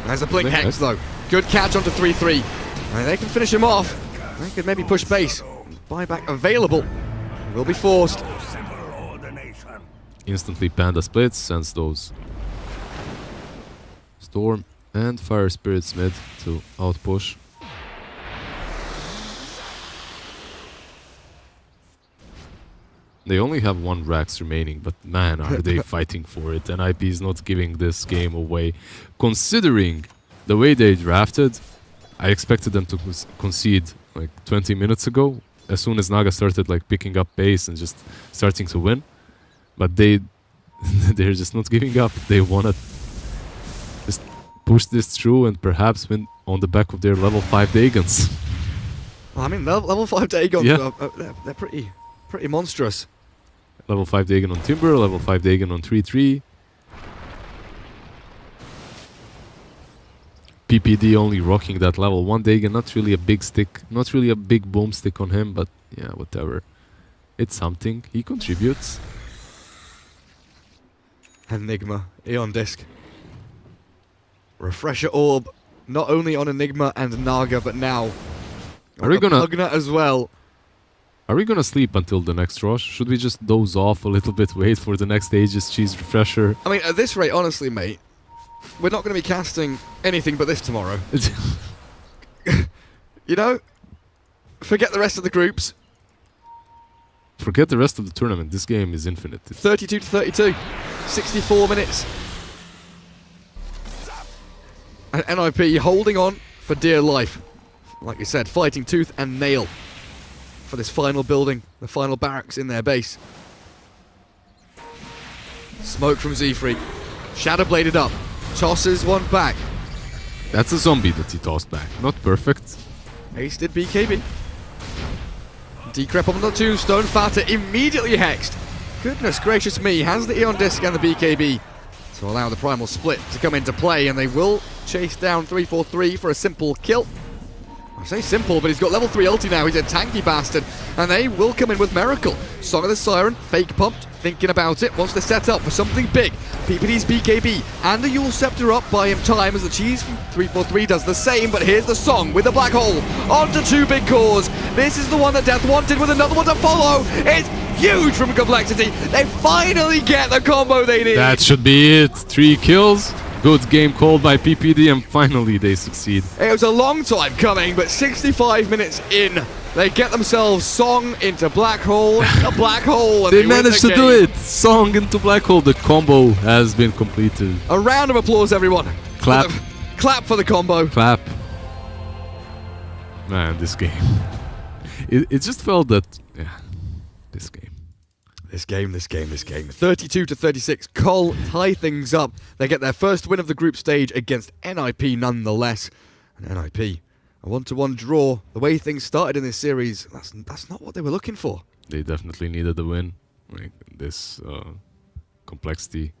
There's a Blink Hex though. Good catch onto 3-3. They can finish him off. They could maybe push base. buyback available. Will be forced. Instantly Panda splits, sends those Storm and Fire Spirits mid to outpush. They only have 1 Rax remaining, but man, are they fighting for it. NIP is not giving this game away. Considering the way they drafted, I expected them to concede like 20 minutes ago, as soon as Naga started like picking up pace and just starting to win. But they're just not giving up. They want to just push this through and perhaps win on the back of their level 5 Dagons. I mean, level 5 Dagons, yeah. They're pretty monstrous. Level 5 Dagon on Timber, level 5 Dagon on 3-3. PPD only rocking that level 1 Dagon, not really a big stick, not really a big boomstick on him, but yeah, whatever. It's something, he contributes. Enigma, Eon Disc. Refresher Orb, not only on Enigma and Naga, but now are we gonna Pugna as well. Are we gonna sleep until the next rush? Should we just doze off a little bit, wait for the next Aegis Cheese Refresher? I mean, at this rate, honestly, mate, we're not going to be casting anything but this tomorrow. You know? Forget the rest of the groups. Forget the rest of the tournament. This game is infinite. 32 to 32. 64 minutes. And NIP holding on for dear life. Like you said, fighting tooth and nail for this final building, the final barracks in their base. Smoke from Z-Freak. Shadow bladed up. Tosses one back. That's a zombie that he tossed back. Not perfect. Ace did BKB. Decrep on the tombstone. Fata immediately hexed. Goodness gracious me. Has the Eon Disc and the BKB to allow the Primal Split to come into play, and they will chase down 343 for a simple kill. I say simple, but he's got level 3 ulti now. He's a tanky bastard. And they will come in with Miracle. Song of the Siren, fake pumped, thinking about it, wants to set up for something big. PPD's BKB and the Yule Scepter up by him time as the Cheese from 343 does the same, but here's the Song with the Black Hole onto 2 big cores. This is the one that Death wanted with another one to follow. It's huge from Complexity. They finally get the combo they need. That should be it. 3 kills. Good game called by PPD, and finally they succeed. It was a long time coming, but 65 minutes in, they get themselves Song into Black Hole, a Black Hole, and they managed to do it! Song into Black Hole, the combo has been completed. A round of applause, everyone. Clap. Clap for the combo. Clap. Man, this game. It just felt that, yeah, this game. This game. 32 to 36. Col tie things up. They get their first win of the group stage against NIP nonetheless. And NIP, a 1-1 draw. The way things started in this series, that's not what they were looking for. They definitely needed the win. Like, this Complexity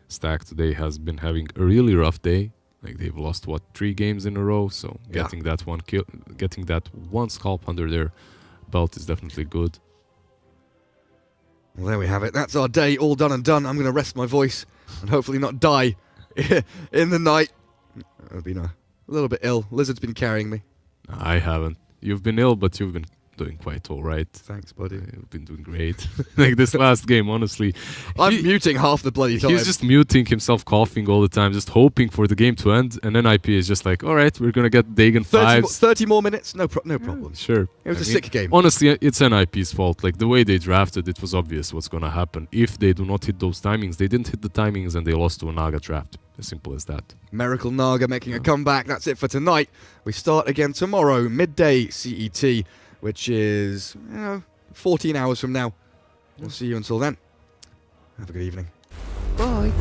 stack today has been having a really rough day. Like, they've lost, what, 3 games in a row? So getting that one kill, getting that one scalp under their belt is definitely good. Well, there we have it. That's our day all done and done. I'm going to rest my voice and hopefully not die in the night. I've been a little bit ill. Lizard's been carrying me. I haven't. You've been ill, but you've been doing quite all right. Thanks, buddy. You've been doing great. Like this last game, honestly. I'm muting half the bloody time. He's just muting himself, coughing all the time, just hoping for the game to end. And then NIP is just like, all right, we're going to get Dagon 5s. 30 more minutes? No problem. Sure. It was a sick game. Honestly, it's NIP's fault. Like, the way they drafted, it was obvious what's going to happen. If they do not hit those timings, they didn't hit the timings and they lost to a Naga draft. As simple as that. Miracle Naga making a comeback. That's it for tonight. We start again tomorrow, midday CET, which is 14 hours from now. We'll see you until then. Have a good evening. Bye.